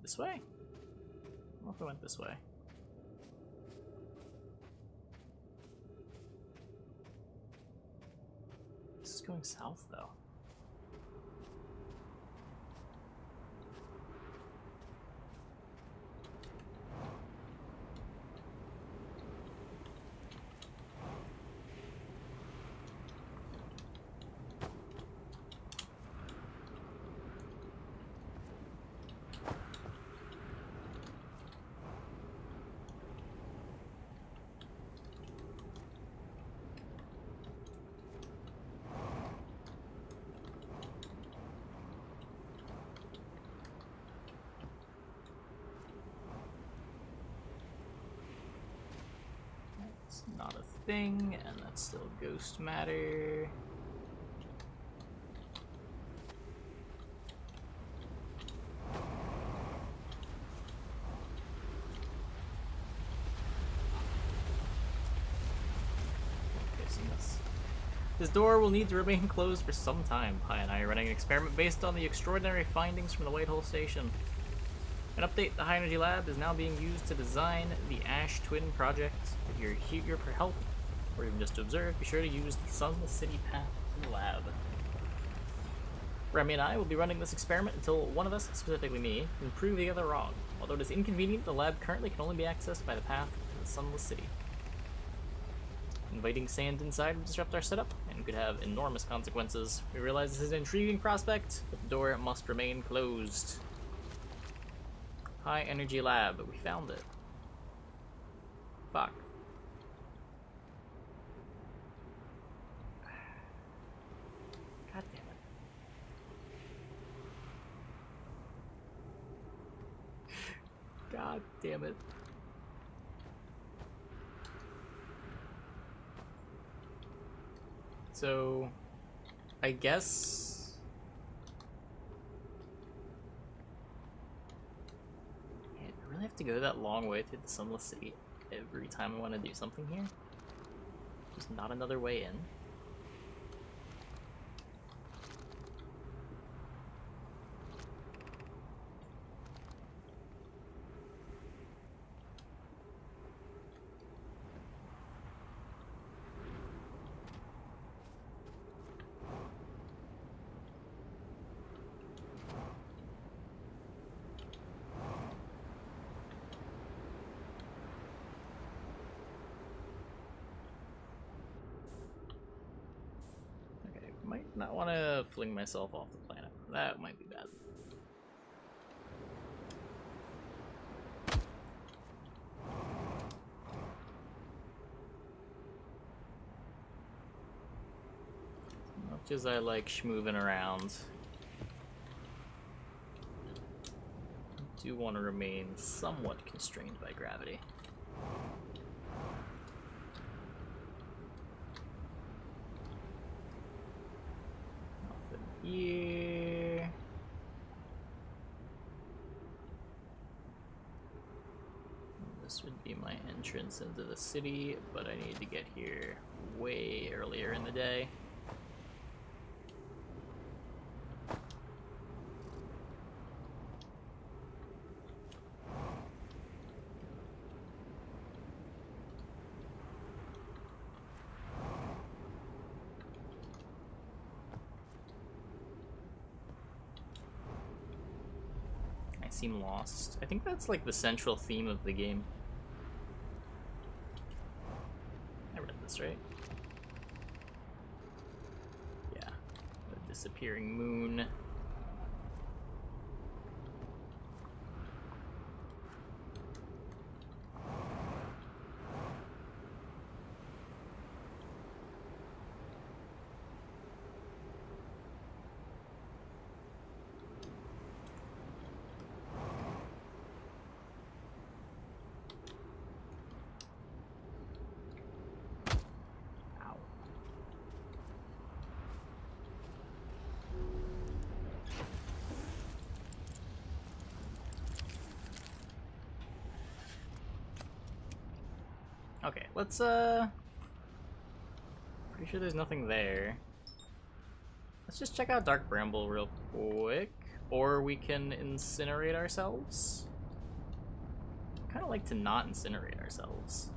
This way? I don't know if I went this way. This is going south, though. Not a thing, and that's still ghost matter. This door will need to remain closed for some time. Pi and I are running an experiment based on the extraordinary findings from the Whitehall Station. An update, the High Energy Lab is now being used to design the Ash Twin project. If you're here for help, or even just to observe, be sure to use the Sunless City path to the lab. Remy and I will be running this experiment until one of us, specifically me, can prove the other wrong. Although it is inconvenient, the lab currently can only be accessed by the path to the Sunless City. Inviting sand inside would disrupt our setup and could have enormous consequences. We realize this is an intriguing prospect, but the door must remain closed. High Energy Lab, we found it. Fuck. God damn it. God damn it. So, I guess... Man, I really have to go that long way through the Sunless City every time I want to do something here? There's not another way in. not want to fling myself off the planet. That might be bad. Much as I like schmooving around, I do want to remain somewhat constrained by gravity. Nothing here. This would be my entrance into the city, but I need to get here way earlier in the day. Seem lost. I think that's like the central theme of the game. I read this right. Yeah, the disappearing moon. Okay, let's pretty sure there's nothing there. Let's just check out Dark Bramble real quick. Or we can incinerate ourselves. I kinda like to not incinerate ourselves.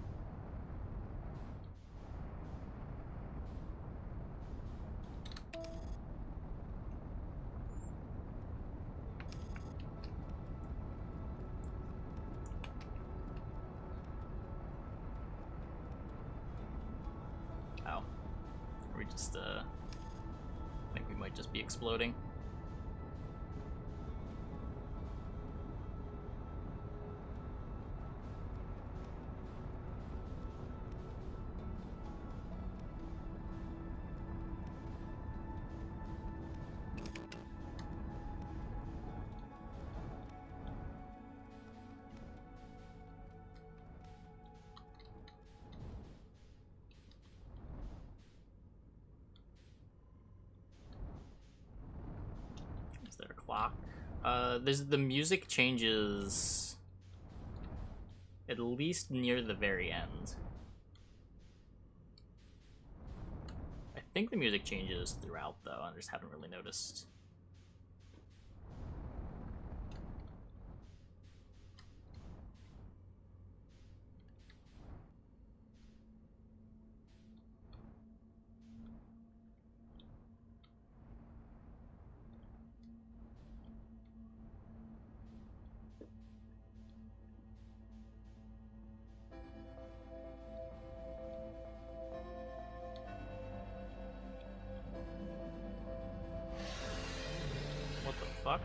Oh. Are we just, I think we might just be exploding. Is there a clock? There's the music changes at least near the very end. I think the music changes throughout though, I just haven't really noticed. What the fuck?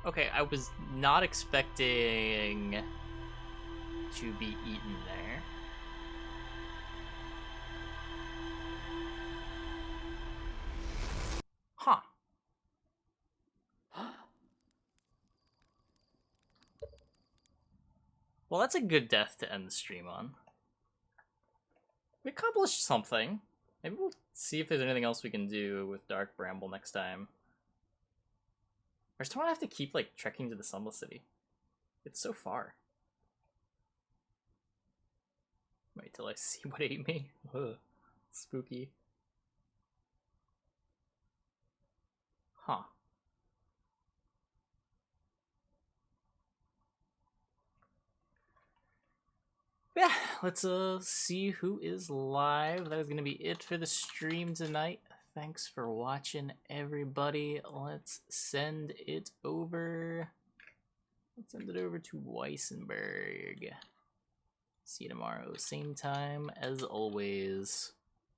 Okay, I was not expecting to be eaten there. Huh. Well, that's a good death to end the stream on. We accomplished something. Maybe we'll see if there's anything else we can do with Dark Bramble next time. I just don't have to keep, like, trekking to the Sunless City. It's so far. Wait till I see what ate me. Ugh. Spooky. Huh. Yeah, let's see who is live. That is gonna be it for the stream tonight. Thanks for watching, everybody. Let's send it over. Let's send it over to Weissenberg. See you tomorrow, same time as always.